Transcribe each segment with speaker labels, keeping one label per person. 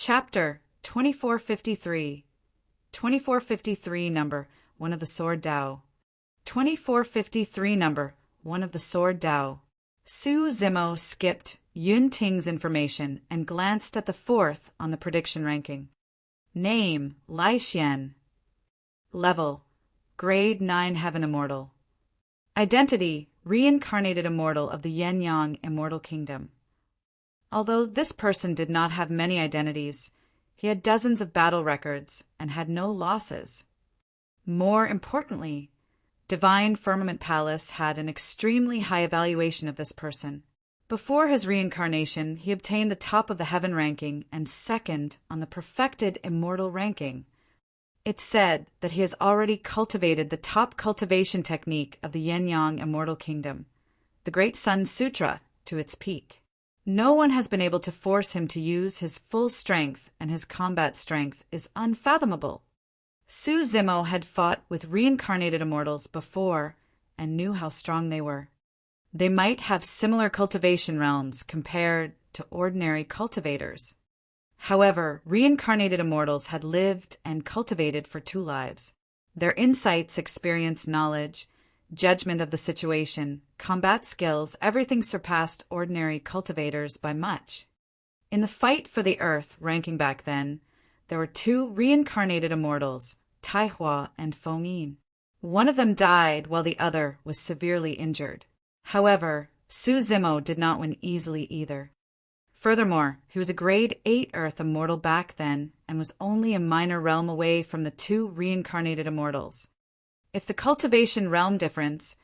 Speaker 1: Chapter 2453. 2453 number 1 of the Sword Tao. 2453 number 1 of the Sword Tao. Su Zimo skipped Yun Ting's information and glanced at the fourth on the prediction ranking. Name, Lai Xian. Level, Grade 9 Heaven Immortal. Identity, Reincarnated Immortal of the Yin-Yang Immortal Kingdom. Although this person did not have many identities, he had dozens of battle records and had no losses. More importantly, Divine Firmament Palace had an extremely high evaluation of this person. Before his reincarnation, he obtained the top of the heaven ranking and second on the perfected immortal ranking. It's said that he has already cultivated the top cultivation technique of the Yin-Yang Immortal Kingdom, the Great Sun Sutra, to its peak. No one has been able to force him to use his full strength, and his combat strength is unfathomable. Su Zimo had fought with reincarnated immortals before and knew how strong they were. They might have similar cultivation realms compared to ordinary cultivators. However, reincarnated immortals had lived and cultivated for 2 lives. Their insights, experience, knowledge, judgment of the situation, combat skills, everything surpassed ordinary cultivators by much. In the fight for the earth ranking back then, there were 2 reincarnated immortals, Tai Hua and Feng Yin. One of them died while the other was severely injured. However, Su Zimo did not win easily either. Furthermore, he was a Grade 8 Earth immortal back then and was only a minor realm away from the 2 reincarnated immortals. If the cultivation realm difference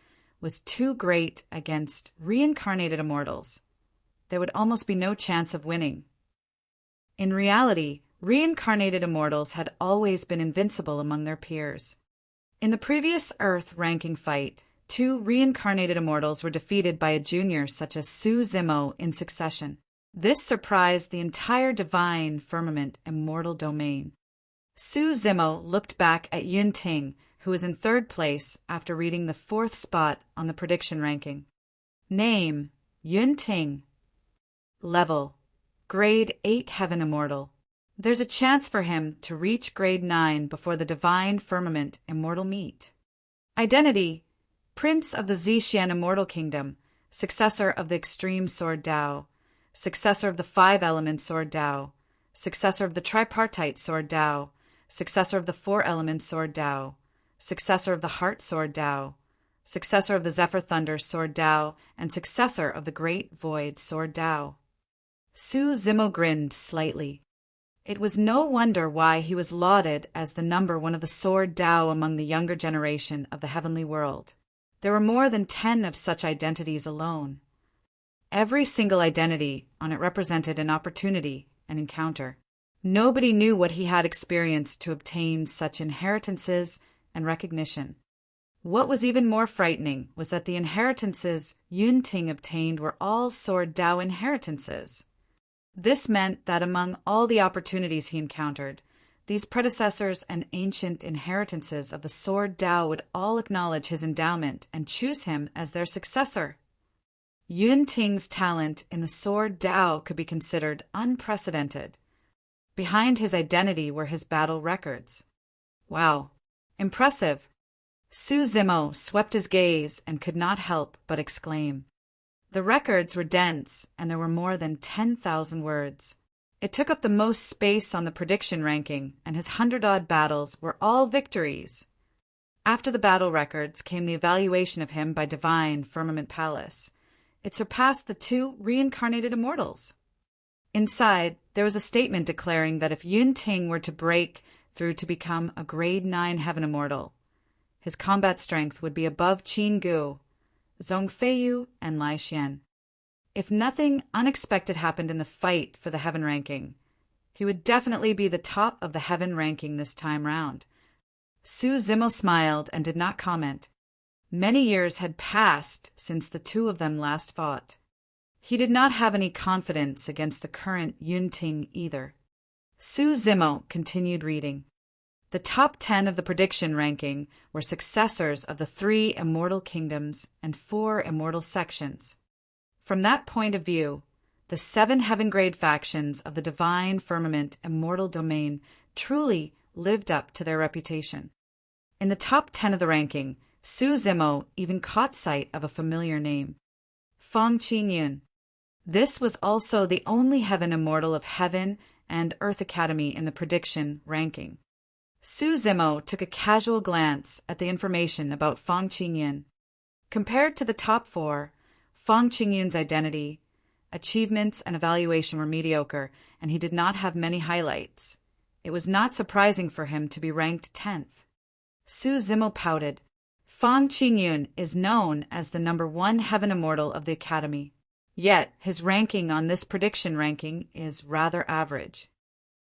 Speaker 1: was too great against reincarnated immortals, there would almost be no chance of winning. In reality, reincarnated immortals had always been invincible among their peers. In the previous Earth ranking fight, 2 reincarnated immortals were defeated by a junior such as Su Zimo in succession. This surprised the entire Divine Firmament Immortal Domain. Su Zimo looked back at Yun Ting, who was in 3rd place after reading the 4th spot on the prediction ranking. Name, Yun Ting. Level, Grade 8 Heaven Immortal. There's a chance for him to reach Grade 9 before the Divine Firmament Immortal meet. Identity, Prince of the Zixian Immortal Kingdom, successor of the Extreme Sword Tao, successor of the 5 Element Sword Tao, successor of the Tripartite Sword Tao, successor of the 4 Element Sword Tao, successor of the Heart Sword Tao, successor of the Zephyr Thunder Sword Tao, and successor of the Great Void Sword Tao. Su Zimo grinned slightly. It was no wonder why he was lauded as the number 1 of the Sword Tao among the younger generation of the heavenly world. There were more than 10 of such identities alone. Every single identity on it represented an opportunity, an encounter. Nobody knew what he had experienced to obtain such inheritances and recognition. What was even more frightening was that the inheritances Yun Ting obtained were all Sword Tao inheritances. This meant that among all the opportunities he encountered, these predecessors and ancient inheritances of the Sword Tao would all acknowledge his endowment and choose him as their successor. Yun Ting's talent in the Sword Tao could be considered unprecedented. Behind his identity were his battle records. Wow, impressive! Su Zimo swept his gaze and could not help but exclaim. The records were dense, and there were more than 10,000 words. It took up the most space on the prediction ranking, and his 100-odd battles were all victories. After the battle records came the evaluation of him by Divine Firmament Palace. It surpassed the 2 reincarnated immortals. Inside, there was a statement declaring that if Yun Ting were to break through to become a Grade 9 Heaven Immortal, his combat strength would be above Qin Gu, Zhong Feiyu, and Lai Xian. If nothing unexpected happened in the fight for the heaven ranking, he would definitely be the top of the heaven ranking this time round. Su Zimo smiled and did not comment. Many years had passed since the 2 of them last fought. He did not have any confidence against the current Yun Ting either. Su Zimo continued reading. The top 10 of the prediction ranking were successors of the 3 immortal kingdoms and 4 immortal sections. From that point of view, The 7 heaven-grade factions of the divine firmament immortal domain truly lived up to their reputation. In the top 10 of the ranking, Su Zimo even caught sight of a familiar name, Fang Qingyun. This was also the only heaven immortal of Heaven and Earth Academy in the prediction ranking. Su Zimo took a casual glance at the information about Fang Qingyun. Compared to the top 4, Fang Qingyun's identity, achievements, and evaluation were mediocre, and he did not have many highlights. It was not surprising for him to be ranked 10th. Su Zimo pouted. Fang Qingyun is known as the number 1 heaven immortal of the Academy. Yet, his ranking on this prediction ranking is rather average.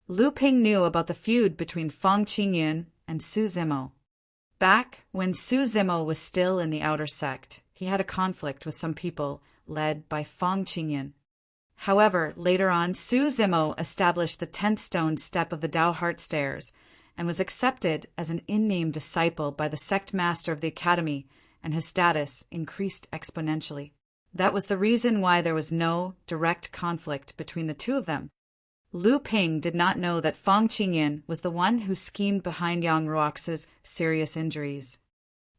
Speaker 1: Lu Ping knew about the feud between Fang Qingyun and Su Zimo. Back when Su Zimo was still in the outer sect, he had a conflict with some people led by Fang Qingyun. However, later on, Su Zimo established the 10th stone step of the Tao Heart Stairs and was accepted as an in-name disciple by the sect master of the Academy, and his status increased exponentially. That was the reason why there was no direct conflict between the two of them. Lu Ping did not know that Fang Qingyun was the one who schemed behind Yang Ruox's serious injuries.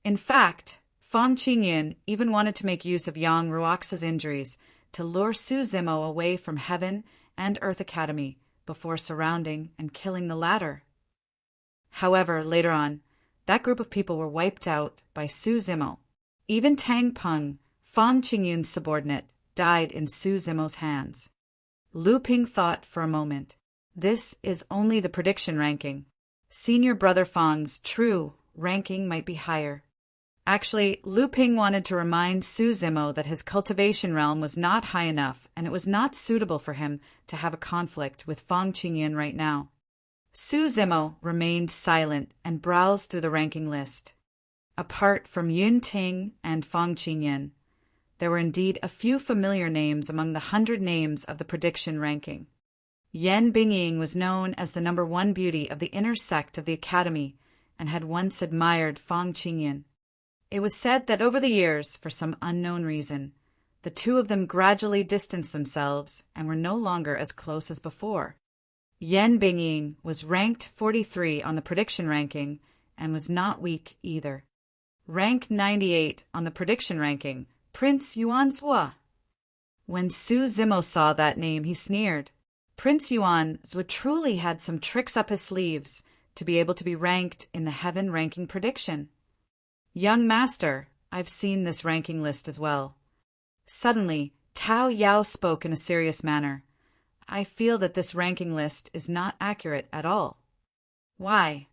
Speaker 1: In fact, Fang Qingyun even wanted to make use of Yang Ruox's injuries to lure Su Zimo away from Heaven and Earth Academy before surrounding and killing the latter. However, later on, that group of people were wiped out by Su Zimo. Even Tang Peng, Fang Qingyun's subordinate, died in Su Zimo's hands. Lu Ping thought for a moment. This is only the prediction ranking. Senior brother Fang's true ranking might be higher. Actually, Lu Ping wanted to remind Su Zimo that his cultivation realm was not high enough, and it was not suitable for him to have a conflict with Fang Qingyun right now. Su Zimo remained silent and browsed through the ranking list. Apart from Yun Ting and Fang Qingyun, there were indeed a few familiar names among the 100 names of the prediction ranking. Yan Bingying was known as the number 1 beauty of the inner sect of the Academy and had once admired Fang Qingyun. It was said that over the years, for some unknown reason, the two of them gradually distanced themselves and were no longer as close as before. Yan Bingying was ranked 43 on the prediction ranking and was not weak either. Rank 98 on the prediction ranking, Prince Yuan Zhua. When Su Zimo saw that name, he sneered. Prince Yuan Zhua truly had some tricks up his sleeves to be able to be ranked in the heaven ranking prediction. Young master, I've seen this ranking list as well. Suddenly, Tao Yao spoke in a serious manner. I feel that this ranking list is not accurate at all. Why?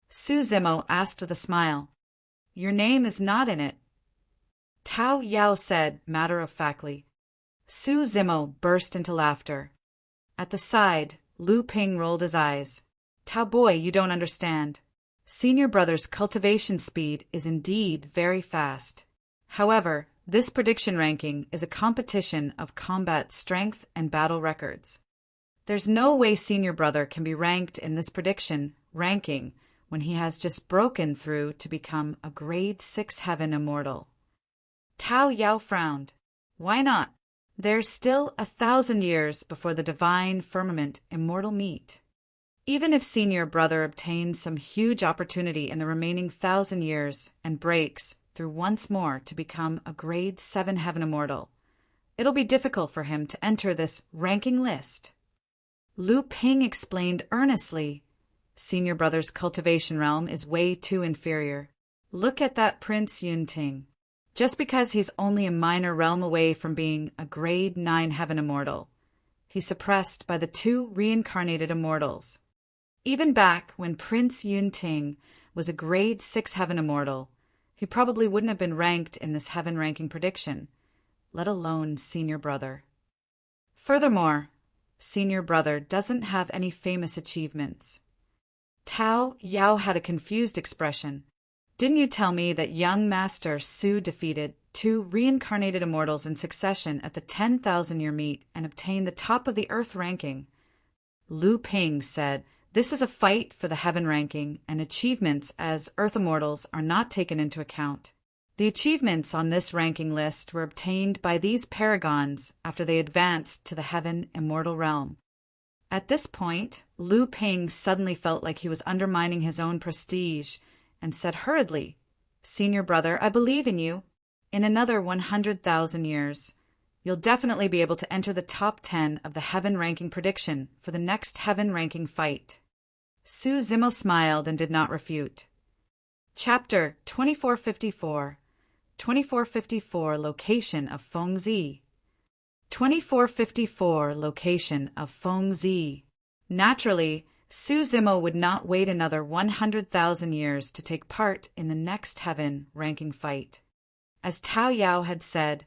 Speaker 1: Su Zimo asked with a smile. Your name is not in it. Tao Yao said matter-of-factly. Su Zimo burst into laughter. At the side, Lu Ping rolled his eyes. Tao boy, you don't understand. Senior brother's cultivation speed is indeed very fast. However, this prediction ranking is a competition of combat strength and battle records. There's no way senior brother can be ranked in this prediction ranking when he has just broken through to become a grade 6 heaven immortal. Tao Yao frowned. Why not? There's still 1,000 years before the divine firmament immortal meet. Even if senior brother obtains some huge opportunity in the remaining 1,000 years and breaks through once more to become a grade 7 heaven immortal, it'll be difficult for him to enter this ranking list. Lu Ping explained earnestly, senior brother's cultivation realm is way too inferior. Look at that Prince Yun Ting. Just because he's only a minor realm away from being a grade 9 heaven immortal, he's suppressed by the 2 reincarnated immortals. Even back when Prince Yun Ting was a grade 6 heaven immortal, he probably wouldn't have been ranked in this heaven ranking prediction, let alone senior brother. Furthermore, senior brother doesn't have any famous achievements. Tao Yao had a confused expression. Didn't you tell me that young master Su defeated 2 reincarnated immortals in succession at the 10,000-year meet and obtained the top of the earth ranking? Lu Ping said, this is a fight for the heaven ranking, and achievements as earth immortals are not taken into account. The achievements on this ranking list were obtained by these paragons after they advanced to the heaven immortal realm. At this point, Lu Ping suddenly felt like he was undermining his own prestige and said hurriedly, "Senior brother, I believe in you. In another 100,000 years, you'll definitely be able to enter the top 10 of the heaven ranking prediction for the next heaven ranking fight." Su Zimo smiled and did not refute. Chapter 2454. 2454 Location of Fengzi. 2454 Location of Fengzi. Naturally, Su Zimo would not wait another 100,000 years to take part in the next heaven ranking fight. As Tao Yao had said,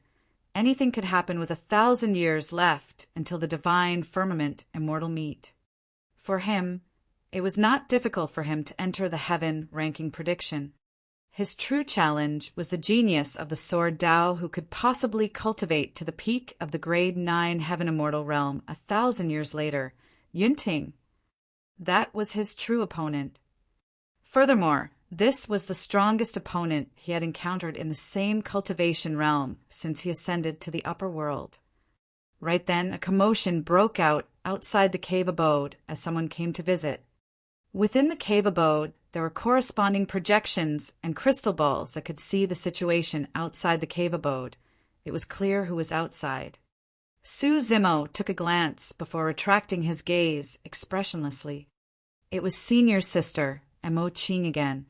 Speaker 1: anything could happen with 1,000 years left until the divine firmament immortal meet. For him, it was not difficult for him to enter the heaven ranking prediction. His true challenge was the genius of the sword Dao who could possibly cultivate to the peak of the grade 9 heaven immortal realm 1,000 years later, Yunting. That was his true opponent. Furthermore, this was the strongest opponent he had encountered in the same cultivation realm since he ascended to the upper world. Right then, a commotion broke out outside the cave abode as someone came to visit. Within the cave abode, there were corresponding projections and crystal balls that could see the situation outside the cave abode. It was clear who was outside. Su Zimo took a glance before retracting his gaze expressionlessly. It was Senior Sister, Mo Qing again.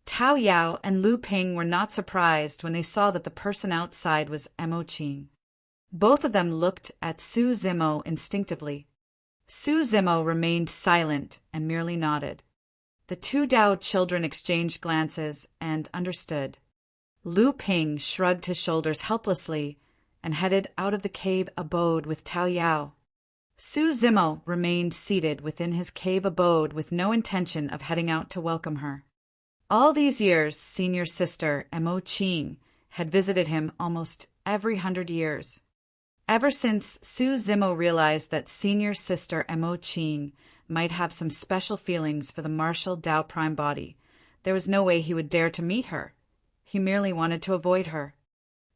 Speaker 1: Tao Yao and Lu Ping were not surprised when they saw that the person outside was Mo Qing. Both of them looked at Su Zimo instinctively. Su Zimo remained silent and merely nodded. The two Dao children exchanged glances and understood. Lu Ping shrugged his shoulders helplessly and headed out of the cave abode with Tao Yao. Su Zimo remained seated within his cave abode with no intention of heading out to welcome her. All these years, Senior Sister Mo Qing had visited him almost every 100 years. Ever since Su Zimo realized that Senior Sister Mo Qing might have some special feelings for the martial Dao Prime body, there was no way he would dare to meet her. He merely wanted to avoid her.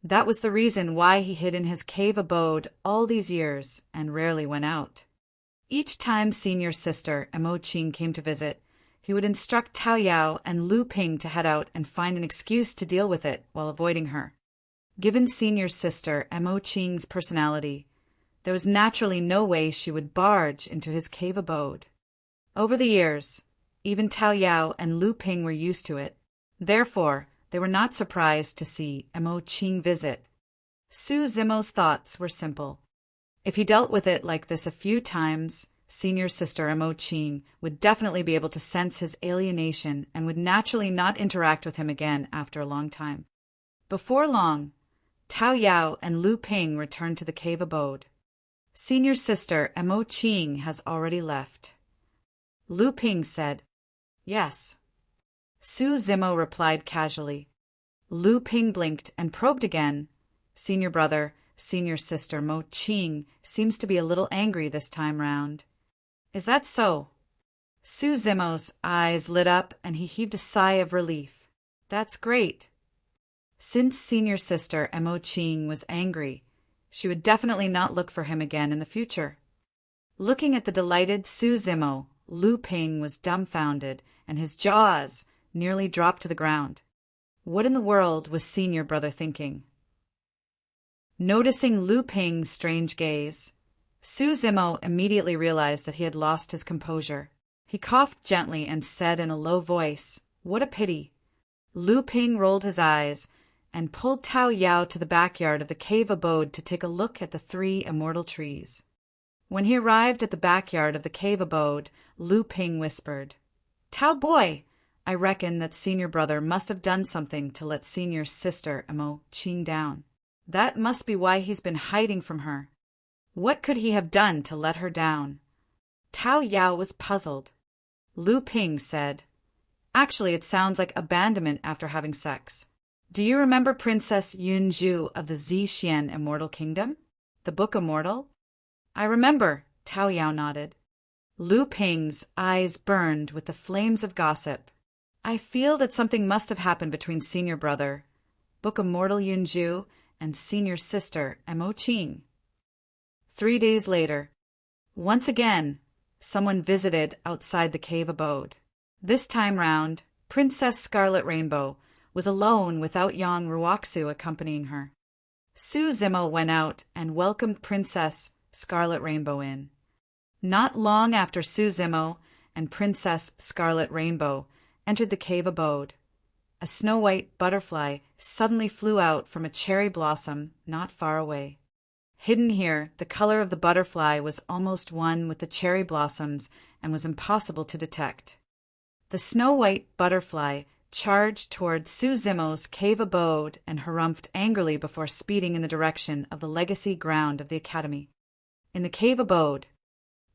Speaker 1: That was the reason why he hid in his cave abode all these years and rarely went out. Each time Senior Sister Mo Qing came to visit, he would instruct Tao Yao and Lu Ping to head out and find an excuse to deal with it while avoiding her. Given Senior Sister Mo Qing's personality, there was naturally no way she would barge into his cave abode. Over the years, even Tao Yao and Lu Ping were used to it. Therefore, they were not surprised to see Mo Qing visit. Su Zimo's thoughts were simple. If he dealt with it like this a few times, Senior Sister Mo Qing would definitely be able to sense his alienation and would naturally not interact with him again after a long time. Before long, Tao Yao and Lu Ping returned to the cave abode. Senior Sister Mo Qing has already left. Lu Ping said, "Yes." Su Zimo replied casually. Lu Ping blinked and probed again. "Senior brother, Senior Sister Mo Qing seems to be a little angry this time round." "Is that so?" Su Zimo's eyes lit up and he heaved a sigh of relief. "That's great." Since Senior Sister Mo Qing was angry, she would definitely not look for him again in the future. Looking at the delighted Su Zimo, Lu Ping was dumbfounded and his jaws nearly dropped to the ground. What in the world was Senior Brother thinking? Noticing Lu Ping's strange gaze, Su Zimo immediately realized that he had lost his composure. He coughed gently and said in a low voice, "What a pity." Lu Ping rolled his eyes and pulled Tao Yao to the backyard of the cave abode to take a look at the 3 immortal trees. When he arrived at the backyard of the cave abode, Lu Ping whispered, "Tao boy, I reckon that Senior Brother must have done something to let Senior Sister Mo Qing down. That must be why he's been hiding from her. What could he have done to let her down?" Tao Yao was puzzled. Lu Ping said, "Actually, it sounds like abandonment after having sex. Do you remember Princess Yunju of the Zixian Immortal Kingdom? The Book Immortal?" "I remember," Tao Yao nodded. Lu Ping's eyes burned with the flames of gossip. "I feel that something must have happened between Senior Brother Book Immortal Yunju, and Senior Sister Mo Qing. 3 days later, once again, someone visited outside the cave abode. This time round, Princess Scarlet Rainbow was alone without Yang Ruoxu accompanying her. Su Zimo went out and welcomed Princess Scarlet Rainbow in. Not long after Su Zimo and Princess Scarlet Rainbow entered the cave abode, a snow-white butterfly suddenly flew out from a cherry blossom not far away. Hidden here, the color of the butterfly was almost one with the cherry blossoms and was impossible to detect. The snow-white butterfly charged toward Su Zimo's cave abode and harumphed angrily before speeding in the direction of the legacy ground of the academy. In the cave abode,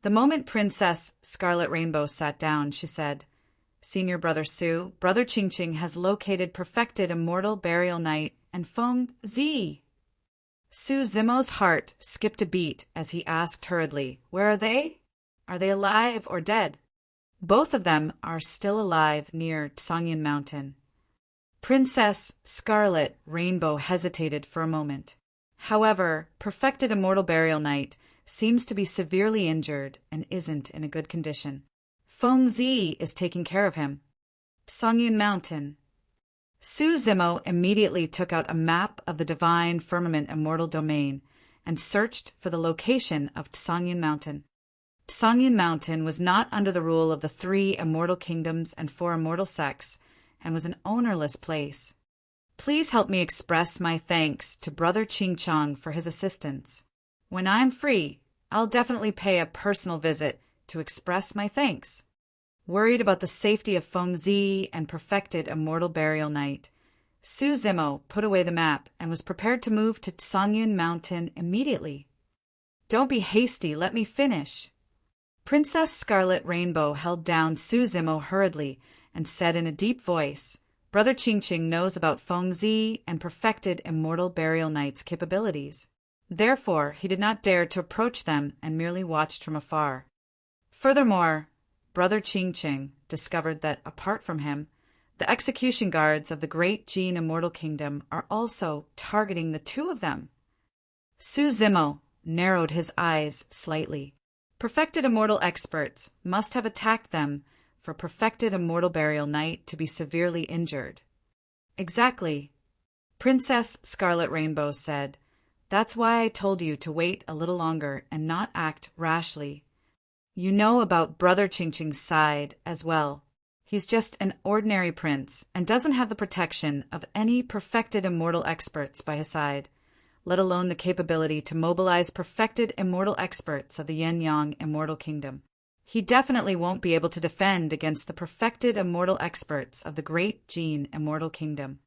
Speaker 1: the moment Princess Scarlet Rainbow sat down, she said, "Senior Brother Su, Brother Qingqing has located perfected immortal burial night and Feng Zi." Su Zimo's heart skipped a beat as he asked hurriedly, "Where are they? Are they alive or dead?" "Both of them are still alive near Tsangyin Mountain." Princess Scarlet Rainbow hesitated for a moment. "However, perfected immortal burial night seems to be severely injured and isn't in a good condition. Feng Zi is taking care of him." Tsangyin Mountain. Su Zimo immediately took out a map of the divine firmament immortal domain and searched for the location of Tsangyin Mountain. Tsangyin Mountain was not under the rule of the 3 immortal kingdoms and 4 immortal sects, and was an ownerless place. "Please help me express my thanks to Brother Qingchang for his assistance. When I'm free, I'll definitely pay a personal visit to express my thanks." Worried about the safety of Feng Zi and perfected immortal burial night, Su Zimo put away the map and was prepared to move to Tsangyin Mountain immediately. "Don't be hasty, let me finish." Princess Scarlet Rainbow held down Su Zimo hurriedly and said in a deep voice, "Brother Qingqing knows about Feng Zi and perfected immortal burial night's capabilities. Therefore, he did not dare to approach them and merely watched from afar. Furthermore, Brother Qingqing discovered that, apart from him, the execution guards of the Great Jin Immortal Kingdom are also targeting the 2 of them." Su Zimo narrowed his eyes slightly. Perfected immortal experts must have attacked them for perfected immortal burial night to be severely injured. "Exactly," Princess Scarlet Rainbow said. "That's why I told you to wait a little longer and not act rashly. You know about Brother Qingqing's side as well. He's just an ordinary prince and doesn't have the protection of any perfected immortal experts by his side, let alone the capability to mobilize perfected immortal experts of the Yin-Yang Immortal Kingdom. He definitely won't be able to defend against the perfected immortal experts of the Great Jin Immortal Kingdom.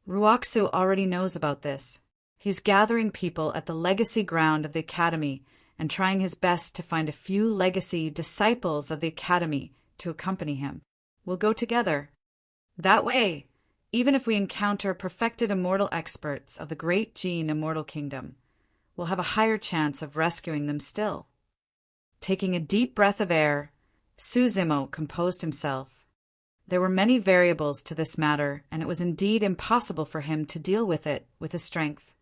Speaker 1: Ruoxu already knows about this. He's gathering people at the legacy ground of the Academy and trying his best to find a few legacy disciples of the Academy to accompany him. We'll go together. That way, even if we encounter perfected immortal experts of the Great Jin Immortal Kingdom, we'll have a higher chance of rescuing them still." Taking a deep breath of air, Su Zimo composed himself. There were many variables to this matter, and it was indeed impossible for him to deal with it with his strength.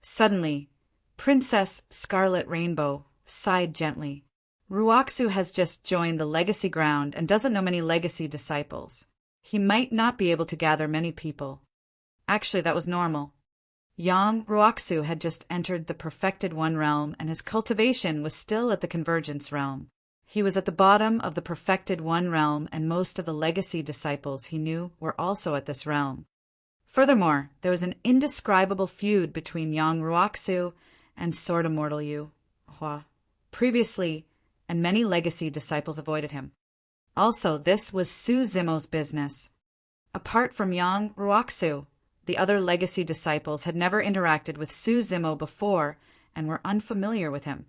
Speaker 1: Suddenly, Princess Scarlet Rainbow sighed gently. "Ruoxu has just joined the legacy ground and doesn't know many legacy disciples. He might not be able to gather many people." Actually, that was normal. Yang Ruoxu had just entered the Perfected One realm, and his cultivation was still at the Convergence realm. He was at the bottom of the Perfected One realm, and most of the legacy disciples he knew were also at this realm. Furthermore, there was an indescribable feud between Yang Ruoxu and Sword Immortal Yu Hua previously, and many legacy disciples avoided him. Also, this was Su Zimo's business. Apart from Yang Ruoxu, the other legacy disciples had never interacted with Su Zimo before and were unfamiliar with him.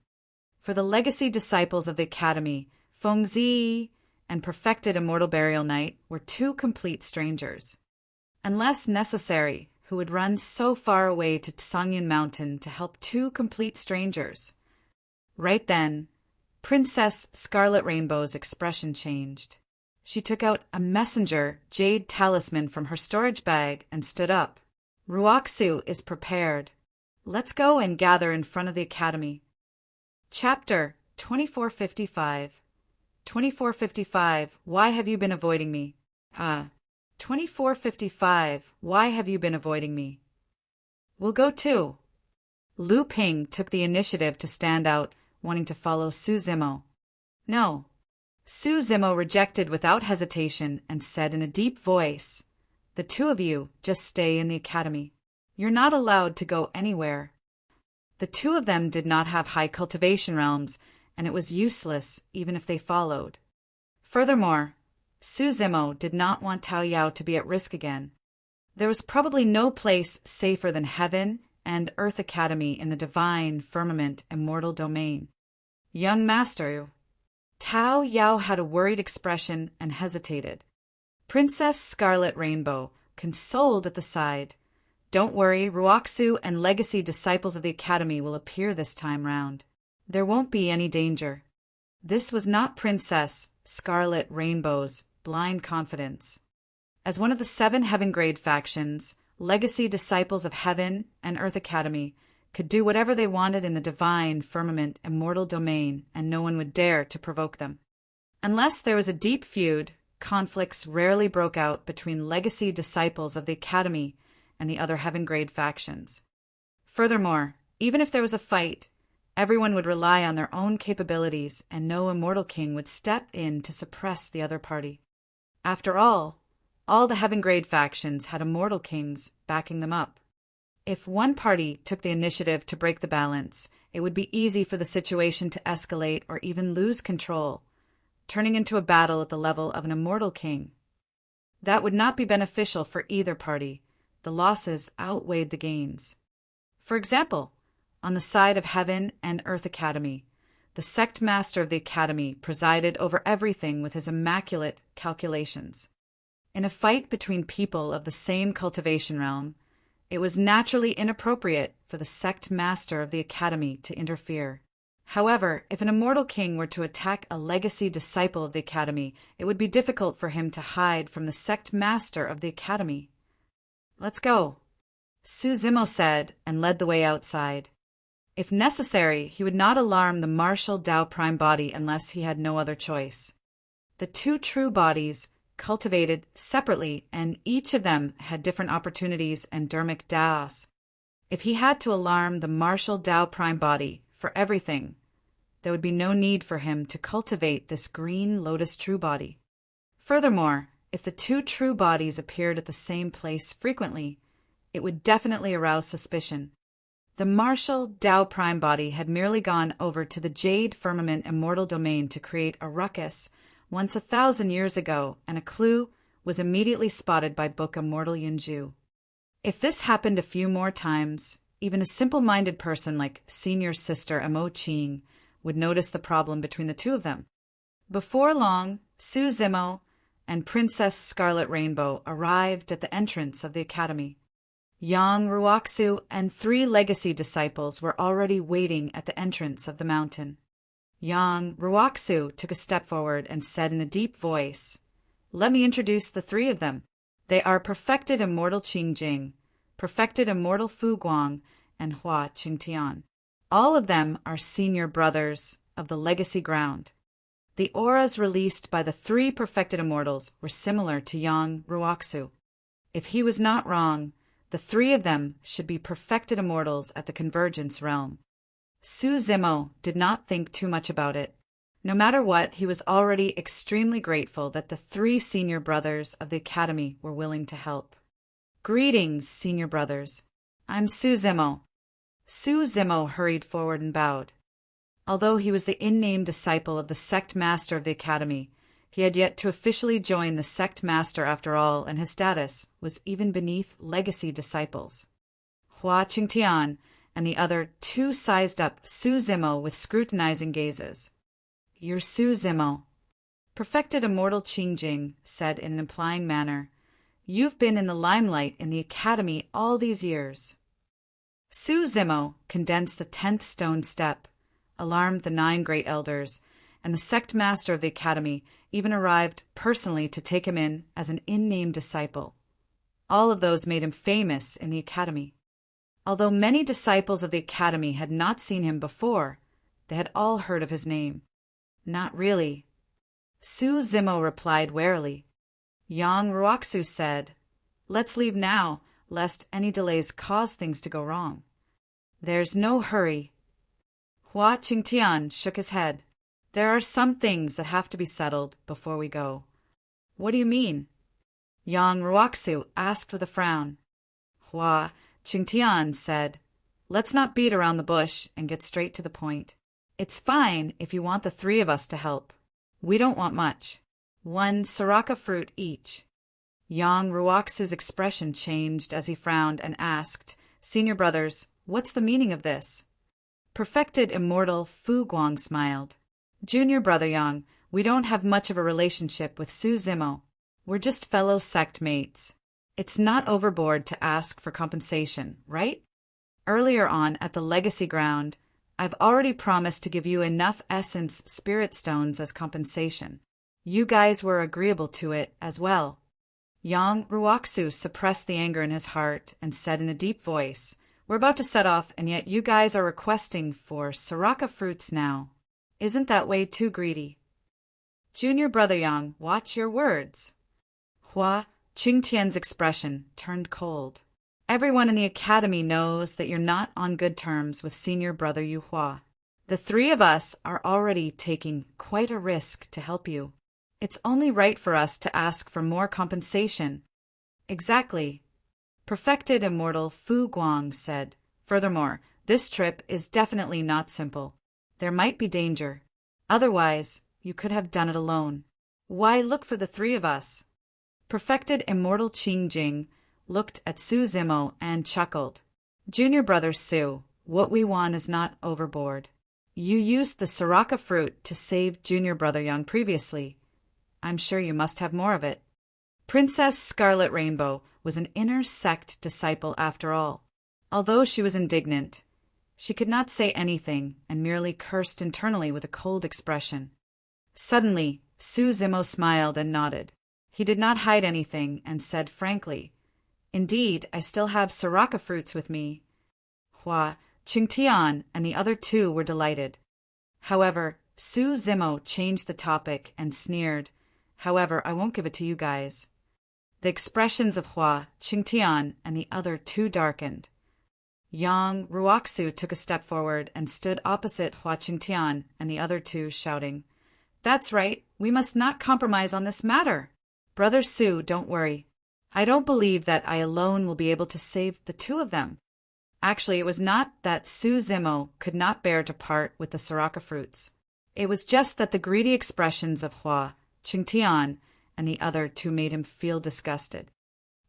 Speaker 1: For the legacy disciples of the Academy, Feng Zi and perfected immortal burial night were 2 complete strangers. Unless necessary, who would run so far away to Tsangyin Mountain to help 2 complete strangers? Right then, Princess Scarlet Rainbow's expression changed. She took out a messenger jade talisman from her storage bag and stood up. Ruoxu is prepared. Let's go and gather in front of the academy. Chapter 2455. 2455. Why have you been avoiding me? 2455. Why have you been avoiding me? We'll go too. Lu Ping took the initiative to stand out, wanting to follow Su Zimo. No. Su Zimo rejected without hesitation and said in a deep voice, "The two of you just stay in the academy. You're not allowed to go anywhere." The two of them did not have high cultivation realms, and it was useless even if they followed. Furthermore, Su Zimo did not want Tao Yao to be at risk again. There was probably no place safer than Heaven and Earth Academy in the divine, firmament, immortal domain. Young Master. Tao Yao had a worried expression and hesitated. Princess Scarlet Rainbow consoled at the side. Don't worry, Ruoxu and legacy disciples of the academy will appear this time round. There won't be any danger. This was not Princess Scarlet Rainbow's blind confidence. As one of the 7 heaven-grade factions, legacy disciples of Heaven and Earth Academy could do whatever they wanted in the divine, firmament, immortal domain, and no one would dare to provoke them. Unless there was a deep feud, conflicts rarely broke out between legacy disciples of the Academy and the other heaven-grade factions. Furthermore, even if there was a fight, everyone would rely on their own capabilities and no immortal king would step in to suppress the other party. After all the heaven-grade factions had immortal kings backing them up. If one party took the initiative to break the balance, it would be easy for the situation to escalate or even lose control, turning into a battle at the level of an immortal king. That would not be beneficial for either party. The losses outweighed the gains. For example, on the side of Heaven and Earth Academy, the sect master of the academy presided over everything with his immaculate calculations. In a fight between people of the same cultivation realm, it was naturally inappropriate for the sect master of the academy to interfere. However, if an immortal king were to attack a legacy disciple of the academy, it would be difficult for him to hide from the sect master of the academy. Let's go, Su Zimo said and led the way outside. If necessary, he would not alarm the martial Tao Prime body unless he had no other choice. The 2 true bodies cultivated separately, and each of them had different opportunities and dharmic Taos. If he had to alarm the martial Tao Prime body for everything, there would be no need for him to cultivate this green lotus true body. Furthermore, if the 2 true bodies appeared at the same place frequently, it would definitely arouse suspicion. The martial Tao Prime body had merely gone over to the Jade Firmament Immortal Domain to create a ruckus once 1,000 years ago, and a clue was immediately spotted by Book Immortal Yunju. If this happened a few more times, even a simple-minded person like Senior Sister Amo Ching would notice the problem between the 2 of them. Before long, Su Zimo and Princess Scarlet Rainbow arrived at the entrance of the academy. Yang Ruoxu and 3 legacy disciples were already waiting at the entrance of the mountain. Yang Ruoxu took a step forward and said in a deep voice, "Let me introduce the 3 of them. They are perfected immortal Qingjing, perfected immortal Fu Guang, and Hua Qingtian. All of them are senior brothers of the legacy ground." The auras released by the 3 perfected immortals were similar to Yang Ruoxu. If he was not wrong, the 3 of them should be perfected immortals at the convergence realm. Su Zimo did not think too much about it. No matter what, he was already extremely grateful that the 3 senior brothers of the academy were willing to help. "Greetings, senior brothers. I'm Su Zimo." Su Zimo hurried forward and bowed. Although he was the in-name disciple of the sect master of the academy, he had yet to officially join the sect master after all, and his status was even beneath legacy disciples. Hua Qingtian and the other 2 sized up Su Zimo with scrutinizing gazes. "You're Su Zimo," perfected immortal Qingjing said in an implying manner. "You've been in the limelight in the academy all these years." Su Zimo condensed the 10th stone step, alarmed the 9 great elders, and the sect master of the academy even arrived personally to take him in as an in-name disciple. All of those made him famous in the academy. Although many disciples of the academy had not seen him before, they had all heard of his name. Not really. Su Zimo replied warily. Yang Ruoxu said, Let's leave now, lest any delays cause things to go wrong. There's no hurry. Hua Qingtian shook his head. There are some things that have to be settled before we go. What do you mean? Yang Ruoxu asked with a frown. Hua Qingtian said, Let's not beat around the bush and get straight to the point. It's fine if you want the three of us to help. We don't want much. 1 sriracha fruit each. Yang Ruoxu's expression changed as he frowned and asked, Senior brothers, what's the meaning of this? Perfected immortal Fu Guang smiled. Junior brother Yang, we don't have much of a relationship with Su Zimo. We're just fellow sect mates. It's not overboard to ask for compensation, right? Earlier on at the legacy ground, I've already promised to give you enough essence spirit stones as compensation. You guys were agreeable to it as well. Yang Ruoxu suppressed the anger in his heart and said in a deep voice, We're about to set off, and yet you guys are requesting for sriracha fruits now. Isn't that way too greedy? Junior brother Yang, watch your words. Hua Qingtian's expression turned cold. Everyone in the academy knows that you're not on good terms with senior brother Yu Hua. The three of us are already taking quite a risk to help you. It's only right for us to ask for more compensation. Exactly. Perfected immortal Fu Guang said. Furthermore, this trip is definitely not simple. There might be danger. Otherwise, you could have done it alone. Why look for the three of us? Perfected immortal Qing Jing looked at Su Zimo and chuckled. Junior brother Su, what we want is not overboard. You used the sriracha fruit to save junior brother Yang previously. I'm sure you must have more of it. Princess Scarlet Rainbow was an inner sect disciple after all. Although she was indignant, she could not say anything and merely cursed internally with a cold expression. Suddenly, Su Zimo smiled and nodded. He did not hide anything and said frankly, Indeed, I still have sriracha fruits with me. Hua Qingtian and the other two were delighted. However, Su Zimo changed the topic and sneered, However, I won't give it to you guys. The expressions of Hua Qingtian and the other two darkened. Yang Ruoxu took a step forward and stood opposite Hua Qingtian and the other two, shouting, That's right, we must not compromise on this matter. Brother Su, don't worry. I don't believe that I alone will be able to save the two of them. Actually, it was not that Su Zimo could not bear to part with the sriracha fruits. It was just that the greedy expressions of Hua Qingtian and the other two made him feel disgusted.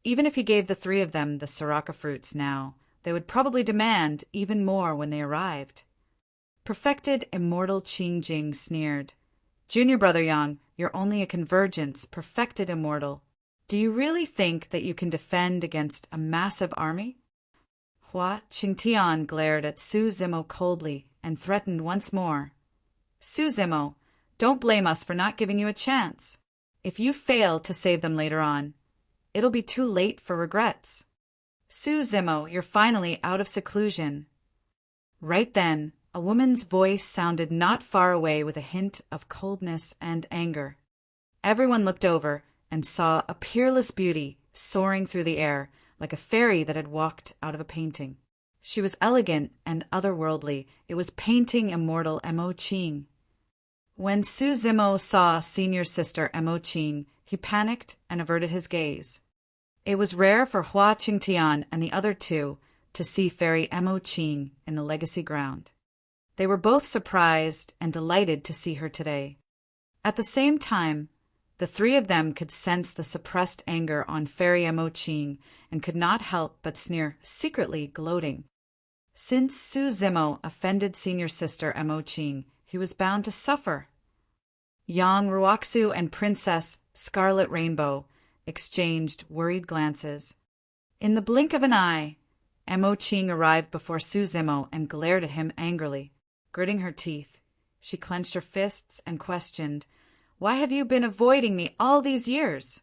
Speaker 1: Even if he gave the three of them the sriracha fruits now, they would probably demand even more when they arrived. Perfected immortal Qing Jing sneered. Junior brother Yang, you're only a convergence, perfected immortal. Do you really think that you can defend against a massive army? Hua Qingtian glared at Su Zimo coldly and threatened once more. Su Zimo, don't blame us for not giving you a chance. If you fail to save them later on, it'll be too late for regrets. Su Zimo, you're finally out of seclusion. Right then, a woman's voice sounded not far away with a hint of coldness and anger. Everyone looked over and saw a peerless beauty soaring through the air like a fairy that had walked out of a painting. She was elegant and otherworldly. It was painting immortal Mo Qing. When Su Zimo saw senior sister Mo Qing, he panicked and averted his gaze. It was rare for Hua Qingtian and the other two to see fairy Mo Qing in the legacy ground. They were both surprised and delighted to see her today. At the same time, the three of them could sense the suppressed anger on fairy Mo Qing and could not help but sneer, secretly gloating. Since Su Zimo offended senior sister Mo Qing, he was bound to suffer. Yang Ruoxu and Princess Scarlet Rainbow exchanged worried glances. In the blink of an eye, Mo Qing arrived before Su Zimo and glared at him angrily. Gritting her teeth, she clenched her fists and questioned, Why have you been avoiding me all these years?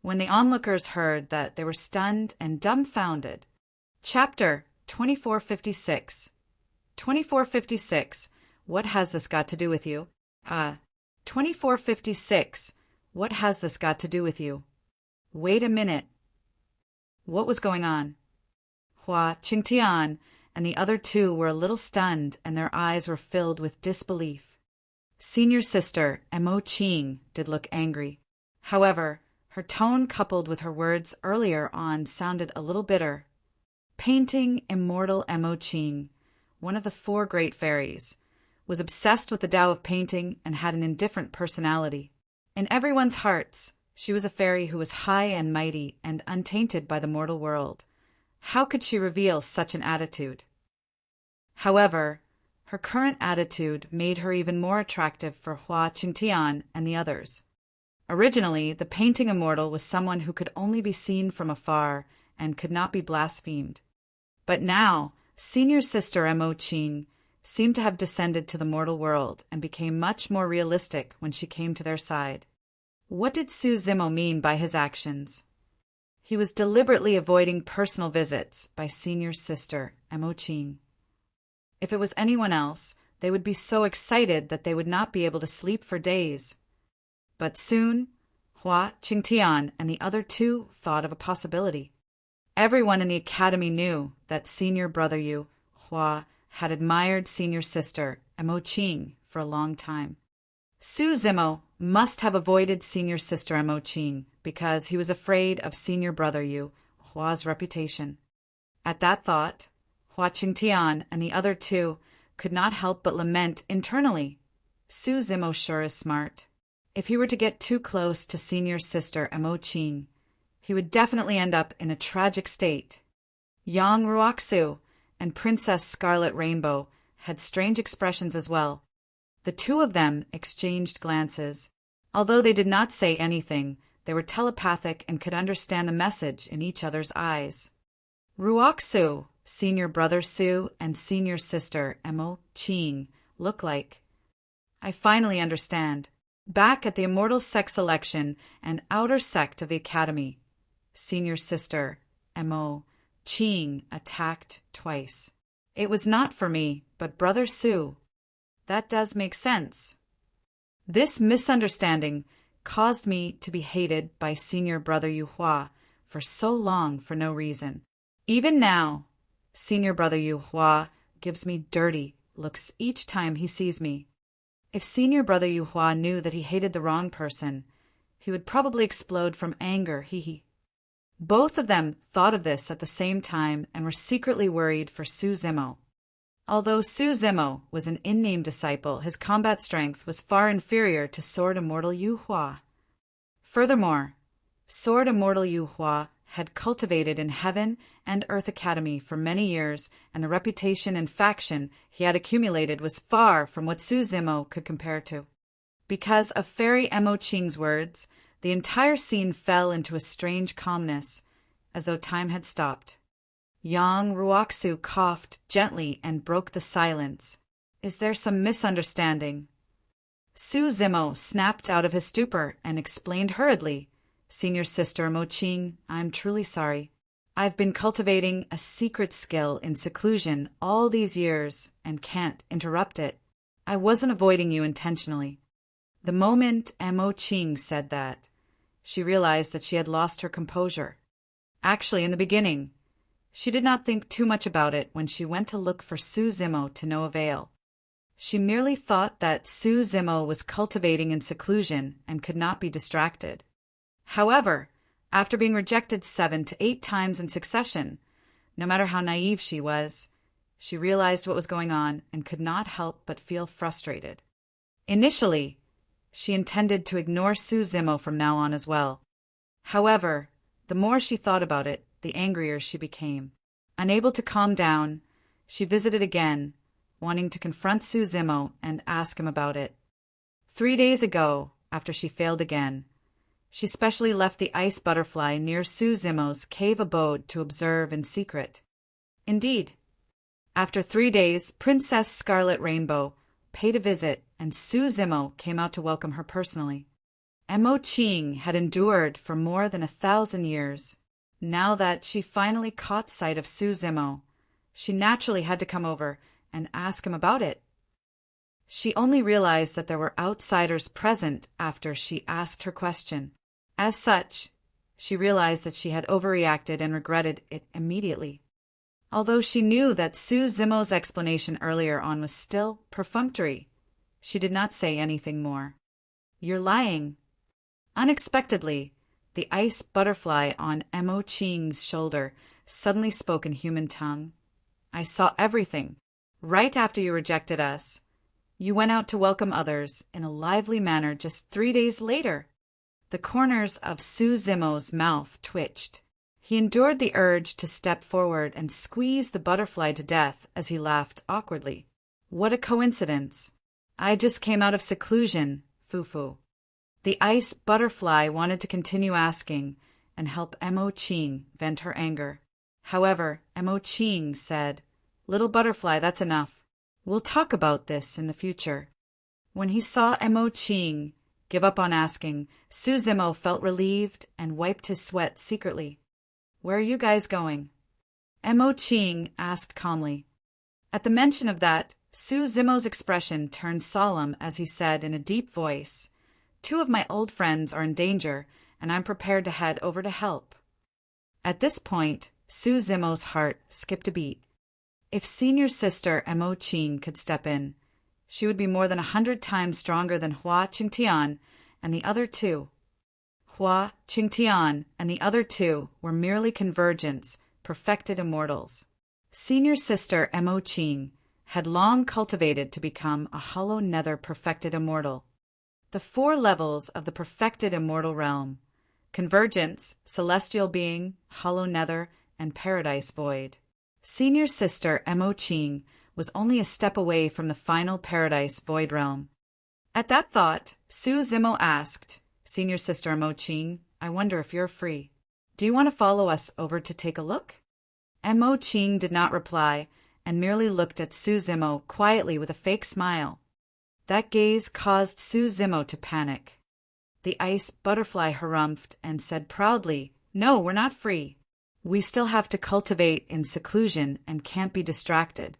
Speaker 1: When the onlookers heard that, they were stunned and dumbfounded. Chapter 2456. 2456. What has this got to do with you? 2456. What has this got to do with you? Wait a minute. What was going on? Hua Qingtian and the other two were a little stunned, and their eyes were filled with disbelief. Senior sister Mo Qing did look angry. However, her tone coupled with her words earlier on sounded a little bitter. Painting immortal Mo Qing, one of the four great fairies, was obsessed with the Tao of painting and had an indifferent personality. In everyone's hearts, she was a fairy who was high and mighty and untainted by the mortal world. How could she reveal such an attitude? However, her current attitude made her even more attractive for Hua Qingtian and the others. Originally, the painting immortal was someone who could only be seen from afar and could not be blasphemed. But now, senior sister Mo Qing seemed to have descended to the mortal world and became much more realistic when she came to their side. What did Su Zimo mean by his actions? He was deliberately avoiding personal visits by senior sister Mo Qing. If it was anyone else, they would be so excited that they would not be able to sleep for days. But soon, Hua Qingtian and the other two thought of a possibility. Everyone in the academy knew that senior brother Yu, Hua, had admired senior sister Mo Qing for a long time. Su Zimo must have avoided senior sister Mo Qing because he was afraid of senior brother Yu, Hua's reputation. At that thought, Hua Qingtian and the other two could not help but lament internally. Su Zimo sure is smart. If he were to get too close to senior sister Mo Qing, he would definitely end up in a tragic state. Yang Ruoxu and Princess Scarlet Rainbow had strange expressions as well. The two of them exchanged glances. Although they did not say anything, they were telepathic and could understand the message in each other's eyes. Ruoxu, senior brother Su, and senior sister Mo Qing look like. I finally understand. Back at the immortal sex election and outer sect of the academy, senior sister Mo Qing attacked twice. It was not for me, but brother Su. That does make sense. This misunderstanding caused me to be hated by senior brother Yu Hua for so long for no reason. Even now, senior brother Yu Hua gives me dirty looks each time he sees me. If senior brother Yu Hua knew that he hated the wrong person, he would probably explode from anger, hee. Both of them thought of this at the same time and were secretly worried for Su Zimo. Although Su Zimo was an in-name disciple, his combat strength was far inferior to Sword Immortal Yu Hua. Furthermore, Sword Immortal Yu Hua had cultivated in Heaven and Earth Academy for many years, and the reputation and faction he had accumulated was far from what Su Zimo could compare to. Because of Fairy Mo Qing's words, the entire scene fell into a strange calmness, as though time had stopped. Yang Ruoxu coughed gently and broke the silence. Is there some misunderstanding? Su Zimo snapped out of his stupor and explained hurriedly. Senior sister Mo Qing, I'm truly sorry. I've been cultivating a secret skill in seclusion all these years and can't interrupt it. I wasn't avoiding you intentionally. The moment Mo Qing said that, she realized that she had lost her composure. Actually, in the beginning, she did not think too much about it when she went to look for Su Zimo to no avail. She merely thought that Su Zimo was cultivating in seclusion and could not be distracted. However, after being rejected 7 to 8 times in succession, no matter how naive she was, she realized what was going on and could not help but feel frustrated. Initially, she intended to ignore Su Zimo from now on as well. However, the more she thought about it, the angrier she became. Unable to calm down, she visited again, wanting to confront Su Zimo and ask him about it. 3 days ago, after she failed again, she specially left the ice butterfly near Su Zimo's cave abode to observe in secret. Indeed, after 3 days, Princess Scarlet Rainbow paid a visit, and Su Zimo came out to welcome her personally. Mo Qing had endured for more than 1,000 years. Now that she finally caught sight of Su Zimo, she naturally had to come over and ask him about it. She only realized that there were outsiders present after she asked her question. As such, she realized that she had overreacted and regretted it immediately. Although she knew that Su Zimo's explanation earlier on was still perfunctory, she did not say anything more. "You're lying." Unexpectedly, the ice butterfly on Mo Qing's shoulder suddenly spoke in human tongue. "I saw everything. Right after you rejected us, you went out to welcome others in a lively manner just 3 days later." The corners of Su Zimo's mouth twitched. He endured the urge to step forward and squeeze the butterfly to death as he laughed awkwardly. "What a coincidence. I just came out of seclusion, Fufu." The ice butterfly wanted to continue asking and help Mo Qing vent her anger. However, Mo Qing said, "Little butterfly, that's enough. We'll talk about this in the future." When he saw Mo Qing give up on asking, Su Zimo felt relieved and wiped his sweat secretly. "Where are you guys going?" Mo Qing asked calmly. At the mention of that, Su Zimo's expression turned solemn as he said in a deep voice, "2 of my old friends are in danger, and I'm prepared to head over to help." At this point, Su Zimo's heart skipped a beat. If senior sister Mo Qing could step in, she would be more than 100 times stronger than Hua Qingtian and the other two. Hua Qingtian and the other two were merely convergents, perfected immortals. Senior sister Mo Qing had long cultivated to become a hollow nether perfected immortal. The 4 levels of the perfected immortal realm: convergence, celestial being, hollow nether, and paradise void. Senior sister Mo Qing was only a step away from the final paradise void realm. At that thought, Su Zimo asked, "Senior sister Mo Qing, I wonder if you're free. Do you want to follow us over to take a look?" Mo Qing did not reply and merely looked at Su Zimo quietly with a fake smile. That gaze caused Su Zimo to panic. The ice butterfly harumphed and said proudly, "No, we're not free. We still have to cultivate in seclusion and can't be distracted."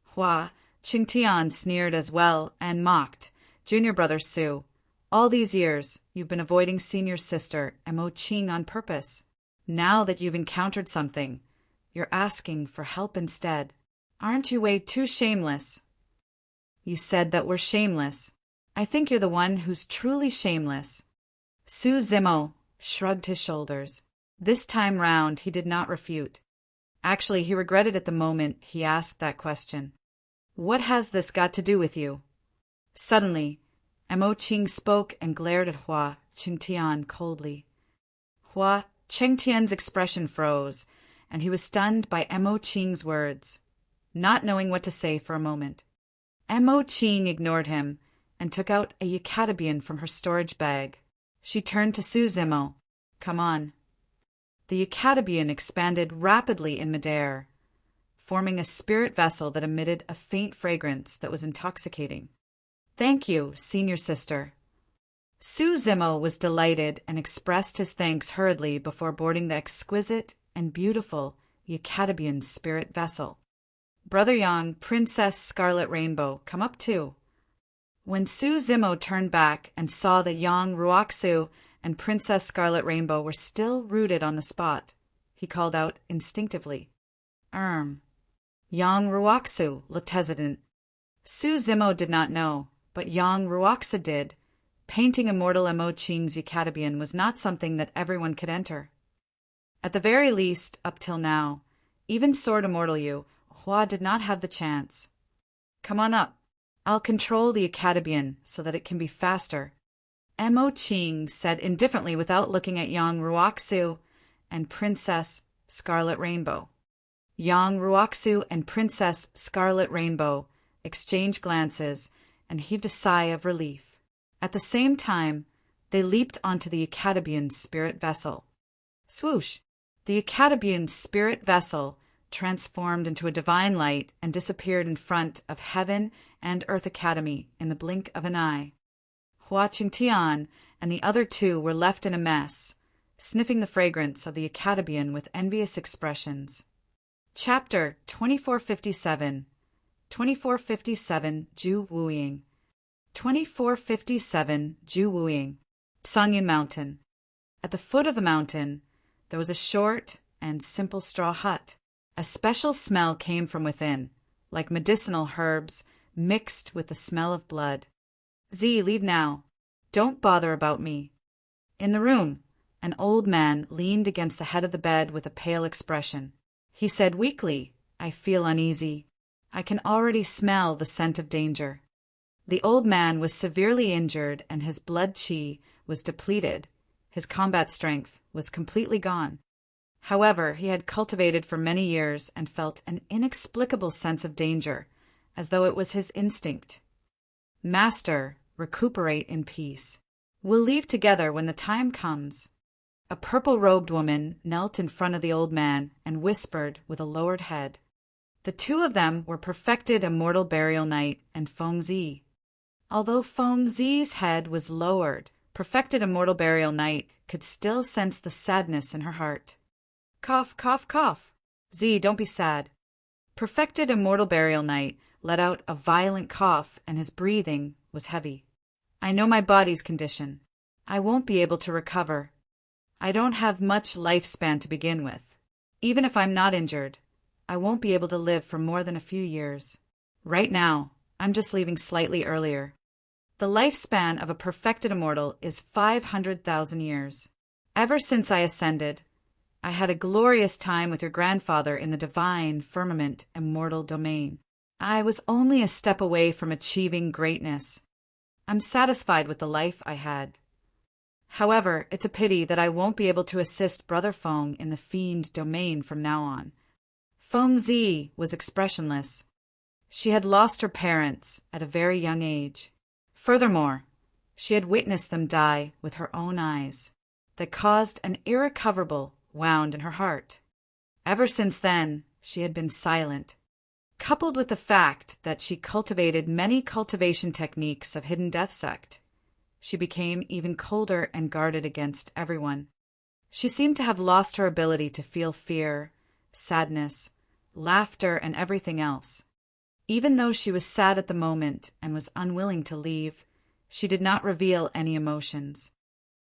Speaker 1: Hua Qingtian sneered as well and mocked, "Junior brother Su, all these years you've been avoiding senior sister Mo Qing on purpose. Now that you've encountered something, you're asking for help instead. Aren't you way too shameless?" "You said that we're shameless. I think you're the one who's truly shameless." Su Zimo shrugged his shoulders. This time round he did not refute. Actually, he regretted at the moment he asked that question. "What has this got to do with you?" Suddenly, Mo Qing spoke and glared at Hua Qingtian coldly. Hua Qingtian's expression froze, and he was stunned by Mo Qing's words, not knowing what to say for a moment. Mo Qing ignored him and took out a eucatobian from her storage bag. She turned to Su Zimo. "Come on." The eucatobian expanded rapidly in midair, forming a spirit vessel that emitted a faint fragrance that was intoxicating. "Thank you, senior sister." Su Zimo was delighted and expressed his thanks hurriedly before boarding the exquisite and beautiful eucatobian spirit vessel. "Brother Yang, Princess Scarlet Rainbow, come up too." When Su Zimo turned back and saw that Yang Ruoxu and Princess Scarlet Rainbow were still rooted on the spot, he called out instinctively, Yang Ruoxu looked hesitant. Su Zimo did not know, but Yang Ruoxu did. Painting immortal Mo Qing's eucatobian was not something that everyone could enter. At the very least, up till now, even Sword Immortal Yu, Hua did not have the chance. "Come on up. I'll control the eucatobian so that it can be faster," Mo Qing said indifferently without looking at Yang Ruoxu and Princess Scarlet Rainbow. Yang Ruoxu and Princess Scarlet Rainbow exchanged glances and heaved a sigh of relief. At the same time, they leaped onto the eucatobian's spirit vessel. Swoosh! The eucatobian's spirit vessel transformed into a divine light and disappeared in front of Heaven and Earth Academy in the blink of an eye. Hua Qingtian and the other two were left in a mess, sniffing the fragrance of the Academician with envious expressions. Chapter 2457. 2457 Ju Wuying. 2457 Ju Wuying. Sangyun Mountain. At the foot of the mountain, there was a short and simple straw hut. A special smell came from within, like medicinal herbs mixed with the smell of blood. Z, leave now. Don't bother about me. In the room, an old man leaned against the head of the bed with a pale expression. He said weakly, I feel uneasy. I can already smell the scent of danger. The old man was severely injured and his blood qi was depleted. His combat strength was completely gone. However, he had cultivated for many years and felt an inexplicable sense of danger, as though it was his instinct. Master, recuperate in peace. We'll leave together when the time comes. A purple-robed woman knelt in front of the old man and whispered with a lowered head. The two of them were perfected Immortal Burial Knight and Feng Zi. Although Feng Zi's head was lowered, perfected Immortal Burial Knight could still sense the sadness in her heart. Cough, cough, cough. Z, don't be sad. Perfected Immortal Burial Knight let out a violent cough and his breathing was heavy. I know my body's condition. I won't be able to recover. I don't have much lifespan to begin with. Even if I'm not injured, I won't be able to live for more than a few years. Right now, I'm just leaving slightly earlier. The lifespan of a perfected immortal is 500,000 years. Ever since I ascended, I had a glorious time with your grandfather in the divine firmament immortal domain. I was only a step away from achieving greatness. I'm satisfied with the life I had. However, it's a pity that I won't be able to assist Brother Feng in the fiend domain from now on. Feng Zi was expressionless. She had lost her parents at a very young age. Furthermore, she had witnessed them die with her own eyes. That caused an irrecoverable wound in her heart. Ever since then, she had been silent. Coupled with the fact that she cultivated many cultivation techniques of Hidden Death Sect, she became even colder and guarded against everyone. She seemed to have lost her ability to feel fear, sadness, laughter, and everything else. Even though she was sad at the moment and was unwilling to leave, she did not reveal any emotions.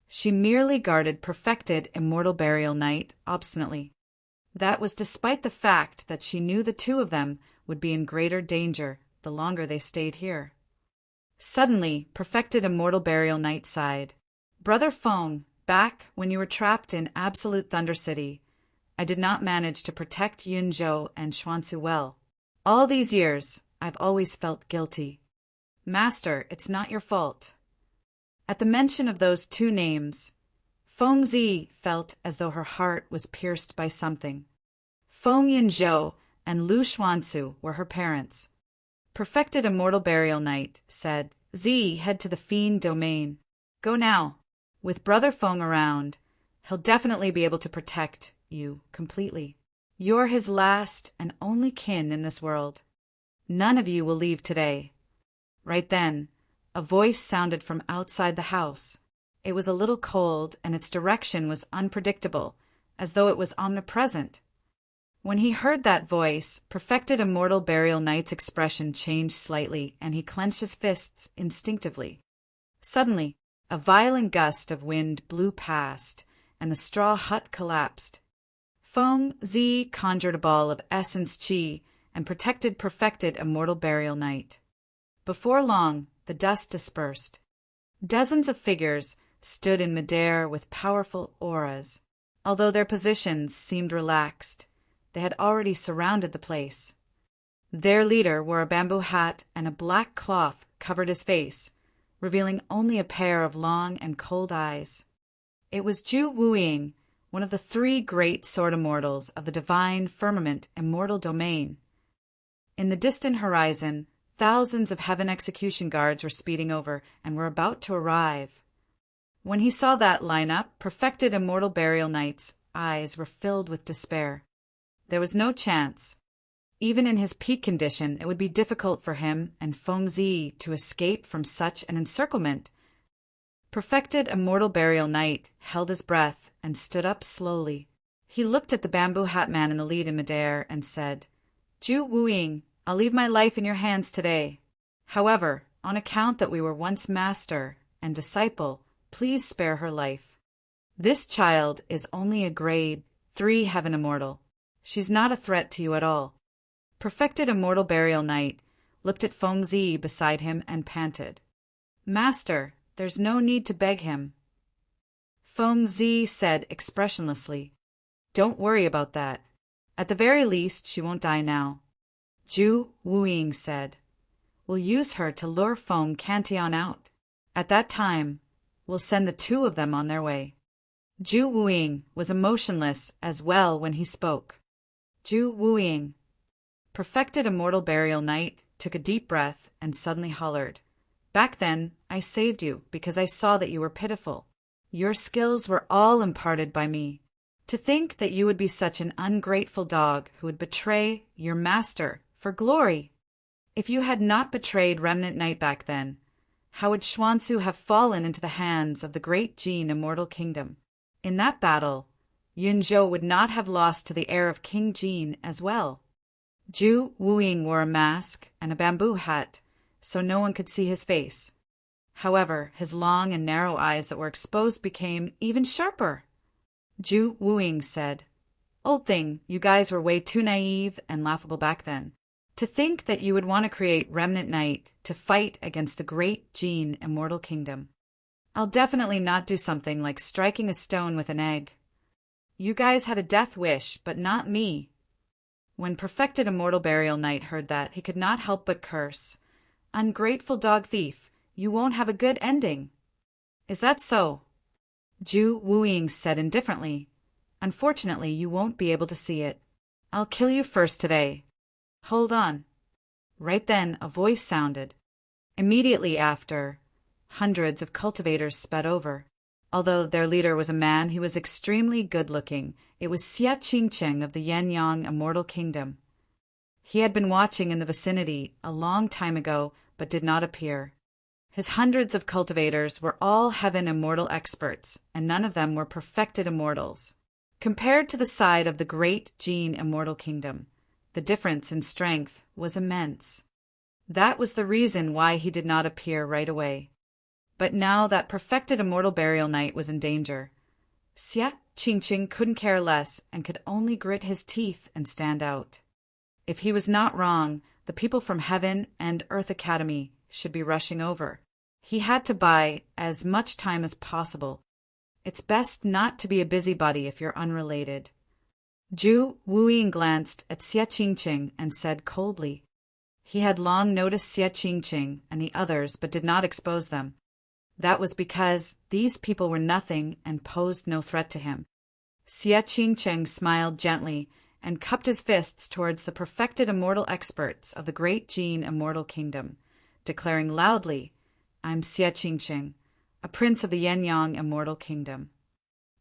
Speaker 1: She merely guarded perfected Immortal Burial Knight obstinately. That was despite the fact that she knew the two of them would be in greater danger the longer they stayed here. Suddenly, perfected Immortal Burial Knight sighed. Brother Feng, back when you were trapped in Absolute Thunder City, I did not manage to protect Yunzhou and Xuanzu well. All these years, I've always felt guilty. Master, it's not your fault. At the mention of those two names, Feng Zi felt as though her heart was pierced by something. Feng Yunzhou and Lu Xuanzu were her parents. Perfected Immortal Burial Knight said, Z, head to the fiend domain. Go now. With Brother Feng around, he'll definitely be able to protect you completely. You're his last and only kin in this world. None of you will leave today. Right then, a voice sounded from outside the house. It was a little cold, and its direction was unpredictable, as though it was omnipresent. When he heard that voice, perfected Immortal Burial Knight's expression changed slightly, and he clenched his fists instinctively. Suddenly, a violent gust of wind blew past, and the straw hut collapsed. Feng Zi conjured a ball of essence qi and protected perfected Immortal Burial Knight. Before long, the dust dispersed. Dozens of figures stood in midair with powerful auras. Although their positions seemed relaxed, they had already surrounded the place. Their leader wore a bamboo hat and a black cloth covered his face, revealing only a pair of long and cold eyes. It was Ju Wuying, one of the three great sword immortals of the divine firmament immortal domain. In the distant horizon, thousands of heaven execution guards were speeding over and were about to arrive. When he saw that lineup, perfected Immortal Burial Knight's eyes were filled with despair. There was no chance. Even in his peak condition, it would be difficult for him and Feng Zi to escape from such an encirclement. Perfected Immortal Burial Knight held his breath and stood up slowly. He looked at the bamboo hat man in the lead in midair and said, "Ju Wuying, I'll leave my life in your hands today. However, on account that we were once master and disciple, please spare her life. This child is only a grade 3 heaven immortal. She's not a threat to you at all." Perfected Immortal Burial Knight looked at Feng Zi beside him and panted, "Master, there's no need to beg him." Feng Zi said expressionlessly, "Don't worry about that. At the very least, she won't die now." Ju Wuying said, "We'll use her to lure Feng Cantillon out. At that time, we'll send the two of them on their way." Ju Wuying was emotionless as well when he spoke. Ju Wuying. Perfected Immortal Burial Knight took a deep breath and suddenly hollered, "Back then, I saved you because I saw that you were pitiful. Your skills were all imparted by me. To think that you would be such an ungrateful dog who would betray your master for glory! If you had not betrayed Remnant Knight back then, how would Xuanzu have fallen into the hands of the great Jin Immortal Kingdom? In that battle, Yunzhou would not have lost to the heir of King Jin as well." Ju Wuying wore a mask and a bamboo hat, so no one could see his face. However, his long and narrow eyes that were exposed became even sharper. Ju Wuying said, "Old thing, you guys were way too naive and laughable back then. To think that you would want to create Remnant Knight to fight against the great Jin Immortal Kingdom. I'll definitely not do something like striking a stone with an egg. You guys had a death wish, but not me." When Perfected Immortal Burial Knight heard that, he could not help but curse, "Ungrateful dog thief, you won't have a good ending." "Is that so?" Ju Wuying said indifferently, "Unfortunately, you won't be able to see it. I'll kill you first today. Hold on." Right then, a voice sounded. Immediately after, hundreds of cultivators sped over. Although their leader was a man who was extremely good-looking, it was Xia Qingcheng of the Yanyang Immortal Kingdom. He had been watching in the vicinity a long time ago, but did not appear. His hundreds of cultivators were all heaven immortal experts, and none of them were perfected immortals. Compared to the side of the great Jin Immortal Kingdom, the difference in strength was immense. That was the reason why he did not appear right away. But now that Perfected Immortal Burial Knight was in danger, Xia Qingcheng couldn't care less and could only grit his teeth and stand out. If he was not wrong, the people from Heaven and Earth Academy should be rushing over. He had to buy as much time as possible. It's best not to be a busybody if you're unrelated. Ju Wuying glanced at Xia Qingcheng and said coldly. He had long noticed Xia Qingcheng and the others but did not expose them. That was because these people were nothing and posed no threat to him. Xia Qingcheng smiled gently and cupped his fists towards the perfected immortal experts of the great Jin Immortal Kingdom, declaring loudly, "I'm Xia Qingcheng, a prince of the Yanyang Immortal Kingdom.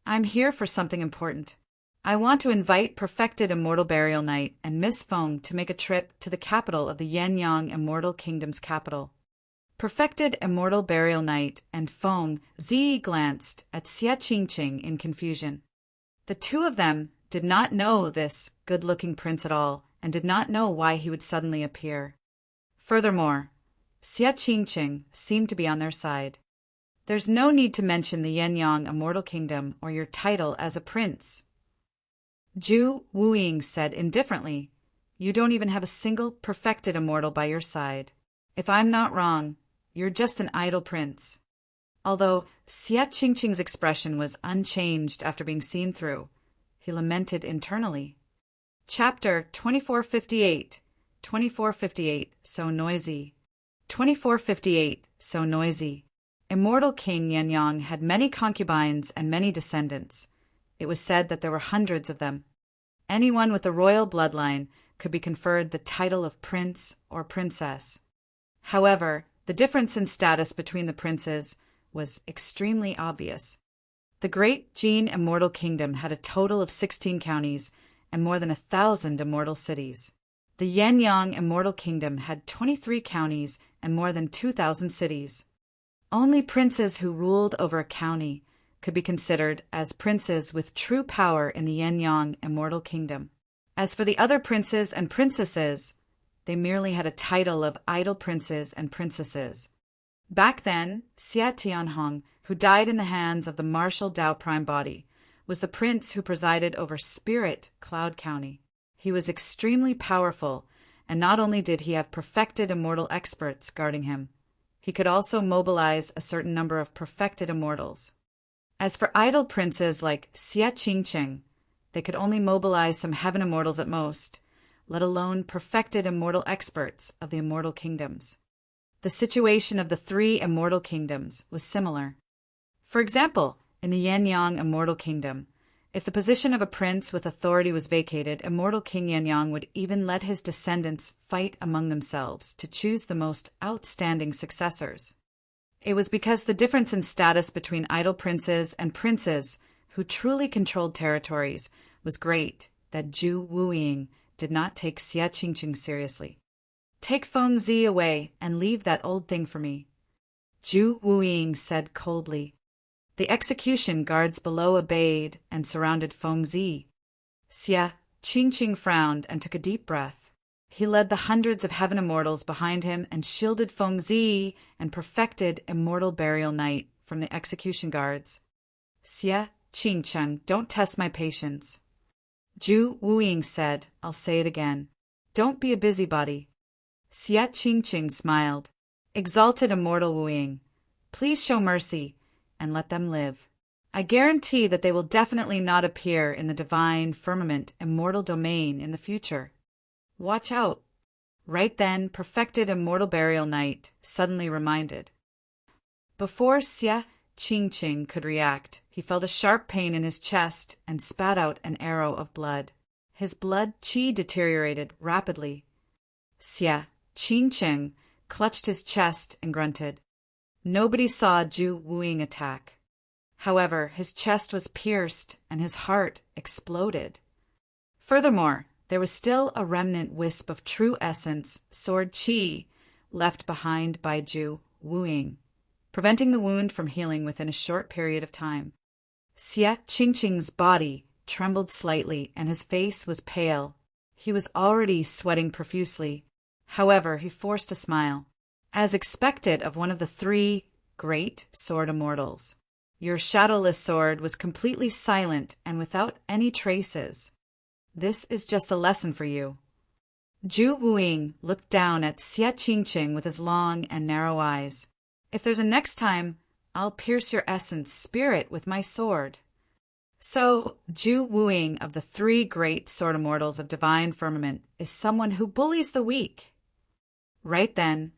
Speaker 1: I'm here for something important. I want to invite Perfected Immortal Burial Knight and Miss Feng to make a trip to the capital of the Yanyang Immortal Kingdom's capital." Perfected Immortal Burial Knight and Feng Zi glanced at Xia Qingcheng in confusion. The two of them did not know this good-looking prince at all and did not know why he would suddenly appear. Furthermore, Xia Qingcheng seemed to be on their side. "There's no need to mention the Yanyang Immortal Kingdom or your title as a prince." Ju Wuying said indifferently, "You don't even have a single perfected immortal by your side. If I'm not wrong, you're just an idle prince." Although Xia Qingcheng's expression was unchanged after being seen through, he lamented internally. Chapter 2458. 2458, so noisy. 2458, so noisy. Immortal King Yanyang had many concubines and many descendants. It was said that there were hundreds of them. Anyone with the royal bloodline could be conferred the title of prince or princess. However, the difference in status between the princes was extremely obvious. The great Jin Immortal Kingdom had a total of 16 counties and more than 1,000 immortal cities. The Yanyang Immortal Kingdom had 23 counties and more than 2,000 cities. Only princes who ruled over a county could be considered as princes with true power in the Yin-Yang immortal kingdom. As for the other princes and princesses, they merely had a title of idle princes and princesses. Back then, Xia Tianhong, who died in the hands of the martial Tao Prime Body, was the prince who presided over Spirit Cloud County. He was extremely powerful, and not only did he have perfected immortal experts guarding him, he could also mobilize a certain number of perfected immortals. As for idle princes like Xia Qingqing, they could only mobilize some heaven immortals at most, let alone perfected immortal experts of the immortal kingdoms. The situation of the three immortal kingdoms was similar. For example, in the Yin-Yang immortal kingdom, if the position of a prince with authority was vacated, immortal King Yin-Yang would even let his descendants fight among themselves to choose the most outstanding successors. It was because the difference in status between idle princes and princes who truly controlled territories was great that Zhu Wuying did not take Xia Qingqing seriously. "Take Feng Zi away and leave that old thing for me," Zhu Wuying said coldly. The execution guards below obeyed and surrounded Feng Zi. Xia Qingqing frowned and took a deep breath. He led the hundreds of heaven immortals behind him and shielded Feng Zi and perfected immortal burial night from the execution guards. "Xia Qingqing, don't test my patience," Zhu Wuying said. "I'll say it again. Don't be a busybody." Xia Qingqing smiled. "Exalted immortal Wuying, please show mercy and let them live. I guarantee that they will definitely not appear in the divine firmament immortal domain in the future. Watch out." Right then, perfected immortal burial night suddenly reminded. Before Xia Qingqing could react, he felt a sharp pain in his chest and spat out an arrow of blood. His blood qi deteriorated rapidly. Xia Qingqing clutched his chest and grunted. Nobody saw Zhu Wuying attack. However, his chest was pierced and his heart exploded. Furthermore, there was still a remnant wisp of true essence, sword qi, left behind by Zhu Wuying, preventing the wound from healing within a short period of time. Xia Qingqing's body trembled slightly and his face was pale. He was already sweating profusely. However, he forced a smile. As expected of one of the three great sword immortals, your shadowless sword was completely silent and without any traces. This is just a lesson for you. Zhu Wuying looked down at Xia Qingqing with his long and narrow eyes. "If there's a next time, I'll pierce your essence spirit with my sword." So, Zhu Wuying of the three great sword immortals of divine firmament is someone who bullies the weak. Right then,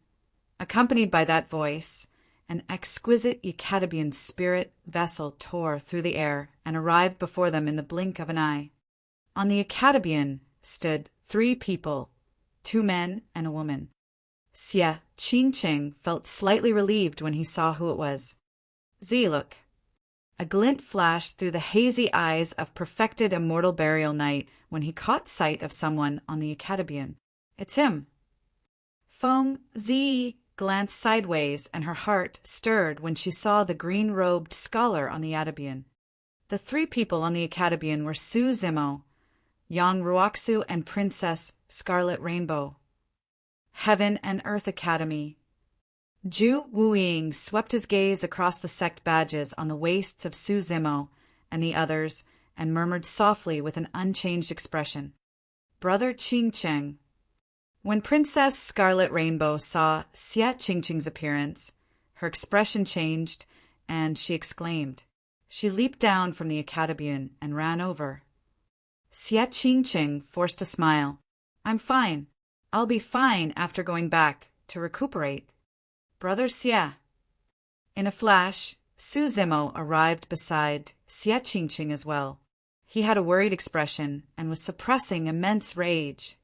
Speaker 1: accompanied by that voice, an exquisite Eucatabean spirit vessel tore through the air and arrived before them in the blink of an eye. On the Eucatabean stood three people, 2 men and a woman. Xia Qingqing felt slightly relieved when he saw who it was. "Look." A glint flashed through the hazy eyes of perfected immortal burial night when he caught sight of someone on the Eucatabean. "It's him." Feng Zi glanced sideways and her heart stirred when she saw the green-robed scholar on the Eucatabean. The three people on the Eucatabean were Su Zimo, Yang Ruoxu, and Princess Scarlet Rainbow. Heaven and Earth Academy. Zhu Wuying swept his gaze across the sect badges on the waists of Su Zimo and the others and murmured softly with an unchanged expression, "Brother Qingqing." When Princess Scarlet Rainbow saw Xia Qingqing's appearance, her expression changed and she exclaimed. She leaped down from the Eucatabean and ran over. Xia Qingqing forced a smile. "I'm fine. I'll be fine after going back to recuperate. Brother Xia." In a flash, Su Zimo arrived beside Xia Qingqing as well. He had a worried expression and was suppressing immense rage.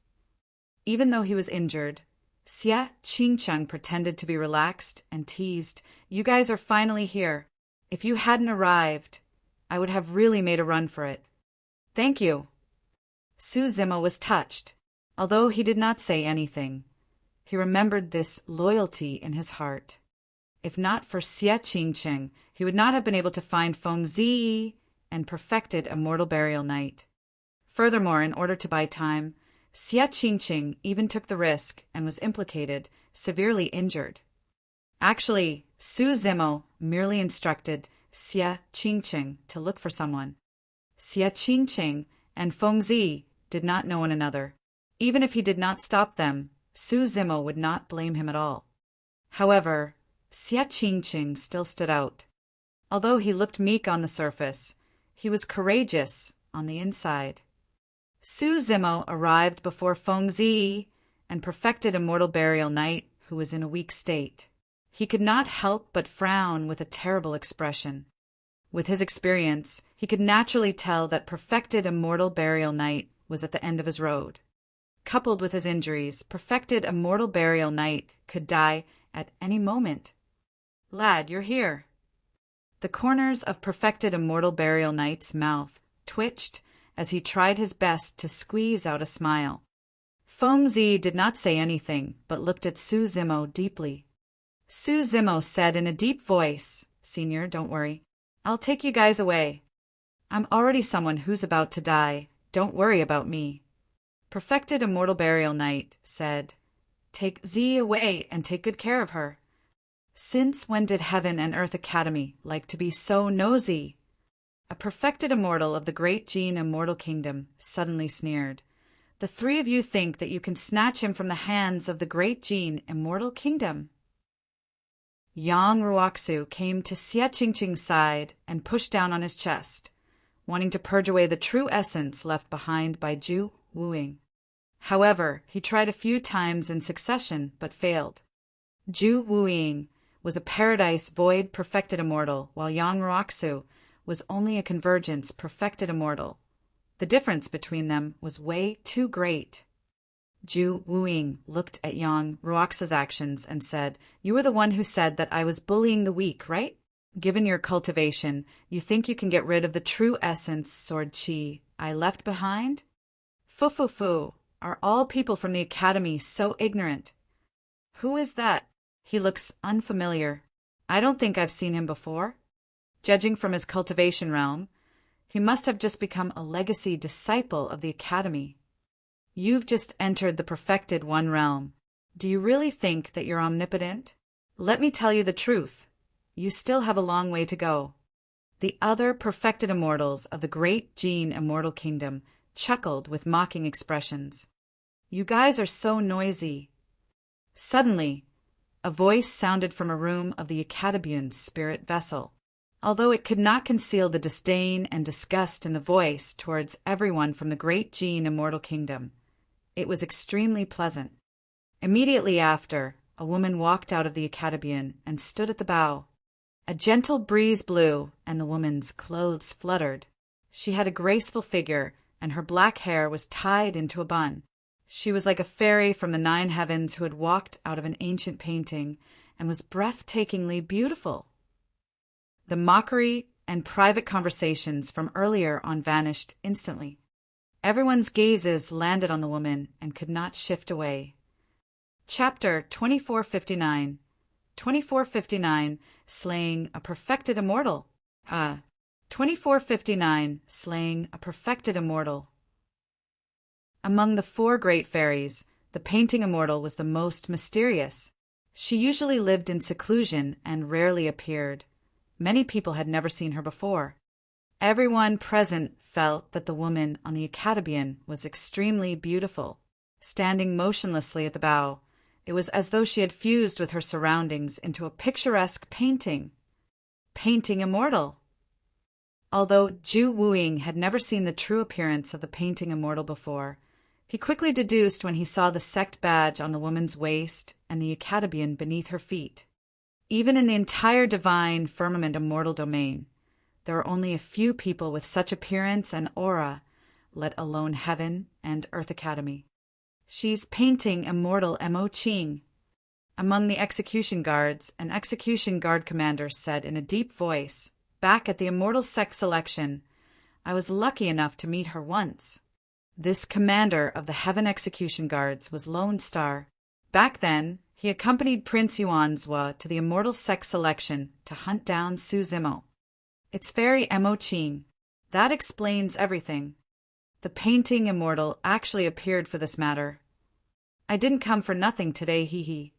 Speaker 1: Even though he was injured, Xia Qingqing pretended to be relaxed and teased, "You guys are finally here. If you hadn't arrived, I would have really made a run for it." "Thank you." Su Zimo was touched, although he did not say anything. He remembered this loyalty in his heart. If not for Xie Qingqing, he would not have been able to find Feng Zi and perfected Immortal Burial Night. Furthermore, in order to buy time, Xie Qingqing even took the risk and was implicated, severely injured. Actually, Su Zimo merely instructed Xie Qingqing to look for someone. Xie Qingqing and Feng Zi did not know one another. Even if he did not stop them, Su Zimo would not blame him at all. However, Xie Qingqing still stood out. Although he looked meek on the surface, he was courageous on the inside. Su Zimo arrived before Feng Zi and perfected Immortal Burial Night, who was in a weak state. He could not help but frown with a terrible expression. With his experience, he could naturally tell that perfected Immortal Burial Night was at the end of his road. Coupled with his injuries, perfected Immortal Burial Night could die at any moment. "Lad, you're here." The corners of perfected Immortal Burial Night's mouth twitched as he tried his best to squeeze out a smile. Feng Zi did not say anything, but looked at Su Zimo deeply. Su Zimo said in a deep voice, "Senior, don't worry. I'll take you guys away. I'm already someone who's about to die. Don't worry about me." Perfected Immortal Burial Night said, "Take Z away and take good care of her." Since when did Heaven and Earth Academy like to be so nosy? A perfected immortal of the Great Gene Immortal Kingdom suddenly sneered. "The three of you think that you can snatch him from the hands of the Great Gene Immortal Kingdom?" Yang Ruoxu came to Xie Qingqing's side and pushed down on his chest, wanting to purge away the true essence left behind by Zhu Wuing. However, he tried a few times in succession but failed. Zhu Wuing was a paradise void perfected immortal, while Yang Ruoxu was only a convergence perfected immortal. The difference between them was way too great. Zhu Wuing looked at Yang Ruoxu's actions and said, "You were the one who said that I was bullying the weak, right? Given your cultivation, you think you can get rid of the true essence, sword chi, I left behind? Fu. Are all people from the academy so ignorant? Who is that? He looks unfamiliar. I don't think I've seen him before. Judging from his cultivation realm, he must have just become a legacy disciple of the academy. You've just entered the perfected one realm. Do you really think that you're omnipotent? Let me tell you the truth. You still have a long way to go." The other perfected immortals of the Great Gene Immortal Kingdom chuckled with mocking expressions. "You guys are so noisy." Suddenly, a voice sounded from a room of the Academion's spirit vessel. Although it could not conceal the disdain and disgust in the voice towards everyone from the Great Gene Immortal Kingdom, it was extremely pleasant. Immediately after, a woman walked out of the Academion and stood at the bow. A gentle breeze blew, and the woman's clothes fluttered. She had a graceful figure, and her black hair was tied into a bun. She was like a fairy from the 9 heavens who had walked out of an ancient painting and was breathtakingly beautiful. The mockery and private conversations from earlier on vanished instantly. Everyone's gazes landed on the woman and could not shift away. Chapter 2459. 2459, Slaying a Perfected Immortal. 2459, Slaying a Perfected Immortal. Among the 4 great fairies, the painting immortal was the most mysterious. She usually lived in seclusion and rarely appeared. Many people had never seen her before. Everyone present felt that the woman on the Academion was extremely beautiful. Standing motionlessly at the bow, it was as though she had fused with her surroundings into a picturesque painting. Painting immortal! Although Zhu Wuing had never seen the true appearance of the painting immortal before, he quickly deduced when he saw the sect badge on the woman's waist and the Academion beneath her feet. Even in the entire divine firmament immortal domain, there are only a few people with such appearance and aura, let alone Heaven and Earth Academy. She's painting immortal Mo Qing. Among the execution guards, an execution guard commander said in a deep voice, "Back at the immortal sect selection, I was lucky enough to meet her once." This commander of the Heaven Execution Guards was Lone Star. Back then, He accompanied Prince Yuanzhua to the immortal sex selection to hunt down Su Zimo. It's fairy Mo Qing. That explains everything. The painting immortal actually appeared for this matter. I didn't come for nothing today, hee hee.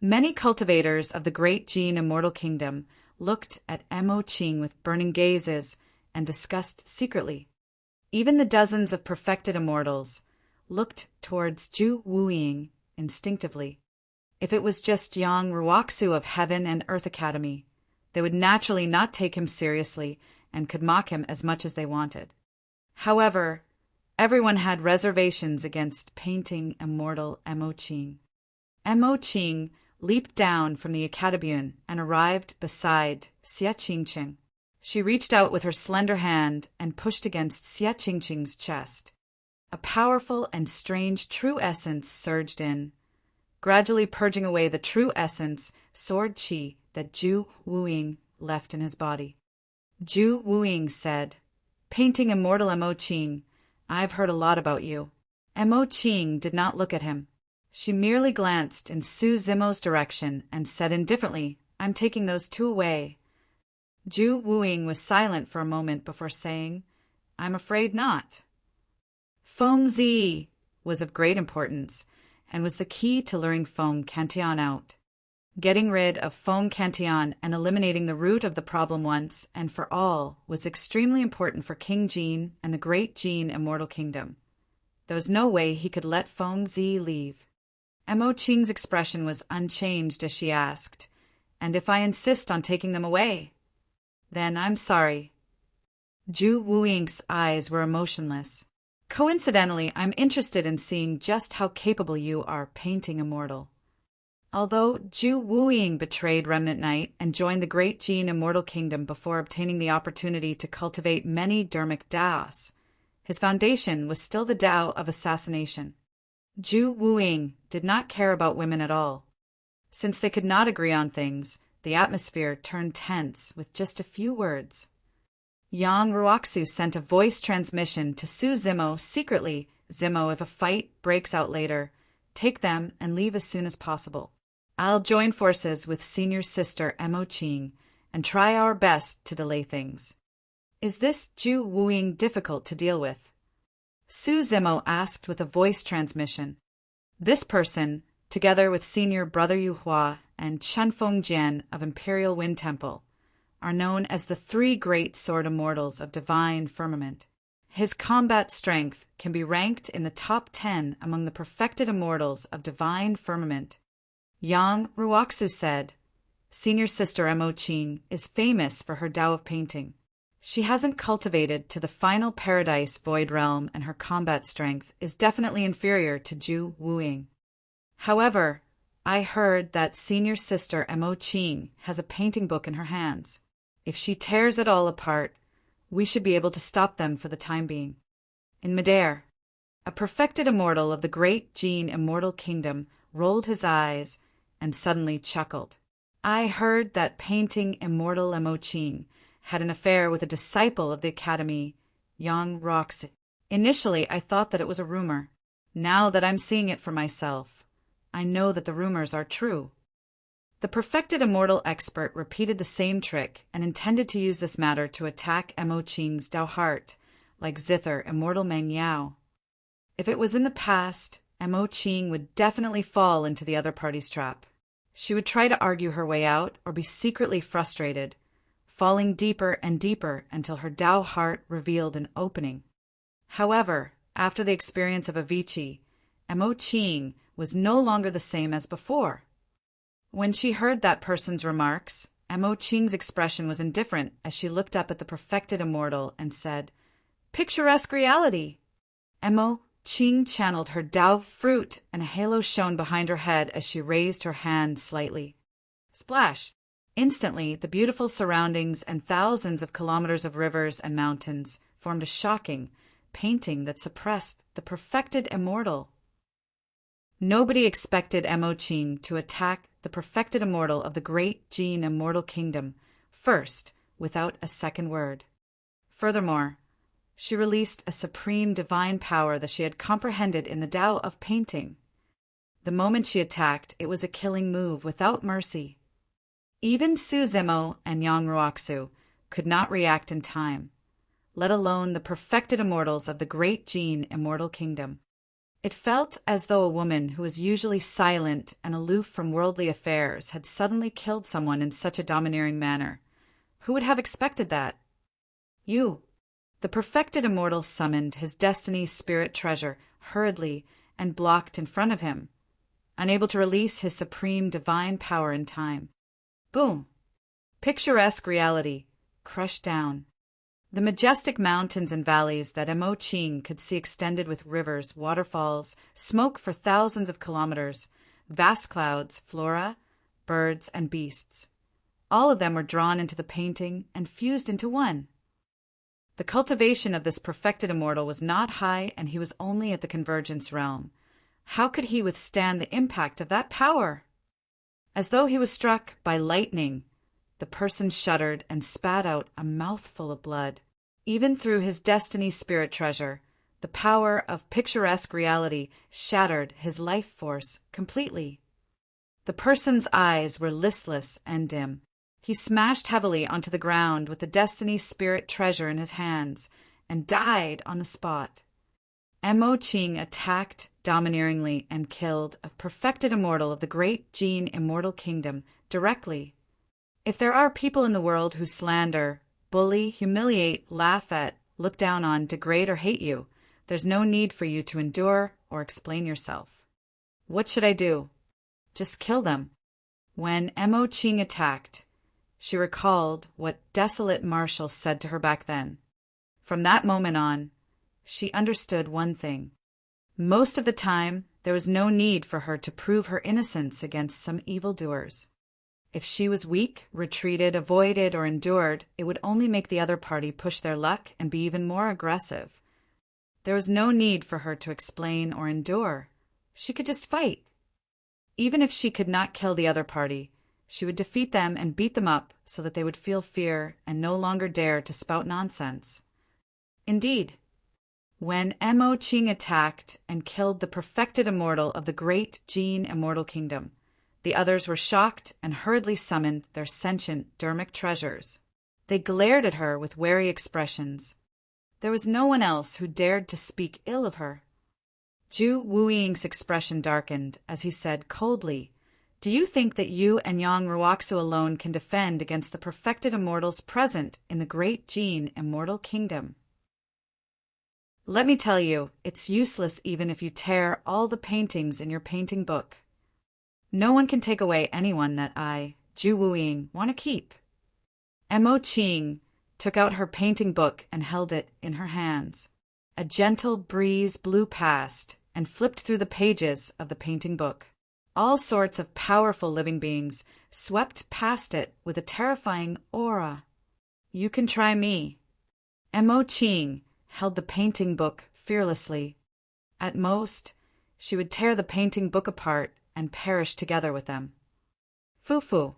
Speaker 1: Many cultivators of the great gene immortal kingdom looked at Mo Qing with burning gazes and discussed secretly. Even the dozens of perfected immortals looked towards Zhu Wuying instinctively. If it was just Yang Ruoxu of Heaven and Earth Academy, they would naturally not take him seriously and could mock him as much as they wanted. However, everyone had reservations against painting immortal Mo Qing. Mo Qing leaped down from the Academyon and arrived beside Xie Qingqing. She reached out with her slender hand and pushed against Xie Qingqing's chest. A powerful and strange true essence surged in, gradually purging away the true essence, sword qi, that Zhu Wuying left in his body. Zhu Wuying said, "Painting immortal Mo Qing, I've heard a lot about you." Mo Qing did not look at him. She merely glanced in Su Zimo's direction and said indifferently, "I'm taking those two away." Zhu Wuying was silent for a moment before saying, "I'm afraid not." Feng Zi was of great importance and was the key to luring Feng Cantillon out. Getting rid of Feng Cantillon and eliminating the root of the problem once and for all was extremely important for King Jean and the great Jean immortal kingdom. There was no way he could let Feng Zi leave. Mo Qing's expression was unchanged as she asked, "And if I insist on taking them away?" "Then I'm sorry." Zhu Wuying's eyes were emotionless. "Coincidentally, I'm interested in seeing just how capable you are painting immortal." Although Zhu Wuying betrayed Remnant Knight and joined the great Jean immortal kingdom before obtaining the opportunity to cultivate many Dharmic Daos, his foundation was still the Tao of assassination. Zhu Wuying did not care about women at all. Since they could not agree on things, the atmosphere turned tense with just a few words. Yang Ruoxu sent a voice transmission to Su Zimo secretly. "Zimo, if a fight breaks out later, take them and leave as soon as possible. I'll join forces with senior sister Mo Qing and try our best to delay things." "Is this Zhu Wuying difficult to deal with?" Su Zimo asked with a voice transmission. This person, together with senior brother Yu Hua and Chen Fengjian of Imperial Wind Temple, are known as the three great sword immortals of divine firmament. His combat strength can be ranked in the top 10 among the perfected immortals of divine firmament. Yang Ruoxu said, "Senior sister Mo Qing is famous for her Tao of painting. She hasn't cultivated to the final paradise void realm and her combat strength is definitely inferior to Zhu Wuying. However, I heard that senior sister Mo Qing has a painting book in her hands. If she tears it all apart, we should be able to stop them for the time being." In midair, a perfected immortal of the great Jean immortal kingdom rolled his eyes and suddenly chuckled. "I heard that painting immortal Mo Qing had an affair with a disciple of the Academy, Yang Ruoxu. Initially, I thought that it was a rumor. Now that I'm seeing it for myself, I know that the rumors are true." The perfected immortal expert repeated the same trick and intended to use this matter to attack Mo Qing's Tao heart, like Zither immortal Meng Yao. If it was in the past, Mo Qing would definitely fall into the other party's trap. She would try to argue her way out or be secretly frustrated, falling deeper and deeper until her Tao heart revealed an opening. However, after the experience of Avicii, Mo Qing was no longer the same as before. When she heard that person's remarks, Mo Qing's expression was indifferent as she looked up at the perfected immortal and said, "Picturesque reality." Mo Qing channeled her Tao fruit and a halo shone behind her head as she raised her hand slightly. Splash! Instantly, the beautiful surroundings and thousands of kilometers of rivers and mountains formed a shocking painting that suppressed the perfected immortal. Nobody expected Mo Qing to attack the perfected immortal of the great Jean immortal kingdom first, without a second word. Furthermore, she released a supreme divine power that she had comprehended in the Tao of painting. The moment she attacked, it was a killing move without mercy. Even Suzumo and Yang Ruoxu could not react in time, let alone the perfected immortals of the Great Jin Immortal Kingdom. It felt as though a woman who was usually silent and aloof from worldly affairs had suddenly killed someone in such a domineering manner. Who would have expected that? You. The perfected immortal summoned his destiny's spirit treasure hurriedly and blocked in front of him, unable to release his supreme divine power in time. Boom! Picturesque reality, crushed down. The majestic mountains and valleys that Mo Qing could see extended with rivers, waterfalls, smoke for thousands of kilometers, vast clouds, flora, birds, and beasts. All of them were drawn into the painting and fused into one. The cultivation of this perfected immortal was not high, and he was only at the convergence realm. How could he withstand the impact of that power? As though he was struck by lightning, the person shuddered and spat out a mouthful of blood. Even through his destiny's spirit treasure, the power of picturesque reality shattered his life force completely. The person's eyes were listless and dim. He smashed heavily onto the ground with the destiny's spirit treasure in his hands and died on the spot. Mo Qing attacked domineeringly and killed a perfected immortal of the Great Jin Immortal Kingdom directly. If there are people in the world who slander, bully, humiliate, laugh at, look down on, degrade, or hate you, there's no need for you to endure or explain yourself. What should I do? Just kill them. When Mo Qing attacked, she recalled what desolate Marshall said to her back then. From that moment on, she understood one thing. Most of the time, there was no need for her to prove her innocence against some evildoers. If she was weak, retreated, avoided, or endured, it would only make the other party push their luck and be even more aggressive. There was no need for her to explain or endure. She could just fight. Even if she could not kill the other party, she would defeat them and beat them up so that they would feel fear and no longer dare to spout nonsense. Indeed, when Mo Qing attacked and killed the perfected immortal of the Great Jin Immortal Kingdom, the others were shocked and hurriedly summoned their sentient dermic treasures. They glared at her with wary expressions. There was no one else who dared to speak ill of her. Zhu Wuying's expression darkened as he said coldly, "Do you think that you and Yang Ruoxu alone can defend against the perfected immortals present in the Great Jin Immortal Kingdom? Let me tell you, it's useless even if you tear all the paintings in your painting book. No one can take away anyone that I, Zhu Wuying, want to keep." Mo Qing took out her painting book and held it in her hands. A gentle breeze blew past and flipped through the pages of the painting book. All sorts of powerful living beings swept past it with a terrifying aura. You can try me. Mo Qing held the painting book fearlessly. At most, she would tear the painting book apart and perish together with them. Fufu.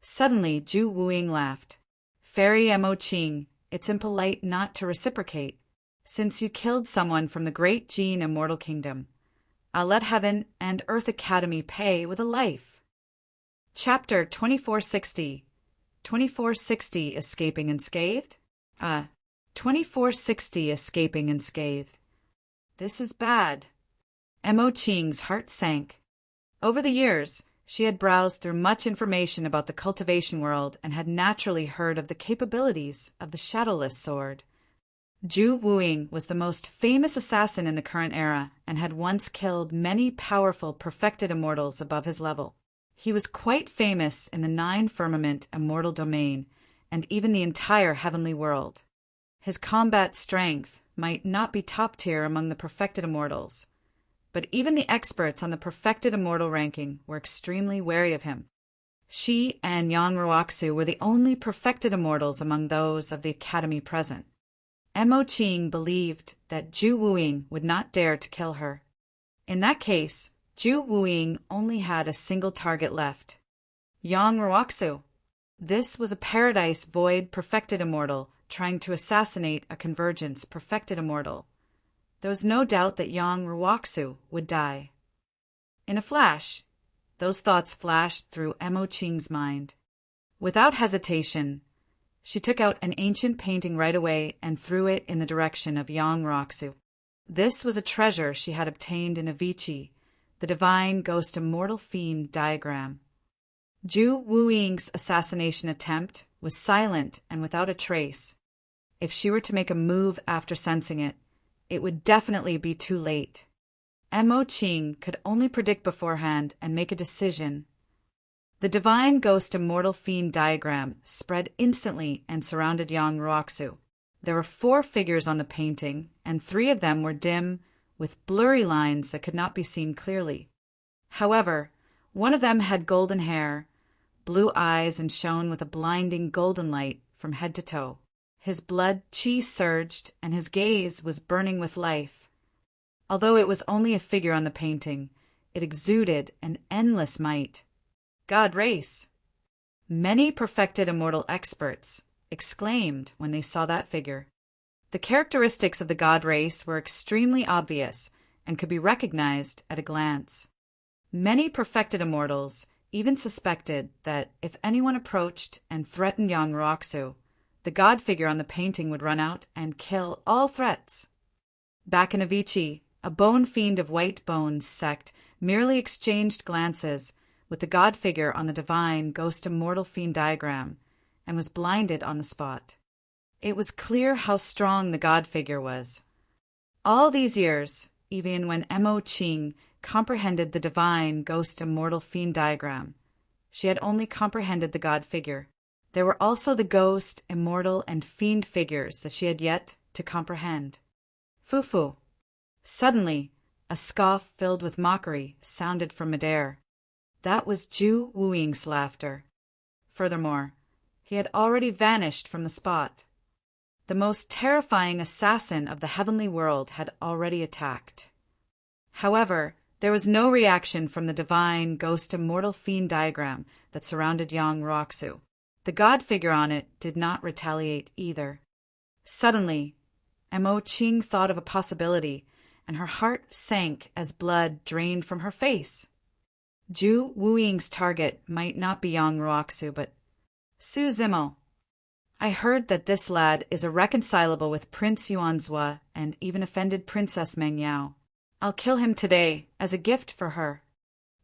Speaker 1: Suddenly, Zhu Wuying laughed. Fairy Mo Qing, it's impolite not to reciprocate. Since you killed someone from the Great Jin Immortal Kingdom, I'll let Heaven and Earth Academy pay with a life. Chapter 2460. 2460 Escaping Unscathed? 2460 Escaping Unscathed. This is bad. Mo Qing's heart sank. Over the years, she had browsed through much information about the cultivation world and had naturally heard of the capabilities of the shadowless sword. Zhu Wuying was the most famous assassin in the current era and had once killed many powerful perfected immortals above his level. He was quite famous in the nine firmament immortal domain and even the entire heavenly world. His combat strength might not be top tier among the perfected immortals, but even the experts on the perfected immortal ranking were extremely wary of him. She and Yang Ruoxu were the only perfected immortals among those of the academy present. Mo Qing believed that Zhu Wuying would not dare to kill her. In that case, Zhu Wuying only had a single target left: Yang Ruoxu. This was a paradise void perfected immortal trying to assassinate a convergence perfected immortal. There was no doubt that Yang Ruoxu would die. In a flash, those thoughts flashed through Emo Ching's mind. Without hesitation, she took out an ancient painting right away and threw it in the direction of Yang Roxu. This was a treasure she had obtained in Avicii, the divine ghost immortal fiend diagram. Zhu Wuying's assassination attempt was silent and without a trace. If she were to make a move after sensing it, it would definitely be too late. Emo Ching could only predict beforehand and make a decision. The divine ghost immortal fiend diagram spread instantly and surrounded Yang Roxu. There were 4 figures on the painting, and 3 of them were dim, with blurry lines that could not be seen clearly. However, one of them had golden hair, blue eyes, and shone with a blinding golden light from head to toe. His blood chi surged, and his gaze was burning with life. Although it was only a figure on the painting, it exuded an endless might. God race! Many perfected immortal experts exclaimed when they saw that figure. The characteristics of the god race were extremely obvious and could be recognized at a glance. Many perfected immortals even suspected that if anyone approached and threatened Yang Roxu, the god figure on the painting would run out and kill all threats. Back in Avicii, a bone fiend of white bones sect merely exchanged glances with the god figure on the divine ghost immortal fiend diagram and was blinded on the spot. It was clear how strong the god figure was. All these years, even when Emo Ching comprehended the divine ghost immortal fiend diagram, she had only comprehended the god figure. There were also the ghost, immortal, and fiend figures that she had yet to comprehend. Fufu. Suddenly, a scoff filled with mockery sounded from midair. That was Zhu Wuying's laughter. Furthermore, he had already vanished from the spot. The most terrifying assassin of the heavenly world had already attacked. However, there was no reaction from the divine ghost immortal fiend diagram that surrounded Yang Roxu. The god figure on it did not retaliate either. Suddenly, Emo Ching thought of a possibility, and her heart sank as blood drained from her face. Zhu Wuying's target might not be Yang Roxu, but Su Zimo. I heard that this lad is irreconcilable with Prince Yuanzhua and even offended Princess Meng Yao. I'll kill him today as a gift for her.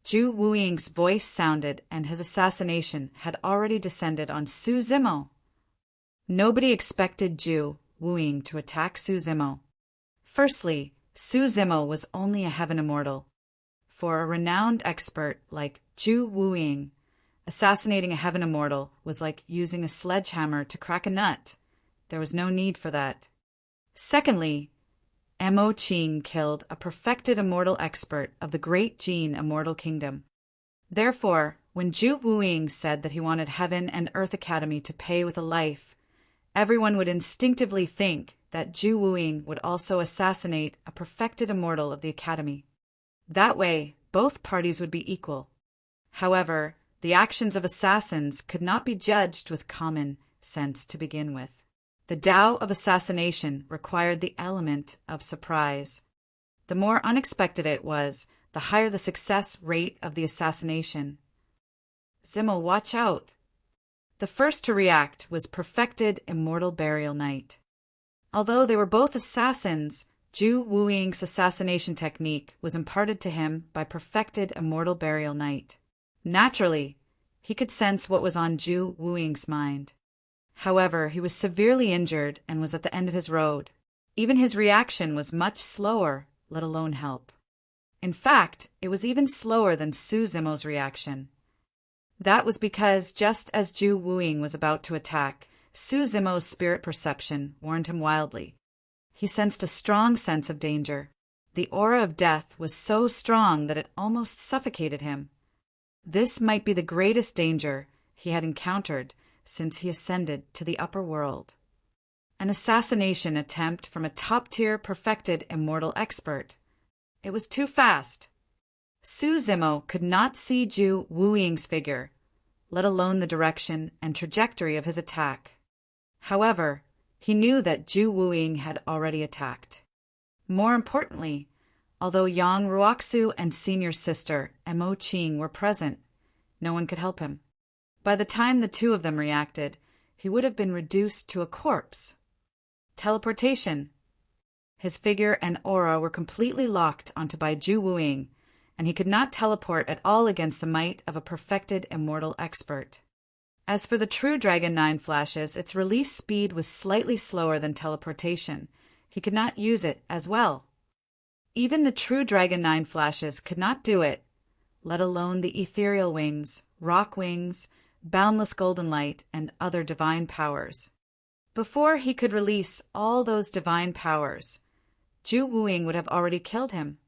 Speaker 1: Zhu Wuying's voice sounded, and his assassination had already descended on Su Zimo. Nobody expected Zhu Wuying to attack Su Zimo. Firstly, Su Zimo was only a heaven immortal. For a renowned expert like Zhu Wuying, assassinating a heaven immortal was like using a sledgehammer to crack a nut. There was no need for that. Secondly, Emo Ching killed a perfected immortal expert of the great Jin immortal kingdom. Therefore, when Zhu Wuying said that he wanted Heaven and Earth Academy to pay with a life, everyone would instinctively think that Zhu Wuying would also assassinate a perfected immortal of the Academy. That way, both parties would be equal. However, the actions of assassins could not be judged with common sense to begin with. The Tao of assassination required the element of surprise. The more unexpected it was, the higher the success rate of the assassination. Zimo, watch out! The first to react was perfected immortal burial knight. Although they were both assassins, Zhu Wuying's assassination technique was imparted to him by perfected immortal burial knight. Naturally, he could sense what was on Zhu Wuying's mind. However, he was severely injured and was at the end of his road. Even his reaction was much slower, let alone help. In fact, it was even slower than Su Zimo's reaction. That was because just as Zhu Wuying was about to attack, Su Zimo's spirit perception warned him wildly. He sensed a strong sense of danger. The aura of death was so strong that it almost suffocated him. This might be the greatest danger he had encountered since he ascended to the upper world. An assassination attempt from a top-tier perfected immortal expert. It was too fast. Su Zimo could not see Zhu Wuying's figure, let alone the direction and trajectory of his attack. However, he knew that Zhu Wuying had already attacked. More importantly, Although Yang Ruoxu and senior sister Mo Qing were present, no one could help him. By the time the two of them reacted, he would have been reduced to a corpse. Teleportation. His figure and aura were completely locked onto Bai Ju Wuing, and he could not teleport at all against the might of a perfected immortal expert. As for the true Dragon 9 flashes, its release speed was slightly slower than teleportation. He could not use it as well. Even the true Dragon 9 flashes could not do it, let alone the ethereal wings, rock wings, boundless golden light, and other divine powers. Before he could release all those divine powers, Ju Wuing would have already killed him.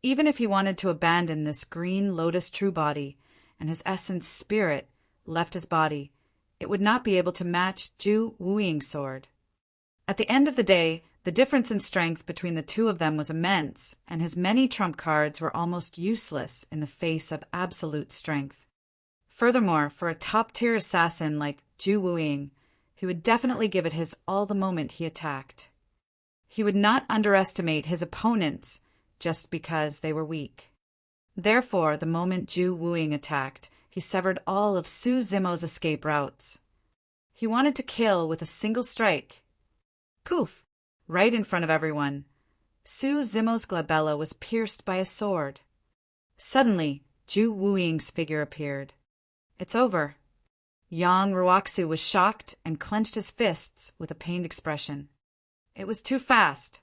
Speaker 1: Even if he wanted to abandon this green lotus true body and his essence spirit left his body, it would not be able to match Ju Wuing's sword. At the end of the day, the difference in strength between the two of them was immense, and his many trump cards were almost useless in the face of absolute strength. Furthermore, for a top-tier assassin like Ju Wuing, he would definitely give it his all the moment he attacked. He would not underestimate his opponents just because they were weak. Therefore, the moment Ju Wuing attacked, he severed all of Su Zimo's escape routes. He wanted to kill with a single strike. Poof! Right in front of everyone. Su Zimo's glabella was pierced by a sword. Suddenly, Ju Wuing's figure appeared. It's over. Yang Ruoxu was shocked and clenched his fists with a pained expression. It was too fast.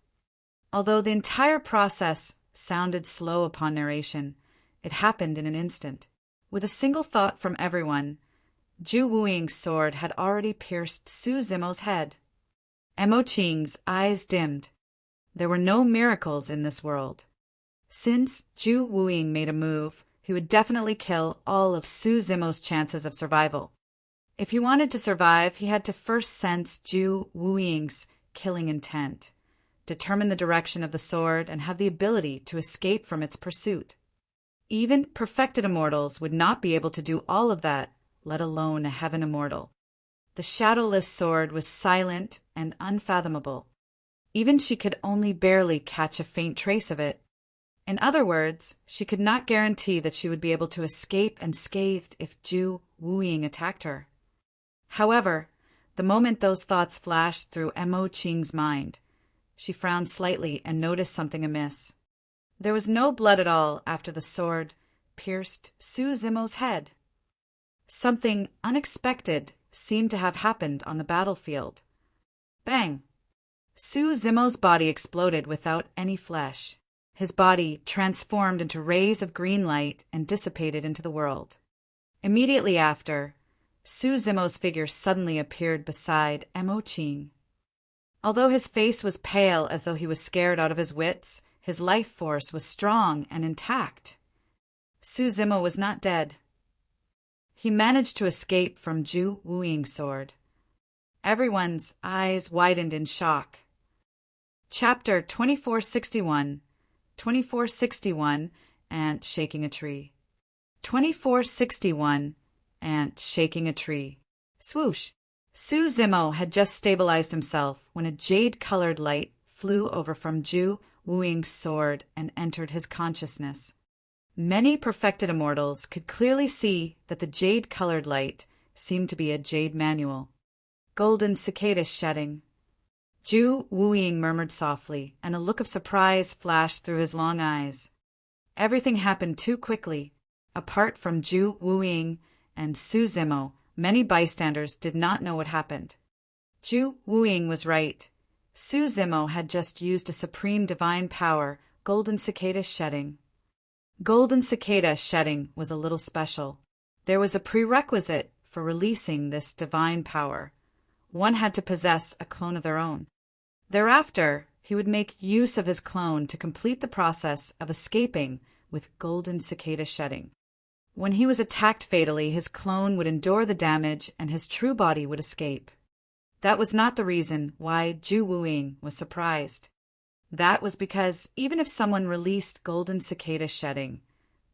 Speaker 1: Although the entire process sounded slow upon narration, it happened in an instant. With a single thought from everyone, Ju Wuing's sword had already pierced Su Zimo's head. Mo Qing's eyes dimmed. There were no miracles in this world. Since Ju Wuing made a move, he would definitely kill all of Su Zimo's chances of survival. If he wanted to survive, he had to first sense Ju Wuing's killing intent, determine the direction of the sword, and have the ability to escape from its pursuit. Even perfected immortals would not be able to do all of that, let alone a heaven immortal. The shadowless sword was silent and unfathomable. Even she could only barely catch a faint trace of it. In other words, she could not guarantee that she would be able to escape unscathed if Ju Wuing attacked her. However, the moment those thoughts flashed through Mo Qing's mind, she frowned slightly and noticed something amiss. There was no blood at all after the sword pierced Su Zimo's head. Something unexpected seemed to have happened on the battlefield. Bang! Su Zimo's body exploded without any flesh. His body transformed into rays of green light and dissipated into the world. Immediately after, Su Zimo's figure suddenly appeared beside Mo Qing. Although his face was pale as though he was scared out of his wits, his life force was strong and intact. Su Zimo was not dead. He managed to escape from Ju Wuing's sword. Everyone's eyes widened in shock. Chapter 2461, 2461, and Shaking a Tree. 2461, and Shaking a Tree. Swoosh! Su Zimo had just stabilized himself when a jade-colored light flew over from Ju Wuing's sword and entered his consciousness. Many perfected immortals could clearly see that the jade-colored light seemed to be a jade manual. Golden cicada shedding. Ju Wuing murmured softly, and a look of surprise flashed through his long eyes. Everything happened too quickly. Apart from Ju Wuing and Su Zimo, many bystanders did not know what happened. Ju Wuing was right. Su Zimo had just used a supreme divine power, golden cicada shedding. Golden cicada shedding was a little special. There was a prerequisite for releasing this divine power. One had to possess a clone of their own. Thereafter, he would make use of his clone to complete the process of escaping with golden cicada shedding. When he was attacked fatally, his clone would endure the damage and his true body would escape. That was not the reason why Ju Wuing was surprised. That was because even if someone released golden cicada shedding,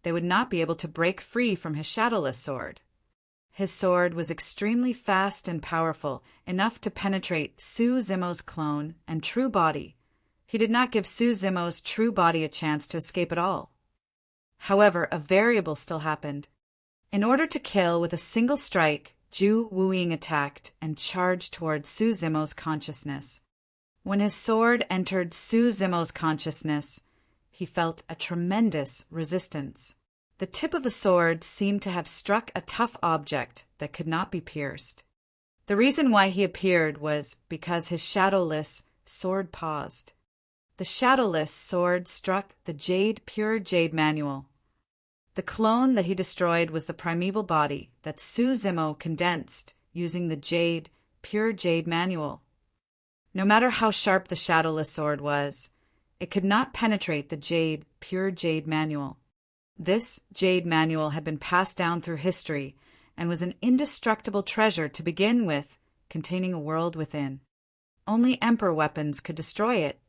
Speaker 1: they would not be able to break free from his shadowless sword. His sword was extremely fast and powerful, enough to penetrate Su Zimo's clone and true body. He did not give Su Zimo's true body a chance to escape at all. However, a variable still happened. In order to kill with a single strike, Zhu Wuying attacked and charged towards Su Zimo's consciousness. When his sword entered Su Zimo's consciousness, he felt a tremendous resistance. The tip of the sword seemed to have struck a tough object that could not be pierced. The reason why he appeared was because his shadowless sword paused. The shadowless sword struck the pure jade manual. The clone that he destroyed was the primeval body that Su Zimo condensed using the pure jade manual. No matter how sharp the shadowless sword was, it could not penetrate the pure jade manual. This jade manual had been passed down through history and was an indestructible treasure to begin with, containing a world within. Only emperor weapons could destroy it.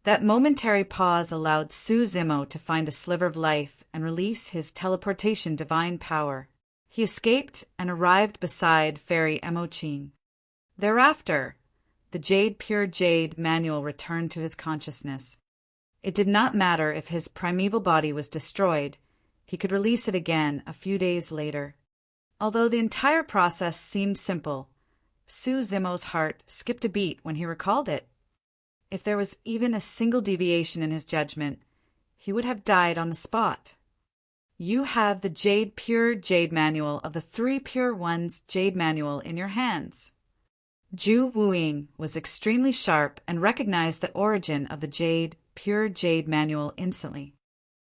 Speaker 1: That momentary pause allowed Su Zimo to find a sliver of life and release his teleportation divine power. He escaped and arrived beside Fairy Emochine. Thereafter, the pure jade manual returned to his consciousness. It did not matter if his primeval body was destroyed, he could release it again a few days later. Although the entire process seemed simple, Su Zimo's heart skipped a beat when he recalled it. If there was even a single deviation in his judgment, he would have died on the spot. You have the pure jade manual of the Three Pure Ones jade manual in your hands. Zhu Wuying was extremely sharp and recognized the origin of the pure jade manual instantly.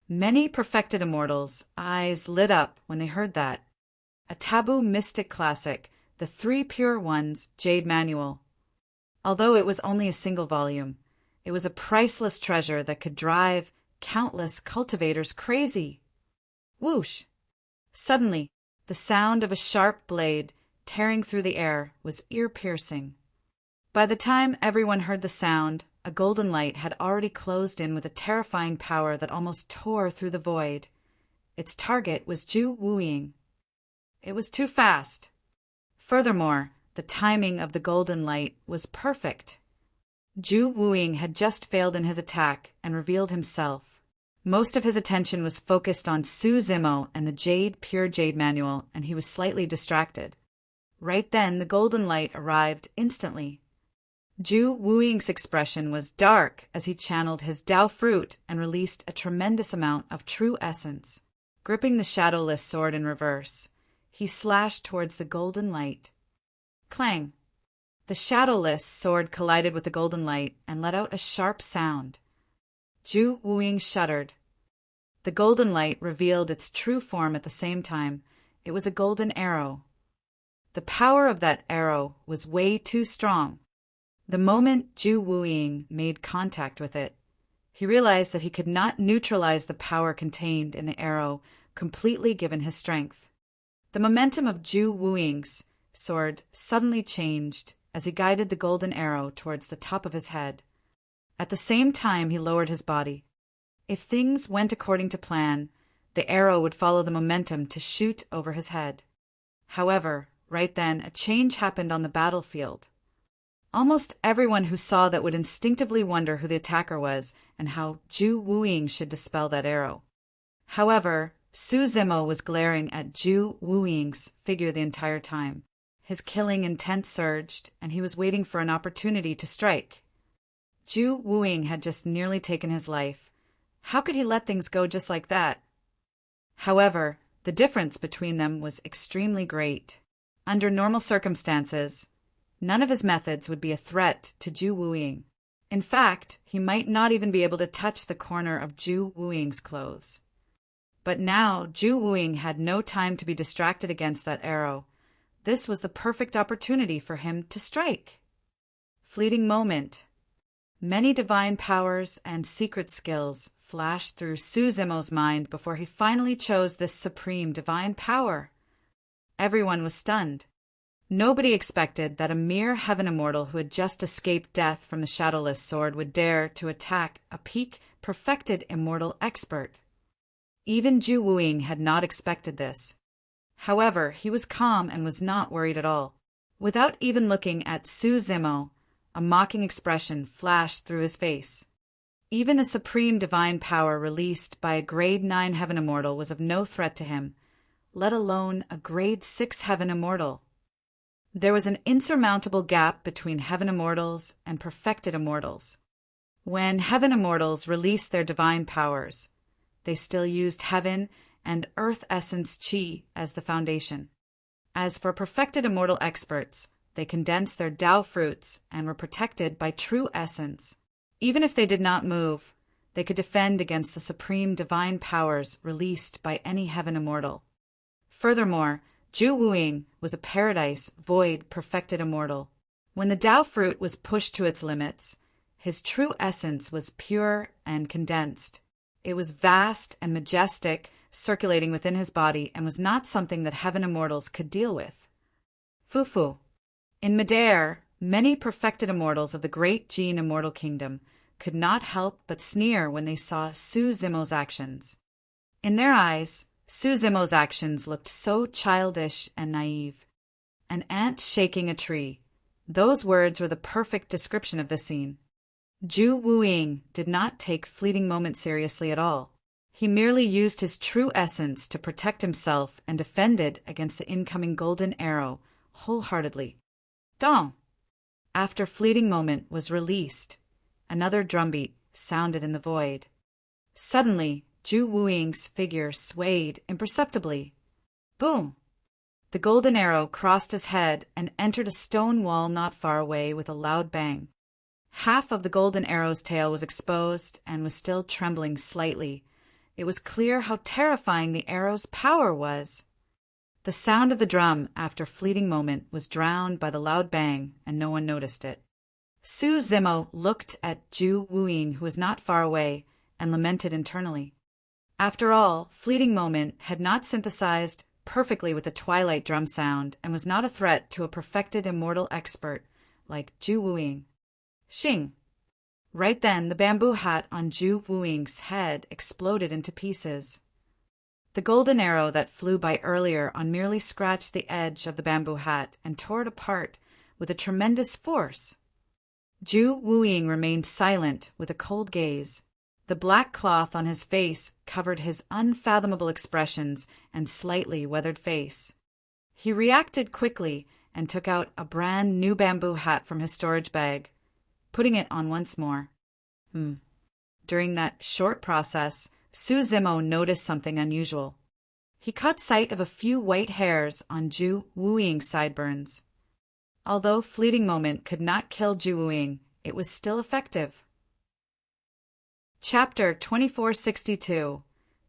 Speaker 1: Many perfected immortals' eyes lit up when they heard that. A taboo mystic classic, the Three Pure Ones jade manual. Although it was only a single volume, it was a priceless treasure that could drive countless cultivators crazy. Whoosh! Suddenly, the sound of a sharp blade tearing through the air was ear-piercing. By the time everyone heard the sound, a golden light had already closed in with a terrifying power that almost tore through the void. Its target was Zhu Wuying. It was too fast. Furthermore, the timing of the golden light was perfect. Zhu Wuying had just failed in his attack and revealed himself. Most of his attention was focused on Su Zimo and the pure jade manual, and he was slightly distracted. Right then, the golden light arrived instantly. Zhu Wuying's expression was dark as he channeled his Dao fruit and released a tremendous amount of true essence. Gripping the shadowless sword in reverse, he slashed towards the golden light. Clang! The shadowless sword collided with the golden light and let out a sharp sound. Zhu Wuying shuddered. The golden light revealed its true form at the same time. It was a golden arrow. The power of that arrow was way too strong. The moment Zhu Wuying made contact with it, he realized that he could not neutralize the power contained in the arrow completely given his strength. The momentum of Zhu Wuying's sword suddenly changed as he guided the golden arrow towards the top of his head. At the same time, he lowered his body. If things went according to plan, the arrow would follow the momentum to shoot over his head. However, right then, a change happened on the battlefield. Almost everyone who saw that would instinctively wonder who the attacker was and how Zhu Wuying should dispel that arrow. However, Su Zimo was glaring at Zhu Wuying's figure the entire time. His killing intent surged, and he was waiting for an opportunity to strike. Zhu Wuying had just nearly taken his life. How could he let things go just like that? However, the difference between them was extremely great. Under normal circumstances, none of his methods would be a threat to Zhu Wuying. In fact, he might not even be able to touch the corner of Zhu Wuying's clothes. But now, Zhu Wuying had no time to be distracted against that arrow. This was the perfect opportunity for him to strike. Fleeting moment. Many divine powers and secret skills flashed through Su Zimo's mind before he finally chose this supreme divine power. Everyone was stunned. Nobody expected that a mere heaven immortal who had just escaped death from the shadowless sword would dare to attack a peak perfected immortal expert. Even Zhu Wuying had not expected this. However, he was calm and was not worried at all. Without even looking at Su Zimo, a mocking expression flashed through his face. Even a supreme divine power released by a grade 9 heaven immortal was of no threat to him, let alone a grade 6 heaven immortal. There was an insurmountable gap between heaven immortals and perfected immortals. When heaven immortals released their divine powers, they still used heaven and earth essence chi as the foundation. As for perfected immortal experts, they condensed their Tao fruits and were protected by true essence. Even if they did not move, they could defend against the supreme divine powers released by any heaven immortal. Furthermore, Zhu Wuying was a paradise void perfected immortal. When the Tao fruit was pushed to its limits, his true essence was pure and condensed. It was vast and majestic, circulating within his body, and was not something that heaven immortals could deal with. Fufu. In midair, many perfected immortals of the great Jin immortal kingdom could not help but sneer when they saw Su Zimo's actions. In their eyes, Su Zimo's actions looked so childish and naive. An ant shaking a tree. Those words were the perfect description of the scene. Zhu Wuying did not take fleeting moments seriously at all. He merely used his true essence to protect himself and defended against the incoming golden arrow wholeheartedly. Dong! After fleeting moment was released, another drumbeat sounded in the void. Suddenly, Zhu Wuying's figure swayed imperceptibly. Boom! The golden arrow crossed his head and entered a stone wall not far away with a loud bang. Half of the golden arrow's tail was exposed and was still trembling slightly. It was clear how terrifying the arrow's power was. The sound of the drum after fleeting moment was drowned by the loud bang, and no one noticed it. Su Zimo looked at Zhu Wuying, who was not far away, and lamented internally. After all, fleeting moment had not synthesized perfectly with the twilight drum sound and was not a threat to a perfected immortal expert like Zhu Wuying. Xing! Right then, the bamboo hat on Zhu Wuying's head exploded into pieces. The golden arrow that flew by earlier on merely scratched the edge of the bamboo hat and tore it apart with a tremendous force. Zhu Wuying remained silent with a cold gaze. The black cloth on his face covered his unfathomable expressions and slightly weathered face. He reacted quickly and took out a brand new bamboo hat from his storage bag, putting it on once more. During that short process, Su Zimo noticed something unusual. He caught sight of a few white hairs on Zhu Wuying's sideburns. Although fleeting moment could not kill Zhu Wuying, it was still effective. Chapter 2462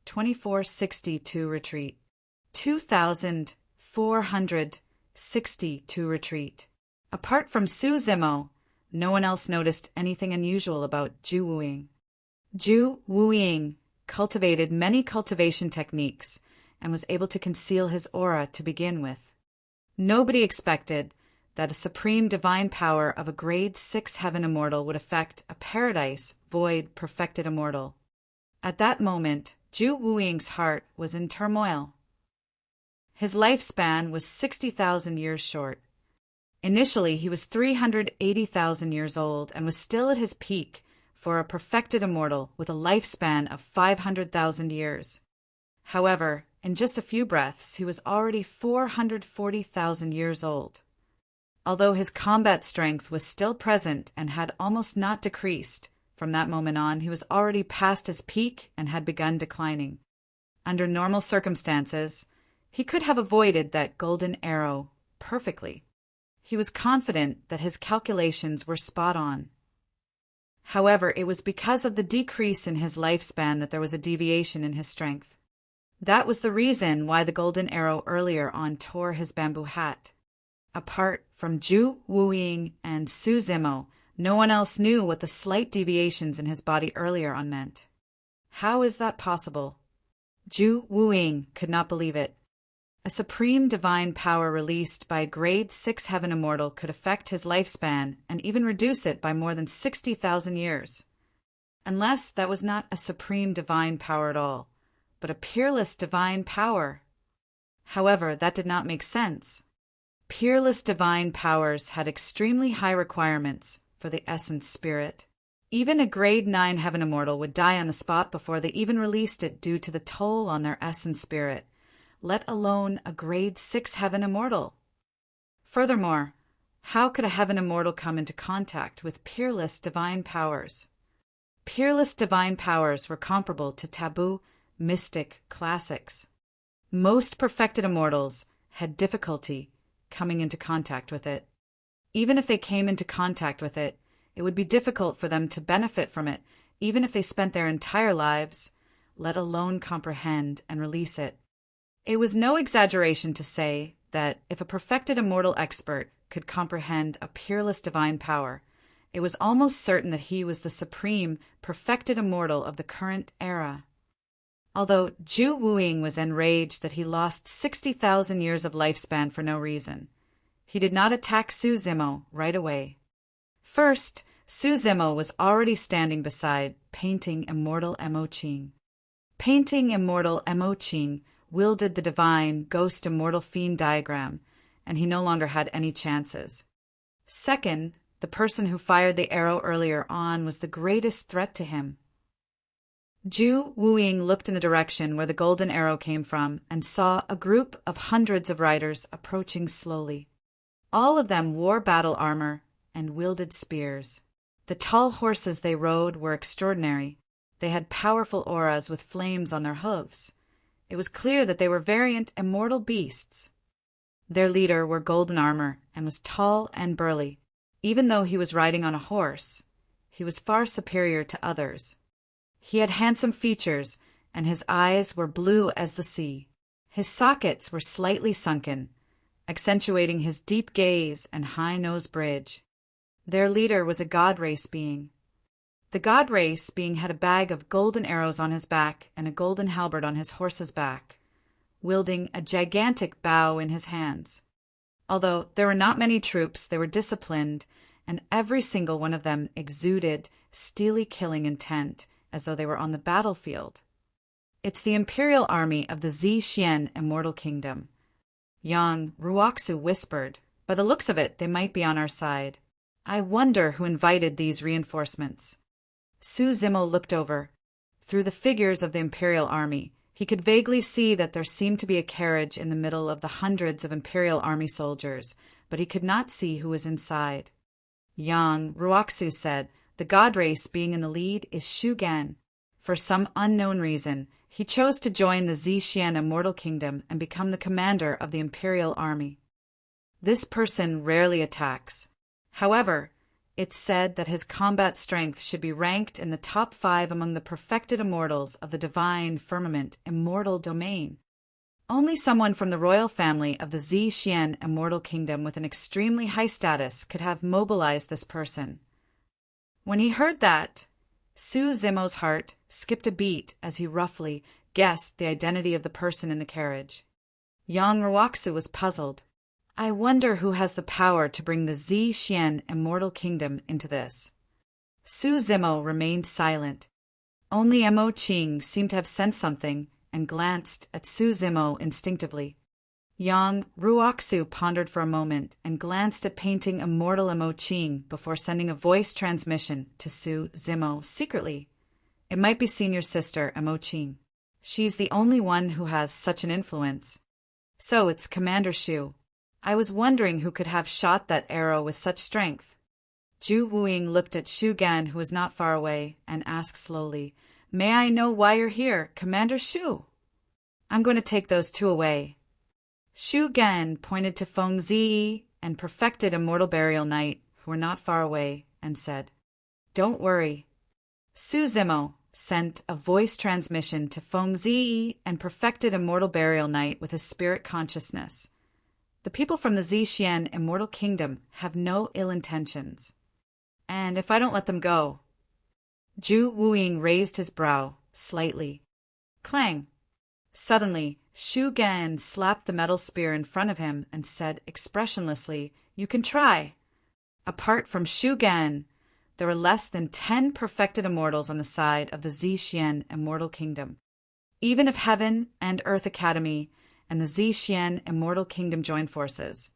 Speaker 1: 2462 Retreat 2462 Retreat. Apart from Su Zimo, no one else noticed anything unusual about Zhu Wuying. Zhu Wuying cultivated many cultivation techniques and was able to conceal his aura to begin with. Nobody expected that a supreme divine power of a grade 6 heaven immortal would affect a paradise void perfected immortal. At that moment, Zhu Wuying's heart was in turmoil. His lifespan was 60,000 years short. Initially, he was 380,000 years old and was still at his peak for a perfected immortal with a lifespan of 500,000 years. However, in just a few breaths, he was already 440,000 years old. Although his combat strength was still present and had almost not decreased, from that moment on he was already past his peak and had begun declining. Under normal circumstances, he could have avoided that golden arrow perfectly. He was confident that his calculations were spot on. However, it was because of the decrease in his lifespan that there was a deviation in his strength. That was the reason why the golden arrow earlier on tore his bamboo hat. Apart from Zhu Wuying and Su Zimo, no one else knew what the slight deviations in his body earlier on meant. How is that possible? Zhu Wuying could not believe it. A supreme divine power released by a grade 6 heaven immortal could affect his lifespan and even reduce it by more than 60,000 years. Unless that was not a supreme divine power at all, but a peerless divine power. However, that did not make sense. Peerless divine powers had extremely high requirements for the essence spirit. Even a grade 9 heaven immortal would die on the spot before they even released it due to the toll on their essence spirit, let alone a grade 6 heaven immortal. Furthermore, how could a heaven immortal come into contact with peerless divine powers? Peerless divine powers were comparable to taboo, mystic classics. Most perfected immortals had difficulty coming into contact with it. Even if they came into contact with it, it would be difficult for them to benefit from it, even if they spent their entire lives, let alone comprehend and release it. It was no exaggeration to say that if a perfected immortal expert could comprehend a peerless divine power, it was almost certain that he was the supreme, perfected immortal of the current era. Although Zhu Wuying was enraged that he lost 60,000 years of lifespan for no reason, he did not attack Su Zimo right away. First, Su Zimo was already standing beside Painting Immortal Mo Qing. Painting Immortal Mo Qing wielded the divine Ghost Immortal Fiend diagram, and he no longer had any chances. Second, the person who fired the arrow earlier on was the greatest threat to him. Zhu Wuying looked in the direction where the golden arrow came from and saw a group of hundreds of riders approaching slowly. All of them wore battle armor and wielded spears. The tall horses they rode were extraordinary. They had powerful auras with flames on their hooves. It was clear that they were variant immortal beasts. Their leader wore golden armor and was tall and burly. Even though he was riding on a horse, he was far superior to others. He had handsome features, and his eyes were blue as the sea. His sockets were slightly sunken, accentuating his deep gaze and high nose bridge. Their leader was a god race being. The god race being had a bag of golden arrows on his back and a golden halberd on his horse's back, wielding a gigantic bow in his hands. Although there were not many troops, they were disciplined, and every single one of them exuded steely killing intent, as though they were on the battlefield. It's the imperial army of the Zixian Immortal Kingdom. Yang Ruoxu whispered, "By the looks of it, they might be on our side. I wonder who invited these reinforcements." Su Zimo looked over. Through the figures of the imperial army, he could vaguely see that there seemed to be a carriage in the middle of the hundreds of imperial army soldiers, but he could not see who was inside. Yang Ruoxu said, "The god race being in the lead is Shu Gan. For some unknown reason, he chose to join the Zixian Immortal Kingdom and become the commander of the imperial army. This person rarely attacks. However, it's said that his combat strength should be ranked in the top 5 among the perfected immortals of the divine firmament immortal domain. Only someone from the royal family of the Zixian Immortal Kingdom with an extremely high status could have mobilized this person." When he heard that, Su Zimo's heart skipped a beat as he roughly guessed the identity of the person in the carriage. Yang Ruoxu was puzzled. "I wonder who has the power to bring the Zixian Immortal Kingdom into this." Su Zimo remained silent. Only Mo Qing seemed to have sensed something and glanced at Su Zimo instinctively. Yang Ruoxu pondered for a moment and glanced at Painting Immortal Mo Qing before sending a voice transmission to Su Zimo secretly. "It might be senior sister Mo Qing. She's the only one who has such an influence. So it's Commander Shu. I was wondering who could have shot that arrow with such strength." Zhu Wuying looked at Shu Gan, who was not far away, and asked slowly, "May I know why you're here, Commander Shu?" "I'm going to take those 2 away." Shu Gan pointed to Feng Ziyi and perfected Immortal Burial Knight, who were not far away, and said, "Don't worry." Su Zimo sent a voice transmission to Feng Ziyi and perfected Immortal Burial Knight with his spirit consciousness. "The people from the Zixian Immortal Kingdom have no ill intentions. And if I don't let them go—" Zhu Wuying raised his brow slightly. Clang! Suddenly, Shu Gan slapped the metal spear in front of him and said expressionlessly, "You can try." Apart from Shu Gan, there were less than 10 perfected immortals on the side of the Zixian Immortal Kingdom. Even if Heaven and Earth Academy and the Zixian Immortal Kingdom joined forces,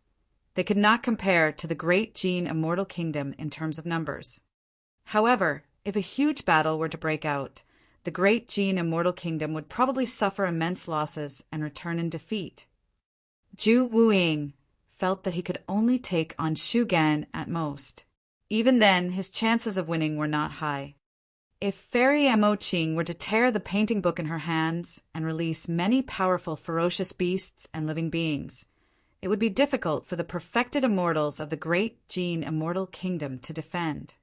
Speaker 1: they could not compare to the Great Jin Immortal Kingdom in terms of numbers. However, If a huge battle were to break out, the great Jin immortal kingdom would probably suffer immense losses and return in defeat. Zhu Wuying felt that he could only take on Shu Gan at most. Even then, his chances of winning were not high. If Fairy Mo Qing were to tear the painting book in her hands and release many powerful ferocious beasts and living beings, it would be difficult for the perfected immortals of the great Jin immortal kingdom to defend.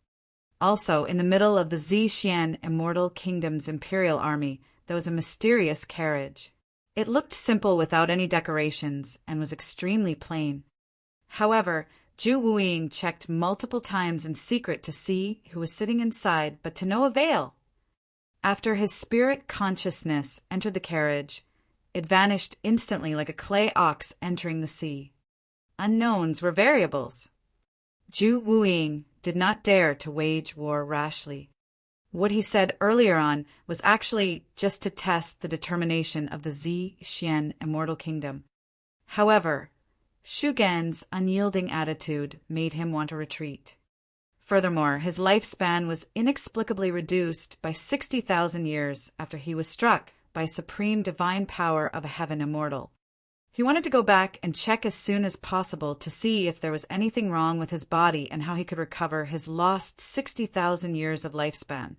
Speaker 1: Also, in the middle of the Zixian immortal kingdom's imperial army, there was a mysterious carriage. It looked simple without any decorations and was extremely plain. However, Zhu Wuying checked multiple times in secret to see who was sitting inside, but to no avail. After his spirit consciousness entered the carriage, it vanished instantly like a clay ox entering the sea. Unknowns were variables. Zhu Wuying did not dare to wage war rashly. What he said earlier on was actually just to test the determination of the Zixian immortal kingdom. However, Shu Gan's unyielding attitude made him want to retreat. Furthermore, his lifespan was inexplicably reduced by 60,000 years after he was struck by supreme divine power of a heaven immortal. He wanted to go back and check as soon as possible to see if there was anything wrong with his body and how he could recover his lost 60,000 years of lifespan.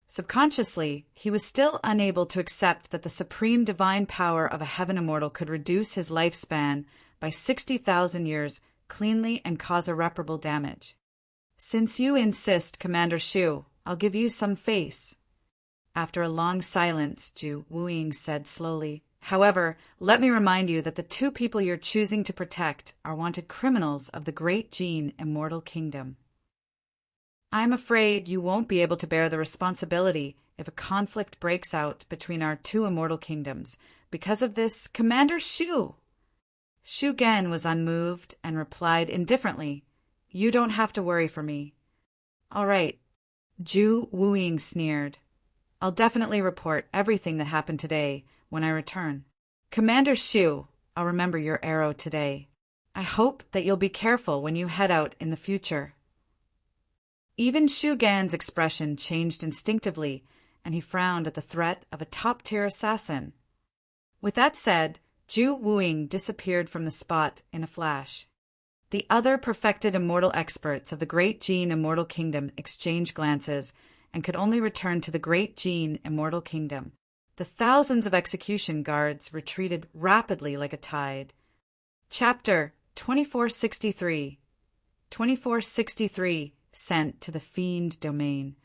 Speaker 1: Subconsciously, he was still unable to accept that the supreme divine power of a heaven immortal could reduce his lifespan by 60,000 years cleanly and cause irreparable damage. Since you insist, Commander Shu, I'll give you some face. After a long silence, Zhu Wuying said slowly, however, let me remind you that the two people you're choosing to protect are wanted criminals of the great Jin immortal kingdom. I'm afraid you won't be able to bear the responsibility if a conflict breaks out between our two immortal kingdoms. Because of this, Commander Shu. Shu Gan was unmoved and replied indifferently, you don't have to worry for me. All right. Zhu Wuying sneered. I'll definitely report everything that happened today when I return. Commander Shu, I'll remember your arrow today. I hope that you'll be careful when you head out in the future. Even Shu Gan's expression changed instinctively, and he frowned at the threat of a top-tier assassin. With that said, Zhu Wuying disappeared from the spot in a flash. The other perfected immortal experts of the great Jin immortal kingdom exchanged glances and could only return to the great Jin immortal kingdom. The thousands of execution guards retreated rapidly like a tide. Chapter 2463. 2463 sent to the fiend domain.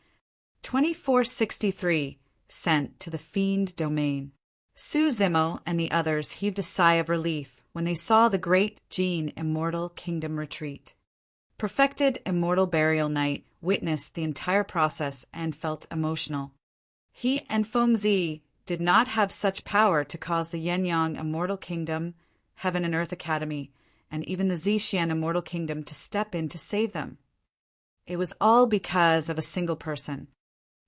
Speaker 1: 2463 sent to the fiend domain. Su Zimo and the others heaved a sigh of relief when they saw the great Jin immortal kingdom retreat. Perfected Immortal Burial Knight witnessed the entire process and felt emotional. He and Fengzi did not have such power to cause the Yen-Yang Immortal Kingdom, Heaven and Earth Academy, and even the Zixian Immortal Kingdom to step in to save them. It was all because of a single person.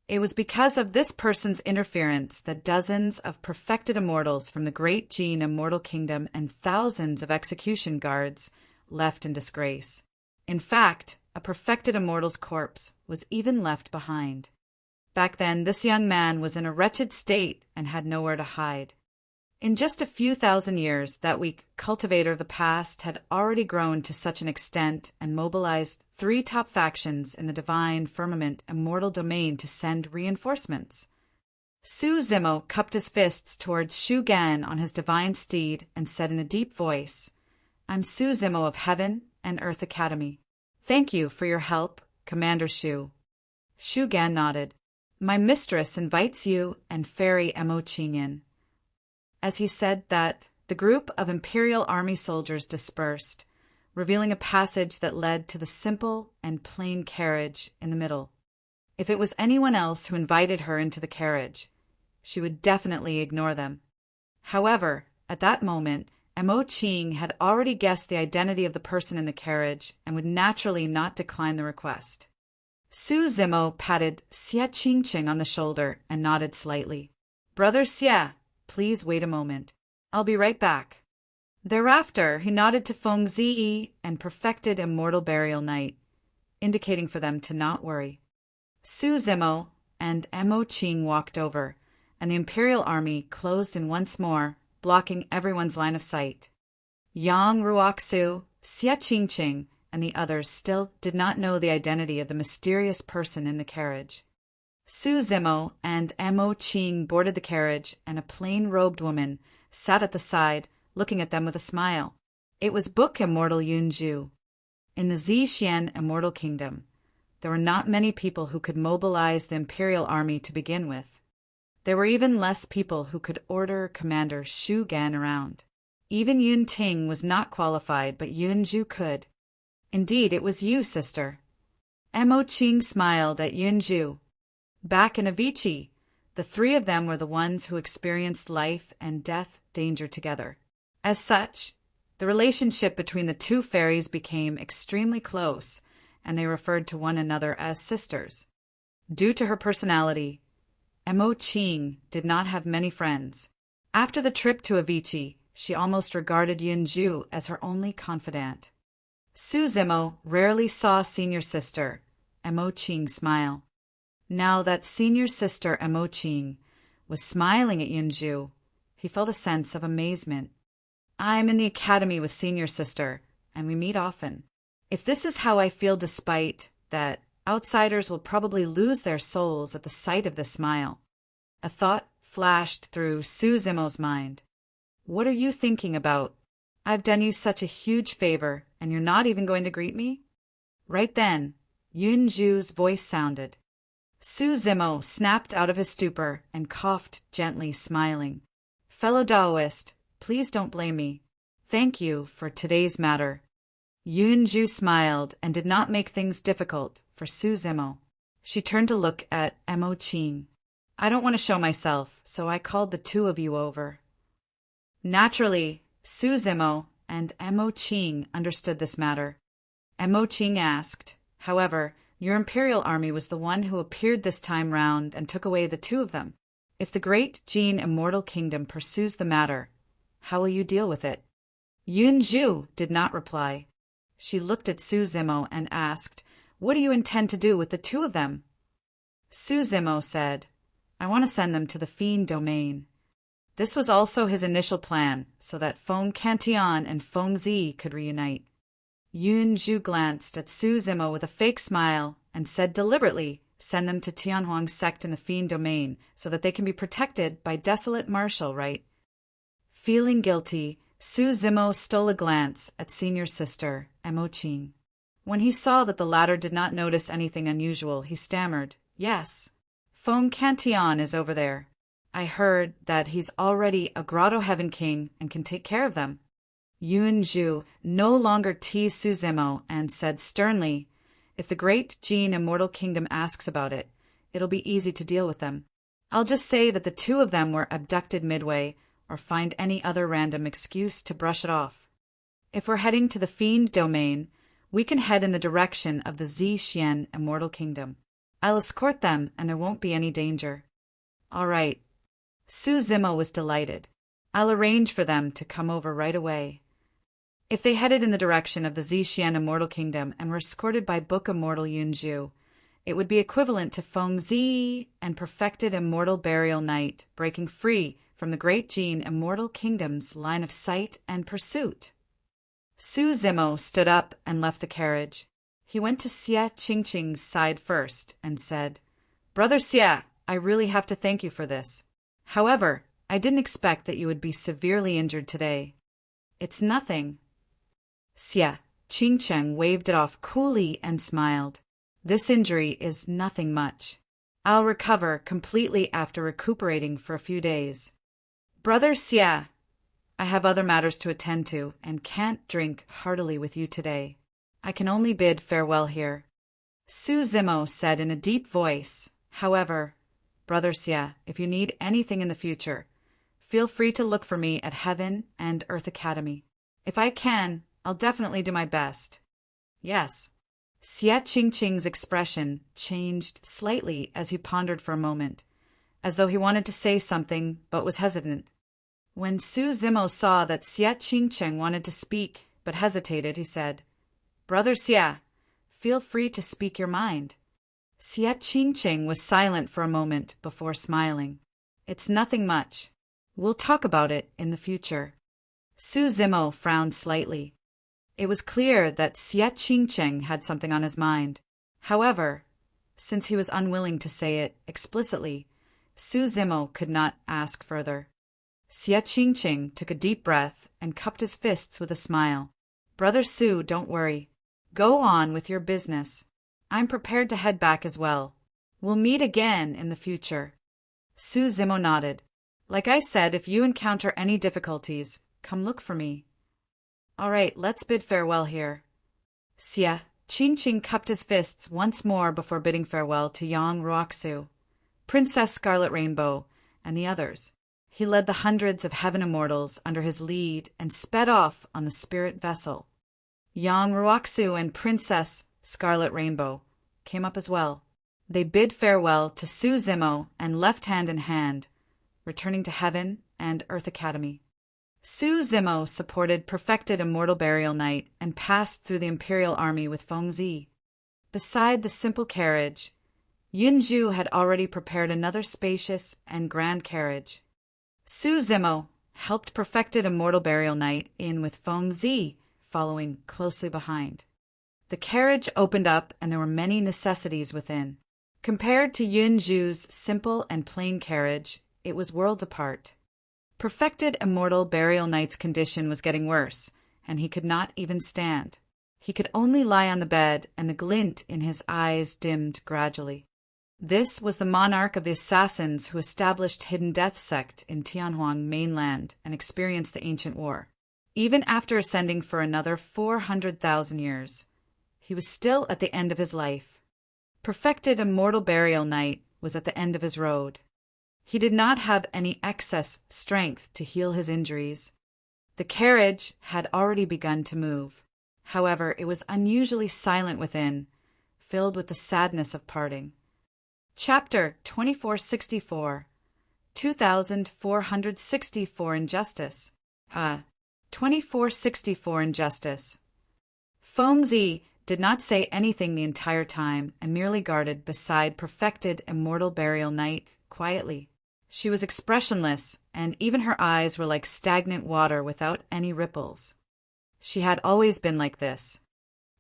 Speaker 1: It was because of this person's interference that dozens of perfected immortals from the great Jin Immortal Kingdom and thousands of execution guards left in disgrace. In fact, a perfected immortal's corpse was even left behind. Back then, this young man was in a wretched state and had nowhere to hide. In just a few thousand years, that weak cultivator of the past had already grown to such an extent and mobilized 3 top factions in the divine firmament immortal domain to send reinforcements. Su Zimo cupped his fists towards Shu Gan on his divine steed and said in a deep voice, I'm Su Zimo of Heaven and Earth Academy. Thank you for your help, Commander Shu. Shu Gan nodded. My mistress invites you and Fairy Mo Qing in. As he said that, the group of Imperial Army soldiers dispersed, revealing a passage that led to the simple and plain carriage in the middle. If it was anyone else who invited her into the carriage, she would definitely ignore them. However, at that moment, Mo Qing had already guessed the identity of the person in the carriage and would naturally not decline the request. Su Zimo patted Xie Qingqing on the shoulder and nodded slightly. Brother Xie, please wait a moment. I'll be right back. Thereafter, he nodded to Feng Ziyi and perfected Immortal Burial Knight, indicating for them to not worry. Su Zimo and Mo Qing walked over, and the imperial army closed in once more, blocking everyone's line of sight. Yang Ruoxu, Xie Qingqing, and the others still did not know the identity of the mysterious person in the carriage. Su Zimo and Mo Qing boarded the carriage, and a plain-robed woman sat at the side, looking at them with a smile. It was Book Immortal Yunju. In the Zixian Immortal Kingdom, there were not many people who could mobilize the imperial army to begin with. There were even less people who could order Commander Shu Gan around. Even Yun Ting was not qualified, but Yunju could. Indeed, it was you, sister. Mo Qing smiled at Yunju. Back in Avicii, the three of them were the ones who experienced life and death danger together. As such, the relationship between the two fairies became extremely close, and they referred to one another as sisters. Due to her personality, Mo Qing did not have many friends. After the trip to Avicii, she almost regarded Yunju as her only confidant. Su Zimo rarely saw senior sister Mo Qing smile. Now that senior sister Mo Qing was smiling at Yunju, he felt a sense of amazement. I'm in the academy with senior sister, and we meet often. If this is how I feel despite that, outsiders will probably lose their souls at the sight of this smile. A thought flashed through Su Zimo's mind. What are you thinking about? I've done you such a huge favor, and you're not even going to greet me? Right then, Yunju's voice sounded. Su Zimo snapped out of his stupor and coughed gently, smiling. Fellow Taoist, please don't blame me. Thank you for today's matter. Yunju smiled and did not make things difficult for Su Zimo. She turned to look at Mo Qing. I don't want to show myself, so I called the two of you over. Naturally, Su Zimo and Mo Qing understood this matter. Mo Qing asked, however, your imperial army was the one who appeared this time round and took away the two of them. If the great Jin Immortal Kingdom pursues the matter, how will you deal with it? Yunju did not reply. She looked at Su Zimo and asked, what do you intend to do with the two of them? Su Zimo said, I want to send them to the Fiend Domain. This was also his initial plan, so that Feng Cantillon and Feng Zi could reunite. Yunju glanced at Su Zimo with a fake smile and said deliberately, send them to Tianhuang's sect in the Fiend Domain so that they can be protected by desolate martial right. Feeling guilty, Su Zimo stole a glance at senior sister, Mo Qing. When he saw that the latter did not notice anything unusual, he stammered, yes, Feng Cantillon is over there. I heard that he's already a Grotto Heaven King and can take care of them. Yunju no longer teased Su Zimo and said sternly, if the great Jin Immortal Kingdom asks about it, it'll be easy to deal with them. I'll just say that the two of them were abducted midway, or find any other random excuse to brush it off. If we're heading to the Fiend Domain, we can head in the direction of the Zixian Immortal Kingdom. I'll escort them, and there won't be any danger. All right. Su Zimo was delighted. I'll arrange for them to come over right away. If they headed in the direction of the Zixian Immortal Kingdom and were escorted by Book Immortal Yunju, it would be equivalent to Feng Zi and perfected Immortal Burial Night, breaking free from the Great Jin Immortal Kingdom's line of sight and pursuit. Su Zimo stood up and left the carriage. He went to Xie Qingqing's side first and said, Brother Xie, I really have to thank you for this. However, I didn't expect that you would be severely injured today. It's nothing. Xie Qingqing waved it off coolly and smiled. This injury is nothing much. I'll recover completely after recuperating for a few days. Brother Xie, I have other matters to attend to and can't drink heartily with you today. I can only bid farewell here. Su Zimo said in a deep voice, however, Brother Xie, if you need anything in the future, feel free to look for me at Heaven and Earth Academy. If I can, I'll definitely do my best. Yes. Xie Qingqing's expression changed slightly as he pondered for a moment, as though he wanted to say something but was hesitant. When Su Zimo saw that Xie Qingqing wanted to speak but hesitated, he said, Brother Xie, feel free to speak your mind. Xie Qingqing was silent for a moment before smiling. It's nothing much. We'll talk about it in the future. Su Zimo frowned slightly. It was clear that Xie Qingqing had something on his mind. However, since he was unwilling to say it explicitly, Su Zimo could not ask further. Xie Qingqing took a deep breath and cupped his fists with a smile. Brother Su, don't worry. Go on with your business. I'm prepared to head back as well. We'll meet again in the future. Su Zimo nodded. Like I said, if you encounter any difficulties, come look for me. All right, let's bid farewell here. Xie Qingqing cupped his fists once more before bidding farewell to Yang Ruoxu, Princess Scarlet Rainbow, and the others. He led the hundreds of heaven immortals under his lead and sped off on the spirit vessel. Yang Ruoxu and Princess Scarlet Rainbow came up as well. They bid farewell to Su Zimo and left hand in hand, returning to Heaven and Earth Academy. Su Zimo supported perfected Immortal Burial Knight and passed through the Imperial Army with Fengzi. Beside the simple carriage, Yunju had already prepared another spacious and grand carriage. Su Zimo helped perfected Immortal Burial Knight in with Fengzi following closely behind. The carriage opened up and there were many necessities within. Compared to Yunju's simple and plain carriage, it was worlds apart. Perfected Immortal Burial Knight's condition was getting worse, and he could not even stand. He could only lie on the bed, and the glint in his eyes dimmed gradually. This was the monarch of the assassins who established Hidden Death Sect in Tianhuang mainland and experienced the Ancient War. Even after ascending for another 400,000 years, he was still at the end of his life. Perfected Immortal Burial Knight was at the end of his road. He did not have any excess strength to heal his injuries. The carriage had already begun to move. However, it was unusually silent within, filled with the sadness of parting. Chapter 2464 2464 Injustice 2464 Injustice. Fengzi did not say anything the entire time and merely guarded beside perfected Immortal Burial Knight quietly. She was expressionless, and even her eyes were like stagnant water without any ripples. She had always been like this.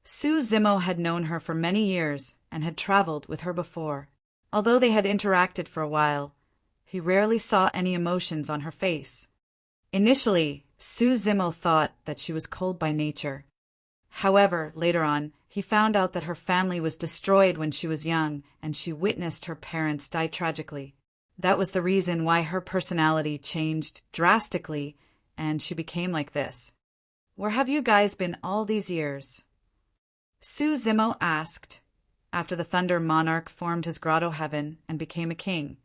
Speaker 1: Su Zimo had known her for many years and had traveled with her before. Although they had interacted for a while, he rarely saw any emotions on her face. Initially, Su Zimo thought that she was cold by nature. However, later on, he found out that her family was destroyed when she was young, and she witnessed her parents die tragically. That was the reason why her personality changed drastically, and she became like this. Where have you guys been all these years? Su Zimo asked. After the Thunder Monarch formed his grotto heaven and became a king,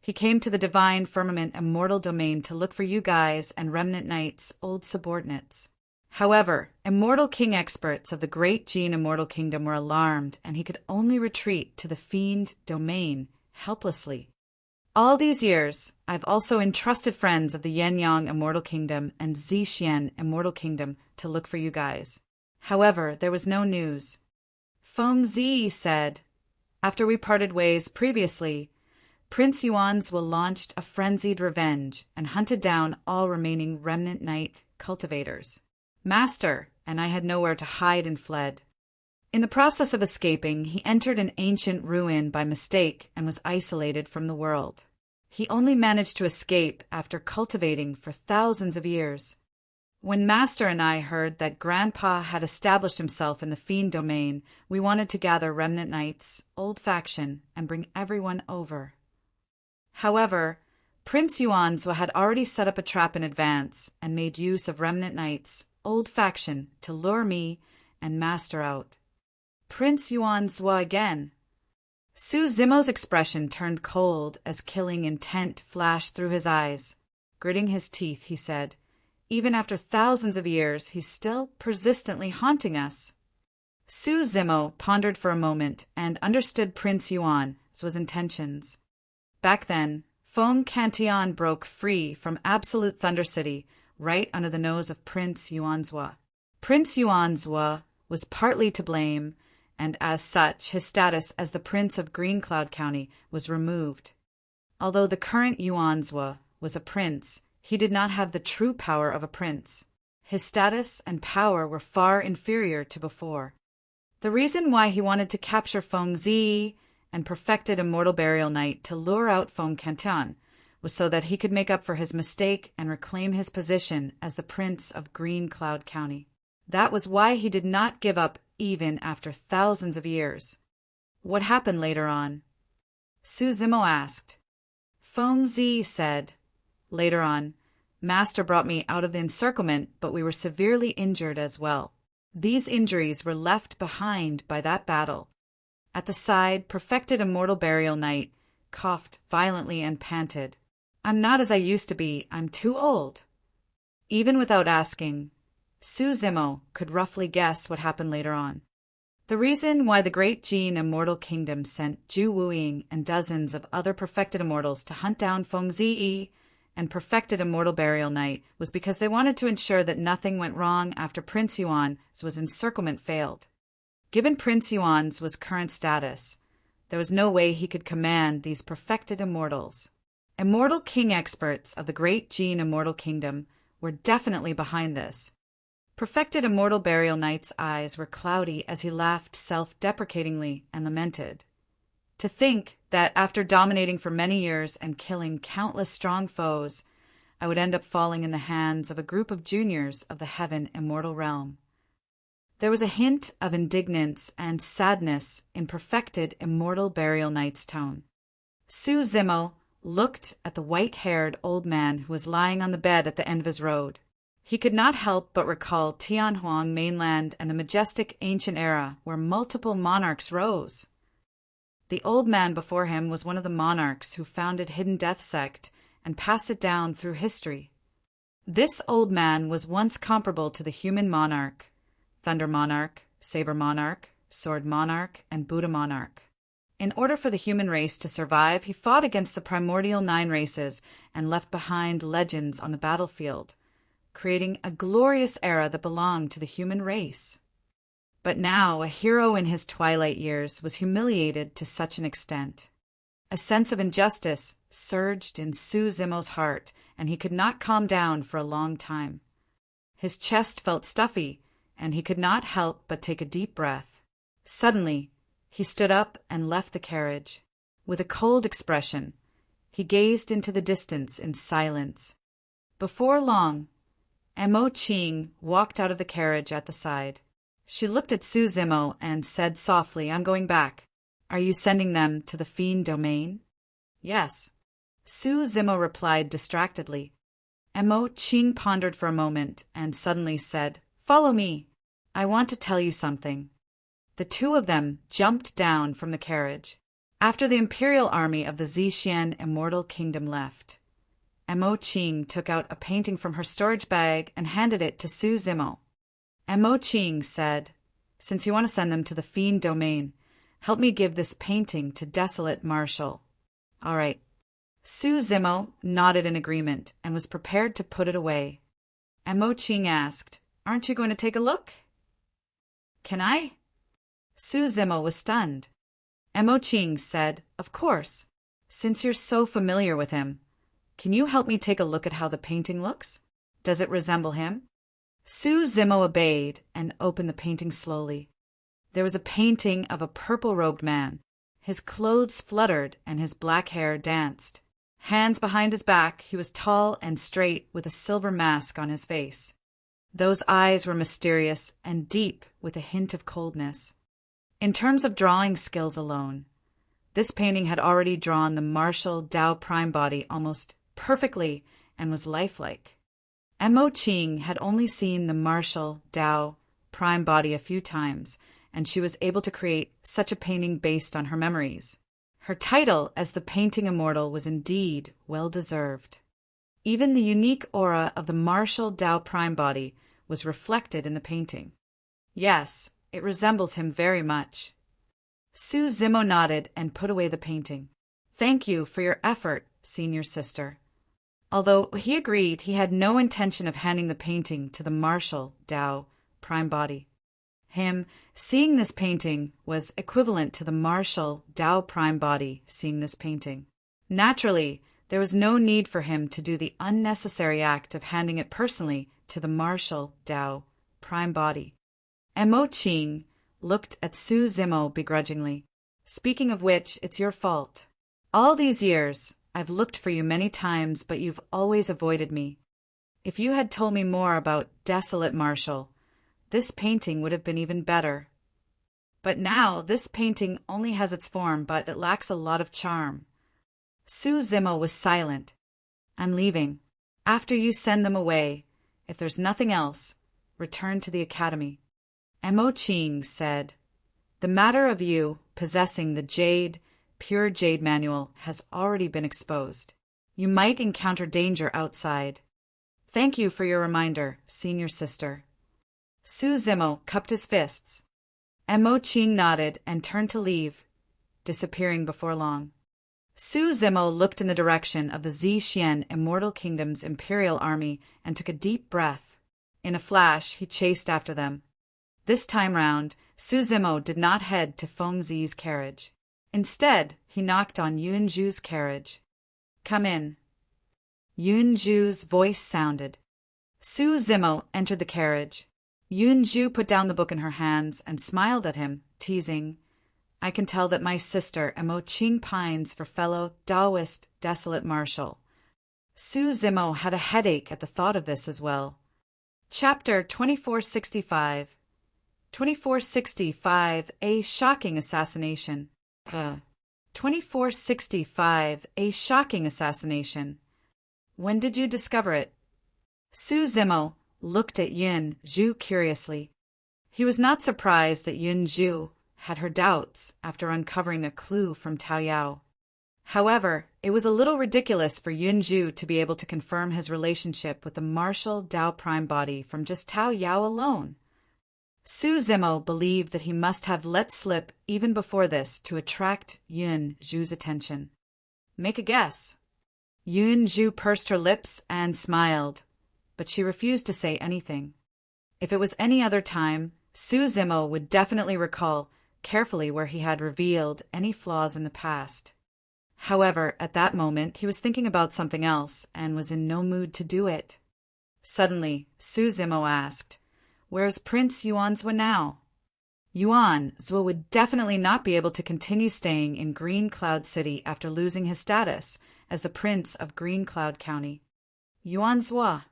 Speaker 1: he came to the divine firmament immortal domain to look for you guys and remnant knights, old subordinates. However, immortal king experts of the great Jin Immortal Kingdom were alarmed, and he could only retreat to the fiend domain helplessly. All these years, I've also entrusted friends of the Yen-Yang Immortal Kingdom and Zixien Immortal Kingdom to look for you guys. However, there was no news. Fengzi said, after we parted ways previously, Prince Yuanzhua launched a frenzied revenge and hunted down all remaining remnant knight cultivators. Master and I had nowhere to hide and fled. In the process of escaping, he entered an ancient ruin by mistake and was isolated from the world. He only managed to escape after cultivating for thousands of years. When Master and I heard that Grandpa had established himself in the fiend domain, we wanted to gather remnant knights, old faction, and bring everyone over. However, Prince Yuanzhua had already set up a trap in advance and made use of remnant knights, old faction, to lure me and Master out. Prince Yuanzhua again. Su Zimo's expression turned cold as killing intent flashed through his eyes. Gritting his teeth, he said, even after thousands of years, he's still persistently haunting us. Su Zimo pondered for a moment and understood Prince Yuan's intentions. Back then, Feng Cantillon broke free from absolute Thunder City right under the nose of Prince Yuanzhua. Prince Yuanzhua was partly to blame, and as such, his status as the Prince of Green Cloud County was removed. Although the current Yuanzhua was a prince, he did not have the true power of a prince. His status and power were far inferior to before. The reason why he wanted to capture Feng Zi and perfected Immortal Burial Night to lure out Feng Cantian was so that he could make up for his mistake and reclaim his position as the Prince of Green Cloud County. That was why he did not give up even after thousands of years. What happened later on? Su Zimo asked. Feng Zi said, later on, Master brought me out of the encirclement, but we were severely injured as well. These injuries were left behind by that battle. At the side, perfected Immortal Burial Night coughed violently and panted. I'm not as I used to be. I'm too old. Even without asking, Su Zimo could roughly guess what happened later on. The reason why the Great Jin Immortal Kingdom sent Zhu Wuying and dozens of other perfected immortals to hunt down Feng Ziyi and perfected Immortal Burial Night was because they wanted to ensure that nothing went wrong after Prince Yuan's encirclement failed. Given Prince Yuan's current status, there was no way he could command these perfected immortals. Immortal King experts of the Great Jin Immortal Kingdom were definitely behind this. Perfected Immortal Burial Night's eyes were cloudy as he laughed self-deprecatingly and lamented. To think that after dominating for many years and killing countless strong foes, I would end up falling in the hands of a group of juniors of the Heaven Immortal Realm. There was a hint of indignance and sadness in Perfected Immortal Burial Night's tone. Su Zimo looked at the white-haired old man who was lying on the bed at the end of his road. He could not help but recall Tianhuang mainland and the majestic ancient era where multiple monarchs rose. The old man before him was one of the monarchs who founded Hidden Death Sect and passed it down through history. This old man was once comparable to the human monarch, Thunder Monarch, Saber Monarch, Sword Monarch, and Buddha Monarch. In order for the human race to survive, he fought against the primordial 9 races and left behind legends on the battlefield, creating a glorious era that belonged to the human race. But now, a hero in his twilight years was humiliated to such an extent. A sense of injustice surged in Su Zimo's heart, and he could not calm down for a long time. His chest felt stuffy, and he could not help but take a deep breath. Suddenly, he stood up and left the carriage. With a cold expression, he gazed into the distance in silence. Before long, Mo Qing walked out of the carriage at the side. She looked at Su Zimo and said softly, I'm going back. Are you sending them to the Fiend Domain? Yes. Su Zimo replied distractedly. Mo Qing pondered for a moment and suddenly said, Follow me. I want to tell you something. The two of them jumped down from the carriage. After the imperial army of the Zixian Immortal Kingdom left, Mo Qing took out a painting from her storage bag and handed it to Su Zimo. Mo Qing said, Since you want to send them to the Fiend Domain, help me give this painting to Desolate Marshal. All right. Su Zimo nodded in agreement and was prepared to put it away. Mo Qing asked, Aren't you going to take a look? Can I? Su Zimo was stunned. Mo Qing said, Of course. Since you're so familiar with him, can you help me take a look at how the painting looks? Does it resemble him? Su Zimo obeyed and opened the painting slowly. There was a painting of a purple-robed man. His clothes fluttered and his black hair danced. Hands behind his back, he was tall and straight with a silver mask on his face. Those eyes were mysterious and deep with a hint of coldness. In terms of drawing skills alone, this painting had already drawn the martial Tao Prime body almost perfectly and was lifelike. Mo Qing had only seen the martial Tao Prime body a few times, and she was able to create such a painting based on her memories. Her title as the Painting Immortal was indeed well-deserved. Even the unique aura of the martial Tao Prime body was reflected in the painting. Yes, it resembles him very much. Su Zimo nodded and put away the painting. Thank you for your effort, senior sister. Although he agreed, he had no intention of handing the painting to the martial Tao Prime body. Him seeing this painting was equivalent to the martial Tao prime body seeing this painting. Naturally, there was no need for him to do the unnecessary act of handing it personally to the martial Tao prime body. And Mo Qing looked at Su Zimo begrudgingly. Speaking of which, it's your fault. All these years, I've looked for you many times, but you've always avoided me. If you had told me more about Desolate Marshal, this painting would have been even better. But now, this painting only has its form, but it lacks a lot of charm. Su Zimo was silent. I'm leaving. After you send them away, if there's nothing else, return to the academy. And Mo Qing said, the matter of you possessing the pure jade manual has already been exposed. You might encounter danger outside. Thank you for your reminder, senior sister. Su Zimo cupped his fists, and Mo Qing nodded and turned to leave, disappearing before long. Su Zimo looked in the direction of the Zixian Immortal Kingdom's imperial army and took a deep breath. In a flash, he chased after them. This time round, Su Zimo did not head to Feng Zi's carriage. Instead, he knocked on Yun Zhu's carriage. Come in. Yun Zhu's voice sounded. Su Zimo entered the carriage. Yun Zhu put down the book in her hands and smiled at him, teasing, I can tell that my sister Mo Qing pines for fellow Taoist Desolate Marshal. Su Zimo had a headache at the thought of this as well. Chapter 2465. 2465, A Shocking Assassination. 2465, A Shocking Assassination. When did you discover it? Su Zimo looked at Yun Zhu curiously. He was not surprised that Yun Zhu had her doubts after uncovering a clue from Tao Yao. However, it was a little ridiculous for Yun Zhu to be able to confirm his relationship with the martial Tao prime body from just Tao Yao alone. Su Zimo believed that he must have let slip even before this to attract Yun Zhu's attention. Make a guess. Yun Zhu pursed her lips and smiled, but she refused to say anything. If it was any other time, Su Zimo would definitely recall carefully where he had revealed any flaws in the past. However, at that moment, he was thinking about something else and was in no mood to do it. Suddenly, Su Zimo asked, Where's Prince Yuanzhua now? Yuanzhua would definitely not be able to continue staying in Green Cloud City after losing his status as the Prince of Green Cloud County. Yuanzhua.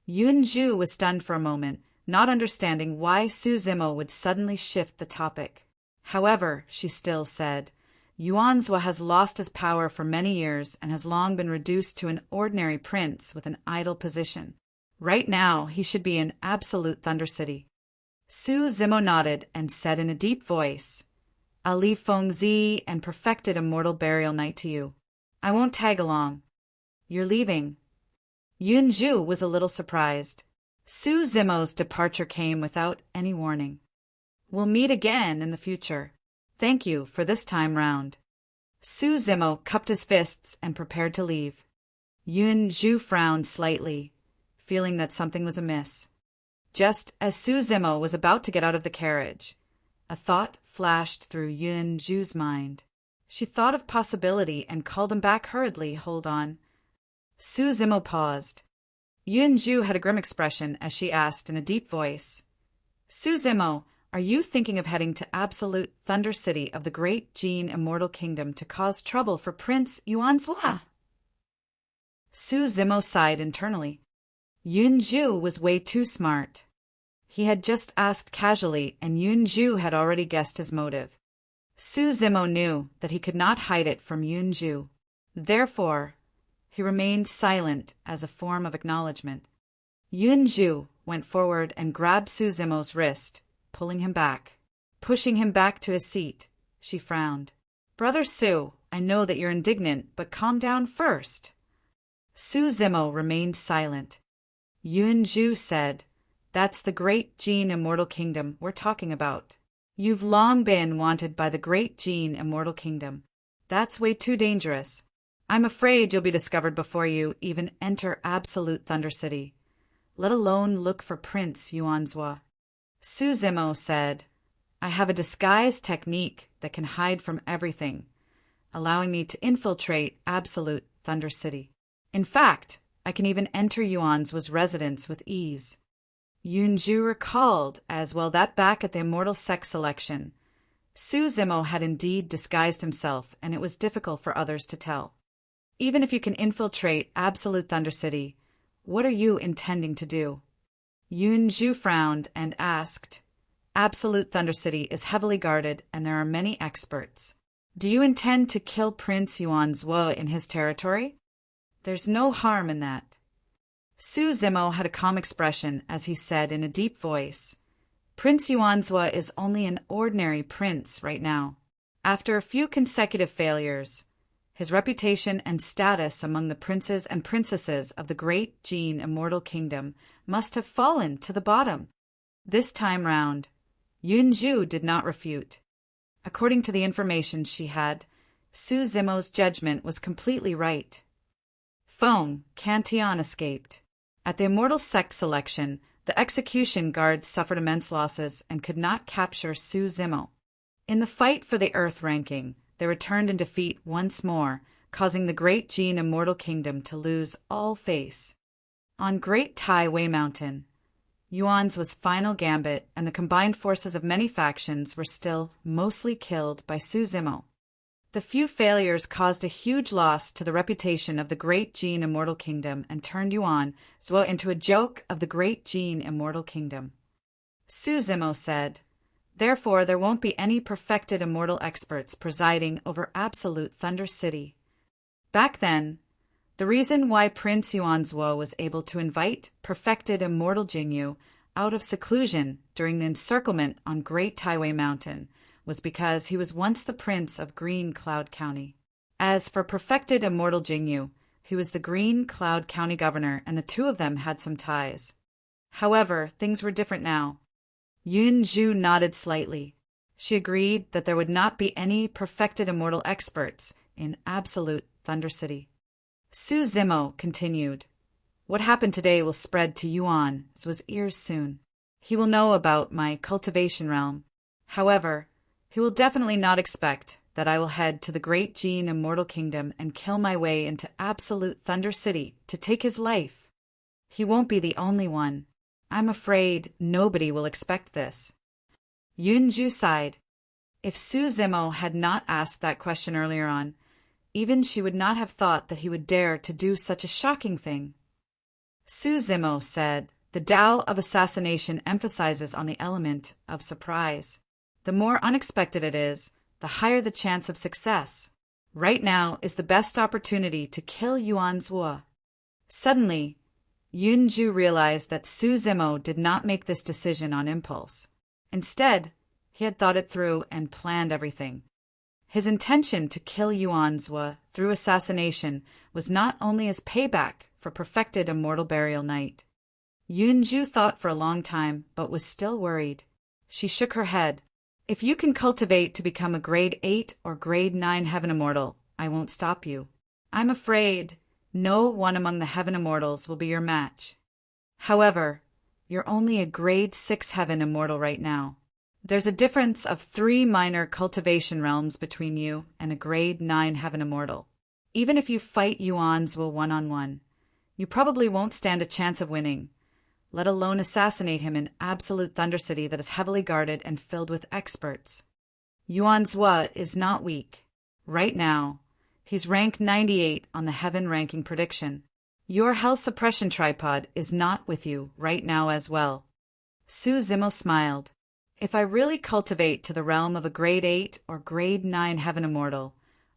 Speaker 1: Yun Zhu was stunned for a moment, not understanding why Su Zimo would suddenly shift the topic. However, she still said, Yuanzhua has lost his power for many years and has long been reduced to an ordinary prince with an idle position. Right now, he should be in absolute Thunder City. Su Zimo nodded and said in a deep voice, I'll leave Feng Zi and perfected Immortal Burial Night to you. I won't tag along. You're leaving. Yun Zhu was a little surprised. Su Zimo's departure came without any warning. We'll meet again in the future. Thank you for this time round. Su Zimo cupped his fists and prepared to leave. Yun Zhu frowned slightly, feeling that something was amiss. Just as Su Zimo was about to get out of the carriage, a thought flashed through Yun Zhu's mind. She thought of possibility and called him back hurriedly. Hold on. Su Zimo paused. Yun Zhu had a grim expression as she asked in a deep voice, Su Zimo, are you thinking of heading to absolute Thunder City of the Great Jin Immortal Kingdom to cause trouble for Prince Yuanzhua? Su Zimo sighed internally. Yun Zhu was way too smart. He had just asked casually, and Yun Zhu had already guessed his motive. Su Zimo knew that he could not hide it from Yun Zhu. Therefore, he remained silent as a form of acknowledgement. Yun Zhu went forward and grabbed Su Zimo's wrist, pulling him back. Pushing him back to his seat, she frowned. Brother Su, I know that you're indignant, but calm down first. Su Zimo remained silent. Yun Zhu said, That's the Great Jin Immortal Kingdom we're talking about. You've long been wanted by the Great Jin Immortal Kingdom. That's way too dangerous. I'm afraid you'll be discovered before you even enter absolute Thunder City, let alone look for Prince Yuanzhua. Su Zimo said, I have a disguise technique that can hide from everything, allowing me to infiltrate absolute Thunder City. In fact, I can even enter Yuan's residence with ease. Yunju recalled as well that back at the immortal sex selection, Su Zimo had indeed disguised himself, and it was difficult for others to tell. Even if you can infiltrate absolute Thunder City, what are you intending to do? Yunju frowned and asked, Absolute Thunder City is heavily guarded and there are many experts. Do you intend to kill Prince Yuanzhou in his territory? There's no harm in that. Su Zimo had a calm expression as he said in a deep voice, Prince Yuanzhou is only an ordinary prince right now. After a few consecutive failures, his reputation and status among the princes and princesses of the great Jin Immortal Kingdom must have fallen to the bottom. This time round, Yunju did not refute. According to the information she had, Su Zimo's judgment was completely right. Feng Cantillon escaped. At the immortal sex selection, the execution guards suffered immense losses and could not capture Su Zimo. In the fight for the Earth ranking, they returned in defeat once more, causing the great Jin Immortal Kingdom to lose all face. On Great Tai Wei Mountain, Yuan's final gambit and the combined forces of many factions were still mostly killed by Su Zimo. The few failures caused a huge loss to the reputation of the great Jin Immortal Kingdom and turned Yuanzhou into a joke of the great Jin Immortal Kingdom. Su Zimo said, Therefore there won't be any perfected immortal experts presiding over absolute Thunder City. Back then, the reason why Prince Yuanzhou was able to invite perfected immortal Jingyu out of seclusion during the encirclement on Great Taiwei Mountain was because he was once the prince of Green Cloud County. As for perfected immortal Jingyu, he was the Green Cloud County governor and the two of them had some ties. However, things were different now. Yunju nodded slightly. She agreed that there would not be any perfected immortal experts in absolute Thunder City. Su Zimo continued, What happened today will spread to Yuan's ears soon. He will know about my cultivation realm. However, he will definitely not expect that I will head to the great Jin Immortal Kingdom and kill my way into absolute Thunder City to take his life. He won't be the only one. I'm afraid nobody will expect this. Yunju sighed. If Su Zimo had not asked that question earlier on, even she would not have thought that he would dare to do such a shocking thing. Su Zimo said, The Tao of assassination emphasizes on the element of surprise. The more unexpected it is, the higher the chance of success. Right now is the best opportunity to kill Yuanzhou. Suddenly, Yunju realized that Su Zimo did not make this decision on impulse. Instead, he had thought it through and planned everything. His intention to kill Yuanzhou through assassination was not only as payback for perfected immortal burial night. Yunju thought for a long time, but was still worried. She shook her head. If you can cultivate to become a grade 8 or grade 9 heaven immortal, I won't stop you. I'm afraid no one among the heaven immortals will be your match. However, you're only a grade 6 heaven immortal right now. There's a difference of 3 minor cultivation realms between you and a grade 9 heaven immortal. Even if you fight Yuanzhou one-on-one, you probably won't stand a chance of winning, let alone assassinate him in absolute Thunder City that is heavily guarded and filled with experts. Yuanzhou is not weak. Right now, he's rank 98 on the heaven ranking prediction. Your health suppression tripod is not with you right now as well. Su Zimo smiled. If I really cultivate to the realm of a grade 8 or grade 9 heaven immortal,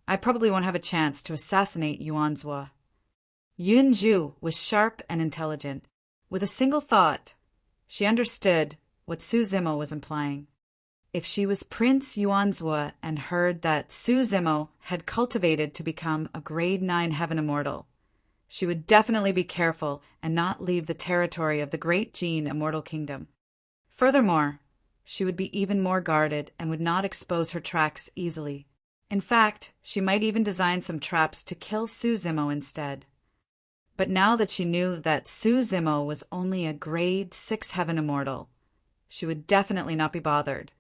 Speaker 1: I probably won't have a chance to assassinate Yuanzhou. Yunju was sharp and intelligent. With a single thought, she understood what Su Zimo was implying. If she was Prince Yuanzhou and heard that Su Zimo had cultivated to become a grade 9 heaven immortal, she would definitely be careful and not leave the territory of the great Jin Immortal Kingdom. Furthermore, she would be even more guarded and would not expose her tracks easily. In fact, she might even design some traps to kill Su Zimo instead. But now that she knew that Su Zimo was only a grade 6 heaven immortal, she would definitely not be bothered.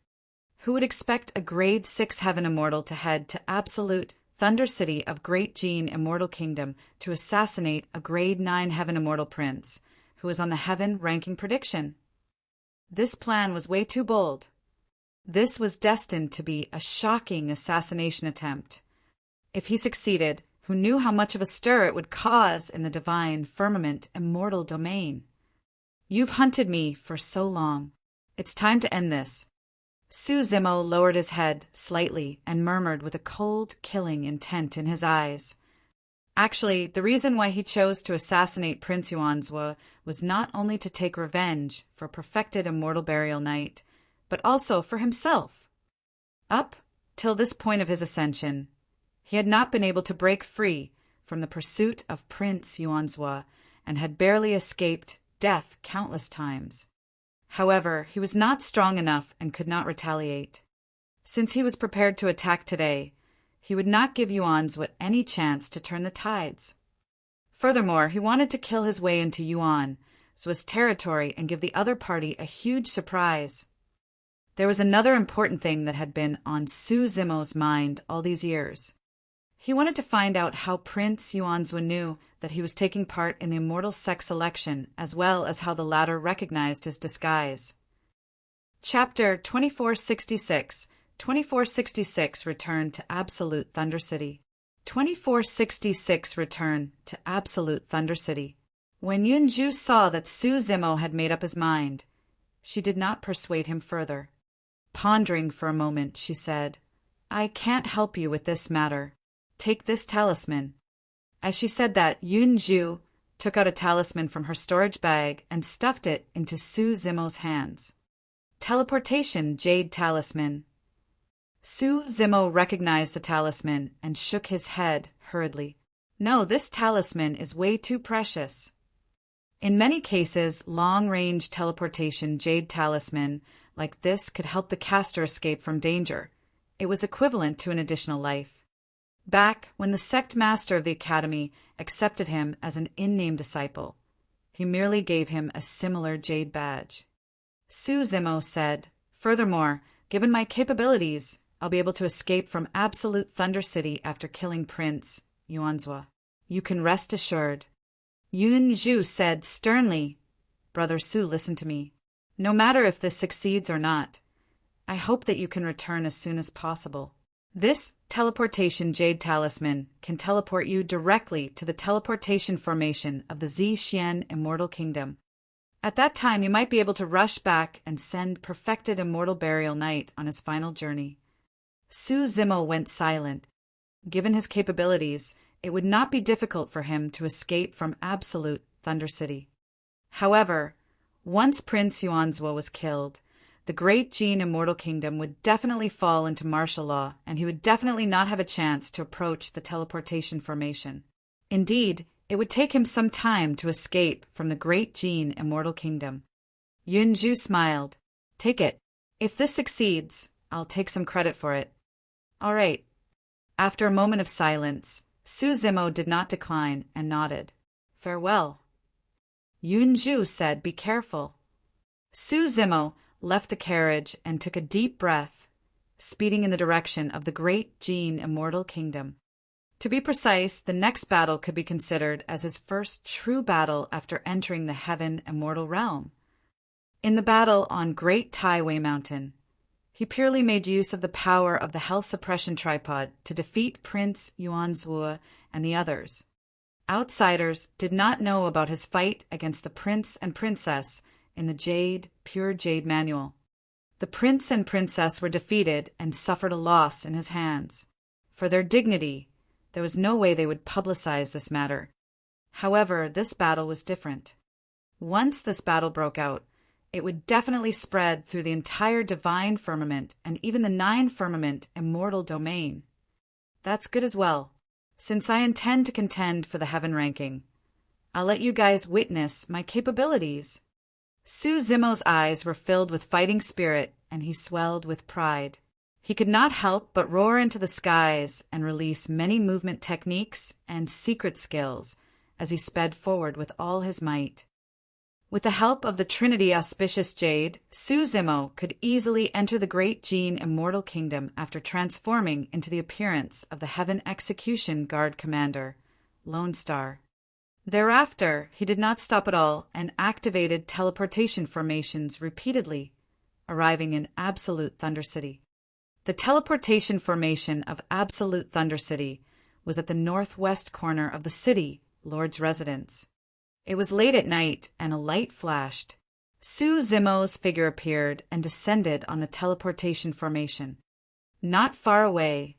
Speaker 1: Who would expect a grade 6 heaven immortal to head to absolute Thunder City of Great Gene Immortal Kingdom to assassinate a grade 9 heaven immortal prince, who was on the heaven ranking prediction? This plan was way too bold. This was destined to be a shocking assassination attempt. If he succeeded, who knew how much of a stir it would cause in the divine, firmament, immortal domain? You've hunted me for so long. It's time to end this. Su Zimo lowered his head slightly and murmured with a cold, killing intent in his eyes. Actually, the reason why he chose to assassinate Prince Yuanzhua was not only to take revenge for perfected immortal burial night, but also for himself. Up till this point of his ascension, he had not been able to break free from the pursuit of Prince Yuanzhua and had barely escaped death countless times. However, he was not strong enough and could not retaliate. Since he was prepared to attack today, he would not give Yuanzhua any chance to turn the tides. Furthermore, he wanted to kill his way into Yuan, Zhua's territory, and give the other party a huge surprise. There was another important thing that had been on Su Zimo's mind all these years. He wanted to find out how Prince Yuanzhua knew that he was taking part in the immortal sex election, as well as how the latter recognized his disguise. Chapter 2466. 2466 Return to Absolute Thunder City. 2466 Return to Absolute Thunder City. When Yunju saw that Su Zimo had made up his mind, she did not persuade him further. Pondering for a moment, she said, "I can't help you with this matter. Take this talisman." As she said that, Yunju took out a talisman from her storage bag and stuffed it into Su Zimo's hands. Teleportation Jade Talisman. Su Zimo recognized the talisman and shook his head hurriedly. "No, this talisman is way too precious." In many cases, long-range teleportation Jade Talisman like this could help the caster escape from danger. It was equivalent to an additional life. Back when the sect master of the academy accepted him as an in-name disciple, he merely gave him a similar jade badge. Su Zimo said, "Furthermore, given my capabilities, I'll be able to escape from Absolute Thunder City after killing Prince Yuanzhua. You can rest assured." Yunju said sternly, "Brother Su, listen to me. No matter if this succeeds or not, I hope that you can return as soon as possible. This teleportation jade talisman can teleport you directly to the teleportation formation of the Zixian Immortal Kingdom. At that time, you might be able to rush back and send perfected Immortal Burial Knight on his final journey." Su Zimo went silent. Given his capabilities, it would not be difficult for him to escape from Absolute Thunder City. However, once Prince Yuanzhua was killed, the Great Gene Immortal Kingdom would definitely fall into martial law, and he would definitely not have a chance to approach the teleportation formation. Indeed, it would take him some time to escape from the Great Gene Immortal Kingdom. Yunju smiled. "Take it. If this succeeds, I'll take some credit for it." "All right." After a moment of silence, Su Zimo did not decline and nodded. "Farewell." Yunju said, "Be careful." Su Zimo left the carriage and took a deep breath, speeding in the direction of the Great Gene Immortal Kingdom. To be precise, the next battle could be considered as his first true battle after entering the Heaven Immortal Realm. In the battle on Great Taiwei Mountain, he purely made use of the power of the Health Suppression Tripod to defeat Prince Yuanzhua and the others. Outsiders did not know about his fight against the Prince and Princess in the Pure Jade Manual. The Prince and Princess were defeated and suffered a loss in his hands. For their dignity, there was no way they would publicize this matter. However, this battle was different. Once this battle broke out, it would definitely spread through the entire divine firmament and even the 9 firmament immortal domain. That's good as well, since I intend to contend for the heaven ranking. I'll let you guys witness my capabilities. Su Zimo's eyes were filled with fighting spirit, and he swelled with pride. He could not help but roar into the skies and release many movement techniques and secret skills as he sped forward with all his might. With the help of the Trinity Auspicious Jade, Su Zimo could easily enter the Great Gene Immortal Kingdom after transforming into the appearance of the Heaven Execution Guard Commander, Lone Star. Thereafter, he did not stop at all and activated teleportation formations repeatedly, arriving in Absolute Thunder City. The teleportation formation of Absolute Thunder City was at the northwest corner of the city, Lord's residence. It was late at night, and a light flashed. Su Zimo's figure appeared and descended on the teleportation formation. Not far away,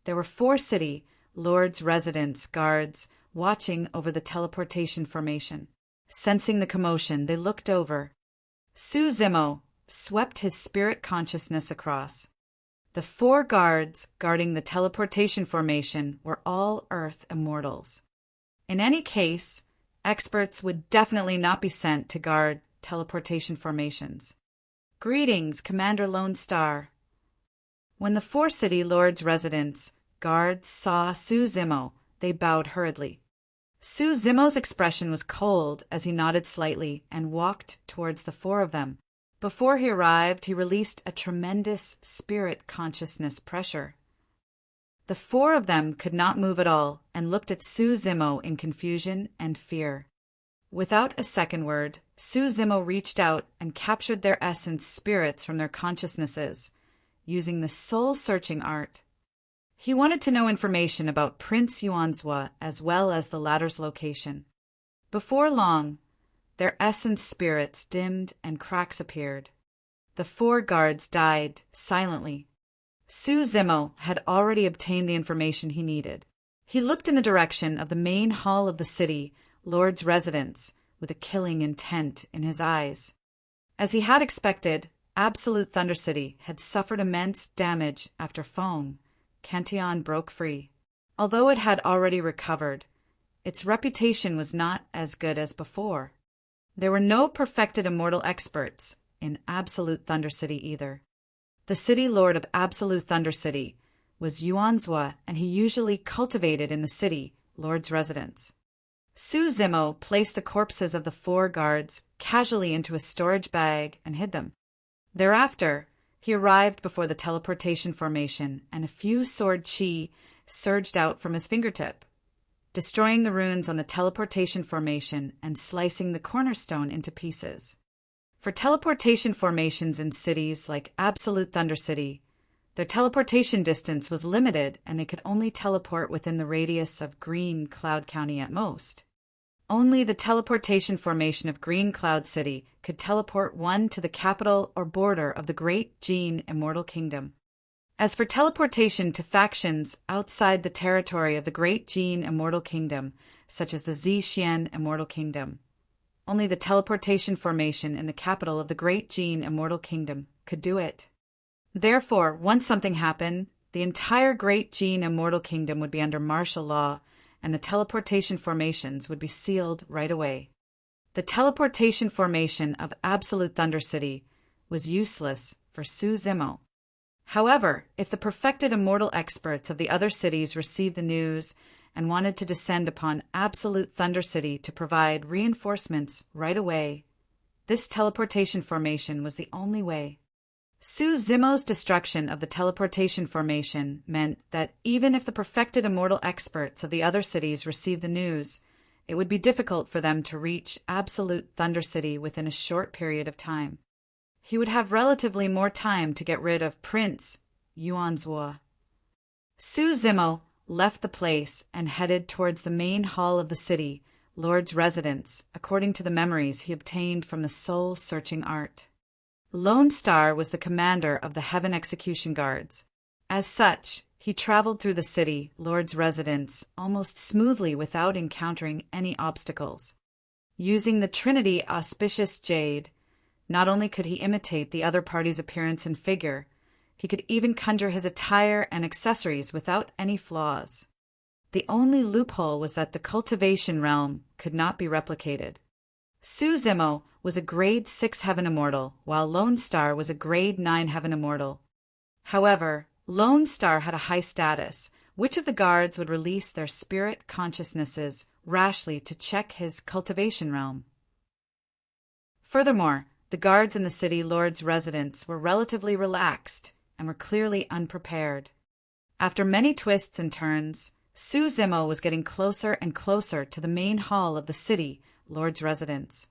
Speaker 1: there were 4 city, Lord's residence guards watching over the teleportation formation. Sensing the commotion, they looked over. Su Zimo swept his spirit consciousness across. The 4 guards guarding the teleportation formation were all Earth immortals. In any case, experts would definitely not be sent to guard teleportation formations. Greetings, Commander Lone Star. When the 4 city lords' residence guards saw Su Zimo, they bowed hurriedly. Su Zimo's expression was cold as he nodded slightly and walked towards the 4 of them. Before he arrived, he released a tremendous spirit consciousness pressure. The 4 of them could not move at all and looked at Su Zimo in confusion and fear. Without a second word, Su Zimo reached out and captured their essence spirits from their consciousnesses, using the soul-searching art. He wanted to know information about Prince Yuanzhua as well as the latter's location. Before long, their essence spirits dimmed and cracks appeared. The 4 guards died silently. Su Zimo had already obtained the information he needed. He looked in the direction of the main hall of the city, Lord's residence, with a killing intent in his eyes. As he had expected, Absolute Thunder City had suffered immense damage after Fong, Cantillon broke free. Although it had already recovered, its reputation was not as good as before. There were no perfected immortal experts in Absolute Thunder City either. The city lord of Absolute Thunder City was Yuanzhua, and he usually cultivated in the city lord's residence. Su Zimo placed the corpses of the 4 guards casually into a storage bag and hid them. Thereafter, he arrived before the teleportation formation, and a few sword chi surged out from his fingertip, destroying the runes on the teleportation formation and slicing the cornerstone into pieces. For teleportation formations in cities like Absolute Thunder City, their teleportation distance was limited and they could only teleport within the radius of Green Cloud County at most. Only the teleportation formation of Green Cloud City could teleport one to the capital or border of the Great Gene Immortal Kingdom. As for teleportation to factions outside the territory of the Great Gene Immortal Kingdom, such as the Zixien Immortal Kingdom, only the teleportation formation in the capital of the Great Gene Immortal Kingdom could do it. Therefore, once something happened, the entire Great Gene Immortal Kingdom would be under martial law, and the teleportation formations would be sealed right away. The teleportation formation of Absolute Thunder City was useless for Su Zimo. However, if the perfected immortal experts of the other cities received the news and wanted to descend upon Absolute Thunder City to provide reinforcements right away, this teleportation formation was the only way. Su Zimo's destruction of the teleportation formation meant that even if the perfected immortal experts of the other cities received the news, it would be difficult for them to reach Absolute Thunder City within a short period of time. He would have relatively more time to get rid of Prince Yuanzhua. Su Zimo left the place and headed towards the main hall of the city, Lord's residence, according to the memories he obtained from the soul-searching art. Lone Star was the commander of the Heaven Execution Guards. As such, he traveled through the city, Lord's residence, almost smoothly without encountering any obstacles. Using the Trinity Auspicious Jade, not only could he imitate the other party's appearance and figure, he could even conjure his attire and accessories without any flaws. The only loophole was that the cultivation realm could not be replicated. Su Zimo was a grade 6 Heaven Immortal, while Lone Star was a grade 9 Heaven Immortal. However, Lone Star had a high status. Which of the guards would release their spirit consciousnesses rashly to check his cultivation realm? Furthermore, the guards in the city lord's residence were relatively relaxed and were clearly unprepared. After many twists and turns, Su Zimo was getting closer and closer to the main hall of the city lord's residence.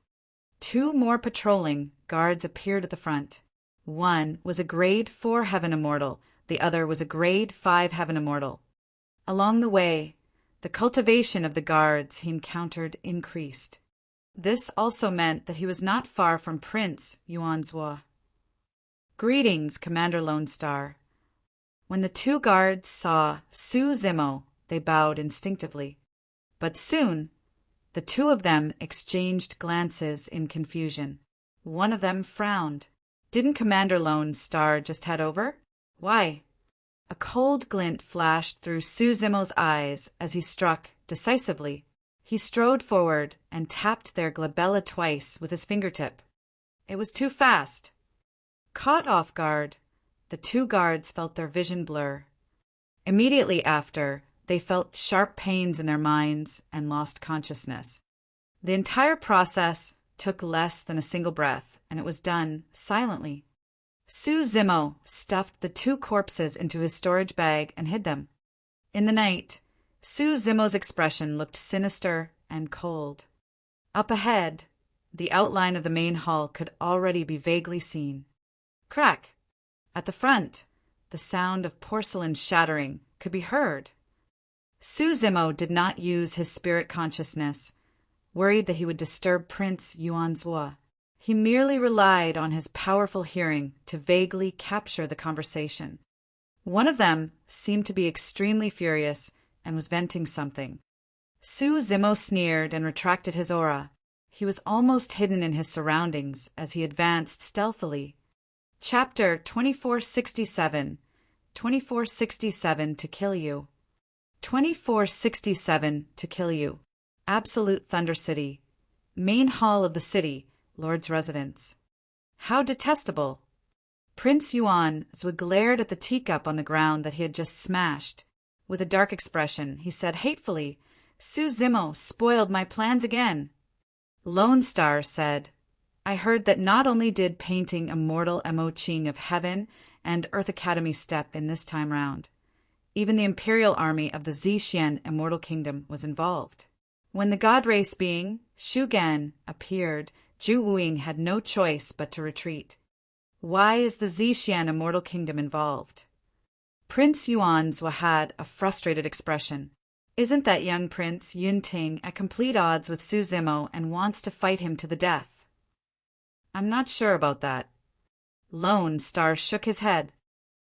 Speaker 1: 2 more patrolling guards appeared at the front. One was a grade 4 heaven immortal, the other was a grade 5 heaven immortal. Along the way, the cultivation of the guards he encountered increased. This also meant that he was not far from Prince Yuanzhua. "Greetings, Commander Lone Star." When the 2 guards saw Su Zimo, they bowed instinctively. But soon, the 2 of them exchanged glances in confusion. One of them frowned. "Didn't Commander Lone Star just head over? Why?" A cold glint flashed through Su Zimo's eyes as he struck decisively. He strode forward and tapped their glabella twice with his fingertip. It was too fast. Caught off guard, the 2 guards felt their vision blur. Immediately after, they felt sharp pains in their minds and lost consciousness. The entire process took less than a single breath, and it was done silently. Su Zimo stuffed the 2 corpses into his storage bag and hid them. In the night, Su Zimo's expression looked sinister and cold. Up ahead, the outline of the main hall could already be vaguely seen. Crack! At the front, the sound of porcelain shattering could be heard. Su Zimo did not use his spirit consciousness, worried that he would disturb Prince Yuanzhua. He merely relied on his powerful hearing to vaguely capture the conversation. One of them seemed to be extremely furious and was venting something. Su Zimo sneered and retracted his aura. He was almost hidden in his surroundings as he advanced stealthily. Chapter 2467. 2467 to kill you. 2467 to kill you. Absolute Thunder City. Main hall of the city, Lord's residence. How detestable! Prince Yuanzhua glared at the teacup on the ground that he had just smashed. With a dark expression, he said hatefully, "Su Zimo spoiled my plans again." Lone Star said, "I heard that not only did painting Immortal Mo Ching of Heaven and Earth Academy step in this time round, even the Imperial Army of the Zixian Immortal Kingdom was involved." When the god race being, Shu Gan, appeared, Zhu Wuing had no choice but to retreat. Why is the Zixian Immortal Kingdom involved? Prince Yuanzhua had a frustrated expression. Isn't that young Prince Yunting at complete odds with Su Zimo and wants to fight him to the death? I'm not sure about that. Lone Star shook his head.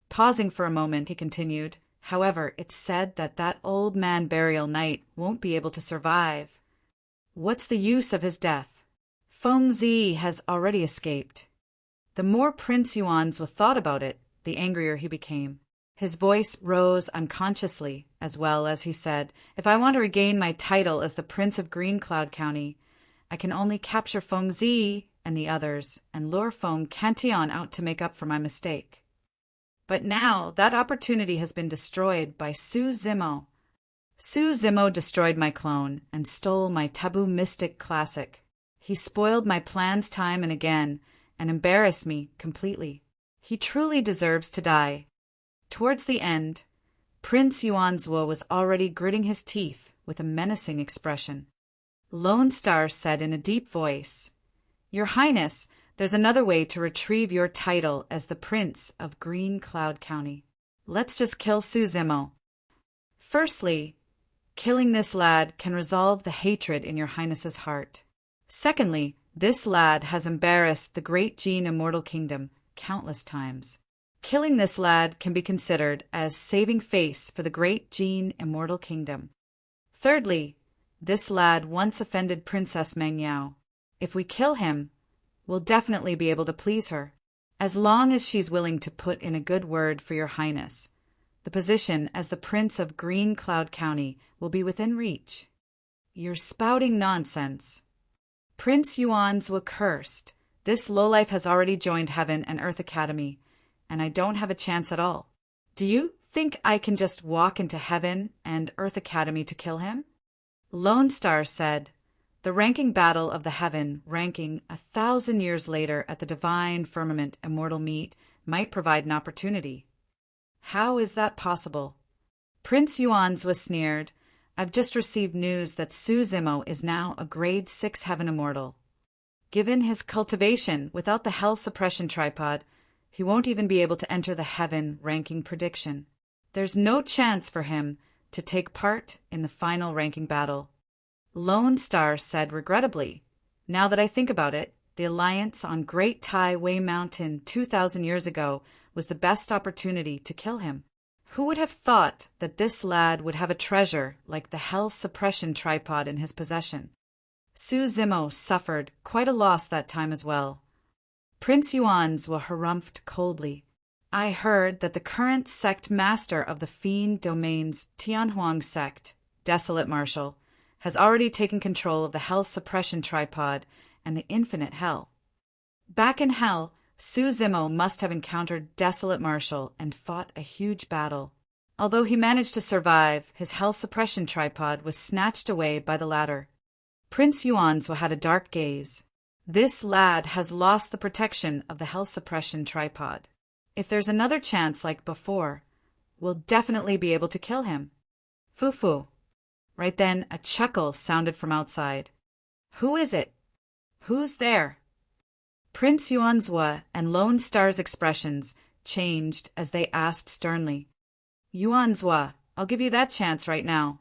Speaker 1: Pausing for a moment, he continued, "However, it's said that that old man burial knight won't be able to survive. What's the use of his death? Feng Zi has already escaped." The more Prince Yuanzhua thought about it, the angrier he became. His voice rose unconsciously, as well as he said, "If I want to regain my title as the Prince of Green Cloud County, I can only capture Feng Zi and the others and lure Feng Cantillon out to make up for my mistake. But now that opportunity has been destroyed by Su Zimo. Su Zimo destroyed my clone and stole my taboo mystic classic. He spoiled my plans time and again and embarrassed me completely. He truly deserves to die." Towards the end, Prince Yuanzhua was already gritting his teeth with a menacing expression. Lone Star said in a deep voice, "Your Highness, there's another way to retrieve your title as the Prince of Green Cloud County. Let's just kill Su Zimo. Firstly, killing this lad can resolve the hatred in your Highness's heart. Secondly, this lad has embarrassed the great Jin Immortal Kingdom countless times. Killing this lad can be considered as saving face for the great Jin Immortal Kingdom. Thirdly, this lad once offended Princess Mengyao. If we kill him, we'll definitely be able to please her. As long as she's willing to put in a good word for your Highness, the position as the Prince of Green Cloud County will be within reach." "You're spouting nonsense." Prince Yuanzhua cursed. "This lowlife has already joined Heaven and Earth Academy, and I don't have a chance at all. Do you think I can just walk into Heaven and Earth Academy to kill him?" Lone Star said, The ranking battle of the heaven, ranking 1,000 years later at the divine firmament immortal meet, might provide an opportunity. How is that possible? Prince Yuan's was sneered. I've just received news that Su Zimo is now a grade 6 heaven immortal. Given his cultivation without the hell suppression tripod, he won't even be able to enter the heaven ranking prediction. There's no chance for him to take part in the final ranking battle. Lone Star said regrettably, now that I think about it, the alliance on Great Tai Wei Mountain 2,000 years ago was the best opportunity to kill him. Who would have thought that this lad would have a treasure like the hell suppression tripod in his possession? Su Zimo suffered quite a loss that time as well. Prince Yuanzwa harumphed coldly. I heard that the current sect master of the Fiend Domain's Tianhuang sect, Desolate Marshal, has already taken control of the hell suppression tripod and the infinite hell. Back in hell, Su Zimo must have encountered Desolate Marshal and fought a huge battle. Although he managed to survive, his hell suppression tripod was snatched away by the latter. Prince Yuanzwa had a dark gaze. This lad has lost the protection of the hell suppression tripod. If there's another chance like before, we'll definitely be able to kill him. Fufu. Right then, a chuckle sounded from outside. Who is it? Who's there? Prince Yuanzwa and Lone Star's expressions changed as they asked sternly. Yuanzwa, I'll give you that chance right now.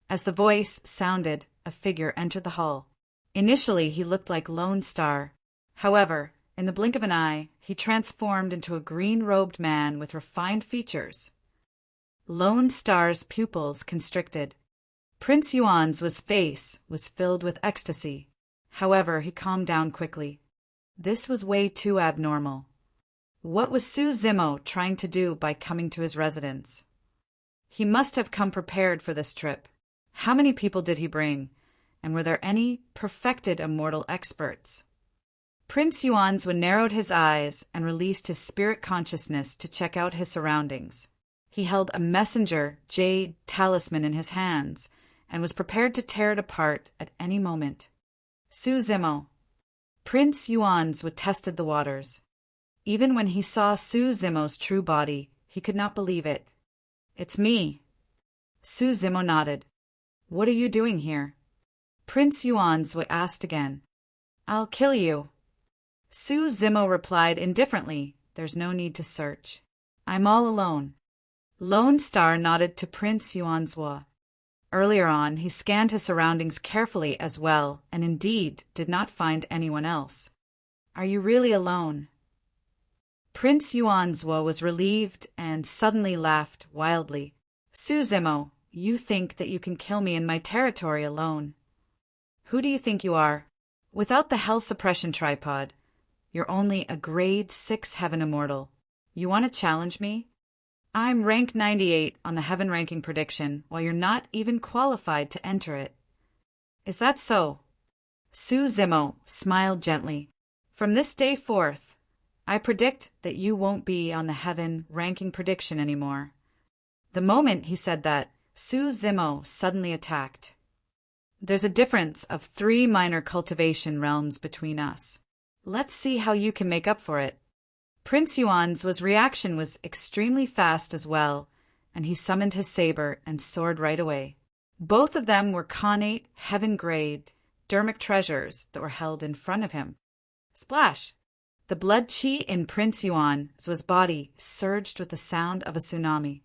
Speaker 1: As the voice sounded, a figure entered the hall. Initially, he looked like Lone Star. However, in the blink of an eye, he transformed into a green-robed man with refined features. Lone Star's pupils constricted. Prince Yuanzwa's face was filled with ecstasy. However, he calmed down quickly. This was way too abnormal. What was Su Zimo trying to do by coming to his residence? He must have come prepared for this trip. How many people did he bring? And were there any perfected immortal experts? Prince Yuanzwa narrowed his eyes and released his spirit consciousness to check out his surroundings. He held a messenger jade talisman in his hands and was prepared to tear it apart at any moment. Su Zimo. Prince Yuanzwa tested the waters. Even when he saw Su Zimo's true body, he could not believe it. It's me. Su Zimo nodded. What are you doing here? Prince Yuanzwa asked again. I'll kill you. Su Zimo replied indifferently. There's no need to search. I'm all alone. Lone Star nodded to Prince Yuanzwa. Earlier on, he scanned his surroundings carefully as well, and indeed did not find anyone else. Are you really alone? Prince Yuanzwa was relieved and suddenly laughed wildly. Su Zimo, you think that you can kill me in my territory alone. Who do you think you are? Without the hell suppression tripod, you're only a grade 6 heaven immortal. You want to challenge me? I'm rank 98 on the heaven ranking prediction, while you're not even qualified to enter it. Is that so? Su Zimo smiled gently. From this day forth, I predict that you won't be on the heaven ranking prediction anymore. The moment he said that, Su Zimo suddenly attacked. There's a difference of 3 minor cultivation realms between us. Let's see how you can make up for it. Prince Yuanzwa's reaction was extremely fast as well, and he summoned his saber and soared right away. Both of them were connate, heaven-grade, dermic treasures that were held in front of him. Splash! The blood chi in Prince Yuanzwa's body surged with the sound of a tsunami.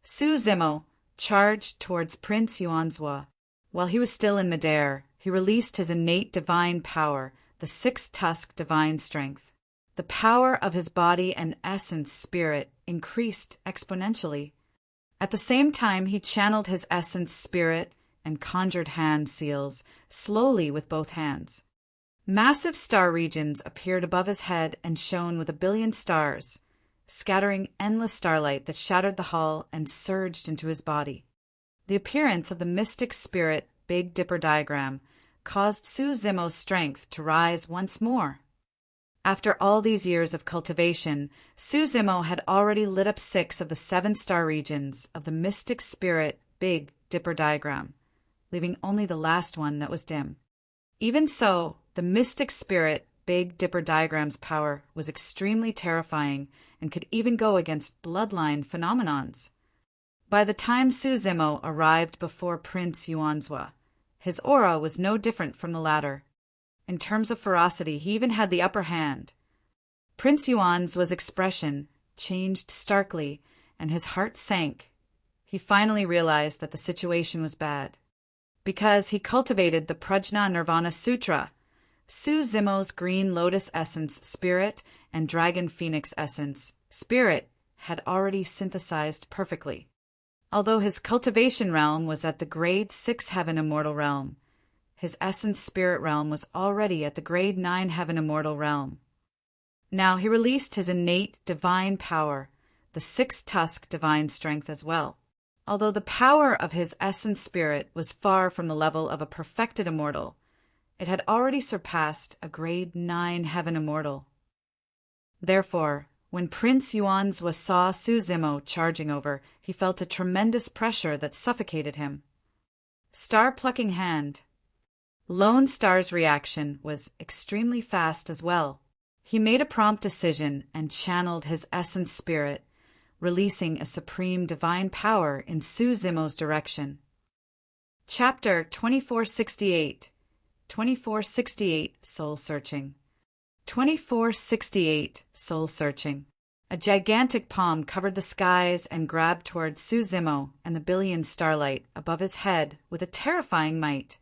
Speaker 1: Su Zimo charged towards Prince Yuanzwa. While he was still in midair, he released his innate divine power, the 6-tusk divine strength. The power of his body and essence spirit increased exponentially. At the same time, he channeled his essence spirit and conjured hand seals, slowly with both hands. Massive star regions appeared above his head and shone with 1 billion stars, scattering endless starlight that shattered the hall and surged into his body. The appearance of the mystic spirit Big Dipper diagram caused Su Zimo's strength to rise once more. After all these years of cultivation, Su Zimo had already lit up 6 of the 7 star regions of the mystic spirit Big Dipper diagram, leaving only the last one that was dim. Even so, the mystic spirit Big Dipper diagram's power was extremely terrifying and could even go against bloodline phenomenons. By the time Su Zimo arrived before Prince Yuanzhua, his aura was no different from the latter. In terms of ferocity, he even had the upper hand. Prince Yuanzhua's expression changed starkly, and his heart sank. He finally realized that the situation was bad. Because he cultivated the Prajna Nirvana Sutra, Su Zimo's Green Lotus Essence Spirit and Dragon Phoenix Essence Spirit had already synthesized perfectly. Although his cultivation realm was at the Grade 6 Heaven Immortal Realm, his Essence Spirit realm was already at the Grade 9 Heaven Immortal Realm. Now he released his innate divine power, the Six-Tusk Divine Strength as well. Although the power of his Essence Spirit was far from the level of a perfected immortal, it had already surpassed a Grade 9 Heaven Immortal. Therefore, when Prince Yuanzhua saw Su Zimo charging over, he felt a tremendous pressure that suffocated him. Star-plucking hand. Lone Star's reaction was extremely fast as well. He made a prompt decision and channeled his Essence Spirit, releasing a supreme divine power in Su Zimo's direction. Chapter 2468. 2468 Soul Searching. 2468 Soul Searching. A gigantic palm covered the skies and grabbed toward Su Zimo and the billion starlight above his head with a terrifying might.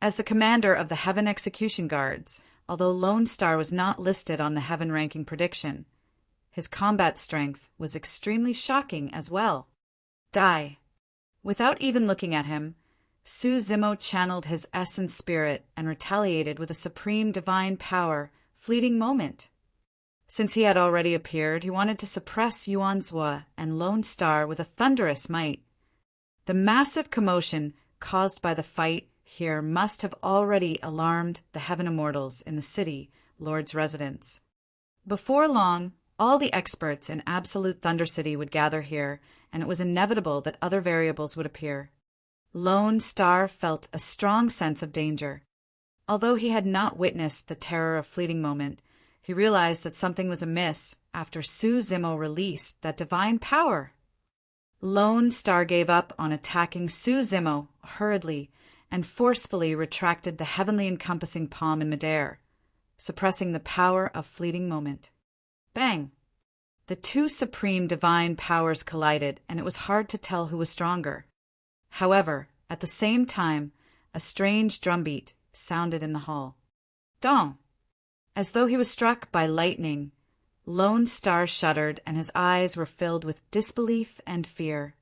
Speaker 1: As the commander of the Heaven Execution Guards, although Lone Star was not listed on the Heaven ranking prediction, his combat strength was extremely shocking as well. Die. Without even looking at him, Su Zimo channeled his Essence Spirit and retaliated with a supreme divine power, Fleeting Moment. Since he had already appeared, he wanted to suppress Yuanzhua and Lone Star with a thunderous might. The massive commotion caused by the fight here must have already alarmed the Heaven Immortals in the city, Lord's residence. Before long, all the experts in Absolute Thunder City would gather here, and it was inevitable that other variables would appear. Lone Star felt a strong sense of danger. Although he had not witnessed the terror of Fleeting Moment, he realized that something was amiss after Su Zimo released that divine power. Lone Star gave up on attacking Su Zimo hurriedly and forcefully retracted the heavenly encompassing palm in midair, suppressing the power of Fleeting Moment. Bang! The two supreme divine powers collided, and it was hard to tell who was stronger. However, at the same time, a strange drumbeat sounded in the hall. Dong! As though he was struck by lightning, Lone Star shuddered and his eyes were filled with disbelief and fear.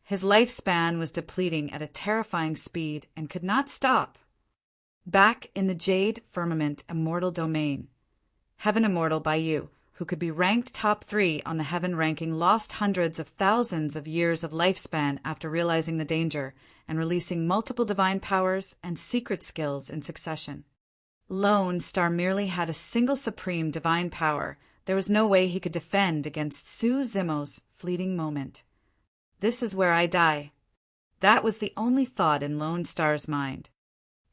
Speaker 1: His lifespan was depleting at a terrifying speed and could not stop. Back in the Jade Firmament Immortal Domain, Heaven Immortal Baiyu, who could be ranked top 3 on the Heaven ranking, lost hundreds of thousands of years of lifespan after realizing the danger and releasing multiple divine powers and secret skills in succession. Lone Star merely had a single supreme divine power. There was no way he could defend against Su Zimo's Fleeting Moment. This is where I die. That was the only thought in Lone Star's mind.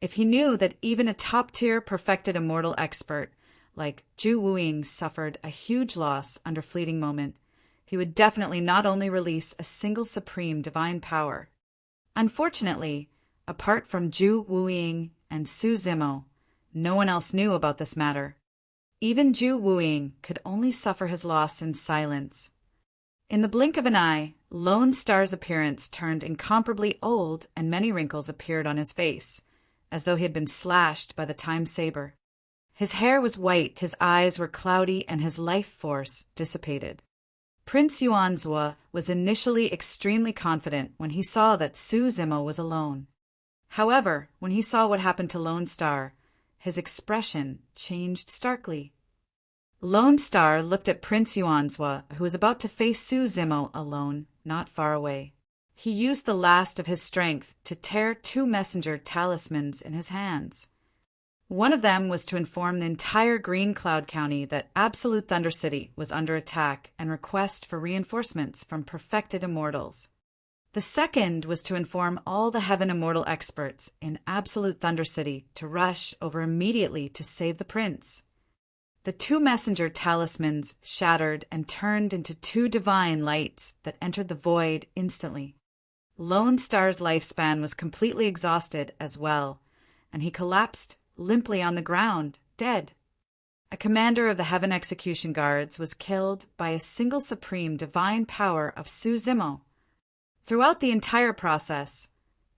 Speaker 1: If he knew that even a top-tier perfected immortal expert like Zhu Wuying suffered a huge loss under Fleeting Moment, he would definitely not only release a single supreme divine power. Unfortunately, apart from Zhu Wuying and Su Zimo, no one else knew about this matter. Even Zhu Wuying could only suffer his loss in silence. In the blink of an eye, Lone Star's appearance turned incomparably old and many wrinkles appeared on his face, as though he had been slashed by the time saber. His hair was white, his eyes were cloudy, and his life force dissipated. Prince Yuanzhua was initially extremely confident when he saw that Su Zimo was alone. However, when he saw what happened to Lone Star, his expression changed starkly. Lone Star looked at Prince Yuanzhua, who was about to face Su Zimo alone, not far away. He used the last of his strength to tear 2 messenger talismans in his hands. One of them was to inform the entire Green Cloud County that Absolute Thunder City was under attack and request for reinforcements from perfected immortals. The second was to inform all the Heaven Immortal experts in Absolute Thunder City to rush over immediately to save the prince. The two messenger talismans shattered and turned into two divine lights that entered the void instantly. Lone Star's lifespan was completely exhausted as well, and he collapsed limply on the ground, dead. A commander of the Heaven Execution Guards was killed by a single supreme divine power of Su Zimo. Throughout the entire process,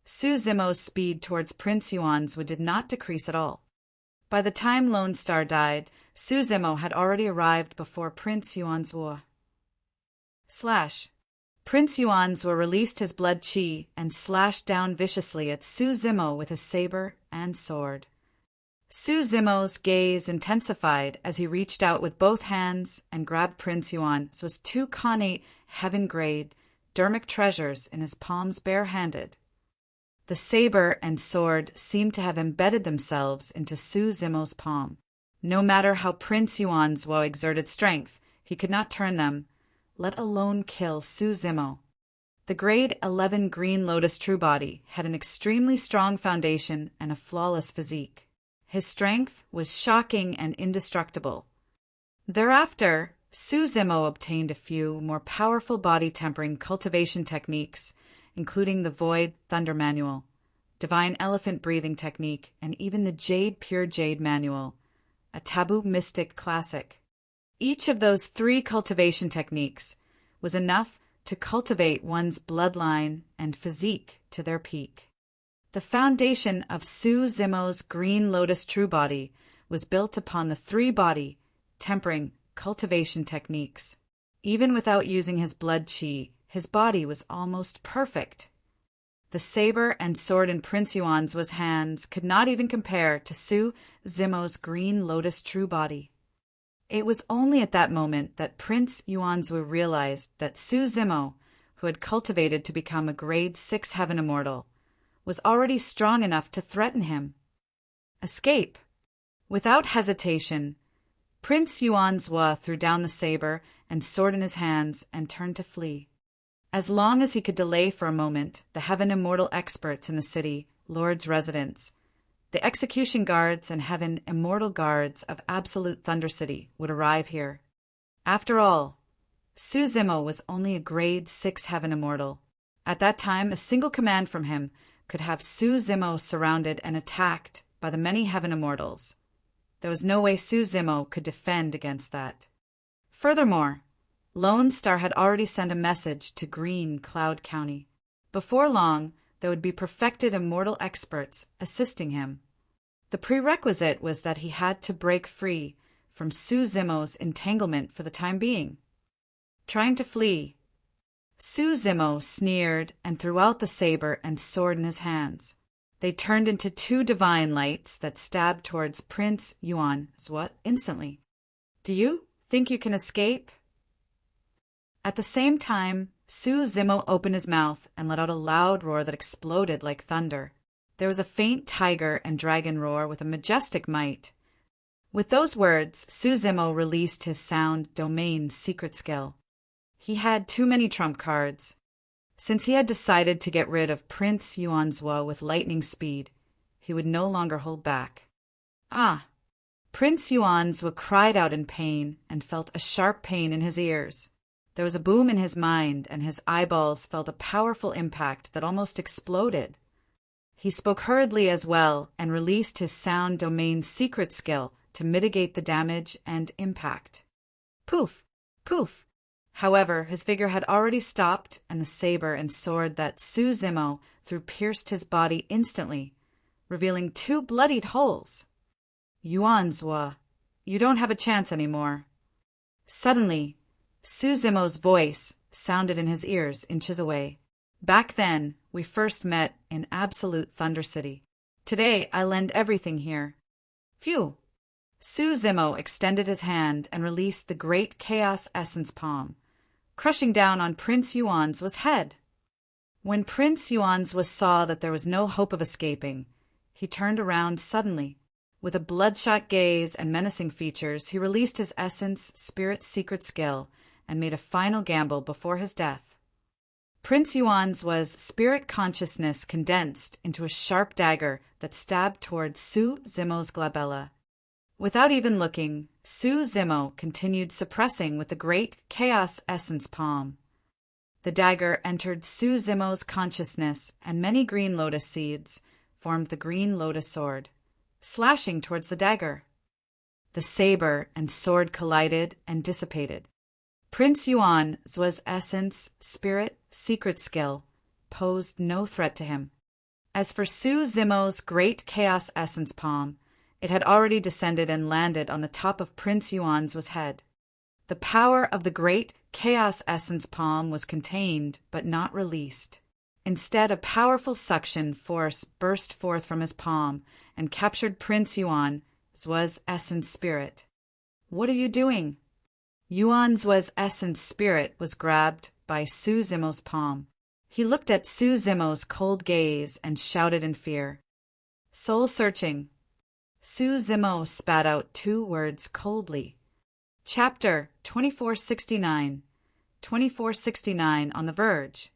Speaker 1: Su Zimo's speed towards Prince Yuanzhu did not decrease at all. By the time Lone Star died, Su Zimo had already arrived before Prince Yuanzhu. Prince Yuanzhu released his blood chi and slashed down viciously at Su Zimo with his saber and sword. Su Zimo's gaze intensified as he reached out with both hands and grabbed Prince Yuanzhu's two connate heaven-grade dermic treasures in his palms bare-handed. The saber and sword seemed to have embedded themselves into Su Zimo's palm. No matter how Prince Yuanzhu exerted strength, he could not turn them, let alone kill Su Zimo. The grade 11 Green Lotus True Body had an extremely strong foundation and a flawless physique. His strength was shocking and indestructible. Thereafter, Su Zimo obtained a few more powerful body-tempering cultivation techniques, including the Void Thunder Manual, Divine Elephant Breathing Technique, and even the Jade Pure Jade Manual, a taboo mystic classic. Each of those 3 cultivation techniques was enough to cultivate one's bloodline and physique to their peak. The foundation of Su Zimo's Green Lotus True Body was built upon the 3 body tempering cultivation techniques. Even without using his blood chi, his body was almost perfect. The saber and sword in Prince Yuanzhu's hands could not even compare to Su Zimo's Green Lotus True Body. It was only at that moment that Prince Yuanzhu realized that Su Zimo, who had cultivated to become a grade 6 Heaven Immortal, was already strong enough to threaten him. Escape. Without hesitation, Prince Yuanzhu threw down the saber and sword in his hands and turned to flee. As long as he could delay for a moment, the Heaven Immortal experts in the city, Lord's residence, the execution guards and Heaven Immortal guards of Absolute Thunder City would arrive here. After all, Su Zimo was only a grade 6 Heaven Immortal. At that time, a single command from him could have Su Zimo surrounded and attacked by the many Heaven Immortals. There was no way Su Zimo could defend against that. Furthermore, Lone Star had already sent a message to Green Cloud County. Before long, there would be perfected immortal experts assisting him. The prerequisite was that he had to break free from Su Zimo's entanglement for the time being. Trying to flee, Su Zimo sneered and threw out the saber and sword in his hands. They turned into 2 divine lights that stabbed towards Prince Yuanzhu instantly. Do you think you can escape? At the same time, Su Zimo opened his mouth and let out a loud roar that exploded like thunder. There was a faint tiger and dragon roar with a majestic might. With those words, Su Zimo released his sound domain secret skill. He had too many trump cards. Since he had decided to get rid of Prince Yuanzhu with lightning speed, he would no longer hold back. Ah! Prince Yuanzhu cried out in pain and felt a sharp pain in his ears. There was a boom in his mind, and his eyeballs felt a powerful impact that almost exploded. He spoke hurriedly as well and released his sound domain secret skill to mitigate the damage and impact. Poof! Poof! However, his figure had already stopped, and the saber and sword that Su Zimo threw pierced his body instantly, revealing 2 bloodied holes. Yuanzhu, you don't have a chance anymore. Suddenly, Su Zimo's voice sounded in his ears inches away. Back then, we first met in Absolute Thunder City. Today, I lend everything here. Phew! Su Zimo extended his hand and released the Great Chaos Essence Palm, crushing down on Prince Yuanzhu's head. When Prince Yuanzhu saw that there was no hope of escaping, he turned around suddenly. With a bloodshot gaze and menacing features, he released his Essence Spirit Secret skill and made a final gamble before his death. Prince Yuan's was spirit consciousness condensed into a sharp dagger that stabbed towards Su Zimo's glabella. Without even looking, Su Zimo continued suppressing with the great chaos essence palm. The dagger entered Su Zimo's consciousness, and many green lotus seeds formed the green lotus sword, slashing towards the dagger. The saber and sword collided and dissipated. Prince Yuan's was essence, spirit, secret skill, posed no threat to him. As for Su Zimo's great chaos essence palm, it had already descended and landed on the top of Prince Yuan's head. The power of the great chaos essence palm was contained but not released. Instead, a powerful suction force burst forth from his palm and captured Prince Yuan's essence spirit. "What are you doing?" Yuan's essence spirit was grabbed by Su Zimo's palm. He looked at Su Zimo's cold gaze and shouted in fear. "Soul searching." Su Zimo spat out 2 words coldly. Chapter 2469. 2469 on the verge.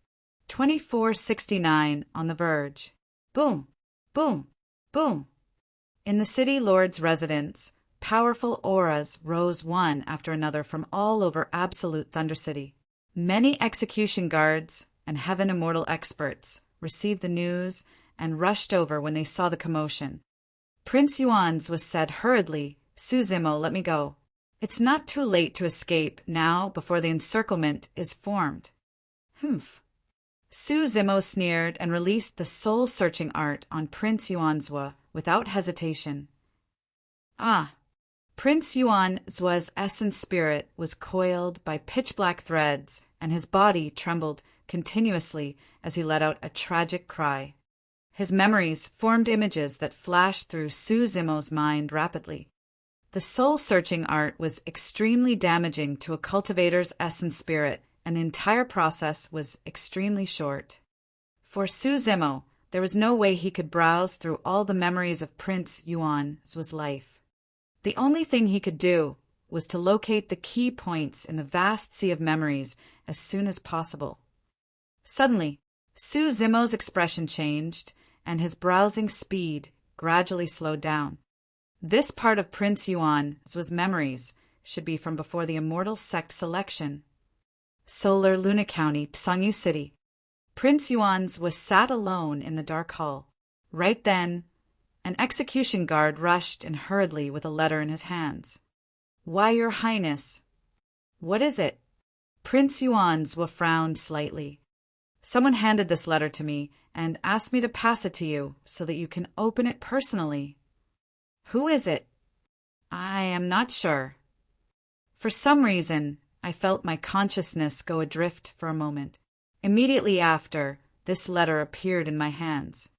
Speaker 1: 2469 on the verge. Boom, boom, boom. In the city lord's residence, powerful auras rose one after another from all over Absolute Thunder City. Many execution guards and heaven immortal experts received the news and rushed over when they saw the commotion. Prince Yuan's was said hurriedly, "Su Zimo, let me go. It's not too late to escape now before the encirclement is formed." Humph. Su Zimo sneered and released the soul-searching art on Prince Yuan's without hesitation. Prince Yuan's essence spirit was coiled by pitch-black threads, and his body trembled continuously as he let out a tragic cry. His memories formed images that flashed through Su Zimo's mind rapidly. The soul-searching art was extremely damaging to a cultivator's essence spirit, and the entire process was extremely short. For Su Zimo, there was no way he could browse through all the memories of Prince Yuan's life. The only thing he could do was to locate the key points in the vast sea of memories as soon as possible. Suddenly, Su Zimo's expression changed, and his browsing speed gradually slowed down. This part of Prince Yuan's memories should be from before the immortal sect selection. Solar Luna County, Sangyu City. Prince Yuan's sat alone in the dark hall. Right then, an execution guard rushed in hurriedly with a letter in his hands. "Why, Your Highness?" "What is it?" Prince Yuan's frowned slightly. "Someone handed this letter to me and asked me to pass it to you so that you can open it personally." "Who is it?" "I am not sure." For some reason, I felt my consciousness go adrift for a moment. Immediately after, this letter appeared in my hands.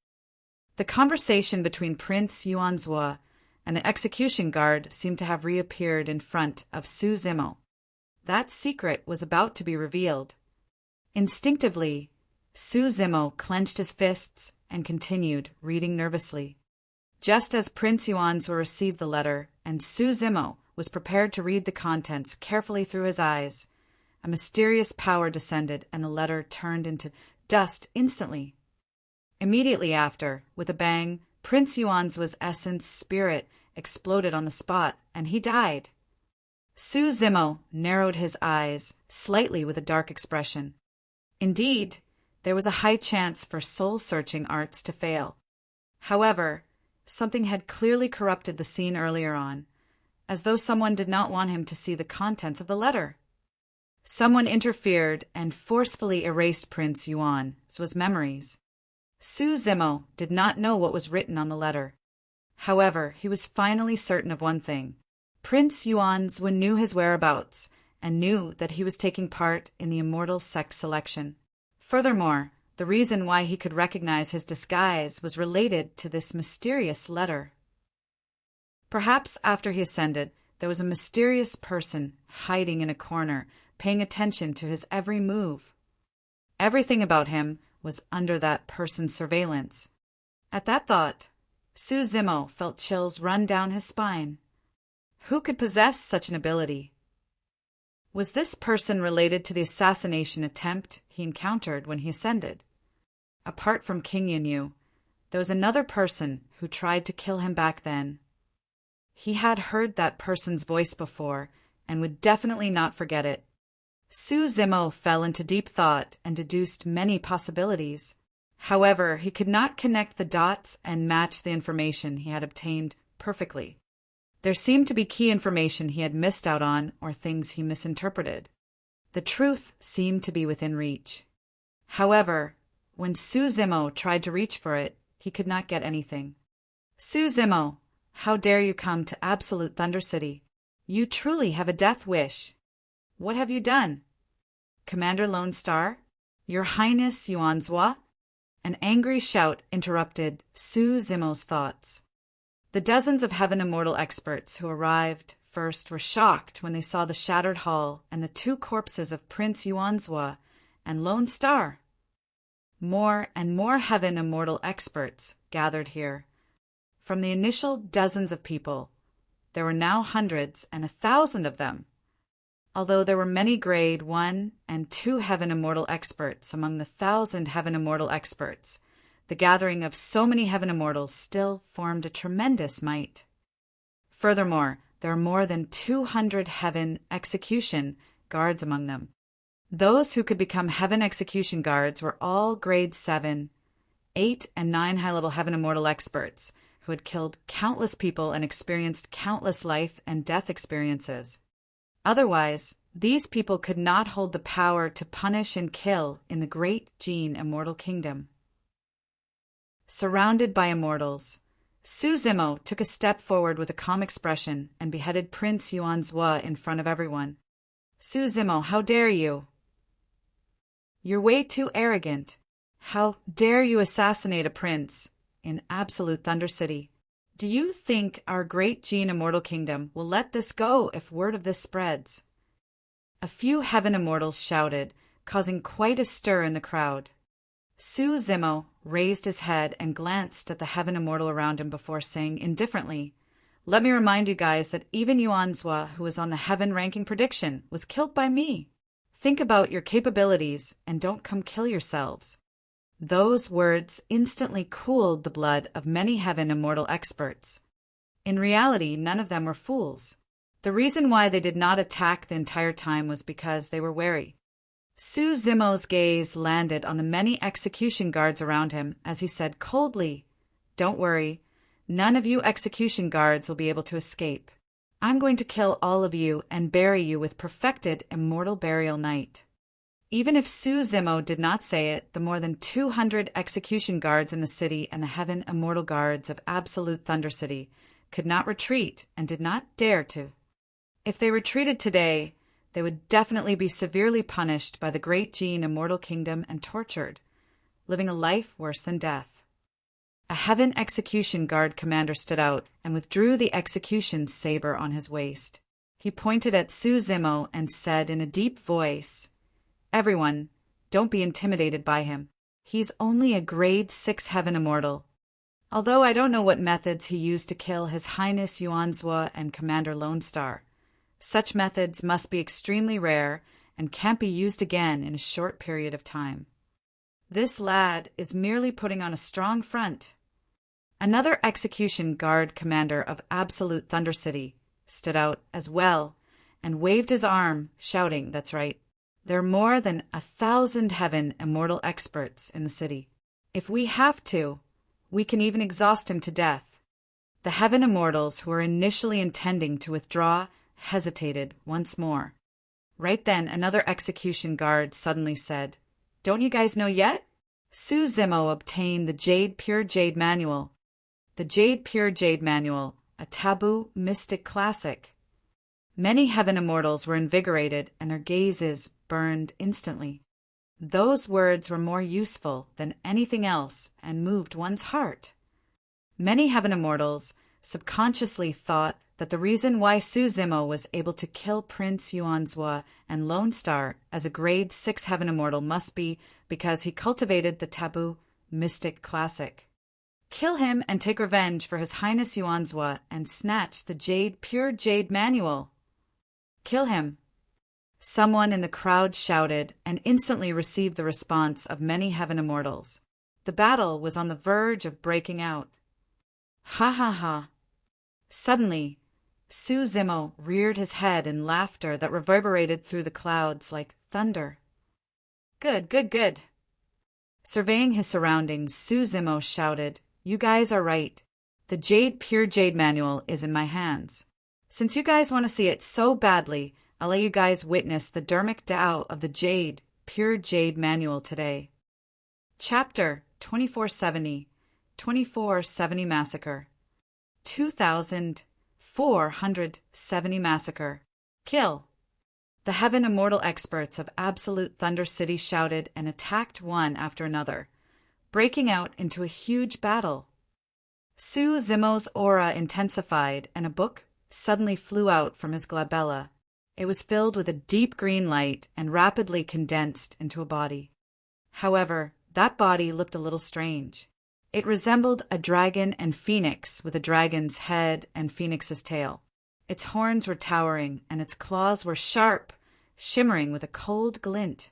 Speaker 1: The conversation between Prince Yuan's and the execution guard seemed to have reappeared in front of Su Zimo. That secret was about to be revealed. Instinctively, Su Zimo clenched his fists and continued reading nervously. Just as Prince Yuan's received the letter, and Su Zimo was prepared to read the contents carefully through his eyes, a mysterious power descended and the letter turned into dust instantly. Immediately after, with a bang, Prince Yuan's essence spirit exploded on the spot, and he died. Su Zimo narrowed his eyes slightly with a dark expression. Indeed, there was a high chance for soul-searching arts to fail. However, something had clearly corrupted the scene earlier on, as though someone did not want him to see the contents of the letter. Someone interfered and forcefully erased Prince Yuan's memories. Su Zimo did not know what was written on the letter. However, he was finally certain of one thing. Prince Yuan's knew his whereabouts and knew that he was taking part in the immortal sect selection. Furthermore, the reason why he could recognize his disguise was related to this mysterious letter. Perhaps after he ascended, there was a mysterious person hiding in a corner, paying attention to his every move. Everything about him was under that person's surveillance. At that thought, Su Zimo felt chills run down his spine. Who could possess such an ability? Was this person related to the assassination attempt he encountered when he ascended? Apart from King Yu, there was another person who tried to kill him back then. He had heard that person's voice before and would definitely not forget it. Su Zimo fell into deep thought and deduced many possibilities. However, he could not connect the dots and match the information he had obtained perfectly. There seemed to be key information he had missed out on or things he misinterpreted. The truth seemed to be within reach. However, when Su Zimo tried to reach for it, he could not get anything. Su Zimo, how dare you come to Absolute Thunder City? You truly have a death wish. What have you done? Commander Lone Star? Your Highness Yuanzhua? An angry shout interrupted Su Zimo's thoughts. The dozens of Heaven Immortal experts who arrived first were shocked when they saw the shattered hall and the two corpses of Prince Yuanzhua and Lone Star. More and more Heaven Immortal experts gathered here. From the initial dozens of people, there were now hundreds and 1,000 of them. Although there were many Grade 1 and 2 Heaven Immortal experts among the 1,000 Heaven Immortal experts, the gathering of so many Heaven Immortals still formed a tremendous might. Furthermore, there are more than 200 Heaven Execution Guards among them. Those who could become Heaven Execution Guards were all Grade 7, 8, and 9 high-level Heaven Immortal experts who had killed countless people and experienced countless life and death experiences. Otherwise, these people could not hold the power to punish and kill in the Great Gene Immortal Kingdom. Surrounded by immortals, Su Zimo took a step forward with a calm expression and beheaded Prince Yuanzhua in front of everyone. Su Zimo, how dare you? You're way too arrogant. How dare you assassinate a prince in Absolute Thunder City? Do you think our Great Gene Immortal Kingdom will let this go if word of this spreads? A few Heaven Immortals shouted, causing quite a stir in the crowd. Su Zimo raised his head and glanced at the Heaven Immortal around him before saying indifferently, "Let me remind you guys that even Yuanzhua, who was on the Heaven ranking prediction, was killed by me. Think about your capabilities and don't come kill yourselves." Those words instantly cooled the blood of many Heaven Immortal experts. In reality, none of them were fools. The reason why they did not attack the entire time was because they were wary. Su Zimo's gaze landed on the many execution guards around him as he said coldly, "Don't worry, none of you execution guards will be able to escape. I'm going to kill all of you and bury you with perfected immortal burial night." Even if Su Zimo did not say it, the more than 200 execution guards in the city and the Heaven Immortal Guards of Absolute Thunder City could not retreat and did not dare to. If they retreated today, they would definitely be severely punished by the Great Gene Immortal Kingdom and tortured, living a life worse than death. A Heaven Execution Guard commander stood out and withdrew the execution saber on his waist. He pointed at Su Zimo and said in a deep voice, "Everyone, don't be intimidated by him. He's only a Grade 6 Heaven Immortal. Although I don't know what methods he used to kill His Highness Yuanzhua and Commander Lone Star. Such methods must be extremely rare and can't be used again in a short period of time. This lad is merely putting on a strong front." Another Execution Guard commander of Absolute Thunder City stood out as well and waved his arm, shouting, "That's right. There are more than 1,000 Heaven Immortal experts in the city. If we have to, we can even exhaust him to death." The Heaven Immortals who were initially intending to withdraw hesitated once more. Right then, another execution guard suddenly said, "Don't you guys know yet?" Su Zimo obtained the Pure Jade Manual. The Pure Jade Manual, a taboo mystic classic. Many Heaven Immortals were invigorated and their gazes burned instantly. Those words were more useful than anything else and moved one's heart. Many Heaven Immortals subconsciously thought that the reason why Su Zimo was able to kill Prince Yuanzhua and Lone Star as a Grade 6 Heaven Immortal must be because he cultivated the taboo mystic classic. Kill him and take revenge for His Highness Yuanzhua and snatch the Pure Jade Manual. Kill him. Someone in the crowd shouted and instantly received the response of many heaven immortals. The battle was on the verge of breaking out. Ha ha ha. Suddenly, Su Zimo reared his head in laughter that reverberated through the clouds like thunder. Good, good, good. Surveying his surroundings, Su Zimo shouted, "You guys are right. The Pure Jade Manual is in my hands. Since you guys want to see it so badly, I'll let you guys witness the Dharmic Tao of the Pure Jade Manual today." Chapter 2470, 2470 Massacre. 2470 Massacre. Kill. The heaven immortal experts of Absolute Thunder City shouted and attacked one after another, breaking out into a huge battle. Su Zimo's aura intensified, and a book suddenly flew out from his glabella. It was filled with a deep green light and rapidly condensed into a body. However, that body looked a little strange. It resembled a dragon and phoenix with a dragon's head and phoenix's tail. Its horns were towering, and its claws were sharp, shimmering with a cold glint.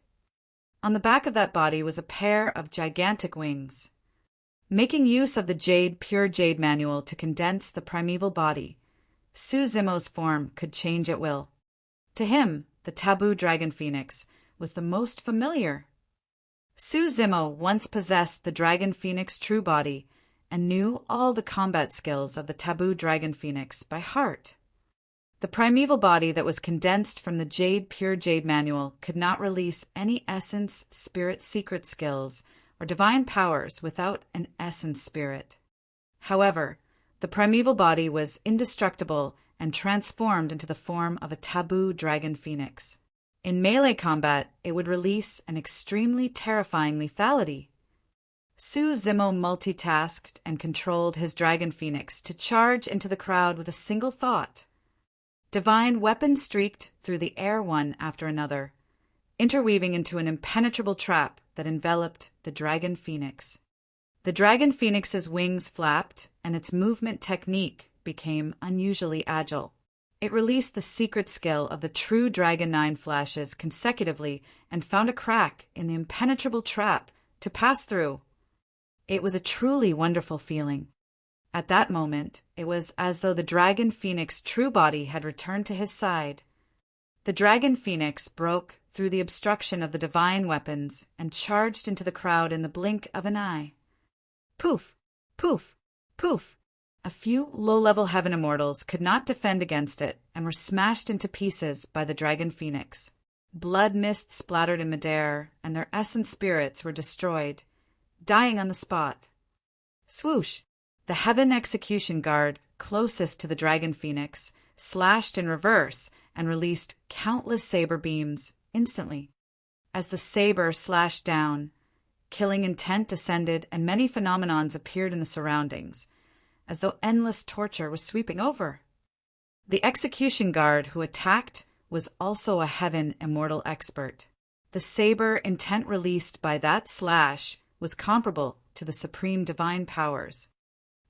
Speaker 1: On the back of that body was a pair of gigantic wings. Making use of the Pure Jade Manual to condense the primeval body, Su Zimo's form could change at will. To him, the taboo dragon phoenix was the most familiar. Su Zimo once possessed the dragon phoenix true body and knew all the combat skills of the taboo dragon phoenix by heart. The primeval body that was condensed from the Pure Jade Manual could not release any essence, spirit, secret skills, or divine powers without an essence spirit. However, the primeval body was indestructible and transformed into the form of a taboo dragon phoenix. In melee combat, it would release an extremely terrifying lethality. Su Zimo multitasked and controlled his dragon phoenix to charge into the crowd with a single thought. Divine weapons streaked through the air one after another, interweaving into an impenetrable trap that enveloped the dragon phoenix. The dragon phoenix's wings flapped, and its movement technique became unusually agile. It released the secret skill of the true Dragon 9 flashes consecutively and found a crack in the impenetrable trap to pass through. It was a truly wonderful feeling. At that moment, it was as though the Dragon Phoenix true body had returned to his side. The Dragon Phoenix broke through the obstruction of the divine weapons and charged into the crowd in the blink of an eye. Poof! Poof! Poof! A few low-level heaven immortals could not defend against it and were smashed into pieces by the dragon phoenix. Blood mist splattered in midair, and their essence spirits were destroyed, dying on the spot. Swoosh! The heaven execution guard closest to the dragon phoenix slashed in reverse and released countless saber beams instantly. As the saber slashed down, killing intent descended and many phenomenons appeared in the surroundings, as though endless torture was sweeping over. The execution guard who attacked was also a heaven immortal expert. The saber intent released by that slash was comparable to the supreme divine powers.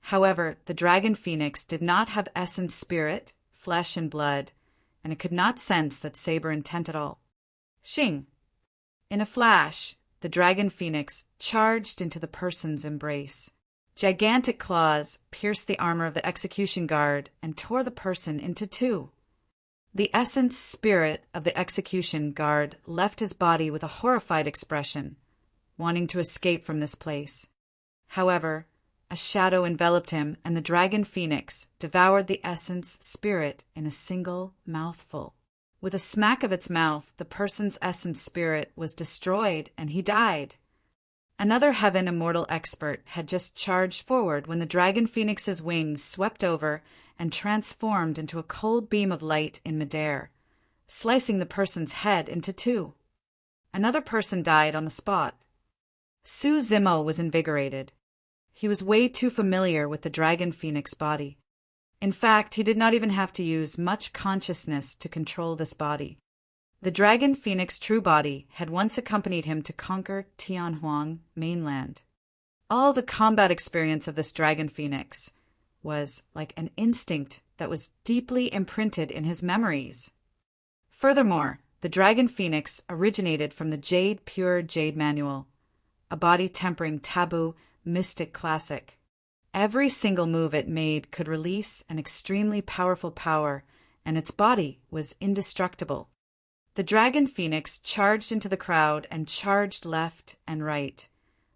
Speaker 1: However, the dragon phoenix did not have essence spirit, flesh and blood, and it could not sense that saber intent at all. Shing! In a flash, the dragon phoenix charged into the person's embrace. Gigantic claws pierced the armor of the execution guard and tore the person into two. The essence spirit of the execution guard left his body with a horrified expression, wanting to escape from this place. However, a shadow enveloped him, and the dragon phoenix devoured the essence spirit in a single mouthful. With a smack of its mouth, the person's essence spirit was destroyed, and he died. Another heaven immortal expert had just charged forward when the dragon phoenix's wings swept over and transformed into a cold beam of light in midair, slicing the person's head into two. Another person died on the spot. Su Zimo was invigorated. He was way too familiar with the dragon phoenix body. In fact, he did not even have to use much consciousness to control this body. The dragon phoenix true body had once accompanied him to conquer Tianhuang mainland. All the combat experience of this dragon phoenix was like an instinct that was deeply imprinted in his memories. Furthermore, The Dragon Phoenix originated from the Pure Jade Manual, a body-tempering taboo mystic classic. Every single move it made could release an extremely powerful power, and its body was indestructible. The Dragon Phoenix charged into the crowd and charged left and right,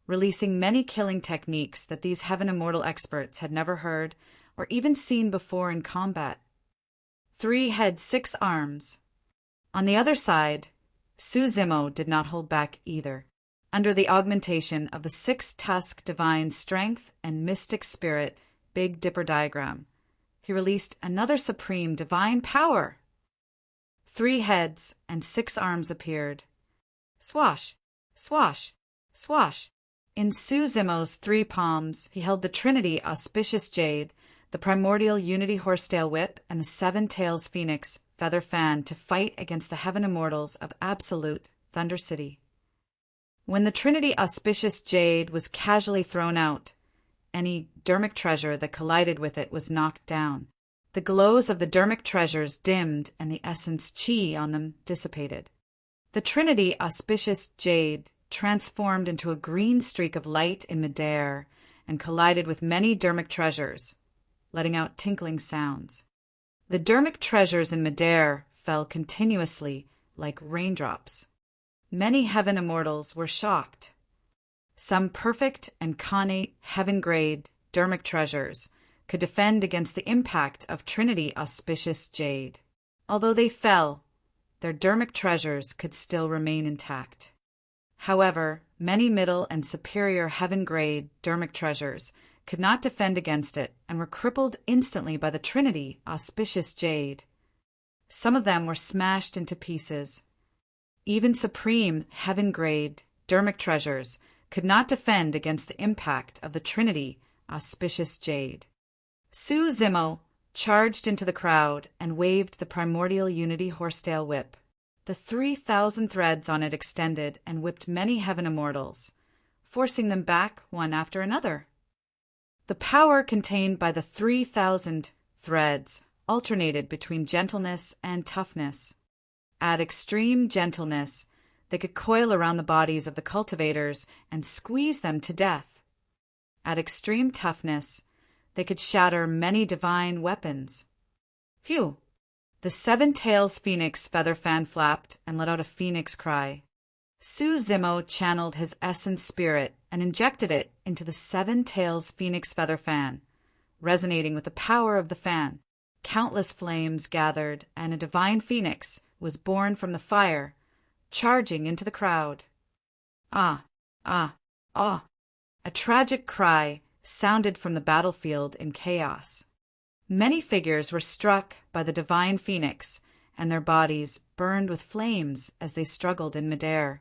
Speaker 1: releasing many killing techniques that these Heaven Immortal experts had never heard or even seen before in combat. 3 heads, 6 arms. On the other side, Su Zimo did not hold back either. Under the augmentation of the 6-tusk divine strength and mystic spirit Big Dipper diagram, he released another supreme divine power. 3 heads and 6 arms appeared. Swash, swash, swash. In Su Zimo's 3 palms, he held the Trinity Auspicious Jade, the Primordial Unity Horsetail Whip, and the 7 Tails Phoenix Feather Fan to fight against the Heaven Immortals of Absolute Thunder City. When the Trinity Auspicious Jade was casually thrown out, any dermic treasure that collided with it was knocked down. The glows of the dermic treasures dimmed and the essence chi on them dissipated. The Trinity Auspicious Jade transformed into a green streak of light in midair and collided with many dermic treasures, letting out tinkling sounds. The dermic treasures in midair fell continuously like raindrops. Many Heaven Immortals were shocked. Some perfect and connate heaven-grade dermic treasures could defend against the impact of Trinity Auspicious Jade. Although they fell, their dermic treasures could still remain intact. However, many middle and superior heaven-grade dermic treasures could not defend against it and were crippled instantly by the Trinity Auspicious Jade. Some of them were smashed into pieces. Even supreme heaven-grade dermic treasures could not defend against the impact of the Trinity Auspicious Jade. Su Zimo charged into the crowd and waved the Primordial Unity Horsetail Whip. The 3,000 threads on it extended and whipped many Heaven Immortals, forcing them back one after another. The power contained by the 3,000 threads alternated between gentleness and toughness. At extreme gentleness, they could coil around the bodies of the cultivators and squeeze them to death. At extreme toughness, they could shatter many divine weapons. Phew! The 7 Tails Phoenix Feather Fan flapped and let out a phoenix cry. Su Zimo channeled his essence spirit and injected it into the 7 Tails Phoenix Feather Fan, resonating with the power of the fan. Countless flames gathered, and a divine phoenix was born from the fire, charging into the crowd. Ah, ah, ah! A tragic cry sounded from the battlefield in chaos. Many figures were struck by the divine phoenix, and their bodies burned with flames as they struggled in midair.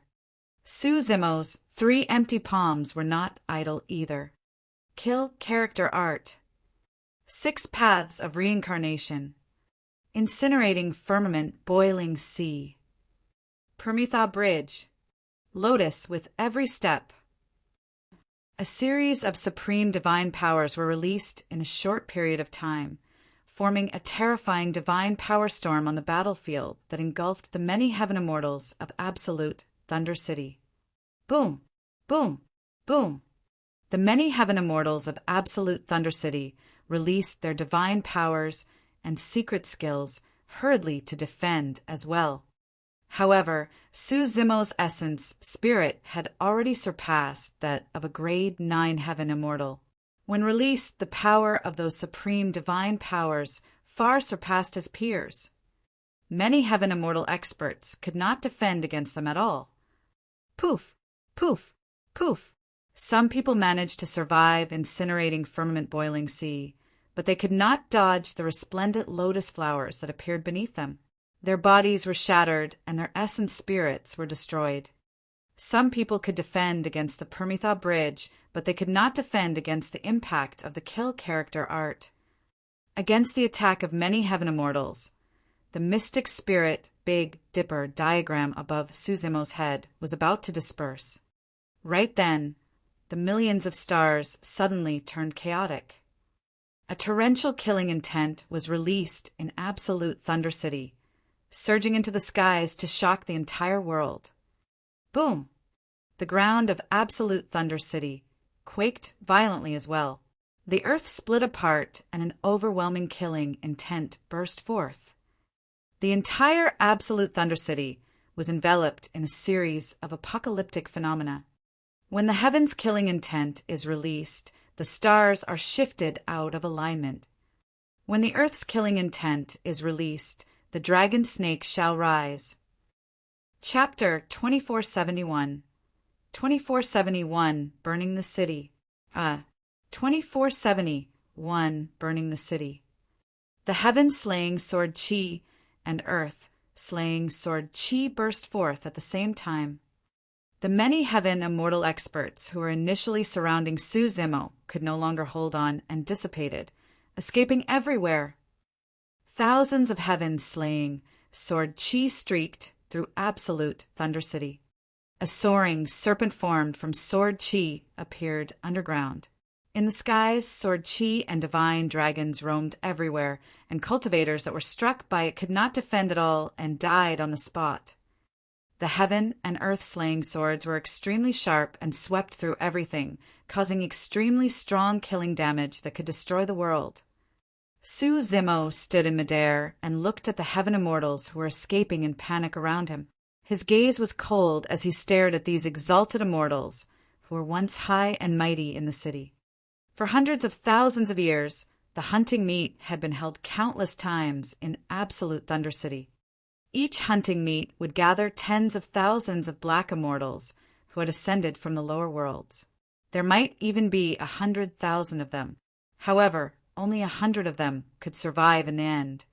Speaker 1: Su Zimo's 3 empty palms were not idle either. Kill character art. 6 paths of reincarnation. Incinerating firmament, boiling sea. Perpetual bridge. Lotus with every step. A series of supreme divine powers were released in a short period of time, forming a terrifying divine power storm on the battlefield that engulfed the many Heaven Immortals of Absolute Thunder City. Boom! Boom! Boom! The many Heaven Immortals of Absolute Thunder City released their divine powers and secret skills hurriedly to defend as well. However, Su Zimo's essence spirit had already surpassed that of a grade 9 Heaven Immortal. When released, the power of those supreme divine powers far surpassed his peers. Many Heaven Immortal experts could not defend against them at all. Poof! Poof! Poof! Some people managed to survive incinerating firmament boiling sea, but they could not dodge the resplendent lotus flowers that appeared beneath them. Their bodies were shattered, and their essence spirits were destroyed. Some people could defend against the Perpetual bridge, but they could not defend against the impact of the kill character art. Against the attack of many Heaven Immortals, the mystic spirit Big Dipper diagram above Su Zimo's head was about to disperse. Right then, the millions of stars suddenly turned chaotic. A torrential killing intent was released in Absolute Thunder City, surging into the skies to shock the entire world. Boom! The ground of Absolute Thunder City quaked violently as well. The earth split apart and an overwhelming killing intent burst forth. The entire Absolute Thunder City was enveloped in a series of apocalyptic phenomena. When the heaven's killing intent is released, the stars are shifted out of alignment. When the earth's killing intent is released, the dragon snake shall rise. Chapter 2471. 2471, Burning the City. 2471, Burning the City. The heaven-slaying sword Chi and earth-slaying sword Chi burst forth at the same time. The many heaven immortal experts who were initially surrounding Su Zimo could no longer hold on and dissipated, escaping everywhere. Thousands of heaven-slaying sword Chi streaked through Absolute Thunder City. A soaring serpent formed from sword Chi appeared underground. In the skies, sword Chi and divine dragons roamed everywhere, and cultivators that were struck by it could not defend at all and died on the spot. The heaven and earth-slaying swords were extremely sharp and swept through everything, causing extremely strong killing damage that could destroy the world. Su Zimo stood in midair and looked at the heaven immortals who were escaping in panic around him. His gaze was cold as he stared at these exalted immortals who were once high and mighty in the city. For hundreds of thousands of years, the hunting meet had been held countless times in Absolute Thunder City. Each hunting meet would gather tens of thousands of black immortals who had ascended from the lower worlds. There might even be 100,000 of them. However, only 100 of them could survive in the end.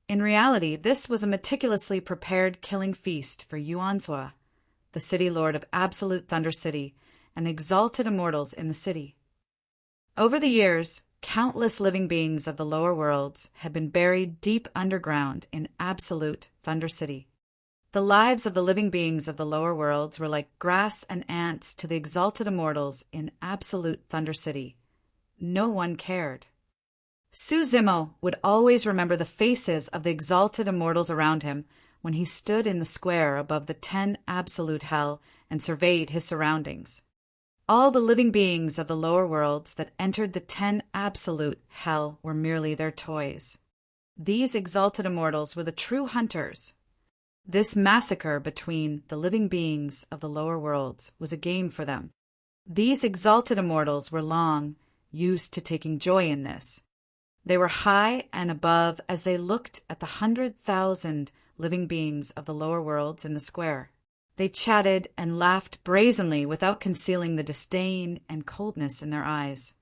Speaker 1: In reality, this was a meticulously prepared killing feast for Yuanzhua, the city lord of Absolute Thunder City, and the exalted immortals in the city. Over the years, countless living beings of the lower worlds had been buried deep underground in Absolute Thunder City. The lives of the living beings of the lower worlds were like grass and ants to the exalted immortals in Absolute Thunder City. No one cared. Su Zimo would always remember the faces of the exalted immortals around him when he stood in the square above the 10 Absolute Hell and surveyed his surroundings. All the living beings of the lower worlds that entered the 10 Absolute Hell were merely their toys. These exalted immortals were the true hunters. This massacre between the living beings of the lower worlds was a game for them. These exalted immortals were long used to taking joy in this. They were high and above as they looked at the 100,000 living beings of the lower worlds in the square. They chatted and laughed brazenly without concealing the disdain and coldness in their eyes.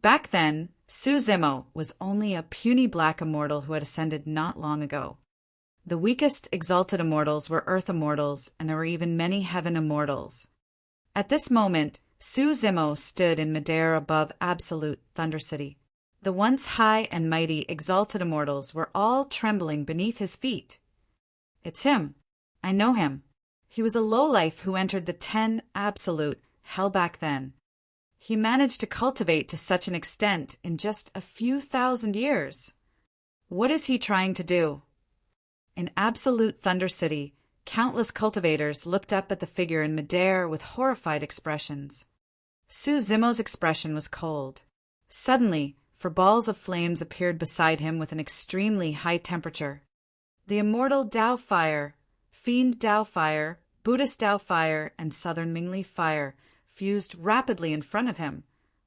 Speaker 1: Back then, Su Zimo was only a puny black immortal who had ascended not long ago. The weakest exalted immortals were earth immortals, and there were even many heaven immortals. At this moment, Su Zimo stood in midair above Absolute Thunder City. The once high and mighty exalted immortals were all trembling beneath his feet. It's him. I know him. He was a lowlife who entered the 10 Absolute Hell back then. He managed to cultivate to such an extent in just a few thousand years. What is he trying to do? In Absolute Thunder City, countless cultivators looked up at the figure in midair with horrified expressions. Su Zimo's expression was cold. Suddenly, four balls of flames appeared beside him with an extremely high temperature. The immortal Dao Fire, Fiend Dao Fire, Buddhist Dao Fire, and Southern Mingli Fire fused rapidly in front of him,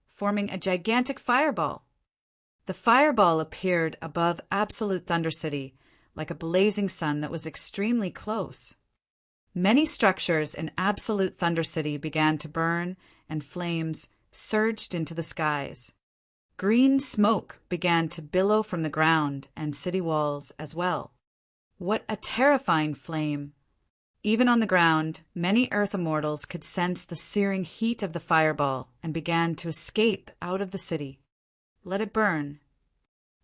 Speaker 1: forming a gigantic fireball. The fireball appeared above Absolute Thunder City, like a blazing sun that was extremely close. Many structures in Absolute Thunder City began to burn, and flames surged into the skies. Green smoke began to billow from the ground and city walls as well. What a terrifying flame! Even on the ground, many earth immortals could sense the searing heat of the fireball and began to escape out of the city. Let it burn.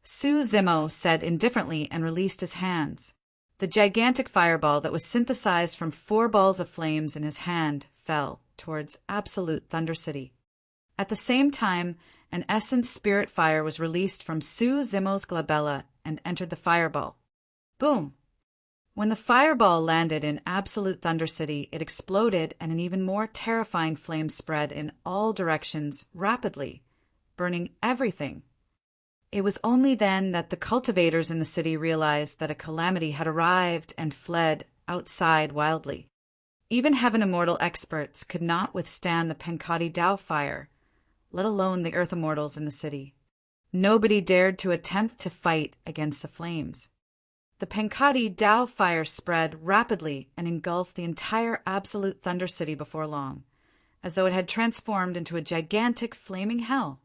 Speaker 1: Su Zimo said indifferently and released his hands. The gigantic fireball that was synthesized from 4 balls of flames in his hand fell towards Absolute Thunder City. At the same time, an essence spirit fire was released from Su Zimo's glabella and entered the fireball. Boom! When the fireball landed in Absolute Thunder City, it exploded and an even more terrifying flame spread in all directions rapidly, burning everything. It was only then that the cultivators in the city realized that a calamity had arrived and fled outside wildly. Even Heaven Immortal experts could not withstand the Pankati Dao fire, let alone the Earth Immortals in the city. Nobody dared to attempt to fight against the flames. The Pankati Dao fire spread rapidly and engulfed the entire Absolute Thunder City before long, as though it had transformed into a gigantic flaming hell.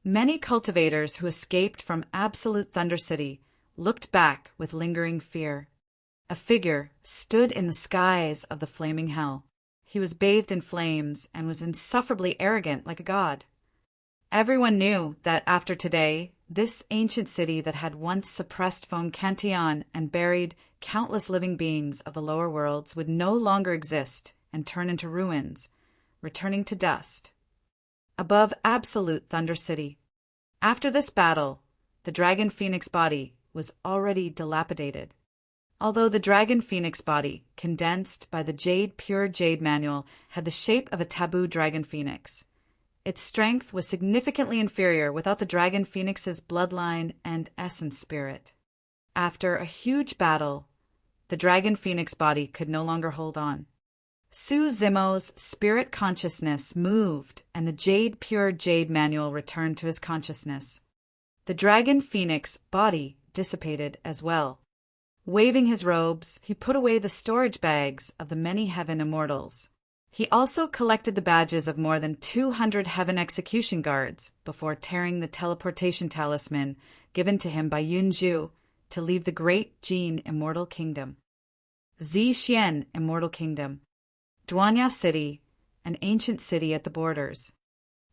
Speaker 1: Many cultivators who escaped from Absolute Thunder City looked back with lingering fear. A figure stood in the skies of the flaming hell. He was bathed in flames and was insufferably arrogant like a god. Everyone knew that after today, this ancient city that had once suppressed Fong Cantillon and buried countless living beings of the lower worlds would no longer exist and turn into ruins, returning to dust. Above Absolute Thunder City. After this battle, the Dragon Phoenix body was already dilapidated. Although the Dragon Phoenix body, condensed by the Pure Jade Manual, had the shape of a taboo Dragon Phoenix, its strength was significantly inferior without the Dragon Phoenix's bloodline and essence spirit. After a huge battle, the Dragon Phoenix body could no longer hold on. Su Zimo's spirit consciousness moved, and the Pure Jade Manual returned to his consciousness. The Dragon Phoenix body dissipated as well. Waving his robes, he put away the storage bags of the many Heaven Immortals. He also collected the badges of more than 200 Heaven Execution Guards before tearing the teleportation talisman given to him by Yunju to leave the Great Jin Immortal Kingdom. Zixian Immortal Kingdom. Duanya City, an ancient city at the borders.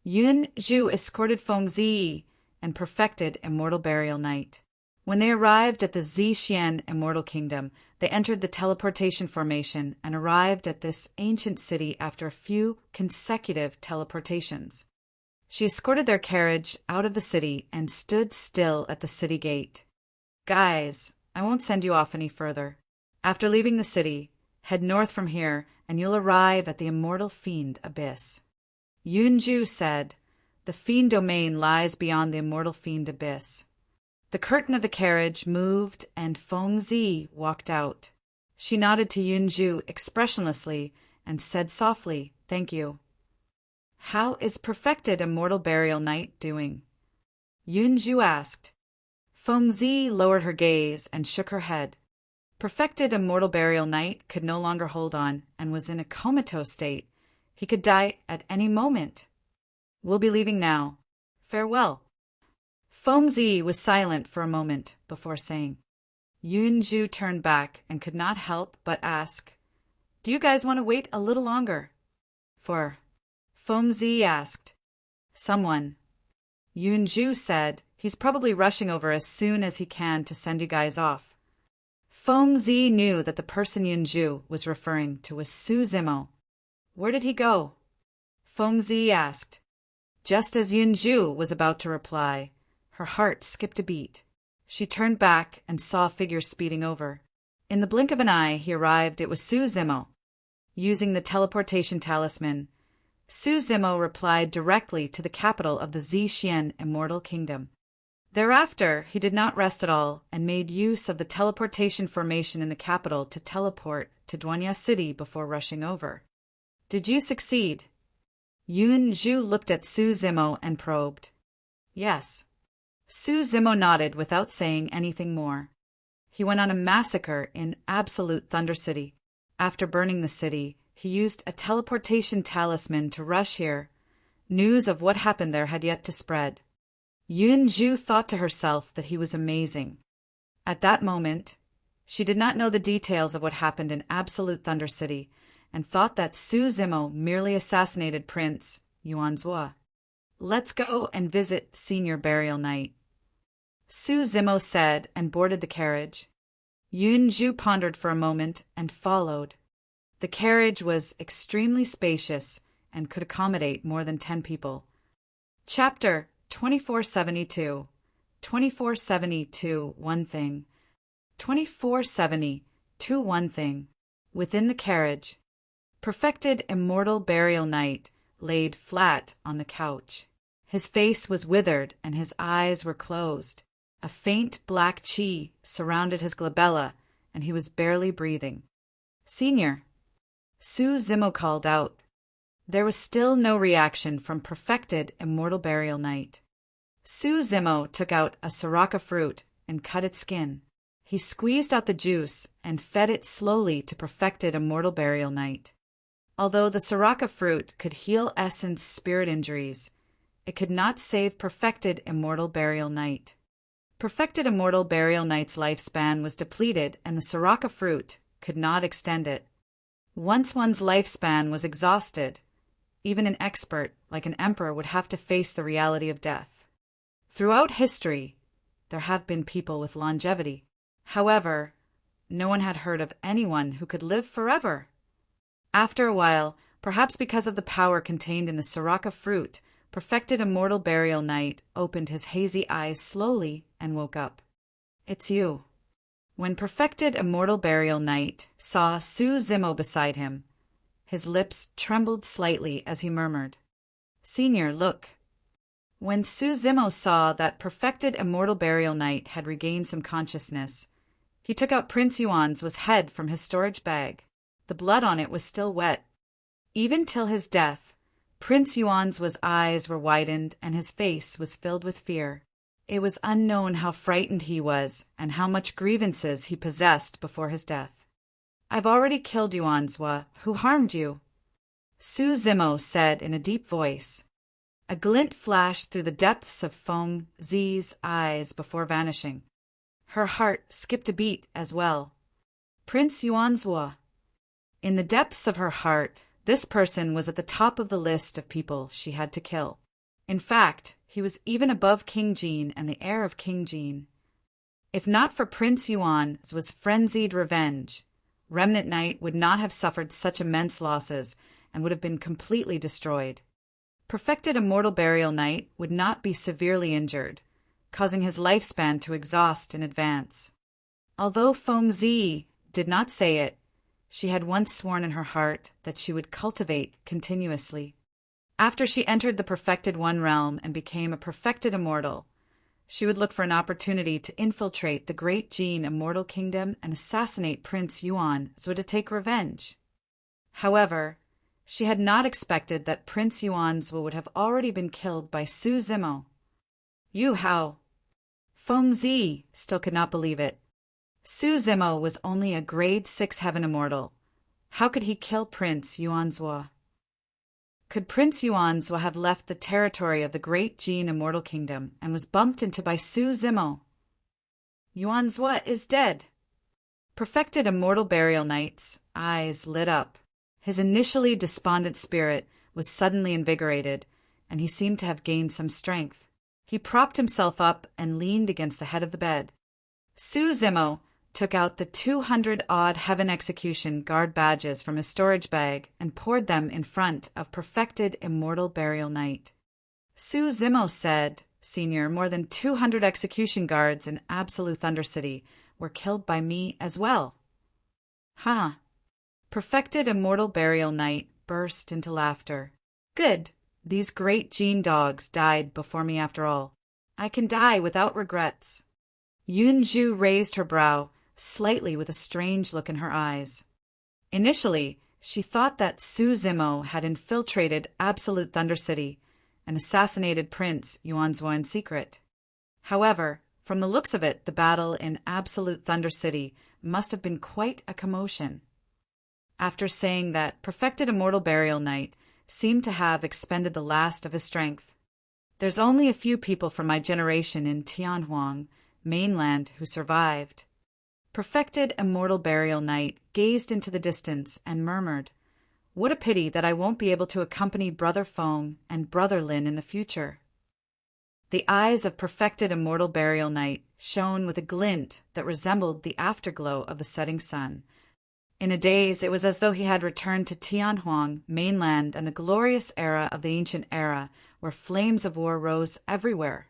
Speaker 1: Yunju escorted Feng Zi and perfected Immortal Burial Night. When they arrived at the Zixian Immortal Kingdom, they entered the teleportation formation and arrived at this ancient city after a few consecutive teleportations. She escorted their carriage out of the city and stood still at the city gate. Guys, I won't send you off any further. After leaving the city, head north from here and you'll arrive at the Immortal Fiend Abyss. Yunju said, the Fiend Domain lies beyond the Immortal Fiend Abyss. The curtain of the carriage moved and Feng Zi walked out. She nodded to Yunju expressionlessly and said softly, thank you. How is perfected Immortal Burial Night doing? Yunju asked. Feng Zi lowered her gaze and shook her head. Perfected Immortal Burial Night could no longer hold on and was in a comatose state. He could die at any moment. We'll be leaving now. Farewell. Feng Zi was silent for a moment before saying. Yunju turned back and could not help but ask, do you guys want to wait a little longer? For Feng Zi asked. Someone. Yunju said, he's probably rushing over as soon as he can to send you guys off. Feng Zi knew that the person Yunju was referring to was Su Zimo. Where did he go? Feng Zi asked. Just as Yunju was about to reply, her heart skipped a beat. She turned back and saw a figure speeding over. In the blink of an eye, he arrived. It was Su Zimo. Using the teleportation talisman, Su Zimo replied directly to the capital of the Zixian Immortal Kingdom. Thereafter, he did not rest at all and made use of the teleportation formation in the capital to teleport to Duanya City before rushing over. Did you succeed? Yunju looked at Su Zimo and probed. Yes. Su Zimo nodded without saying anything more. He went on a massacre in Absolute Thunder City. After burning the city, he used a teleportation talisman to rush here. News of what happened there had yet to spread. Yunju thought to herself that he was amazing. At that moment, she did not know the details of what happened in Absolute Thunder City and thought that Su Zimo merely assassinated Prince Yuanzhua. Let's go and visit Senior Burial Night. Su Zimo said and boarded the carriage. Yunju pondered for a moment and followed. The carriage was extremely spacious and could accommodate more than 10 people. Chapter 2472. 2472 One Thing. 2472 2-1 thing. Within the carriage, Perfected Immortal Burial Knight laid flat on the couch. His face was withered and his eyes were closed. A faint black chi surrounded his glabella, and he was barely breathing. "Senior," Su Zimo called out. There was still no reaction from Perfected Immortal Burial Knight. Su Zimo took out a sriracha fruit and cut its skin. He squeezed out the juice and fed it slowly to Perfected Immortal Burial Knight. Although the sriracha fruit could heal Essence spirit injuries, it could not save Perfected Immortal Burial Knight. Perfected Immortal Burial Knight's lifespan was depleted, and the sriracha fruit could not extend it. Once one's lifespan was exhausted, even an expert like an emperor would have to face the reality of death. Throughout history, there have been people with longevity. However, no one had heard of anyone who could live forever. After a while, perhaps because of the power contained in the sriracha fruit, Perfected Immortal Burial Knight opened his hazy eyes slowly and woke up. "It's you." When Perfected Immortal Burial Knight saw Su Zimo beside him, his lips trembled slightly as he murmured, "Senior, look." When Su Zimo saw that Perfected Immortal Burial Knight had regained some consciousness, he took out Prince Yuan's head from his storage bag. The blood on it was still wet. Even till his death, Prince Yuan's eyes were widened and his face was filled with fear. It was unknown how frightened he was and how much grievances he possessed before his death. "I've already killed Yuanzwa. Who harmed you?" Su Zimo said in a deep voice. A glint flashed through the depths of Feng Zi's eyes before vanishing. Her heart skipped a beat as well. Prince Yuanzwa. In the depths of her heart, this person was at the top of the list of people she had to kill. In fact, he was even above King Jin and the heir of King Jin. If not for Prince Yuan's frenzied revenge, Remnant Knight would not have suffered such immense losses and would have been completely destroyed. Perfected Immortal Burial Knight would not be severely injured, causing his lifespan to exhaust in advance. Although Feng Zi did not say it, she had once sworn in her heart that she would cultivate continuously. After she entered the Perfected One realm and became a Perfected Immortal, she would look for an opportunity to infiltrate the Great Jin Immortal Kingdom and assassinate Prince Yuan so to take revenge. However, she had not expected that Prince Yuan's would have already been killed by Su Zimo. "You how?" Feng Zi still could not believe it. Su Zimo was only a grade 6 heaven immortal. How could he kill Prince Yuanzwa? Could Prince Yuanzwa have left the territory of the Great Jin Immortal Kingdom and was bumped into by Su Zimo? Yuanzwa is dead. Perfected Immortal Burial Knight's eyes lit up. His initially despondent spirit was suddenly invigorated, and he seemed to have gained some strength. He propped himself up and leaned against the head of the bed. Su Zimo took out the 200-odd Heaven Execution Guard badges from his storage bag and poured them in front of Perfected Immortal Burial Knight. Su Zimo said, "Senior, more than 200 execution guards in Absolute Thunder City were killed by me as well." "Huh." Perfected Immortal Burial Knight burst into laughter. "Good. These great Jin dogs died before me after all. I can die without regrets." Yunju raised her brow slightly with a strange look in her eyes. Initially, she thought that Su Zimo had infiltrated Absolute Thunder City and assassinated Prince Yuanzwa in secret. However, from the looks of it, the battle in Absolute Thunder City must have been quite a commotion. After saying that, Perfected Immortal Burial Knight seemed to have expended the last of his strength. "There's only a few people from my generation in Tianhuang mainland who survived." Perfected Immortal Burial Knight gazed into the distance and murmured, "What a pity that I won't be able to accompany Brother Feng and Brother Lin in the future." The eyes of Perfected Immortal Burial Knight shone with a glint that resembled the afterglow of the setting sun. In a daze, it was as though he had returned to Tianhuang mainland and the glorious era of the ancient era, where flames of war rose everywhere.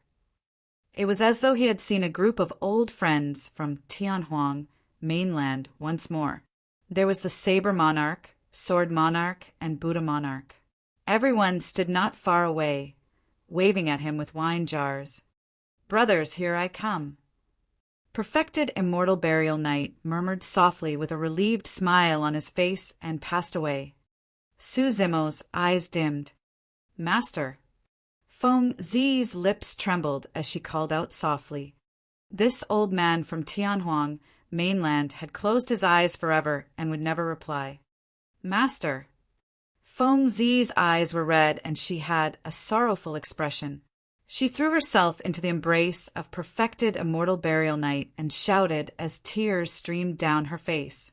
Speaker 1: It was as though he had seen a group of old friends from Tianhuang mainland once more. There was the Saber Monarch, Sword Monarch, and Buddha Monarch. Everyone stood not far away, waving at him with wine jars. "Brothers, here I come." Perfected Immortal Burial Knight murmured softly with a relieved smile on his face and passed away. Su Zimo's eyes dimmed. "Master." Feng Zi's lips trembled as she called out softly. This old man from Tianhuang, mainland, had closed his eyes forever and would never reply. "Master." Feng Zi's eyes were red and she had a sorrowful expression. She threw herself into the embrace of Perfected Immortal Burial Knight and shouted as tears streamed down her face.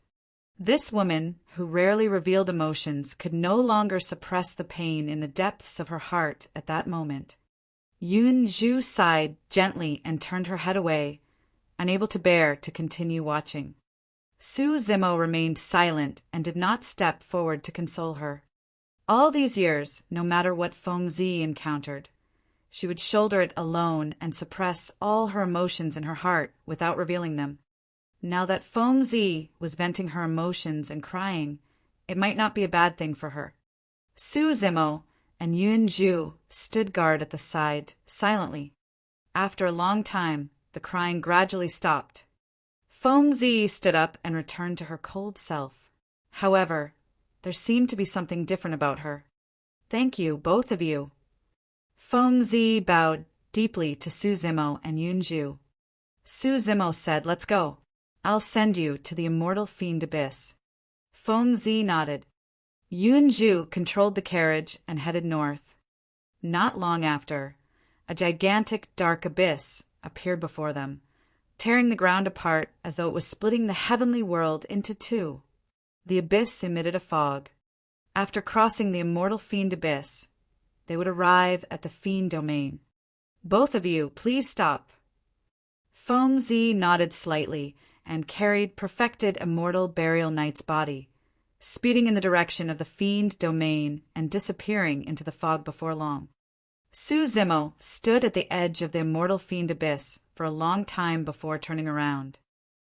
Speaker 1: This woman, who rarely revealed emotions, could no longer suppress the pain in the depths of her heart at that moment. Yun Zhu sighed gently and turned her head away, unable to bear to continue watching. Su Zimo remained silent and did not step forward to console her. All these years, no matter what Feng Zi encountered, she would shoulder it alone and suppress all her emotions in her heart without revealing them. Now that Feng Zi was venting her emotions and crying, it might not be a bad thing for her. Su Zimo and Yun Zhu stood guard at the side, silently. After a long time, the crying gradually stopped. Feng Zi stood up and returned to her cold self. However, there seemed to be something different about her. "Thank you, both of you." Feng Zi bowed deeply to Su Zimo and Yun Zhu. Su Zimo said, "Let's go. I'll send you to the immortal fiend abyss." Feng Zi nodded. Yun Zhu controlled the carriage and headed north. Not long after, a gigantic dark abyss appeared before them, tearing the ground apart as though it was splitting the heavenly world into two. The abyss emitted a fog. After crossing the immortal fiend abyss, they would arrive at the fiend domain. "Both of you, please stop." Feng Zi nodded slightly and carried Perfected Immortal Burial Knight's body, speeding in the direction of the fiend domain and disappearing into the fog before long. Su Zimo stood at the edge of the immortal fiend abyss for a long time before turning around.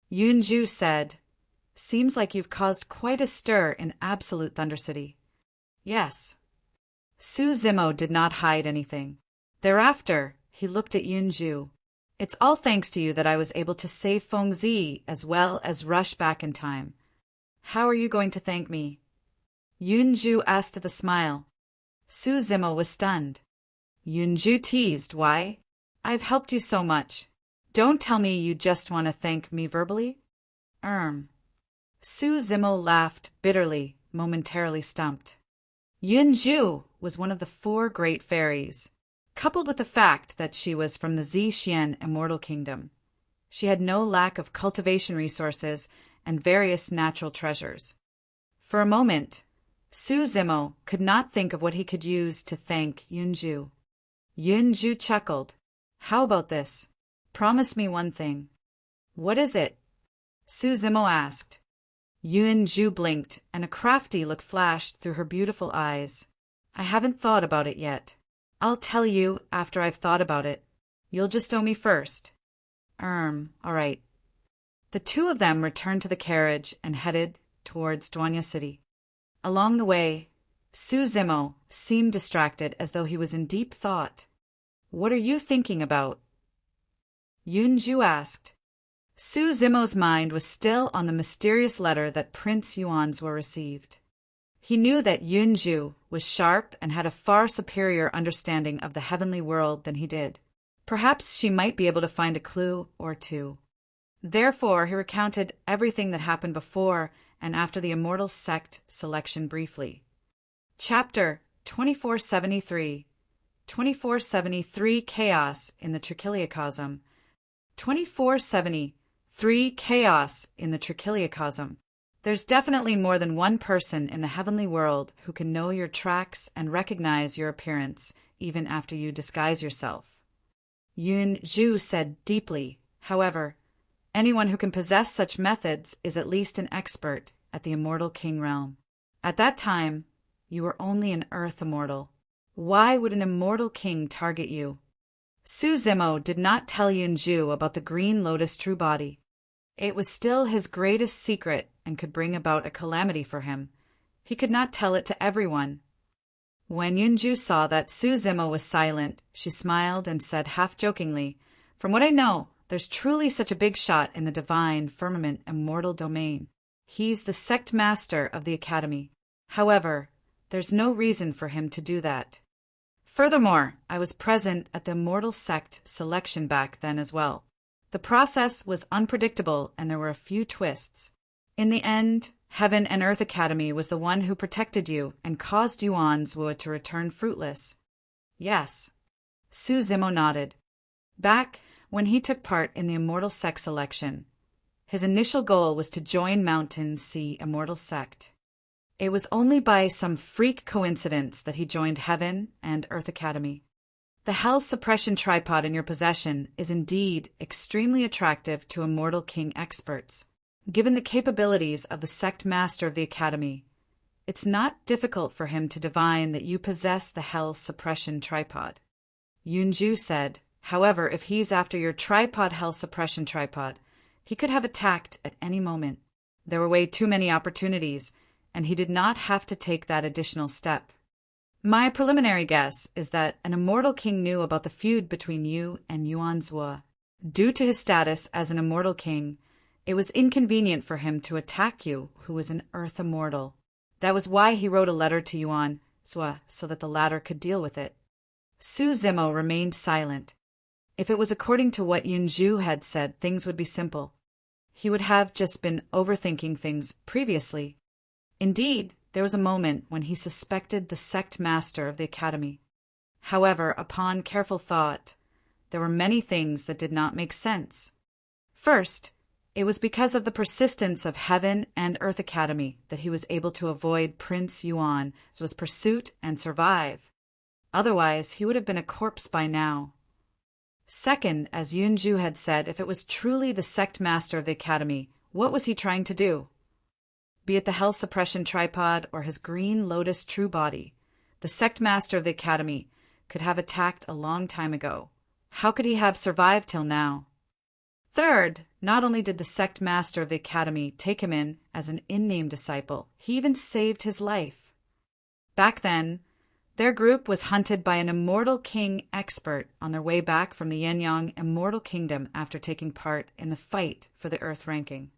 Speaker 1: Yun Zhu said, "Seems like you've caused quite a stir in Absolute Thunder City." "Yes." Su Zimo did not hide anything. Thereafter, he looked at Yun Zhu. "It's all thanks to you that I was able to save Feng Zi as well as rush back in time. How are you going to thank me?" Yun Zhu asked with a smile. Su Zimo was stunned. Yun Zhu teased, "Why? I've helped you so much. Don't tell me you just want to thank me verbally?" Su Zimo laughed bitterly, momentarily stumped. Yun Zhu was one of the 4 great fairies. Coupled with the fact that she was from the Zixian Immortal Kingdom, she had no lack of cultivation resources and various natural treasures. For a moment, Su Zimo could not think of what he could use to thank Yun Zhu. Yun Zhu chuckled. "How about this? Promise me one thing." "What is it?" Su Zimo asked. Yun Zhu blinked, and a crafty look flashed through her beautiful eyes. "I haven't thought about it yet. I'll tell you after I've thought about it. You'll just owe me first." All right." The two of them returned to the carriage and headed towards Duanya City. Along the way, Su Zimo seemed distracted as though he was in deep thought. "What are you thinking about?" Yun Zhu asked. Su Zimo's mind was still on the mysterious letter that Prince Yuanzhua received. He knew that Yun Zhu was sharp and had a far superior understanding of the heavenly world than he did. Perhaps she might be able to find a clue or two. Therefore, he recounted everything that happened before and after the Immortal Sect selection briefly. Chapter 2473. 2473 Chaos in the Trichiliocosm. 2473 Chaos in the Trichiliocosm. There's definitely more than one person in the heavenly world who can know your tracks and recognize your appearance, even after you disguise yourself. Yun Zhu said deeply. However, anyone who can possess such methods is at least an expert at the Immortal King realm. At that time, you were only an Earth Immortal. Why would an Immortal King target you? Su Zimo did not tell Yun Zhu about the Green Lotus true body. It was still his greatest secret and could bring about a calamity for him. He could not tell it to everyone. When Yunju saw that Su Zimo was silent, she smiled and said half-jokingly, "From what I know, there's truly such a big shot in the divine, firmament, immortal domain. He's the sect master of the academy. However, there's no reason for him to do that. Furthermore, I was present at the immortal sect selection back then as well. The process was unpredictable and there were a few twists. In the end, Heaven and Earth Academy was the one who protected you and caused Yuan's wood to return fruitless." "Yes." Su Zimo nodded. Back when he took part in the immortal sect selection, his initial goal was to join Mountain Sea Immortal Sect. It was only by some freak coincidence that he joined Heaven and Earth Academy. The Hell Suppression Tripod in your possession is indeed extremely attractive to Immortal King experts. Given the capabilities of the sect master of the Academy, it's not difficult for him to divine that you possess the Hell Suppression Tripod. Yunju said, "However, if he's after your tripod Hell Suppression Tripod, he could have attacked at any moment. There were way too many opportunities, and he did not have to take that additional step. My preliminary guess is that an Immortal King knew about the feud between you and Yuan Zhuo. Due to his status as an Immortal King, it was inconvenient for him to attack you, who was an Earth Immortal. That was why he wrote a letter to Yuan Zhuo so that the latter could deal with it." Su Zimo remained silent. If it was according to what Yunju had said, things would be simple. He would have just been overthinking things previously. Indeed, there was a moment when he suspected the sect master of the Academy. However, upon careful thought, there were many things that did not make sense. First, it was because of the persistence of Heaven and Earth Academy that he was able to avoid Prince Yuan's pursuit and survive. Otherwise, he would have been a corpse by now. Second, as Yunju had said, if it was truly the sect master of the Academy, what was he trying to do? Be it the Hell Suppression Tripod or his Green Lotus True Body, the sect master of the Academy could have attacked a long time ago. How could he have survived till now? Third, not only did the sect master of the Academy take him in as an in-name disciple, he even saved his life. Back then, their group was hunted by an Immortal King expert on their way back from the Yenyang Immortal Kingdom after taking part in the fight for the Earth ranking.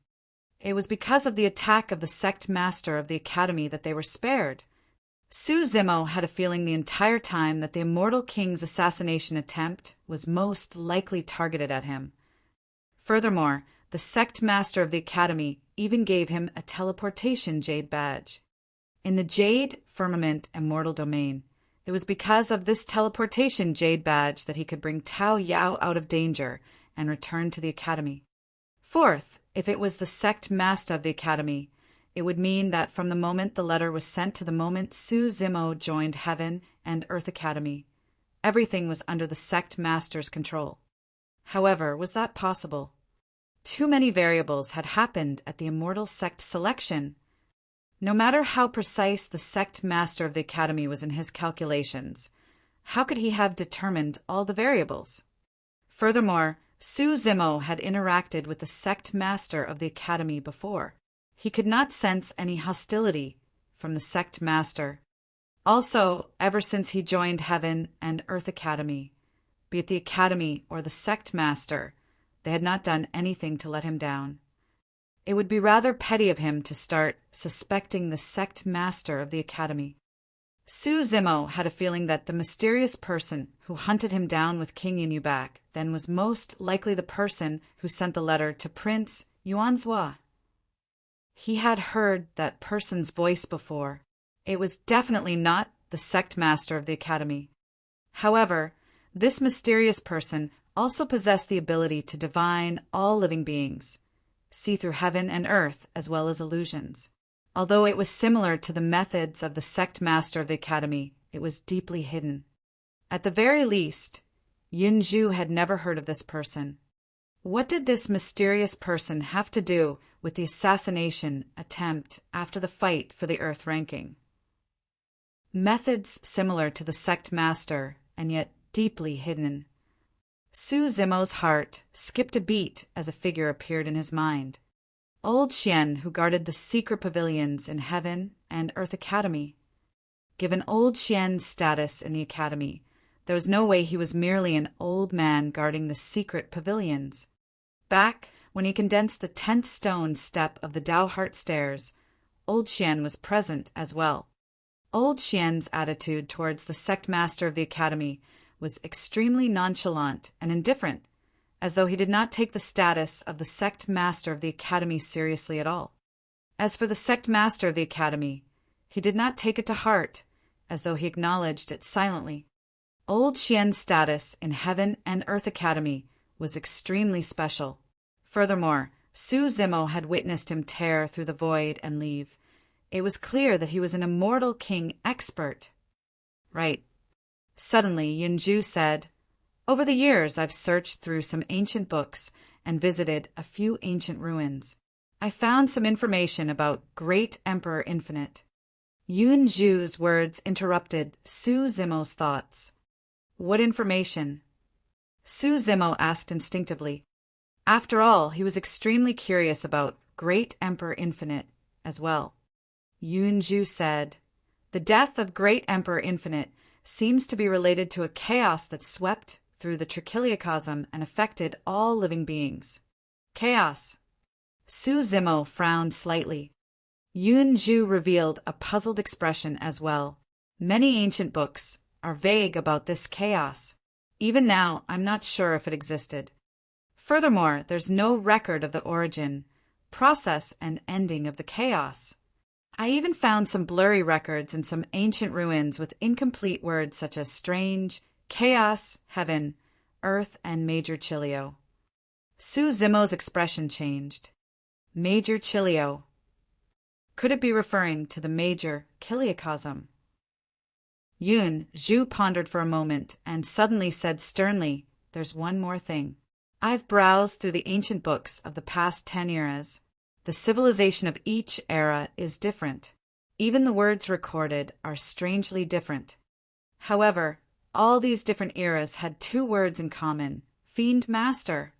Speaker 1: It was because of the attack of the sect master of the Academy that they were spared. Su Zimo had a feeling the entire time that the Immortal King's assassination attempt was most likely targeted at him. Furthermore, the sect master of the Academy even gave him a teleportation jade badge. In the Jade Firmament Immortal Domain, it was because of this teleportation jade badge that he could bring Tao Yao out of danger and return to the Academy. Fourth, if it was the sect master of the Academy, it would mean that from the moment the letter was sent to the moment Su Zimo joined Heaven and Earth Academy, everything was under the sect master's control. However, was that possible? Too many variables had happened at the immortal sect selection. No matter how precise the sect master of the Academy was in his calculations, how could he have determined all the variables? Furthermore, Su Zimo had interacted with the sect master of the Academy before. He could not sense any hostility from the sect master. Also, ever since he joined Heaven and Earth Academy, be it the Academy or the sect master, they had not done anything to let him down. It would be rather petty of him to start suspecting the sect master of the Academy. Su Zimo had a feeling that the mysterious person who hunted him down with King Yin back then was most likely the person who sent the letter to Prince Yuan Zhuo. He had heard that person's voice before. It was definitely not the sect master of the Academy. However, this mysterious person also possessed the ability to divine all living beings, see through heaven and earth as well as illusions. Although it was similar to the methods of the sect master of the Academy, it was deeply hidden. At the very least, Yunju had never heard of this person. What did this mysterious person have to do with the assassination attempt after the fight for the Earth ranking? Methods similar to the sect master and yet deeply hidden. Su Zimo's heart skipped a beat as a figure appeared in his mind. Old Xian, who guarded the secret pavilions in Heaven and Earth Academy. Given Old Xian's status in the Academy, there was no way he was merely an old man guarding the secret pavilions. Back when he condensed the 10th stone step of the Tao Heart Stairs, Old Xian was present as well. Old Xian's attitude towards the sect master of the Academy was extremely nonchalant and indifferent, as though he did not take the status of the sect master of the Academy seriously at all. As for the sect master of the Academy, he did not take it to heart, as though he acknowledged it silently. Old Xian's status in Heaven and Earth Academy was extremely special. Furthermore, Su Zimo had witnessed him tear through the void and leave. It was clear that he was an immortal king expert. Right. Suddenly, Yunju said, "Over the years, I've searched through some ancient books and visited a few ancient ruins. I found some information about Great Emperor Infinite." Yunju's words interrupted Su Zimo's thoughts. What information? Su Zimo asked instinctively. After all, he was extremely curious about Great Emperor Infinite as well. Yunju said, "The death of Great Emperor Infinite seems to be related to a chaos that swept through the trichiliocosm and affected all living beings." Chaos. Su Zimo frowned slightly. Yunju revealed a puzzled expression as well. Many ancient books are vague about this chaos. Even now, I'm not sure if it existed. Furthermore, there's no record of the origin, process, and ending of the chaos. I even found some blurry records in some ancient ruins with incomplete words such as strange, chaos, heaven, earth, and Major Chilio. Su Zimo's expression changed. Major Chilio. Could it be referring to the major chiliocosm? Yunju pondered for a moment and suddenly said sternly, "There's one more thing. I've browsed through the ancient books of the past 10 eras. The civilization of each era is different. Even the words recorded are strangely different. However, all these different eras had 2 words in common: Fiend Master."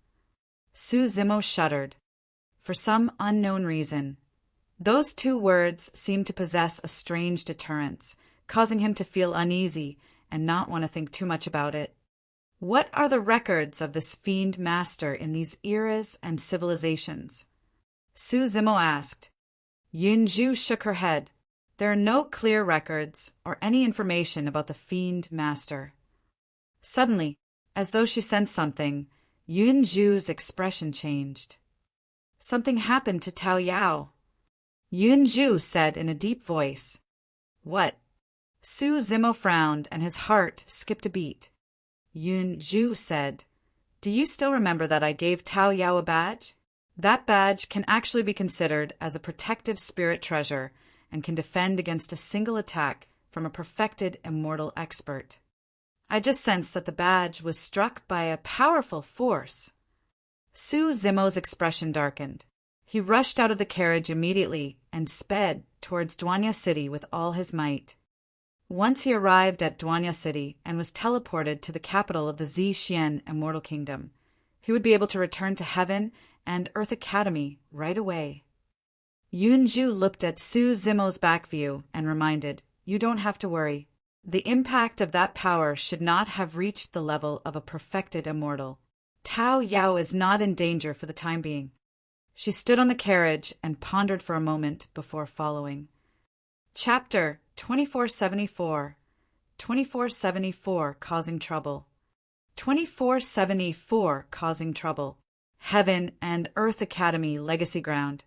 Speaker 1: Su Zimo shuddered. For some unknown reason, those 2 words seemed to possess a strange deterrence, causing him to feel uneasy and not want to think too much about it. What are the records of this Fiend Master in these eras and civilizations? Su Zimo asked. Yunju shook her head. There are no clear records or any information about the Fiend Master. Suddenly, as though she sensed something, Yunju's expression changed. Something happened to Tao Yao. Yunju said in a deep voice. What? Su Zimo frowned and his heart skipped a beat. Yunju said, "Do you still remember that I gave Tao Yao a badge? That badge can actually be considered as a protective spirit treasure and can defend against a single attack from a perfected immortal expert. I just sensed that the badge was struck by a powerful force." Su Zimo's expression darkened. He rushed out of the carriage immediately and sped towards Duanya City with all his might. Once he arrived at Duanya City and was teleported to the capital of the Zixian Immortal Kingdom, he would be able to return to Heaven and Earth Academy right away. Yunju looked at Su Zimo's back view and reminded, "You don't have to worry. The impact of that power should not have reached the level of a perfected immortal. Tao Yao is not in danger for the time being." She stood on the carriage and pondered for a moment before following. Chapter 2474. 2474 Causing Trouble. 2474 Causing Trouble. Heaven and Earth Academy Legacy Ground.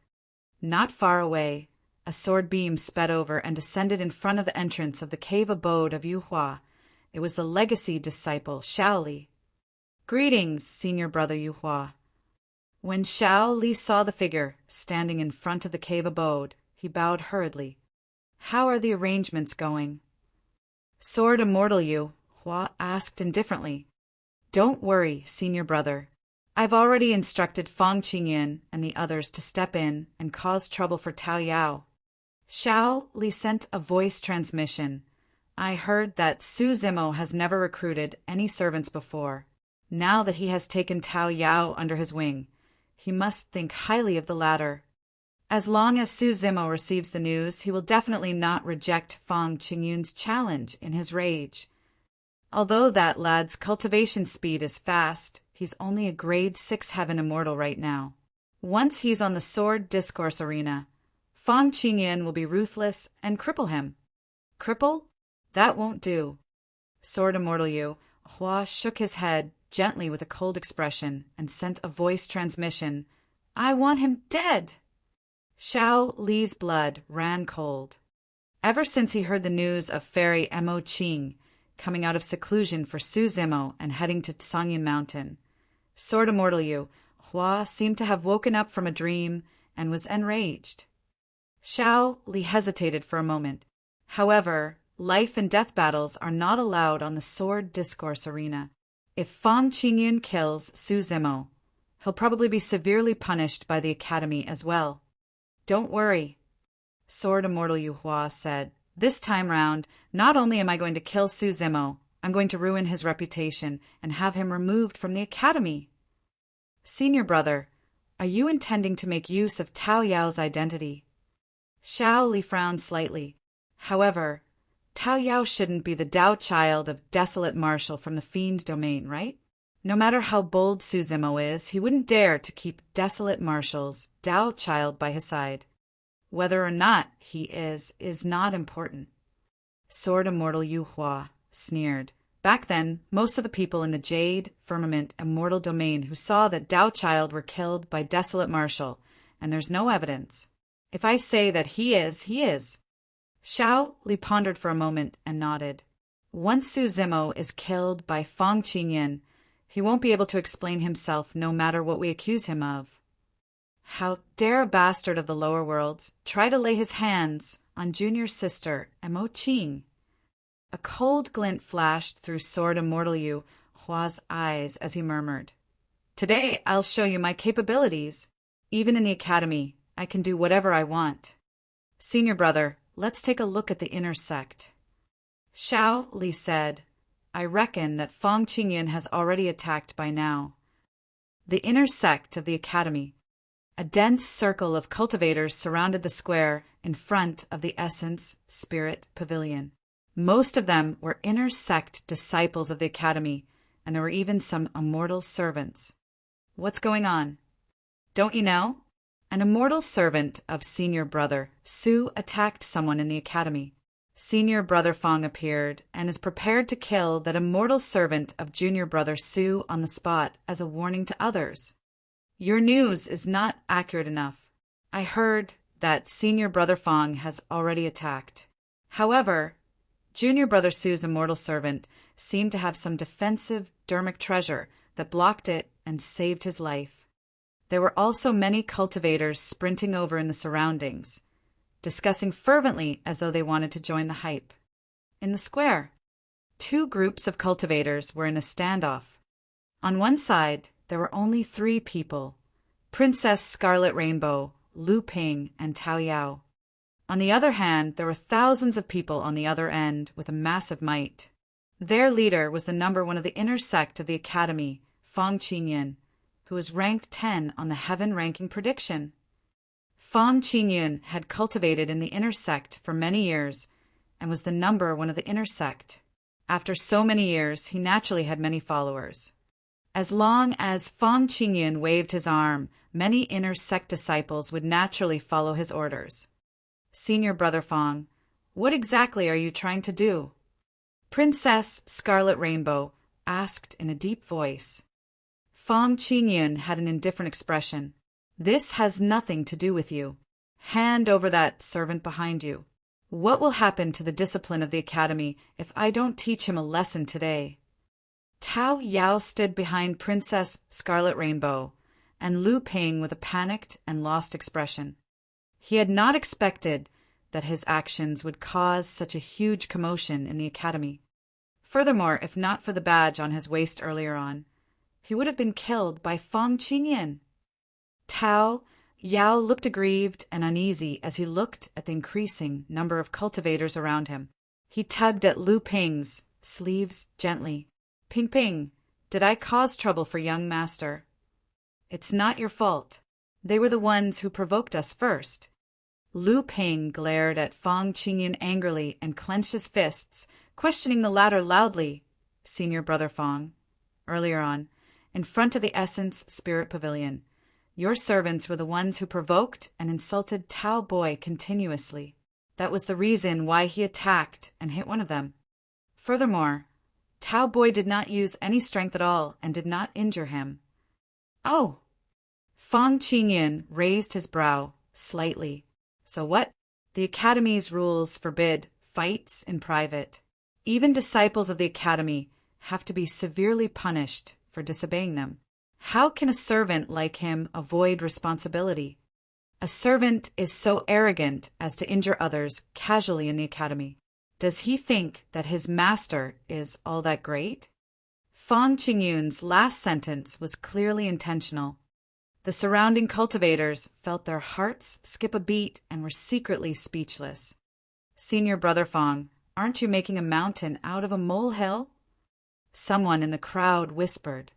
Speaker 1: Not far away, a sword beam sped over and descended in front of the entrance of the cave abode of Yuhua. It was the legacy disciple, Shaoli. "Greetings, senior brother Yuhua." When Shaoli saw the figure standing in front of the cave abode, he bowed hurriedly. "How are the arrangements going?" "Sword Immortal Hua asked indifferently. "Don't worry, senior brother. I've already instructed Fang Qingyan and the others to step in and cause trouble for Tao Yao." Shaoli sent a voice transmission. "I heard that Su Zimo has never recruited any servants before. Now that he has taken Tao Yao under his wing, he must think highly of the latter. As long as Su Zimo receives the news, he will definitely not reject Fang Qingyun's challenge in his rage. Although that lad's cultivation speed is fast, he's only a grade 6 heaven immortal right now. Once he's on the sword discourse arena, Fang Qingyun will be ruthless and cripple him. Cripple? That won't do. Sword Immortal Yu, Hua shook his head gently with a cold expression and sent a voice transmission. I want him dead! Xiao Li's blood ran cold. Ever since he heard the news of Fairy Mo Qing coming out of seclusion for Su Zimo and heading to Sangyin Mountain, Sword Immortal Yu, Hua seemed to have woken up from a dream and was enraged. Xiao Li hesitated for a moment. However, life and death battles are not allowed on the sword discourse arena. If Fang Qingyun kills Su Zimo, he'll probably be severely punished by the Academy as well. Don't worry, Sword Immortal Yu Hua said. This time round, not only am I going to kill Su Zimo, I'm going to ruin his reputation and have him removed from the Academy. Senior brother, are you intending to make use of Tao Yao's identity? Xiao Li frowned slightly. However, Tao Yao shouldn't be the Dao child of Desolate Marshal from the Fiend domain, right? No matter how bold Su Zimo is, he wouldn't dare to keep Desolate Marshal's Dao child by his side. Whether or not he is not important. Sword Immortal Yu Hua sneered. Back then, most of the people in the Jade, Firmament, Immortal domain who saw that Dao child were killed by Desolate Marshal, and there's no evidence. If I say that he is, he is. Xiao Li pondered for a moment and nodded. Once Su Zimo is killed by Fang Qingyun, he won't be able to explain himself no matter what we accuse him of. How dare a bastard of the lower worlds try to lay his hands on junior sister Mo Qing? A cold glint flashed through Sword Immortal Yu Hua's eyes as he murmured, Today I'll show you my capabilities. Even in the Academy, I can do whatever I want. Senior brother, let's take a look at the inner sect. Xiao Li said, I reckon that Fang Qingyun has already attacked by now. The inner sect of the Academy. A dense circle of cultivators surrounded the square in front of the Essence Spirit Pavilion. Most of them were inner sect disciples of the Academy, and there were even some immortal servants. What's going on? Don't you know? An immortal servant of Senior Brother Su attacked someone in the Academy. Senior Brother Fang appeared and is prepared to kill that immortal servant of Junior Brother Su on the spot as a warning to others. Your news is not accurate enough. I heard that Senior Brother Fang has already attacked. However, Junior Brother Su's immortal servant seemed to have some defensive dermic treasure that blocked it and saved his life. There were also many cultivators sprinting over in the surroundings, discussing fervently as though they wanted to join the hype. In the square, 2 groups of cultivators were in a standoff. On one side, there were only 3 people, Princess Scarlet Rainbow, Lu Ping, and Tao Yao. On the other hand, there were thousands of people on the other end with a massive might. Their leader was the number 1 of the inner sect of the Academy, Fang Qingyun, who was ranked 10 on the Heaven ranking prediction. Fang Qingyun had cultivated in the inner sect for many years and was the number 1 of the inner sect. After so many years, he naturally had many followers. As long as Fang Qingyun waved his arm, many inner sect disciples would naturally follow his orders. Senior Brother Fang, what exactly are you trying to do? Princess Scarlet Rainbow asked in a deep voice. Fang Qingyun had an indifferent expression. This has nothing to do with you. Hand over that servant behind you. What will happen to the discipline of the Academy if I don't teach him a lesson today? Tao Yao stood behind Princess Scarlet Rainbow, and Lu Ping with a panicked and lost expression. He had not expected that his actions would cause such a huge commotion in the Academy. Furthermore, if not for the badge on his waist earlier on, he would have been killed by Fang Qingyun. Tao Yao looked aggrieved and uneasy as he looked at the increasing number of cultivators around him. He tugged at Lu Ping's sleeves gently. Ping Ping, Did I cause trouble for young master? It's not your fault. They were the ones who provoked us first. Lu Ping glared at Fang Qingyun angrily and clenched his fists, questioning the latter loudly. Senior Brother Fang, earlier on, in front of the Essence Spirit Pavilion, your servants were the ones who provoked and insulted Tao Boy continuously. That was the reason why he attacked and hit one of them. Furthermore, Tao Boy did not use any strength at all and did not injure him. Oh! Fang Qingyun raised his brow slightly. So what? The Academy's rules forbid fights in private. Even disciples of the Academy have to be severely punished for disobeying them. How can a servant like him avoid responsibility? A servant is so arrogant as to injure others casually in the Academy. Does he think that his master is all that great? Fang Qingyun's last sentence was clearly intentional. The surrounding cultivators felt their hearts skip a beat and were secretly speechless. Senior Brother Fang, aren't you making a mountain out of a molehill? Someone in the crowd whispered.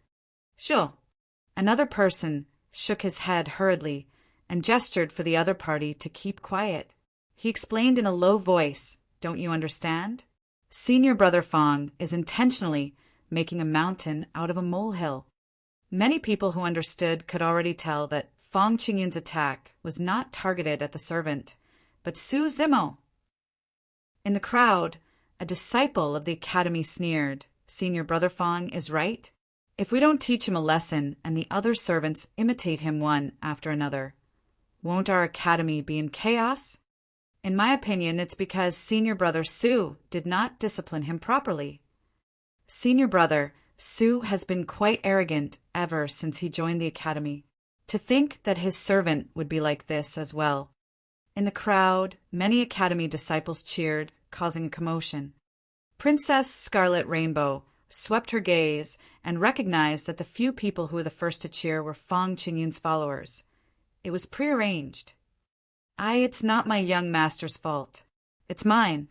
Speaker 1: Sure. Another person shook his head hurriedly and gestured for the other party to keep quiet. He explained in a low voice, don't you understand? Senior Brother Fang is intentionally making a mountain out of a molehill. Many people who understood could already tell that Fang Qingyun's attack was not targeted at the servant, but Su Zimo. In the crowd, a disciple of the Academy sneered, Senior Brother Fang is right. If we don't teach him a lesson and the other servants imitate him one after another, won't our Academy be in chaos? In my opinion, it's because Senior Brother Su did not discipline him properly. Senior Brother Su has been quite arrogant ever since he joined the Academy. To think that his servant would be like this as well. In the crowd, many Academy disciples cheered, causing a commotion. Princess Scarlet Rainbow swept her gaze and recognized that the few people who were the first to cheer were Fang Qingyun's followers. It was prearranged. It's not my young master's fault. It's mine.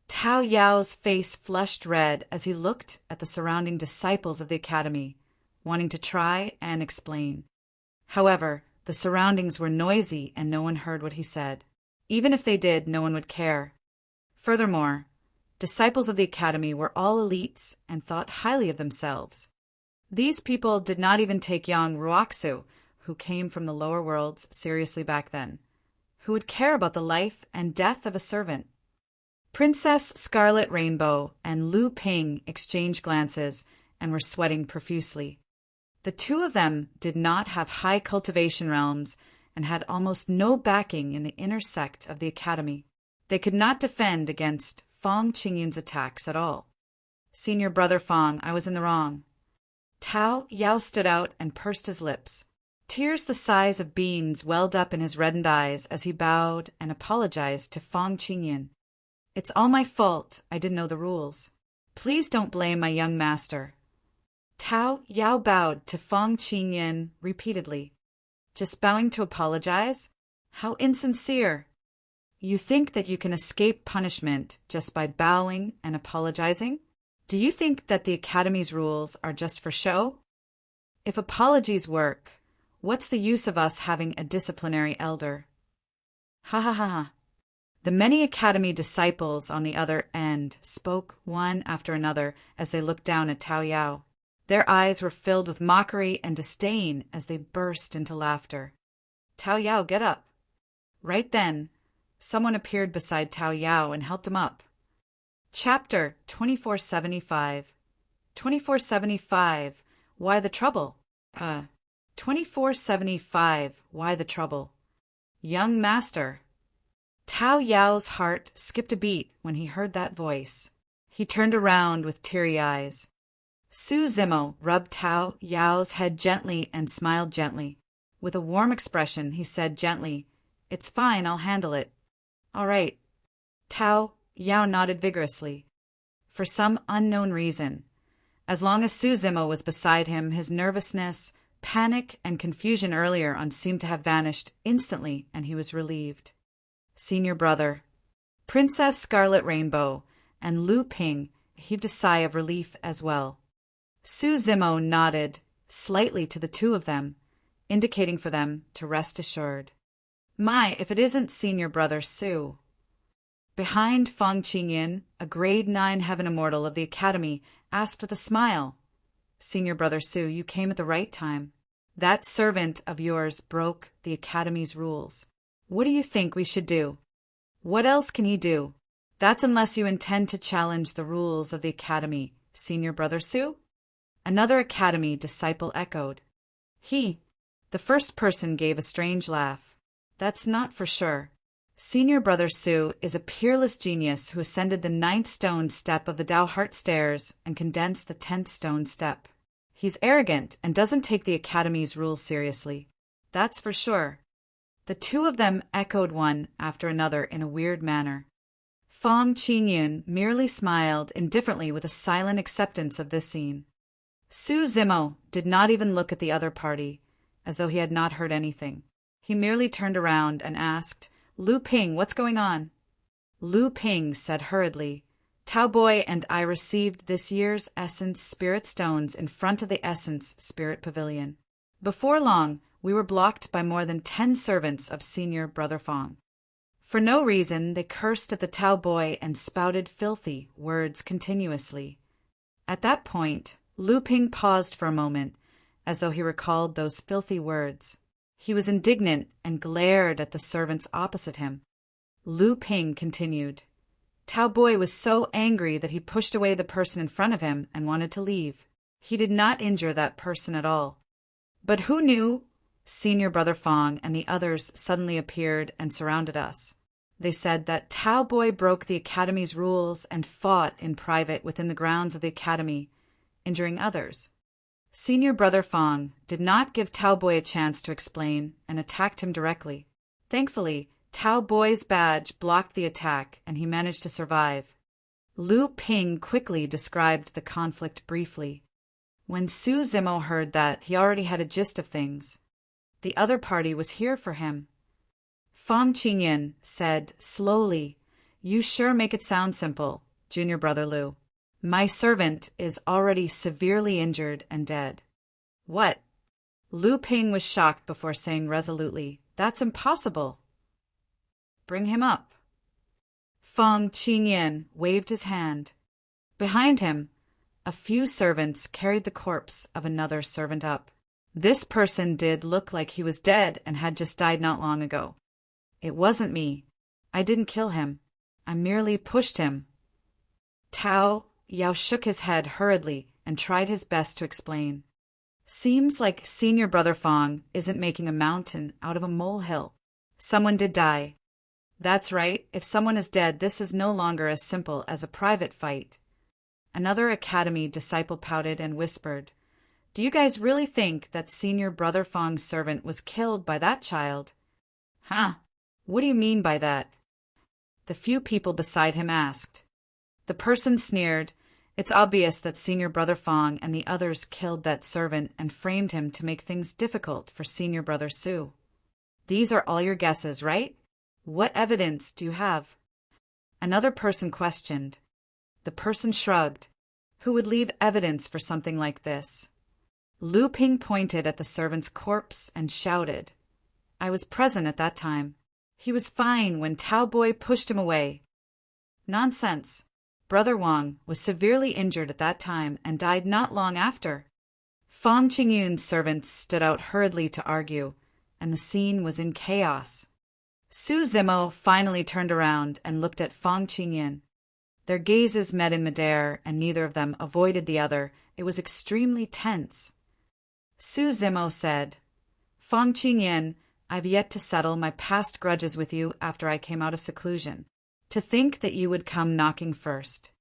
Speaker 1: Tao Yao's face flushed red as he looked at the surrounding disciples of the Academy, wanting to try and explain. However, the surroundings were noisy and no one heard what he said. Even if they did, no one would care. Furthermore, disciples of the Academy were all elites and thought highly of themselves. These people did not even take young Ruoxu, who came from the lower worlds, seriously back then. Who would care about the life and death of a servant? Princess Scarlet Rainbow and Lu Ping exchanged glances and were sweating profusely. The two of them did not have high cultivation realms and had almost no backing in the inner sect of the Academy. They could not defend against Fang Qingyun's attacks at all. Senior Brother Fang, I was in the wrong. Tao Yao stood out and pursed his lips. Tears the size of beans welled up in his reddened eyes as he bowed and apologized to Fang Qingyun. It's all my fault. I didn't know the rules. Please don't blame my young master. Tao Yao bowed to Fang Qingyun repeatedly. Just bowing to apologize? How insincere. You think that you can escape punishment just by bowing and apologizing? Do you think that the Academy's rules are just for show? If apologies work, what's the use of us having a disciplinary elder? Ha ha ha ha. The many Academy disciples on the other end spoke one after another as they looked down at Tao Yao. Their eyes were filled with mockery and disdain as they burst into laughter. Tao Yao, get up. Right then, someone appeared beside Tao Yao and helped him up. Chapter 2475. 2475. Why the trouble? 2475. Why the trouble? Young master. Tao Yao's heart skipped a beat when he heard that voice. He turned around with teary eyes. Su Zimo rubbed Tao Yao's head gently and smiled gently. With a warm expression, he said gently, It's fine, I'll handle it. All right. Tao Yao nodded vigorously. For some unknown reason, as long as Su Zimo was beside him, his nervousness, panic, and confusion earlier on seemed to have vanished instantly, and he was relieved. Senior Brother, Princess Scarlet Rainbow, and Lu Ping heaved a sigh of relief as well. Su Zimo nodded slightly to the two of them, indicating for them to rest assured. My, if it isn't Senior Brother Su. Behind Fang Qingyin, a grade 9 Heaven Immortal of the Academy asked with a smile, Senior Brother Su, you came at the right time. That servant of yours broke the Academy's rules. What do you think we should do? What else can he do? That's unless you intend to challenge the rules of the Academy, Senior Brother Su? Another Academy disciple echoed. The first person gave a strange laugh. That's not for sure. Senior Brother Su is a peerless genius who ascended the 9th stone step of the Tao Heart Stairs and condensed the 10th stone step. He's arrogant and doesn't take the Academy's rules seriously. That's for sure. The two of them echoed one after another in a weird manner. Fang Qingyun merely smiled indifferently with a silent acceptance of this scene. Su Zimo did not even look at the other party, as though he had not heard anything. He merely turned around and asked, Lu Ping, what's going on? Lu Ping said hurriedly, Tao Boy and I received this year's Essence Spirit Stones in front of the Essence Spirit Pavilion. Before long, we were blocked by more than 10 servants of Senior Brother Fang. For no reason, they cursed at the Tao Boy and spouted filthy words continuously. At that point, Lu Ping paused for a moment, as though he recalled those filthy words. He was indignant and glared at the servants opposite him. Lu Ping continued. Tao Boy was so angry that he pushed away the person in front of him and wanted to leave. He did not injure that person at all. But who knew? Senior Brother Fang and the others suddenly appeared and surrounded us. They said that Tao Boy broke the Academy's rules and fought in private within the grounds of the Academy, injuring others. Senior Brother Fang did not give Tao Boy a chance to explain and attacked him directly. Thankfully, Tao Boy's badge blocked the attack and he managed to survive. Lu Ping quickly described the conflict briefly. When Su Zimo heard that, he already had a gist of things. The other party was here for him. Fang Qingyin said slowly, You sure make it sound simple, Junior Brother Lu. My servant is already severely injured and dead. What? Lu Ping was shocked before saying resolutely, That's impossible. Bring him up. Fang Qingyin waved his hand. Behind him, a few servants carried the corpse of another servant up. This person did look like he was dead and had just died not long ago. It wasn't me. I didn't kill him. I merely pushed him. Tao Yao shook his head hurriedly and tried his best to explain. Seems like Senior Brother Fang isn't making a mountain out of a molehill. Someone did die. That's right, if someone is dead, this is no longer as simple as a private fight. Another Academy disciple pouted and whispered, Do you guys really think that Senior Brother Fang's servant was killed by that child? Huh? What do you mean by that? The few people beside him asked. The person sneered, It's obvious that Senior Brother Fang and the others killed that servant and framed him to make things difficult for Senior Brother Su. These are all your guesses, right? What evidence do you have? Another person questioned. The person shrugged. Who would leave evidence for something like this? Lu Ping pointed at the servant's corpse and shouted. I was present at that time. He was fine when Tao Boy pushed him away. Nonsense. Brother Wang was severely injured at that time and died not long after. Fang Qingyun's servants stood out hurriedly to argue, and the scene was in chaos. Su Zimo finally turned around and looked at Fang Qingyun. Their gazes met in midair, and neither of them avoided the other. It was extremely tense. Su Zimo said, Fang Qingyun, I've yet to settle my past grudges with you after I came out of seclusion. To think that you would come knocking first.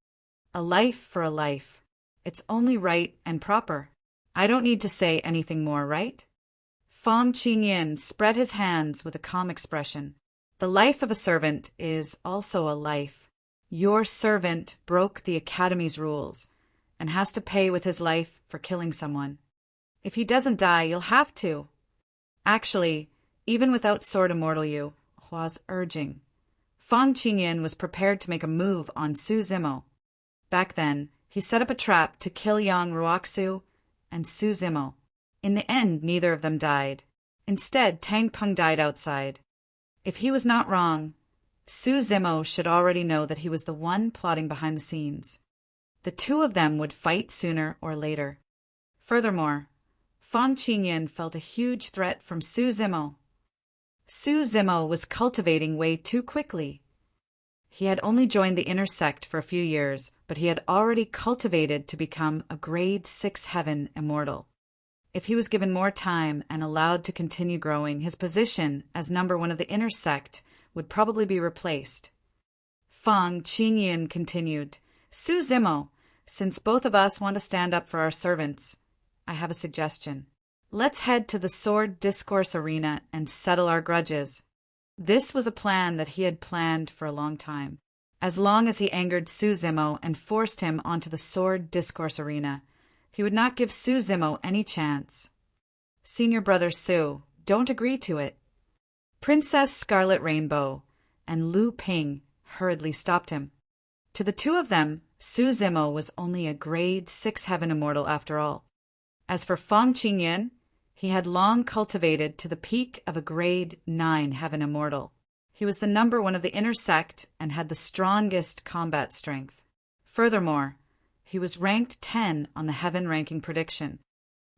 Speaker 1: A life for a life. It's only right and proper. I don't need to say anything more, right? Fang Qingyun spread his hands with a calm expression. The life of a servant is also a life. Your servant broke the Academy's rules and has to pay with his life for killing someone. If he doesn't die, you'll have to. Actually, even without Sword Immortal Yu, Hua's urging, Fang Qingyun was prepared to make a move on Su Zimo. Back then, He set up a trap to kill Yang Ruoxu and Su Zimo. In the end, neither of them died. Instead, Tang Peng died outside. If he was not wrong, Su Zimo should already know that he was the one plotting behind the scenes. The two of them would fight sooner or later. Furthermore, Fang Qingyan felt a huge threat from Su Zimo. Su Zimo was cultivating way too quickly. He had only joined the inner sect for a few years, but he had already cultivated to become a grade 6 heaven immortal. If he was given more time and allowed to continue growing, his position as number 1 of the inner sect would probably be replaced. Fang Qingyan continued, Su Zimo, since both of us want to stand up for our servants, I have a suggestion. Let's head to the Sword Discourse Arena and settle our grudges. This was a plan that he had planned for a long time. As long as he angered Su Zimo and forced him onto the Sword Discourse Arena, he would not give Su Zimo any chance. Senior brother Su, don't agree to it. Princess Scarlet Rainbow and Lu Ping hurriedly stopped him. To the two of them, Su Zimo was only a grade 6 heaven immortal after all. As for Fang Qingyan, he had long cultivated to the peak of a grade 9 heaven immortal. He was the number 1 of the inner sect and had the strongest combat strength. Furthermore, he was ranked 10 on the heaven ranking prediction.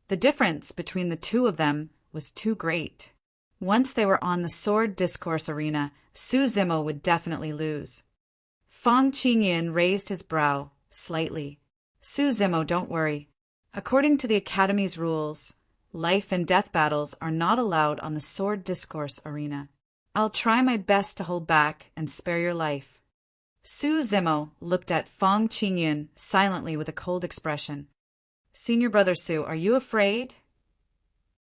Speaker 1: The difference between the two of them was too great. Once they were on the Sword Discourse Arena, Su Zimo would definitely lose. Fang Qingyan raised his brow slightly. Su Zimo, don't worry. According to the Academy's rules, life and death battles are not allowed on the Sword Discourse Arena. I'll try my best to hold back and spare your life. Su Zimo looked at Fang Qingyan silently with a cold expression. Senior brother Su, are you afraid?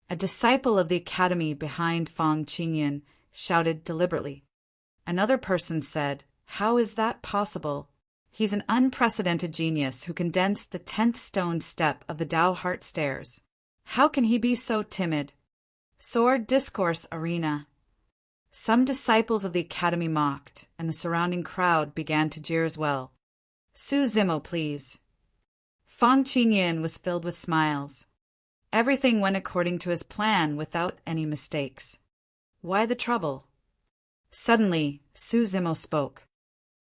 Speaker 1: A disciple of the Academy behind Fang Qingyan shouted deliberately. Another person said, How is that possible? He's an unprecedented genius who condensed the 10th stone step of the Tao Heart Stairs. How can he be so timid? Sword Discourse Arena. Some disciples of the Academy mocked, and the surrounding crowd began to jeer as well. Su Zimo, please. Fang Qingyan was filled with smiles. Everything went according to his plan without any mistakes. Why the trouble? Suddenly, Su Zimo spoke.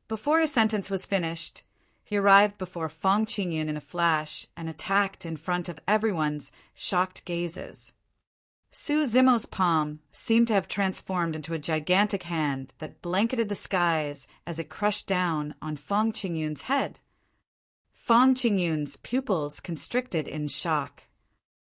Speaker 1: Before his sentence was finished, he arrived before Fang Qingyan in a flash and attacked in front of everyone's shocked gazes. Su Zimo's palm seemed to have transformed into a gigantic hand that blanketed the skies as it crushed down on Fang Qingyan's head. Fang Qingyan's pupils constricted in shock.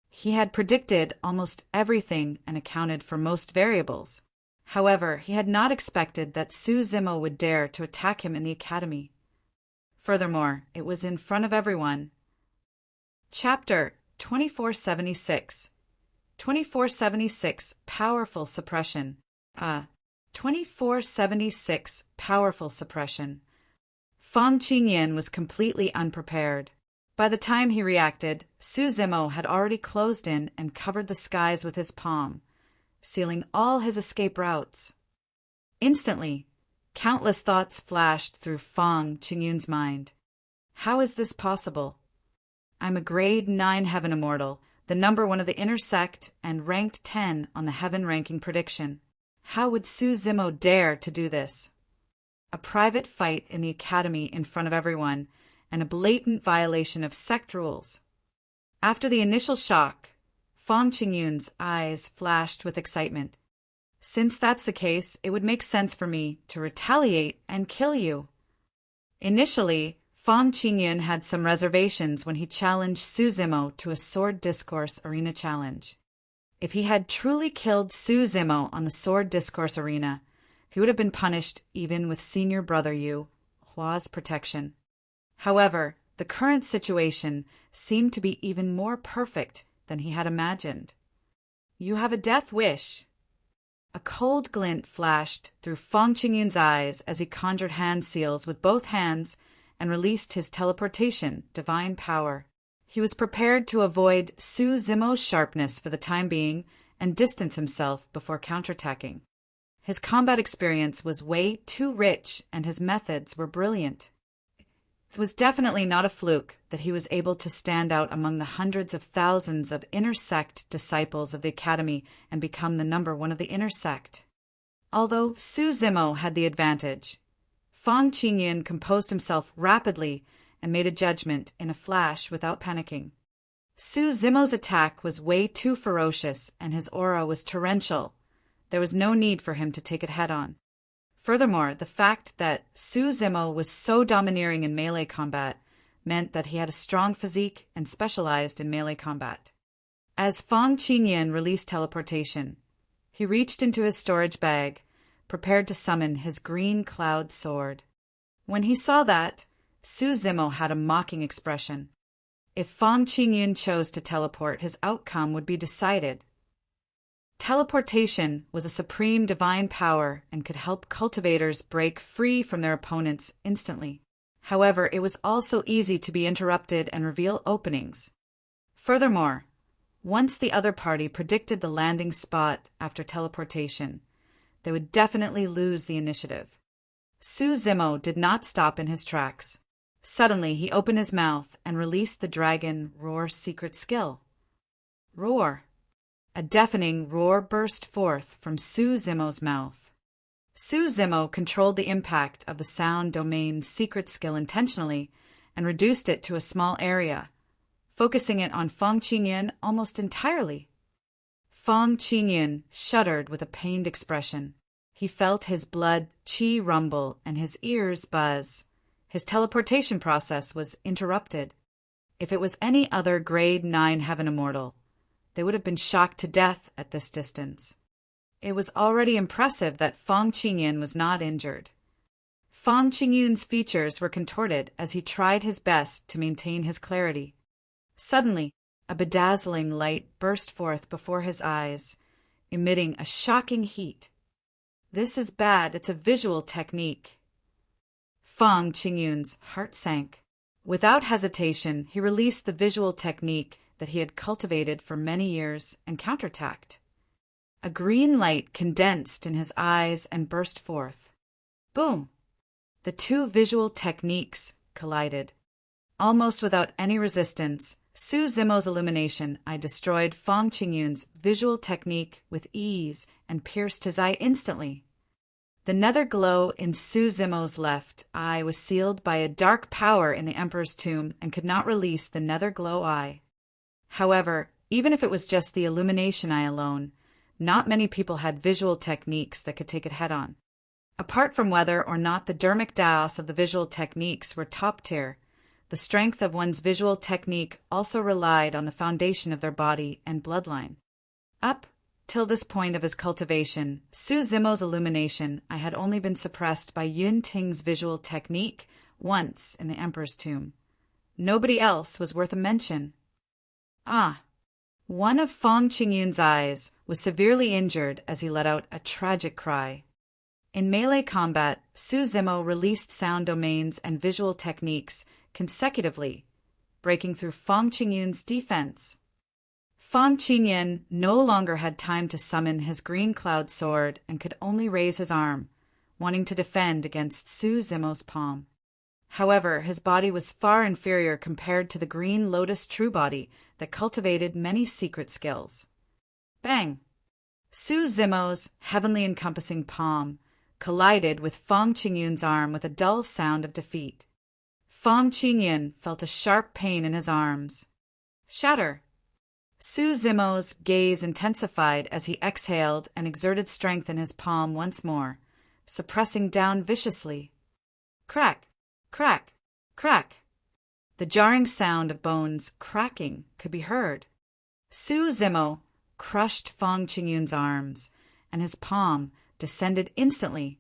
Speaker 1: He had predicted almost everything and accounted for most variables. However, he had not expected that Su Zimo would dare to attack him in the Academy. Furthermore, it was in front of everyone. Chapter 2476. 2476 Powerful Suppression. 2476 Powerful Suppression. Fang Qingyan was completely unprepared. By the time he reacted, Su Zimo had already closed in and covered the skies with his palm, sealing all his escape routes. Instantly, countless thoughts flashed through Fang Qingyan's mind. How is this possible? I'm a grade 9 heaven immortal, the number 1 of the inner sect, and ranked 10 on the heaven ranking prediction. How would Su Zimo dare to do this? A private fight in the Academy in front of everyone, and a blatant violation of sect rules. After the initial shock, Fang Qingyan's eyes flashed with excitement. Since that's the case, it would make sense for me to retaliate and kill you. Initially, Fang Qingyan had some reservations when he challenged Su Zimo to a Sword Discourse Arena challenge. If he had truly killed Su Zimo on the Sword Discourse Arena, he would have been punished even with senior brother Yu Hua's protection. However, the current situation seemed to be even more perfect than he had imagined. You have a death wish. A cold glint flashed through Fang Qingyan's eyes as he conjured hand seals with both hands and released his teleportation, divine power. He was prepared to avoid Su Zimo's sharpness for the time being and distance himself before counterattacking. His combat experience was way too rich and his methods were brilliant. It was definitely not a fluke that he was able to stand out among the hundreds of thousands of inner sect disciples of the academy and become the number one of the inner sect. Although Su Zimo had the advantage, Fang Qingyan composed himself rapidly and made a judgment in a flash without panicking. Su Zimo's attack was way too ferocious and his aura was torrential. There was no need for him to take it head-on. Furthermore, the fact that Su Zimo was so domineering in melee combat meant that he had a strong physique and specialized in melee combat. As Fang Qingyan released teleportation, he reached into his storage bag, prepared to summon his green cloud sword. When he saw that, Su Zimo had a mocking expression. If Fang Qingyan chose to teleport, his outcome would be decided. Teleportation was a supreme divine power and could help cultivators break free from their opponents instantly. However, it was also easy to be interrupted and reveal openings. Furthermore, once the other party predicted the landing spot after teleportation, they would definitely lose the initiative. Su Zimo did not stop in his tracks. Suddenly, he opened his mouth and released the dragon roar secret skill. Roar. A deafening roar burst forth from Su Zimo's mouth. Su Zimo controlled the impact of the sound domain's secret skill intentionally and reduced it to a small area, focusing it on Fang Qingyan almost entirely. Fang Qingyan shuddered with a pained expression. He felt his blood qi rumble and his ears buzz. His teleportation process was interrupted. If it was any other grade 9 heaven immortal, they would have been shocked to death at this distance. It was already impressive that Fang Qingyan was not injured. Fang Qingyan's features were contorted as he tried his best to maintain his clarity. Suddenly, a bedazzling light burst forth before his eyes, emitting a shocking heat. This is bad, it's a visual technique. Fang Qingyan's heart sank. Without hesitation, he released the visual technique that he had cultivated for many years and counterattacked. A green light condensed in his eyes and burst forth. Boom! The two visual techniques collided. Almost without any resistance, Su Zimo's illumination, I destroyed Fang Qingyan's visual technique with ease and pierced his eye instantly. The nether glow in Su Zimo's left eye was sealed by a dark power in the Emperor's tomb and could not release the nether glow eye. However, even if it was just the illumination eye alone, not many people had visual techniques that could take it head-on. Apart from whether or not the dermic daos of the visual techniques were top tier, the strength of one's visual technique also relied on the foundation of their body and bloodline. Up till this point of his cultivation, Su Zimo's illumination I had only been suppressed by Yun Ting's visual technique once in the Emperor's tomb. Nobody else was worth a mention. One of Fang Qingyan's eyes was severely injured as he let out a tragic cry. In melee combat, Su Zimo released sound domains and visual techniques consecutively, breaking through Fang Qingyan's defense. Fang Qingyan no longer had time to summon his green cloud sword and could only raise his arm, wanting to defend against Su Zimo's palm. However, his body was far inferior compared to the green lotus true body that cultivated many secret skills. Bang! Su Zimo's heavenly encompassing palm collided with Fang Qingyan's arm with a dull sound of defeat. Fang Qingyan felt a sharp pain in his arms. Shatter! Su Zimo's gaze intensified as he exhaled and exerted strength in his palm once more, suppressing down viciously. Crack! Crack! Crack! The jarring sound of bones cracking could be heard. Su Zimo crushed Fang Qingyan's arms, and his palm descended instantly,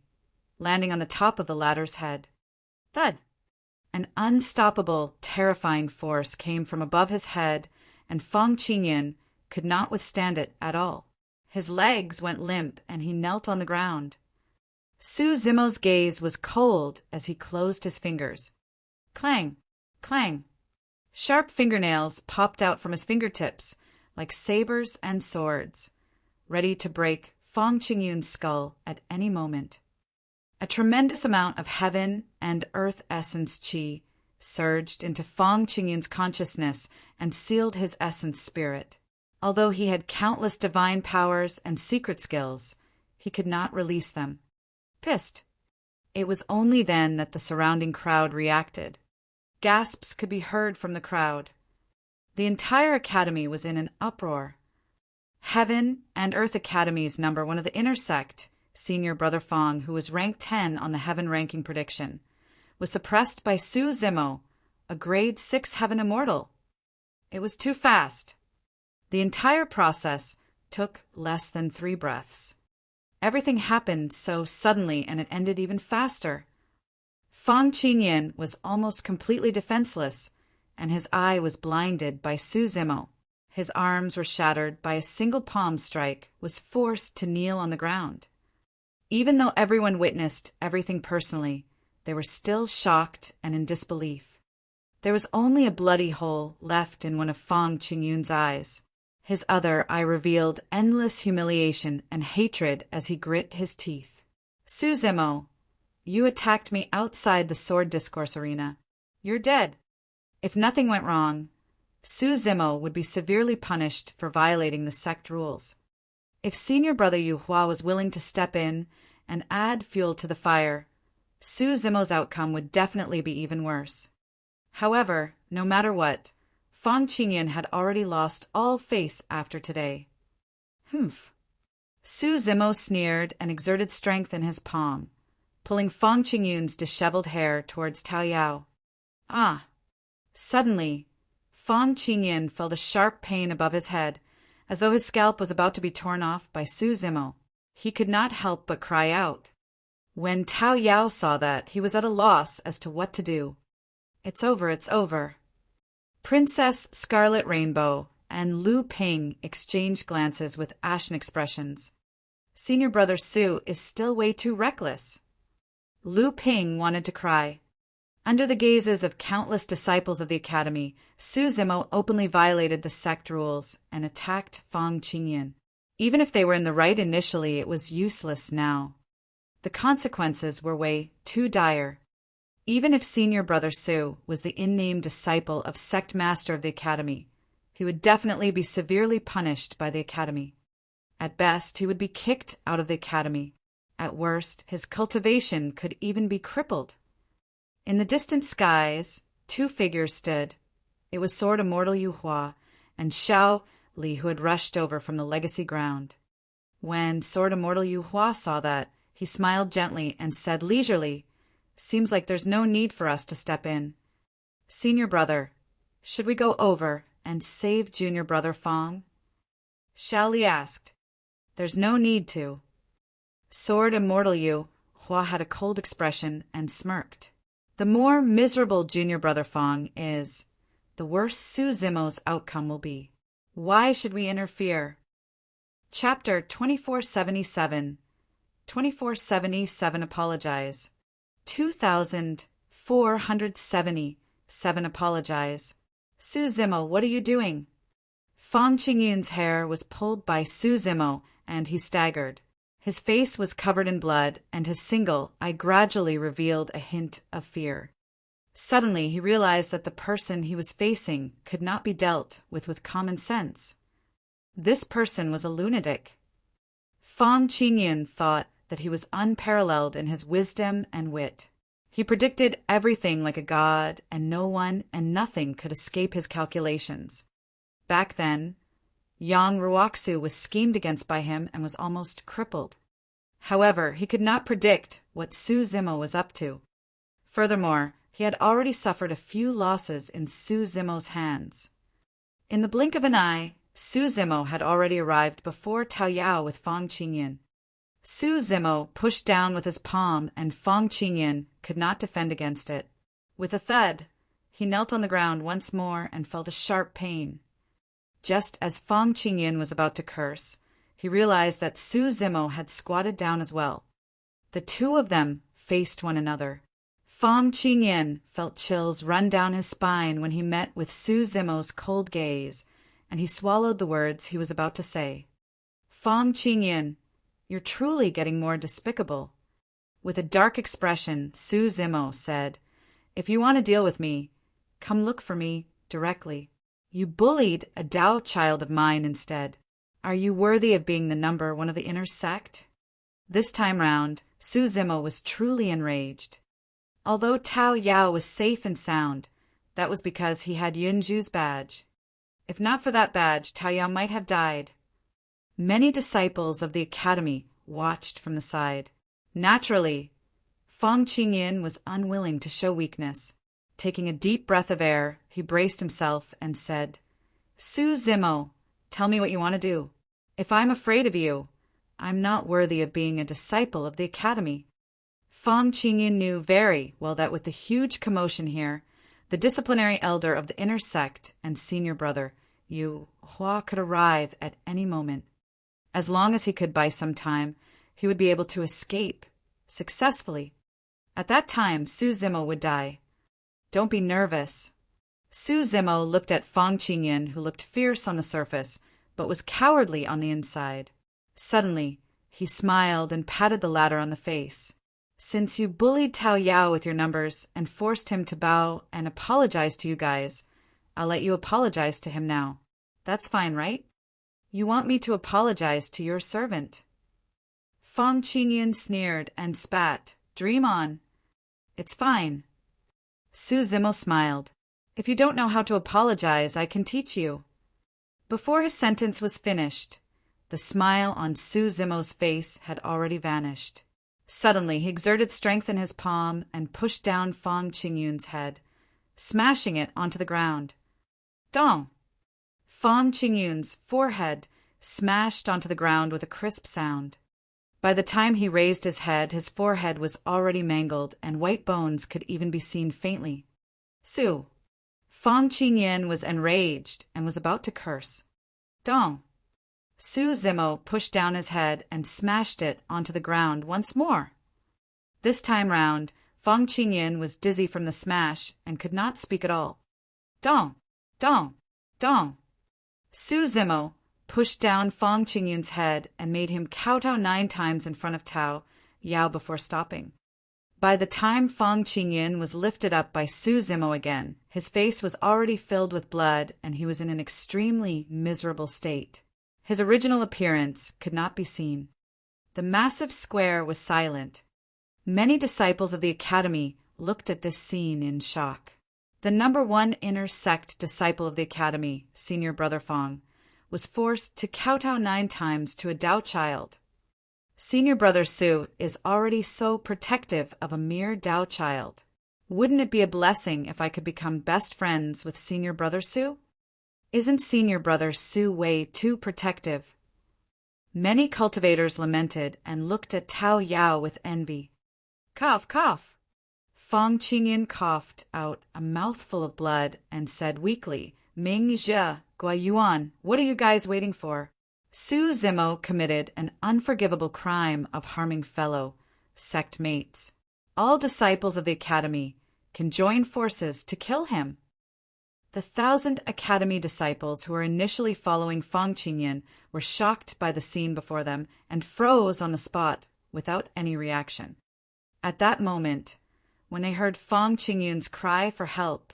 Speaker 1: landing on the top of the latter's head. Thud! An unstoppable, terrifying force came from above his head, and Fang Qingyan could not withstand it at all. His legs went limp, and he knelt on the ground. Su Zimo's gaze was cold as he closed his fingers. Clang! Clang! Sharp fingernails popped out from his fingertips, like sabers and swords, ready to break Fang Qingyan's skull at any moment. A tremendous amount of heaven and earth essence qi surged into Fang Qingyun's consciousness and sealed his essence spirit. Although he had countless divine powers and secret skills, he could not release them. Pissed. It was only then that the surrounding crowd reacted. Gasps could be heard from the crowd. The entire academy was in an uproar. Heaven and Earth Academies number one of the intersect, Senior Brother Fang, who was ranked 10 on the Heaven ranking prediction, was suppressed by Su Zimo, a grade 6 Heaven Immortal. It was too fast. The entire process took less than 3 breaths. Everything happened so suddenly, and it ended even faster. Fang Qingyun was almost completely defenseless, and his eye was blinded by Su Zimo. His arms were shattered by a single palm strike, was forced to kneel on the ground. Even though everyone witnessed everything personally, they were still shocked and in disbelief. There was only a bloody hole left in one of Fang Qingyun's eyes. His other eye revealed endless humiliation and hatred as he grit his teeth. Su Zimo, you attacked me outside the sword discourse arena. You're dead. If nothing went wrong, Su Zimo would be severely punished for violating the sect rules. If Senior Brother Yu Hua was willing to step in and add fuel to the fire, Su Zimo's outcome would definitely be even worse. However, no matter what, Fang Qingyun had already lost all face after today. Humph. Su Zimo sneered and exerted strength in his palm, pulling Fang Qingyun's disheveled hair towards Tao Yao. Ah! Suddenly, Fang Qingyun felt a sharp pain above his head, as though his scalp was about to be torn off by Su Zimo. He could not help but cry out. When Tao Yao saw that, he was at a loss as to what to do. It's over, it's over. Princess Scarlet Rainbow and Lu Ping exchanged glances with ashen expressions. Senior Brother Su is still way too reckless. Lu Ping wanted to cry. Under the gazes of countless disciples of the academy, Su Zimo openly violated the sect rules and attacked Fang Qingyun. Even if they were in the right initially, it was useless now. The consequences were way too dire. Even if Senior Brother Su was the in-name disciple of sect master of the academy, he would definitely be severely punished by the academy. At best, he would be kicked out of the academy. At worst, his cultivation could even be crippled. In the distant skies, 2 figures stood. It was Sword Immortal Yu Hua and Xiao Li, who had rushed over from the legacy ground. When Sword Immortal Yu Hua saw that, he smiled gently and said leisurely, "Seems like there's no need for us to step in. Senior Brother, should we go over and save Junior Brother Fang?" Xiao Li asked. "There's no need to." Sword Immortal Yu Hua had a cold expression and smirked. The more miserable Junior Brother Fang is, the worse Su Zimo's outcome will be. Why should we interfere? Chapter 2477. 2477 Apologize. 2477 Apologize. Su Zimo, what are you doing? Fang Qingyun's hair was pulled by Su Zimo, and he staggered. His face was covered in blood, and his single eye gradually revealed a hint of fear. Suddenly, he realized that the person he was facing could not be dealt with common sense. This person was a lunatic. Fang Qingyun thought that he was unparalleled in his wisdom and wit. He predicted everything like a god, and no one and nothing could escape his calculations. Back then, Yang Ruoxu was schemed against by him and was almost crippled. However, he could not predict what Su Zimo was up to. Furthermore, he had already suffered a few losses in Su Zimo's hands. In the blink of an eye, Su Zimo had already arrived before Tao Yao with Fang Qingyun. Su Zimo pushed down with his palm, and Fang Qingyun could not defend against it. With a thud, he knelt on the ground once more and felt a sharp pain. Just as Fang Qingyun was about to curse, he realized that Su Zimo had squatted down as well. The two of them faced one another. Fang Qingyun felt chills run down his spine when he met with Su Zimo's cold gaze, and he swallowed the words he was about to say. Fang Qingyun, you're truly getting more despicable. With a dark expression, Su Zimo said, If you want to deal with me, come look for me directly. You bullied a Tao child of mine instead. Are you worthy of being the number one of the inner sect? This time round, Su Zimo was truly enraged. Although Tao Yao was safe and sound, that was because he had Yunju's badge. If not for that badge, Tao Yao might have died. Many disciples of the academy watched from the side. Naturally, Fang Qingyin was unwilling to show weakness. Taking a deep breath of air, he braced himself and said, Su Zimo, tell me what you want to do. If I'm afraid of you, I'm not worthy of being a disciple of the academy. Fang Qingyin knew very well that with the huge commotion here, the disciplinary elder of the inner sect and senior brother, Yu Hua, could arrive at any moment. As long as he could buy some time, he would be able to escape successfully. At that time, Su Zimo would die. Don't be nervous. Su Zimo looked at Fang Qingyin, who looked fierce on the surface, but was cowardly on the inside. Suddenly, he smiled and patted the latter on the face. Since you bullied Tao Yao with your numbers and forced him to bow and apologize to you guys, I'll let you apologize to him now. That's fine, right? You want me to apologize to your servant. Fang Qingyin sneered and spat. Dream on. It's fine. Su Zimo smiled. If you don't know how to apologize, I can teach you. Before his sentence was finished, the smile on Su Zimo's face had already vanished. Suddenly, he exerted strength in his palm and pushed down Fang Qingyun's head, smashing it onto the ground. Dong! Fang Qingyun's forehead smashed onto the ground with a crisp sound. By the time he raised his head, his forehead was already mangled, and white bones could even be seen faintly. Su! Fang Qingyin was enraged and was about to curse. Dong! Su Zimo pushed down his head and smashed it onto the ground once more. This time round, Fang Qingyin was dizzy from the smash and could not speak at all. Dong! Dong! Dong! Su Zimo pushed down Fang Qingyun's head and made him kowtow 9 times in front of Tao Yao before stopping. By the time Fang Qingyin was lifted up by Su Zimo again, his face was already filled with blood and he was in an extremely miserable state. His original appearance could not be seen. The massive square was silent. Many disciples of the academy looked at this scene in shock. The number 1 inner sect disciple of the academy, senior brother Fang, was forced to kowtow 9 times to a Tao child. Senior brother Su is already so protective of a mere Tao child. Wouldn't it be a blessing if I could become best friends with senior brother Su? Isn't senior brother Su way too protective? Many cultivators lamented and looked at Tao Yao with envy. Cough, cough! Fang Qingyin coughed out a mouthful of blood and said weakly, Ming Zhe, Gua Yuan, what are you guys waiting for? Su Zimo committed an unforgivable crime of harming fellow sect mates. All disciples of the academy can join forces to kill him. The 1,000 academy disciples who were initially following Fang Qingyin were shocked by the scene before them and froze on the spot without any reaction. At that moment, when they heard Fang Qingyun's cry for help,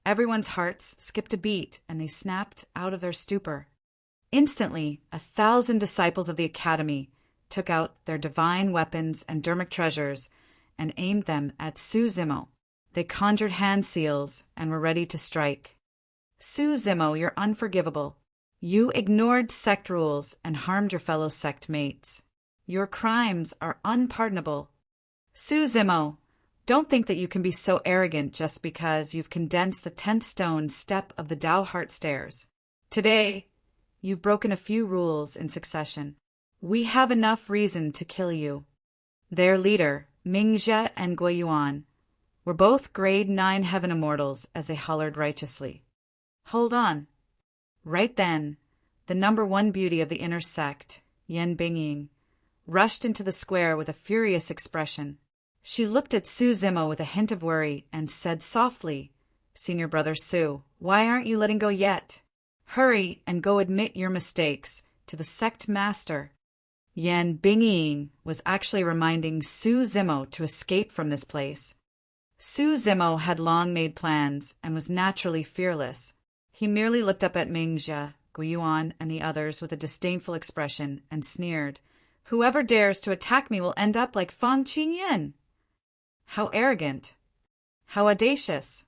Speaker 1: everyone's hearts skipped a beat and they snapped out of their stupor. Instantly, 1,000 disciples of the academy took out their divine weapons and dermic treasures and aimed them at Su Zimo. They conjured hand seals and were ready to strike. Su Zimo, you're unforgivable. You ignored sect rules and harmed your fellow sect mates. Your crimes are unpardonable. Su Zimo, don't think that you can be so arrogant just because you've condensed the 10th stone step of the Tao Heart Stairs. Today, you've broken a few rules in succession. We have enough reason to kill you. Their leader, Ming Zhe and Gui Yuan, were both grade 9 heaven immortals as they hollered righteously. Hold on. Right then, the number 1 beauty of the inner sect, Yan Bingying, rushed into the square with a furious expression. She looked at Su Zimo with a hint of worry and said softly, Senior brother Su, why aren't you letting go yet? Hurry and go admit your mistakes to the sect master. Yan Bingying was actually reminding Su Zimo to escape from this place. Su Zimo had long made plans and was naturally fearless. He merely looked up at Mingxia, Guiyuan, and the others with a disdainful expression and sneered, "Whoever dares to attack me will end up like Fang Qingyan." How arrogant! How audacious!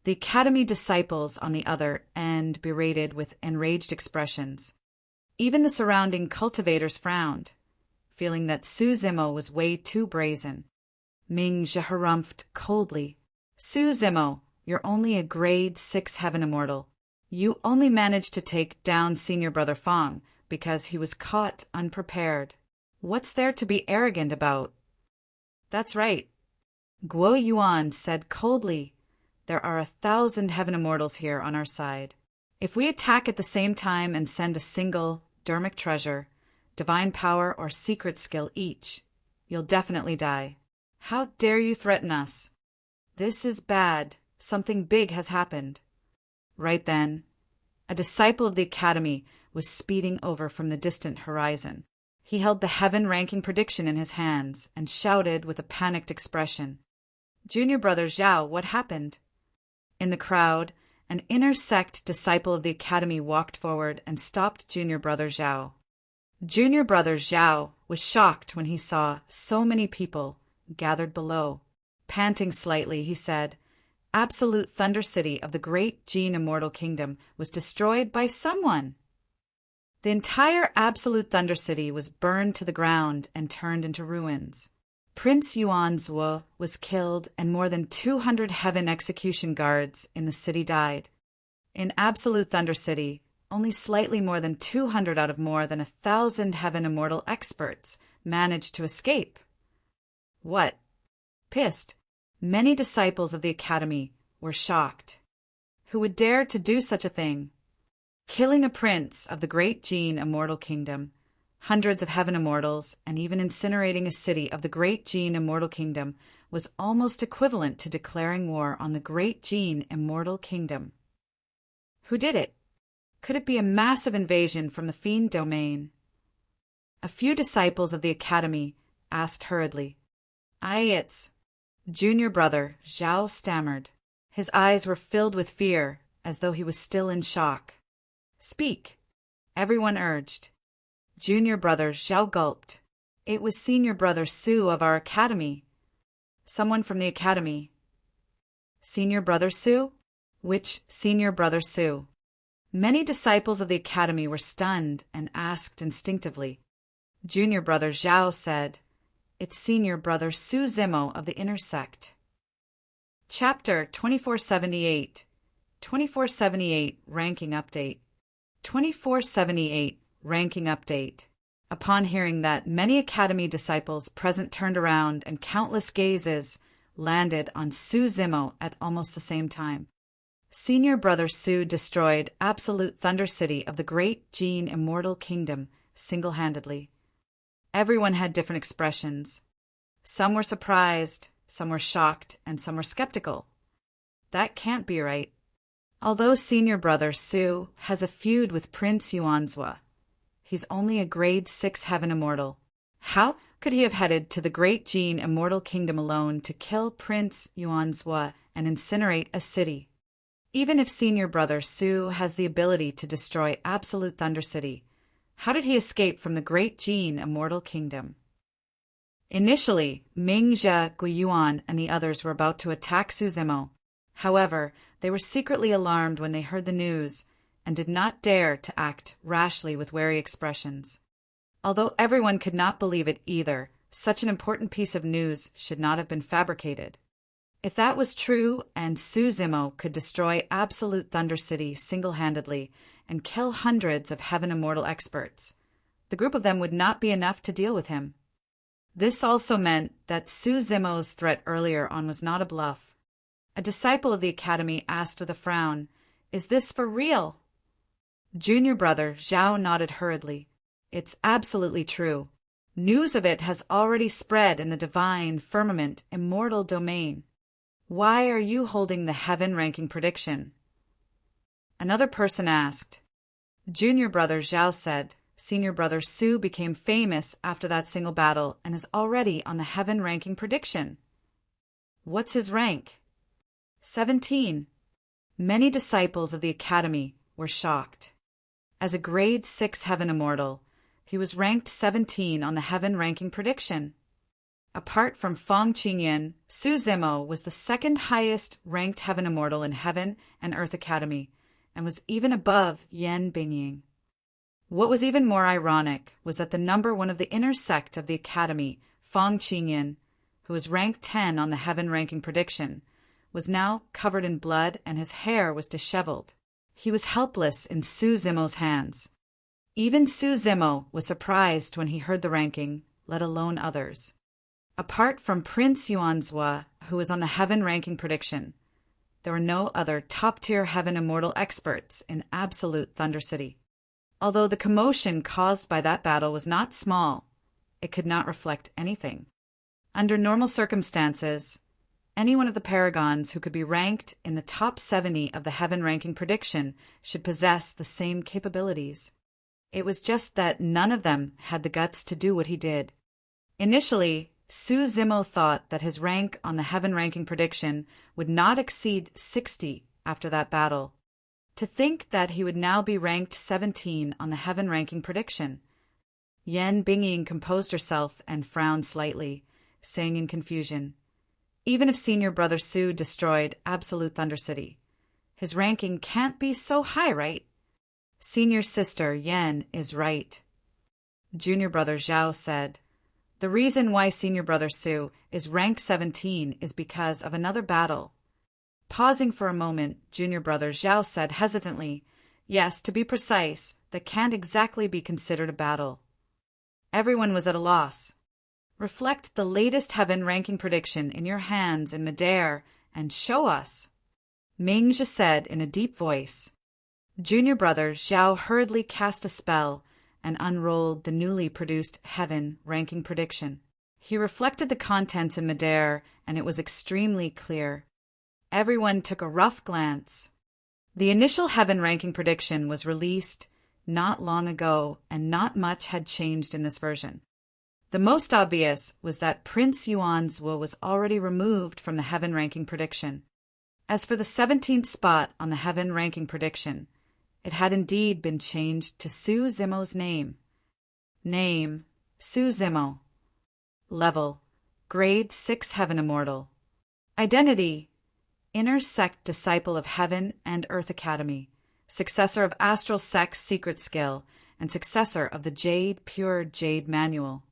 Speaker 1: The academy disciples, on the other end, berated with enraged expressions. Even the surrounding cultivators frowned, feeling that Su Zimo was way too brazen. Mingxia harumphed coldly. "Su Zimo, you're only a grade 6 heaven immortal. You only managed to take down senior brother Fang because he was caught unprepared. What's there to be arrogant about?" "That's right," Guo Yuan said coldly. "There are 1,000 heaven immortals here on our side. If we attack at the same time and send a single dermic treasure, divine power or secret skill each, you'll definitely die. How dare you threaten us? This is bad. Something big has happened." Right then, a disciple of the academy was speeding over from the distant horizon. He held the heaven-ranking prediction in his hands and shouted with a panicked expression, "Junior brother Zhao, what happened?" In the crowd, an inner sect disciple of the academy walked forward and stopped junior brother Zhao. Junior brother Zhao was shocked when he saw so many people gathered below. Panting slightly, he said, "Absolute Thunder City of the Great Jin Immortal Kingdom was destroyed by someone." The entire Absolute Thunder City was burned to the ground and turned into ruins. Prince Yuan Zuo was killed and more than 200 heaven execution guards in the city died. In Absolute Thunder City, only slightly more than 200 out of more than 1,000 heaven immortal experts managed to escape. What? Pissed. Many disciples of the academy were shocked. Who would dare to do such a thing? Killing a prince of the great Jin Immortal Kingdom, hundreds of heaven immortals, and even incinerating a city of the great Jin Immortal Kingdom was almost equivalent to declaring war on the great Jin Immortal Kingdom. Who did it? Could it be a massive invasion from the Fiend domain? A few disciples of the academy asked hurriedly. It's junior brother Zhao stammered. His eyes were filled with fear, as though he was still in shock. "Speak," everyone urged. Junior brother Zhao gulped. "It was senior brother Su of our academy." "Someone from the academy." "Senior brother Su? Which senior brother Su?" Many disciples of the academy were stunned and asked instinctively. Junior brother Zhao said, "It's senior brother Su Zimo of the inner sect." Chapter 2478 2478 Ranking Update 2478 Ranking Update. Upon hearing that, many academy disciples present turned around and countless gazes landed on Su Zimo at almost the same time. Senior brother Su destroyed Absolute Thunder City of the Great Jin Immortal Kingdom single-handedly. Everyone had different expressions. Some were surprised, some were shocked, and some were skeptical. That can't be right. Although senior brother Su has a feud with Prince Yuanzhua, he's only a grade 6 heaven immortal. How could he have headed to the Great Jin Immortal Kingdom alone to kill Prince Yuanzhua and incinerate a city? Even if senior brother Su has the ability to destroy Absolute Thunder City, how did he escape from the Great Jin Immortal Kingdom? Initially, Mingxia, Guiyuan, and the others were about to attack Su Zimo. However, they were secretly alarmed when they heard the news and did not dare to act rashly with wary expressions. Although everyone could not believe it either, such an important piece of news should not have been fabricated. If that was true and Su Zimo could destroy Absolute Thunder City single-handedly and kill hundreds of heaven immortal experts, the group of them would not be enough to deal with him. This also meant that Su Zimo's threat earlier on was not a bluff. A disciple of the academy asked with a frown, "Is this for real?" Junior brother Zhao nodded hurriedly. "It's absolutely true. News of it has already spread in the divine, firmament, immortal domain. Why are you holding the heaven-ranking prediction?" Another person asked. Junior brother Zhao said, "Senior brother Su became famous after that single battle and is already on the heaven-ranking prediction." What's his rank? 17. Many disciples of the Academy were shocked. As a grade 6 heaven immortal, he was ranked 17 on the heaven ranking prediction. Apart from Feng Qingyan, Su Zimo was the second highest ranked heaven immortal in Heaven and Earth Academy, and was even above Yan Bingying. What was even more ironic was that the number one of the inner sect of the Academy, Feng Qingyan, who was ranked 10 on the heaven ranking prediction, was now covered in blood and his hair was disheveled. He was helpless in Su Zimo's hands. Even Su Zimo was surprised when he heard the ranking, let alone others. Apart from Prince Yuanzhua, who was on the heaven ranking prediction, there were no other top-tier heaven immortal experts in absolute Thunder City. Although the commotion caused by that battle was not small, it could not reflect anything. Under normal circumstances, any one of the paragons who could be ranked in the top 70 of the heaven ranking prediction should possess the same capabilities. It was just that none of them had the guts to do what he did. Initially, Su Zimo thought that his rank on the heaven ranking prediction would not exceed 60 after that battle. To think that he would now be ranked 17 on the heaven ranking prediction. Yan Bingying composed herself and frowned slightly, saying in confusion, "Even if senior brother Su destroyed absolute Thunder City, his ranking can't be so high, right?" Senior sister Yan is right. Junior brother Zhao said, "The reason why senior brother Su is ranked 17 is because of another battle." Pausing for a moment, junior brother Zhao said hesitantly, "Yes, to be precise, that can't exactly be considered a battle." Everyone was at a loss. "Reflect the latest heaven ranking prediction in your hands in midair and show us," Mingzhi said in a deep voice. Junior brother Zhao hurriedly cast a spell and unrolled the newly produced heaven ranking prediction. He reflected the contents in midair, and it was extremely clear. Everyone took a rough glance. The initial heaven ranking prediction was released not long ago, and not much had changed in this version. The most obvious was that Prince Yuanzhua was already removed from the heaven ranking prediction. As for the 17th spot on the heaven ranking prediction, it had indeed been changed to Su Zimo's name. Name, Su Zimo. Level, Grade 6 Heaven Immortal. Identity, Inner Sect Disciple of Heaven and Earth Academy, successor of Astral Sect's Secret Skill, and successor of the Jade Pure Jade Manual.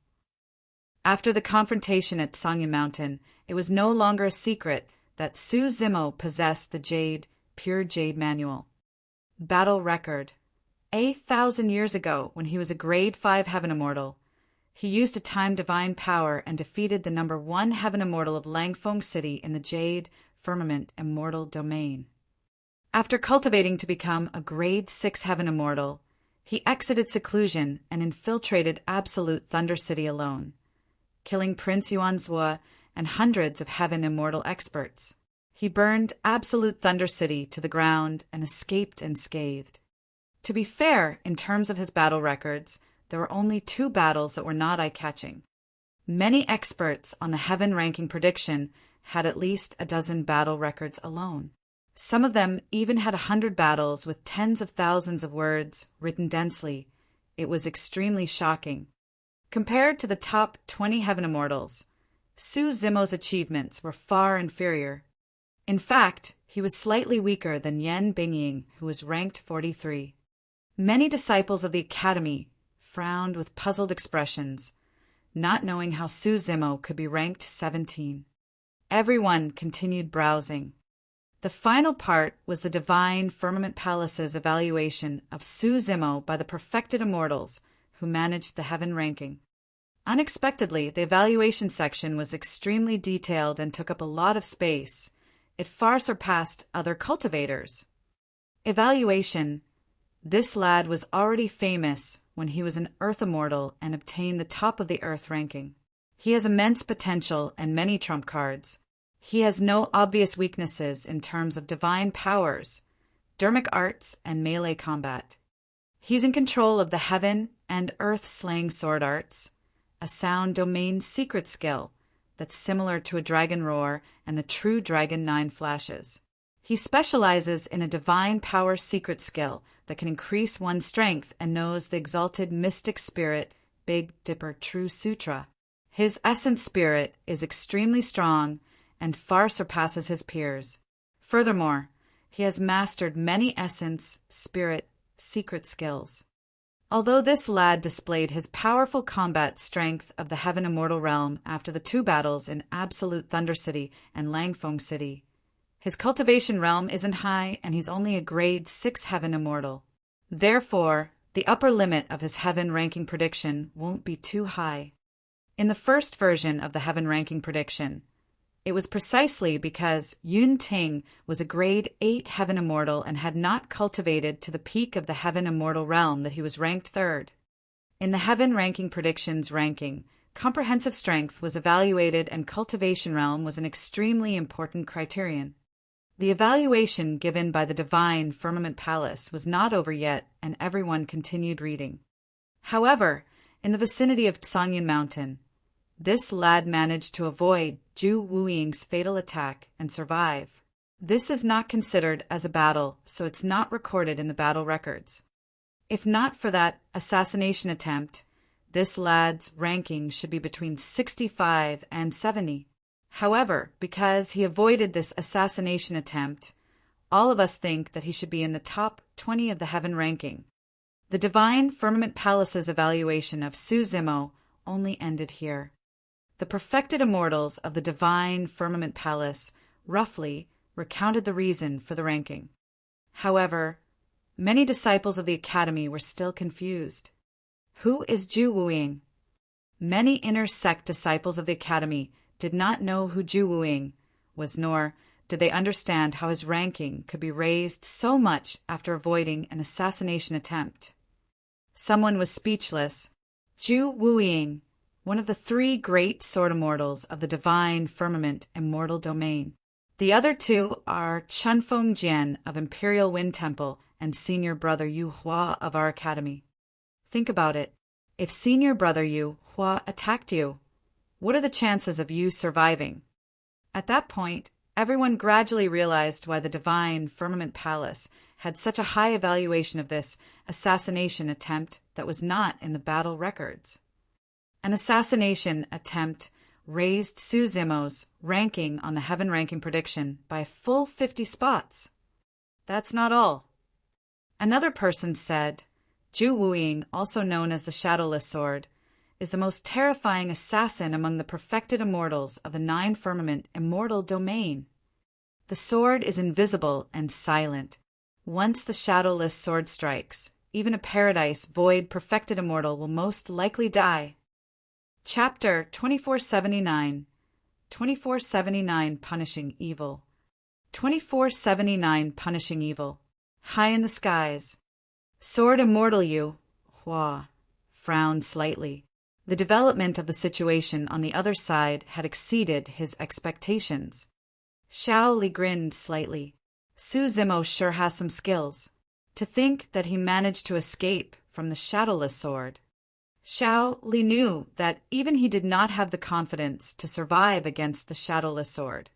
Speaker 1: After the confrontation at Sangyan Mountain, it was no longer a secret that Su Zimo possessed the Jade Pure Jade Manual. Battle record. 1,000 years ago, when he was a grade 5 heaven immortal, he used a time divine power and defeated the number 1 heaven immortal of Langfeng City in the Jade Firmament Immortal Domain. After cultivating to become a grade 6 heaven immortal, he exited seclusion and infiltrated absolute Thunder City alone, killing Prince Yuanzhua and hundreds of heaven immortal experts. He burned absolute Thunder City to the ground and escaped unscathed. To be fair, in terms of his battle records, there were only 2 battles that were not eye-catching. Many experts on the heaven ranking prediction had at least a dozen battle records alone. Some of them even had 100 battles with tens of thousands of words written densely. It was extremely shocking. Compared to the top 20 heaven immortals, Su Zimo's achievements were far inferior. In fact, he was slightly weaker than Yan Bingying, who was ranked 43. Many disciples of the Academy frowned with puzzled expressions, not knowing how Su Zimo could be ranked 17. Everyone continued browsing. The final part was the Divine Firmament Palace's evaluation of Su Zimo by the perfected immortals who managed the heaven ranking. Unexpectedly, the evaluation section was extremely detailed and took up a lot of space. It far surpassed other cultivators. Evaluation. This lad was already famous when he was an Earth Immortal and obtained the top of the Earth ranking. He has immense potential and many trump cards. He has no obvious weaknesses in terms of divine powers, dermic arts, and melee combat. He's in control of the heaven and earth slaying sword arts, a sound domain secret skill, that's similar to a dragon roar and the true dragon 9 flashes. He specializes in a divine power secret skill that can increase one's strength and knows the exalted mystic spirit Big Dipper True Sutra. His essence spirit is extremely strong and far surpasses his peers. Furthermore, he has mastered many essence, spirit, secret skills. Although this lad displayed his powerful combat strength of the Heaven Immortal realm after the 2 battles in Absolute Thunder City and Langfeng City, his cultivation realm isn't high and he's only a grade 6 Heaven Immortal. Therefore, the upper limit of his Heaven ranking prediction won't be too high. In the first version of the Heaven ranking prediction, it was precisely because Yun Ting was a grade 8 Heaven Immortal and had not cultivated to the peak of the Heaven Immortal realm that he was ranked 3rd. In the Heaven ranking predictions ranking, comprehensive strength was evaluated and cultivation realm was an extremely important criterion. The evaluation given by the Divine Firmament Palace was not over yet and everyone continued reading. However, in the vicinity of Songyun Mountain, this lad managed to avoid Zhu Wuying's fatal attack and survive. This is not considered as a battle, so it's not recorded in the battle records. If not for that assassination attempt, this lad's ranking should be between 65 and 70. However, because he avoided this assassination attempt, all of us think that he should be in the top 20 of the Heaven ranking. The Divine Firmament Palace's evaluation of Su Zimo only ended here. The perfected immortals of the Divine Firmament Palace roughly recounted the reason for the ranking. However, many disciples of the Academy were still confused. Who is Zhu Wuying? Many inner sect disciples of the Academy did not know who Zhu Wuying was, nor did they understand how his ranking could be raised so much after avoiding an assassination attempt. Someone was speechless. Zhu Wuying, one of the 3 great sword immortals of the Divine Firmament Immortal Domain. The other 2 are Chunfeng Jian of Imperial Wind Temple and Senior Brother Yu Hua of our Academy. Think about it. If Senior Brother Yu Hua attacked you, what are the chances of you surviving? At that point, everyone gradually realized why the Divine Firmament Palace had such a high evaluation of this assassination attempt that was not in the battle records. An assassination attempt raised Su Zimo's ranking on the Heaven ranking prediction by a full 50 spots. That's not all. Another person said, Zhu Wuying, also known as the Shadowless Sword, is the most terrifying assassin among the perfected immortals of the 9 Firmament Immortal Domain. The sword is invisible and silent. Once the Shadowless Sword strikes, even a Paradise Void perfected immortal will most likely die. Chapter 2479 2479 Punishing Evil 2479 Punishing Evil. High in the skies. Sword Immortal Yu Hua frowned slightly. The development of the situation on the other side had exceeded his expectations. Xiao Li grinned slightly. Su Zimo sure has some skills. To think that he managed to escape from the Shadowless Sword. Xiao Li knew that even he did not have the confidence to survive against the Shadowless Sword.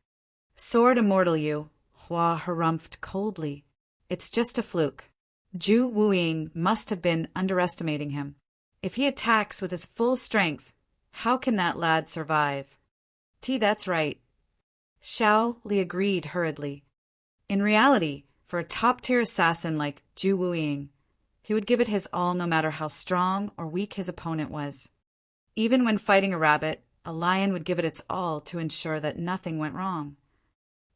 Speaker 1: Sword Immortal Yu Hua harumphed coldly. It's just a fluke. Zhu Wuying must have been underestimating him. If he attacks with his full strength, how can that lad survive? That's right. Xiao Li agreed hurriedly. In reality, for a top-tier assassin like Zhu Wuying, he would give it his all no matter how strong or weak his opponent was. Even when fighting a rabbit, a lion would give it its all to ensure that nothing went wrong.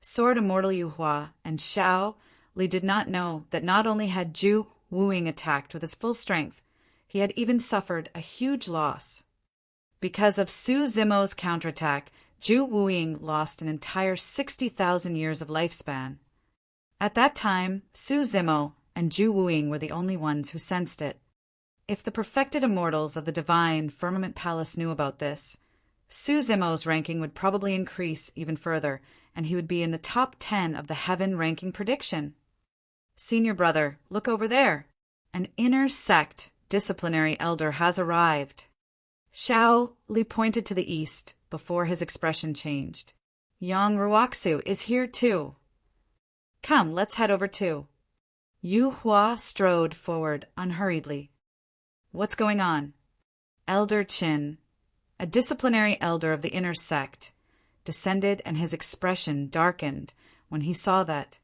Speaker 1: Sword Immortal Yu Hua and Xiao Li did not know that not only had Zhu Wuying attacked with his full strength, he had even suffered a huge loss. Because of Su Zimo's counterattack, Zhu Wuying lost an entire 60,000 years of lifespan. At that time, Su Zimo and Zhu Wuying were the only ones who sensed it. If the perfected immortals of the Divine Firmament Palace knew about this, Su Zimo's ranking would probably increase even further, and he would be in the top 10 of the Heaven ranking prediction. Senior Brother, look over there. An inner sect disciplinary elder has arrived. Xiao Li pointed to the east before his expression changed. Yang Ruoxu is here too. Come, let's head over too. Yu Hua strode forward unhurriedly. What's going on? Elder Qin, a disciplinary elder of the inner sect, descended and his expression darkened when he saw that.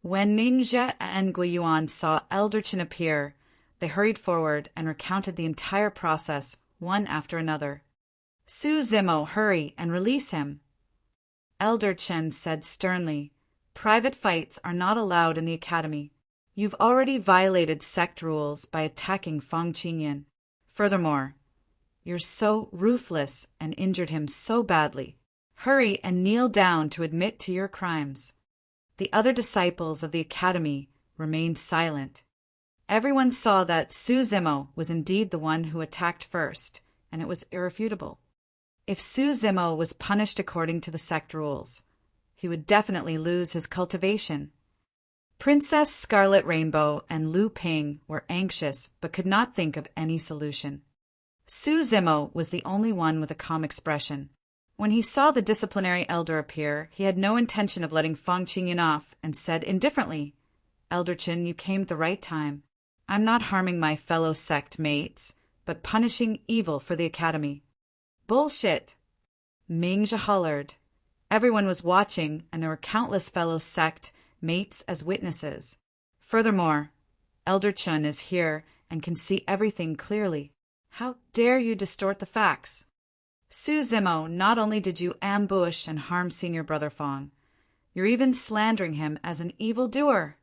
Speaker 1: When Ningxia and Guiyuan saw Elder Qin appear, they hurried forward and recounted the entire process, one after another. Su Zimo, hurry and release him. Elder Chen said sternly, private fights are not allowed in the academy. You've already violated sect rules by attacking Fang Qingyan. Furthermore, you're so ruthless and injured him so badly. Hurry and kneel down to admit to your crimes. The other disciples of the academy remained silent. Everyone saw that Su Zimo was indeed the one who attacked first, and it was irrefutable. If Su Zimo was punished according to the sect rules, he would definitely lose his cultivation. Princess Scarlet Rainbow and Lu Ping were anxious but could not think of any solution. Su Zimo was the only one with a calm expression. When he saw the disciplinary elder appear, he had no intention of letting Fang Qingyan off and said indifferently, Elder Qin, you came at the right time. I'm not harming my fellow sect mates, but punishing evil for the academy. Bullshit! Mingxia hollered. Everyone was watching, and there were countless fellow sect mates as witnesses. Furthermore, Elder Chun is here and can see everything clearly. How dare you distort the facts? Su Zimo, not only did you ambush and harm Senior Brother Fang, you're even slandering him as an evildoer.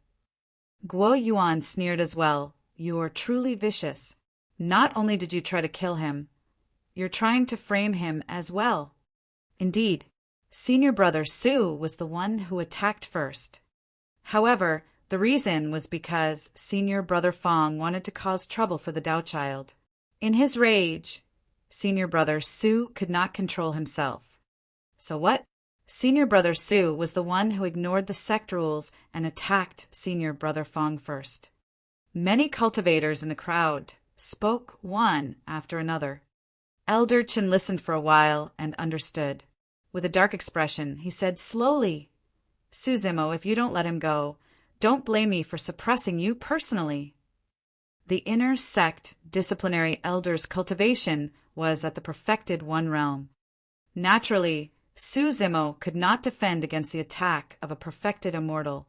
Speaker 1: Guo Yuan sneered as well. You are truly vicious. Not only did you try to kill him, you're trying to frame him as well. Indeed, Senior Brother Su was the one who attacked first. However, the reason was because Senior Brother Fang wanted to cause trouble for the Dao child. In his rage, Senior Brother Su could not control himself. So what? Senior Brother Su was the one who ignored the sect rules and attacked Senior Brother Fang first. Many cultivators in the crowd spoke one after another. Elder Chen listened for a while and understood. With a dark expression, he said slowly, Su Zimo, if you don't let him go, don't blame me for suppressing you personally. The inner sect disciplinary elder's cultivation was at the perfected one realm. Naturally, Su Zimo could not defend against the attack of a perfected immortal.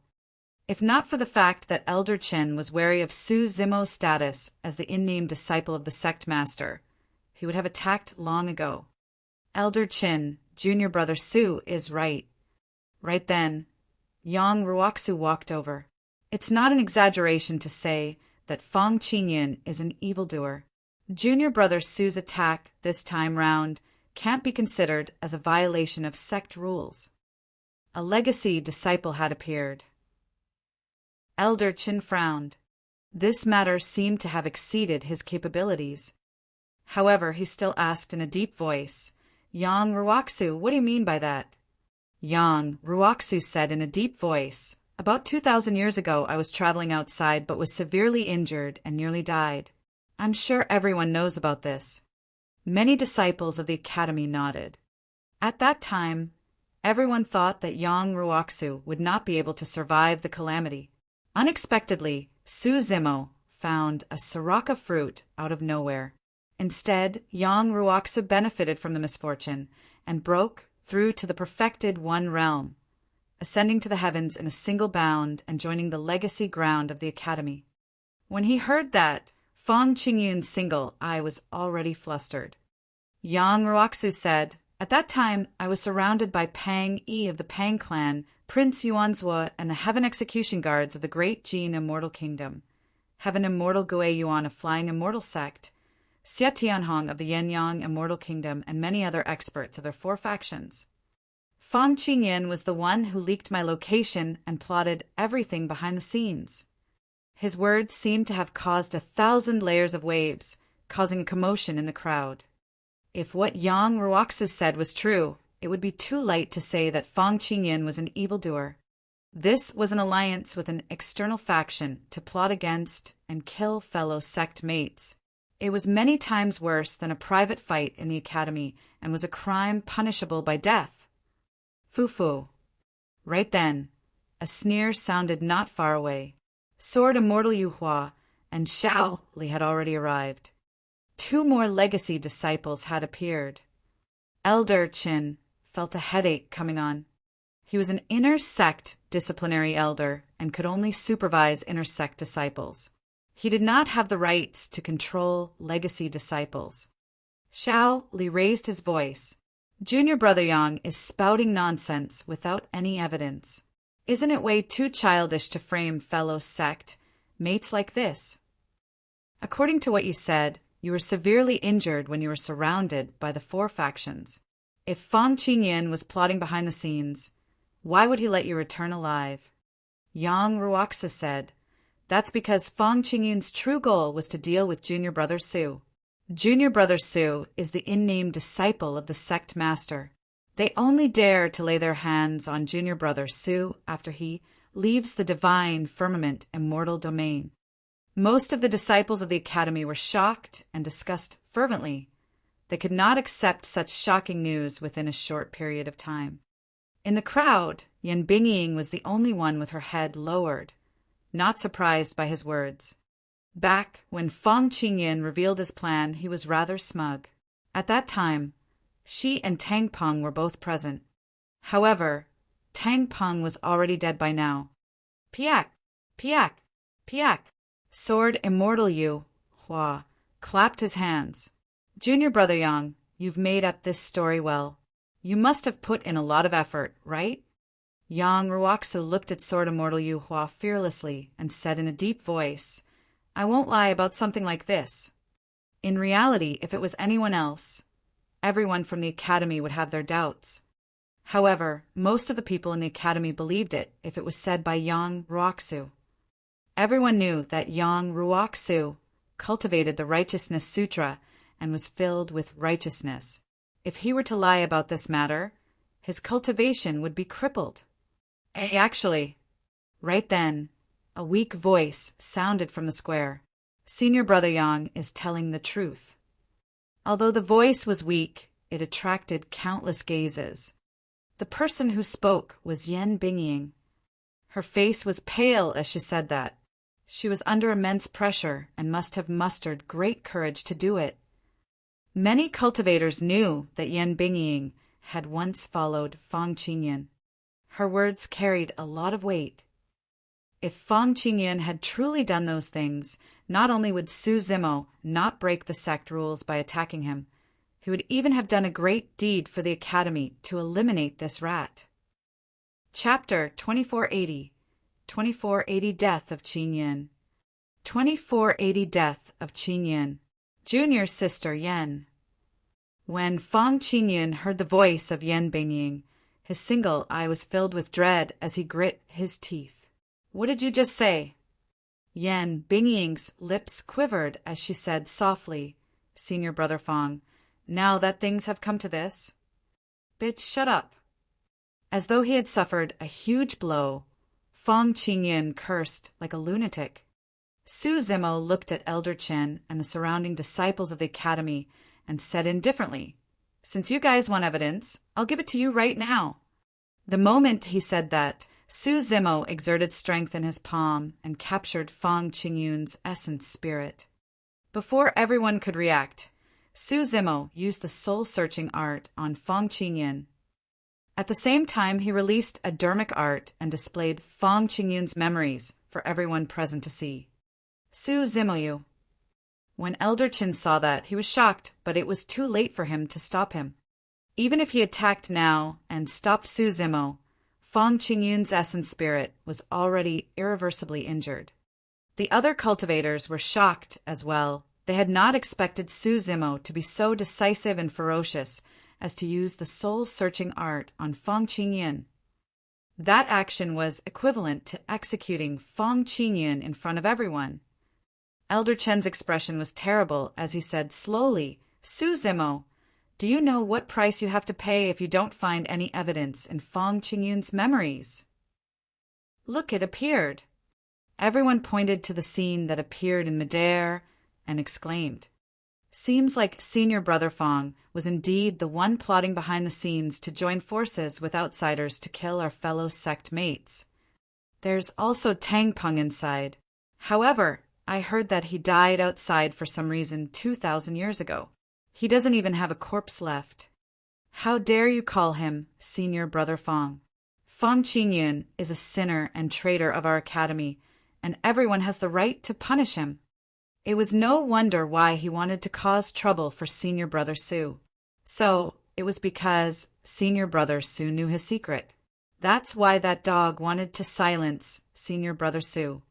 Speaker 1: If not for the fact that Elder Chen was wary of Su Zimo's status as the in-name disciple of the sect master, he would have attacked long ago. Elder Chen, Junior Brother Su, is right. Right then, Yang Ruoxu walked over. It's not an exaggeration to say that Fang Qingyan is an evildoer. Junior Brother Su's attack this time round can't be considered as a violation of sect rules. A legacy disciple had appeared. Elder Qin frowned. This matter seemed to have exceeded his capabilities. However, he still asked in a deep voice, Yang Ruoxu, what do you mean by that? Yang Ruoxu said in a deep voice, about 2,000 years ago I was traveling outside but was severely injured and nearly died. I'm sure everyone knows about this. Many disciples of the academy nodded. At that time, everyone thought that Yang Ruoxu would not be able to survive the calamity. Unexpectedly, Su Zimo found a sriracha fruit out of nowhere. Instead, Yang Ruoxu benefited from the misfortune and broke through to the perfected one realm, ascending to the heavens in a single bound and joining the legacy ground of the academy. When he heard that, Fang Qingyun's single eye was already flustered. Yang Ruoxu said, at that time I was surrounded by Pang Yi of the Pang clan, Prince Yuanzhua, and the Heaven Execution Guards of the Great Jin Immortal Kingdom, Heaven Immortal Gui Yuan of Flying Immortal Sect, Xie Tianhong of the Yenyang Immortal Kingdom, and many other experts of their 4 factions. Fang Qingyan was the one who leaked my location and plotted everything behind the scenes. His words seemed to have caused 1,000 layers of waves, causing a commotion in the crowd. If what Yang Ruoxu said was true, it would be too late to say that Fang Qingyan was an evildoer. This was an alliance with an external faction to plot against and kill fellow sect mates. It was many times worse than a private fight in the academy and was a crime punishable by death. Foo-foo. Right then, a sneer sounded not far away. Sword Immortal Yu Hua and Shao Li had already arrived. 2 more legacy disciples had appeared. Elder Qin felt a headache coming on. He was an inner sect disciplinary elder and could only supervise inner sect disciples. He did not have the rights to control legacy disciples. Shao Li raised his voice. Junior Brother Yang is spouting nonsense without any evidence. Isn't it way too childish to frame fellow sect mates like this? According to what you said, you were severely injured when you were surrounded by the 4 factions. If Fang Qingyan was plotting behind the scenes, why would he let you return alive? Yang Ruoxa said, that's because Fang Qingyan's true goal was to deal with Junior Brother Su. Junior Brother Su is the in-name disciple of the sect master. They only dare to lay their hands on Junior Brother Su after he leaves the divine firmament immortal domain. Most of the disciples of the academy were shocked and discussed fervently. They could not accept such shocking news within a short period of time. In the crowd, Yan Bingying was the only one with her head lowered, not surprised by his words. Back when Fang Qingyan revealed his plan, he was rather smug. At that time, she and Tang Peng were both present. However, Tang Peng was already dead by now. Piak! Piak! Piak! Sword Immortal Yu Hua clapped his hands. Junior Brother Yang, you've made up this story well. You must have put in a lot of effort, right? Yang Ruoxa looked at Sword Immortal Yu Hua fearlessly and said in a deep voice, I won't lie about something like this. In reality, if it was anyone else, everyone from the academy would have their doubts. However, most of the people in the academy believed it if it was said by Yang Ruoxu. Everyone knew that Yang Ruoxu cultivated the Righteousness Sutra and was filled with righteousness. If he were to lie about this matter, his cultivation would be crippled. Actually, right then, a weak voice sounded from the square. Senior Brother Yang is telling the truth. Although the voice was weak, it attracted countless gazes. The person who spoke was Yan Bingying. Her face was pale as she said that. She was under immense pressure and must have mustered great courage to do it. Many cultivators knew that Yan Bingying had once followed Fang Qingyan. Her words carried a lot of weight. If Fang Qingyan had truly done those things, not only would Su Zimo not break the sect rules by attacking him, he would even have done a great deed for the academy to eliminate this rat. Chapter 2480 2480 Death of Qingyan. 2480 Death of Qingyan. Junior Sister Yan. When Fang Qingyan heard the voice of Yan Bingying, his single eye was filled with dread as he grit his teeth. What did you just say? Yan Bingying's lips quivered as she said softly, Senior Brother Fang, now that things have come to this. Bitch, shut up. As though he had suffered a huge blow, Fang Qingyan cursed like a lunatic. Su Zimo looked at Elder Qin and the surrounding disciples of the academy and said indifferently, Since you guys want evidence, I'll give it to you right now. The moment he said that, Su Zimo exerted strength in his palm and captured Fang Qingyun's essence spirit. Before everyone could react, Su Zimo used the soul-searching art on Fang Qingyan. At the same time, he released a dermic art and displayed Fang Qingyun's memories for everyone present to see. Su Zimoyu. When Elder Qin saw that, he was shocked, but it was too late for him to stop him. Even if he attacked now and stopped Su Zimo, Fang Qingyun's essence spirit was already irreversibly injured. The other cultivators were shocked as well. They had not expected Su Zimo to be so decisive and ferocious as to use the soul-searching art on Fang Qingyan. That action was equivalent to executing Fang Qingyan in front of everyone. Elder Chen's expression was terrible as he said slowly, Su Zimo, do you know what price you have to pay if you don't find any evidence in Fang Qingyun's memories? Look, it appeared. Everyone pointed to the scene that appeared in midair and exclaimed, Seems like senior brother Fong was indeed the one plotting behind the scenes to join forces with outsiders to kill our fellow sect mates. There's also Tang Peng inside. However, I heard that he died outside for some reason 2,000 years ago. He doesn't even have a corpse left. How dare you call him senior brother Fong? Fong Qingyun is a sinner and traitor of our academy, and everyone has the right to punish him. It was no wonder why he wanted to cause trouble for senior brother Su. So, it was because senior brother Su knew his secret. That's why that dog wanted to silence senior brother Su.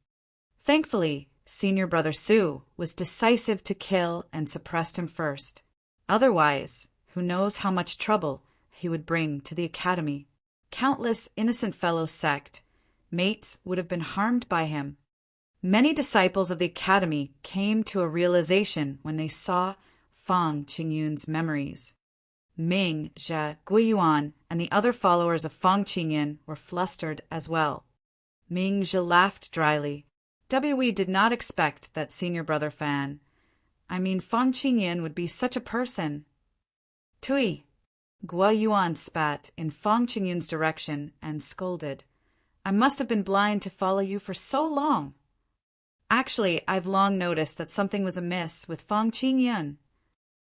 Speaker 1: Thankfully, senior brother Su was decisive to kill and suppressed him first. Otherwise, who knows how much trouble he would bring to the academy. Countless innocent fellow sect mates would have been harmed by him. Many disciples of the academy came to a realization when they saw Fong Qingyun's memories. Ming, Jia, Guiyuan, and the other followers of Fong Qingyun were flustered as well. Ming Jia laughed dryly. We did not expect that senior brother Fong Qingyun would be such a person. Tui! Guiyuan spat in Fong Qingyun's direction and scolded. I must have been blind to follow you for so long. Actually, I've long noticed that something was amiss with Fong Qingyun.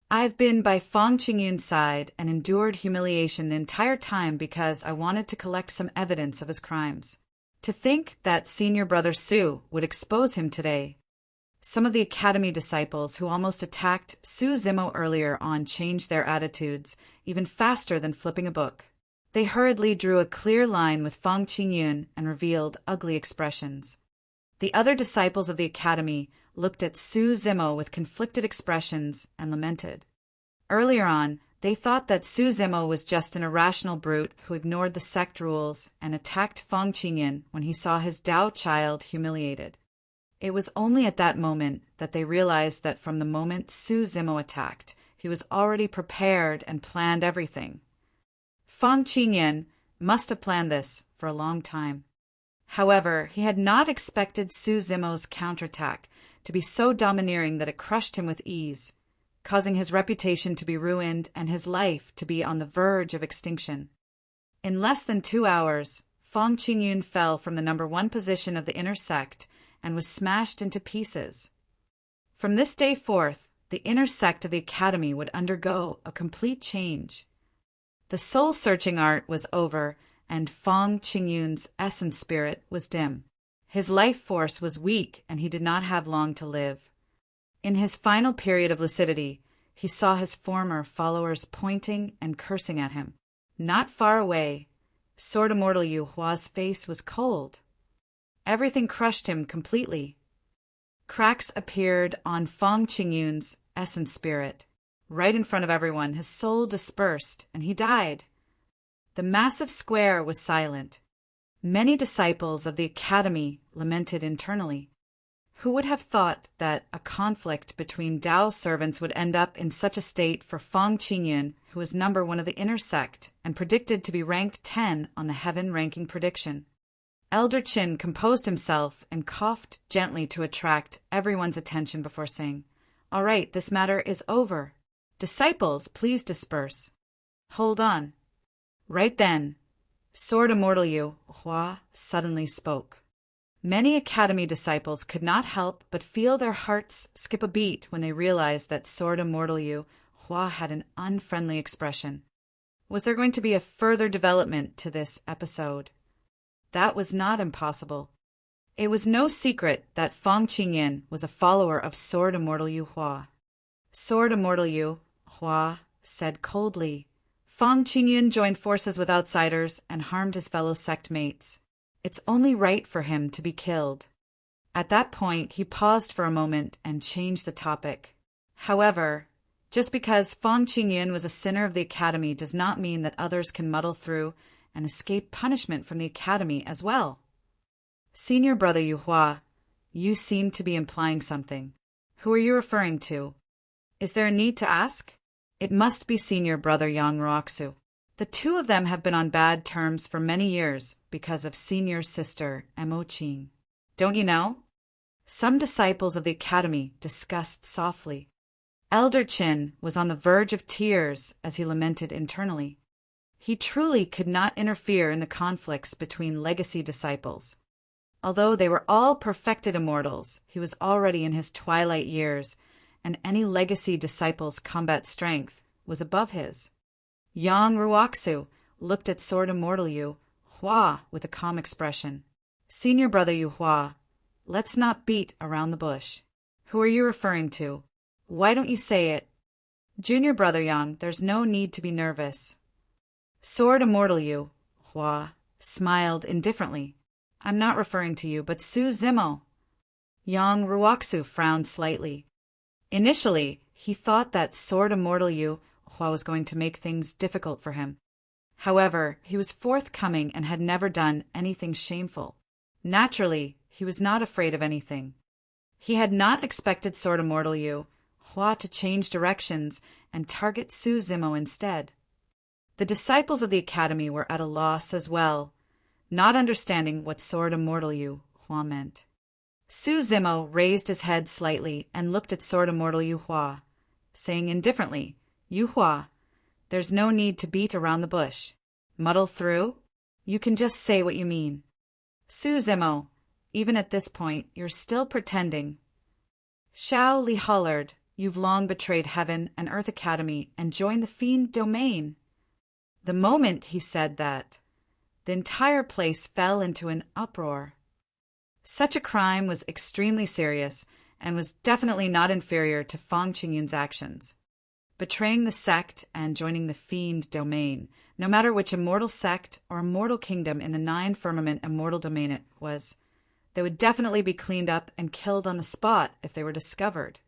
Speaker 1: I've been by Fong Qingyun's side and endured humiliation the entire time because I wanted to collect some evidence of his crimes. To think that senior brother Su would expose him today. Some of the academy disciples who almost attacked Su Zimo earlier on changed their attitudes even faster than flipping a book. They hurriedly drew a clear line with Fong Qingyun and revealed ugly expressions. The other disciples of the academy looked at Su Zimo with conflicted expressions and lamented. Earlier on, they thought that Su Zimo was just an irrational brute who ignored the sect rules and attacked Fong Qingyun when he saw his Dao child humiliated. It was only at that moment that they realized that from the moment Su Zimo attacked, he was already prepared and planned everything. Fong Qingyun must have planned this for a long time. However, he had not expected Su Zimo's counterattack to be so domineering that it crushed him with ease, causing his reputation to be ruined and his life to be on the verge of extinction. In less than 2 hours, Fong Qingyun fell from the number 1 position of the inner sect and was smashed into pieces. From this day forth, the inner sect of the academy would undergo a complete change. The soul-searching art was over, and Fong Qingyun's essence spirit was dim. His life force was weak, and he did not have long to live. In his final period of lucidity, he saw his former followers pointing and cursing at him. Not far away, Sword Immortal Yu Hua's face was cold. Everything crushed him completely. Cracks appeared on Fong Qingyun's essence spirit. Right in front of everyone, his soul dispersed, and he died. The massive square was silent. Many disciples of the academy lamented internally. Who would have thought that a conflict between Dao servants would end up in such a state for Fong Qingyun, who was number 1 of the inner sect and predicted to be ranked 10 on the heaven ranking prediction? Elder Qin composed himself and coughed gently to attract everyone's attention before saying, "All right, this matter is over. Disciples, please disperse." "Hold on." Right then, Sword Immortal Yu Hua suddenly spoke. Many academy disciples could not help but feel their hearts skip a beat when they realized that Sword Immortal Yu Hua had an unfriendly expression. Was there going to be a further development to this episode? That was not impossible. It was no secret that Fong Qingyun was a follower of Sword Immortal Yu Hua. Sword Immortal Yu Hua said coldly, Fong Qingyun joined forces with outsiders and harmed his fellow sect mates. It's only right for him to be killed. At that point, he paused for a moment and changed the topic. However, just because Fong Qingyun was a sinner of the academy does not mean that others can muddle through and escape punishment from the academy as well. Senior brother Yu Hua, you seem to be implying something. Who are you referring to? Is there a need to ask? It must be senior brother Yang Roxu. The two of them have been on bad terms for many years because of senior sister Mo Qing. Don't you know? Some disciples of the academy discussed softly. Elder Qin was on the verge of tears as he lamented internally. He truly could not interfere in the conflicts between legacy disciples. Although they were all perfected immortals, he was already in his twilight years, and any legacy disciple's combat strength was above his. Yang Ruoxu looked at Sword Immortal Yu Hua with a calm expression. Senior brother Yu Hua, let's not beat around the bush. Who are you referring to? Why don't you say it? Junior brother Yang, there's no need to be nervous. Sword Immortal Yu Hua smiled indifferently. I'm not referring to you, but Su Zimo. Yang Ruoxu frowned slightly. Initially, he thought that Sword Immortal Yu Hua was going to make things difficult for him. However, he was forthcoming and had never done anything shameful. Naturally, he was not afraid of anything. He had not expected Sword Immortal Yu Hua to change directions and target Su Zimo instead. The disciples of the academy were at a loss as well, not understanding what Sword Immortal Yu Hua meant. Su Zimo raised his head slightly and looked at Sword Immortal Yu Hua, saying indifferently, Yu Hua, there's no need to beat around the bush. Muddle through? You can just say what you mean. Su Zimo, even at this point, you're still pretending. Shao Li hollered, you've long betrayed Heaven and Earth Academy and joined the Fiend Domain. The moment he said that, the entire place fell into an uproar. Such a crime was extremely serious and was definitely not inferior to Fang Qingyun's actions. Betraying the sect and joining the Fiend Domain, no matter which immortal sect or immortal kingdom in the Nine Firmament immortal domain it was, they would definitely be cleaned up and killed on the spot if they were discovered.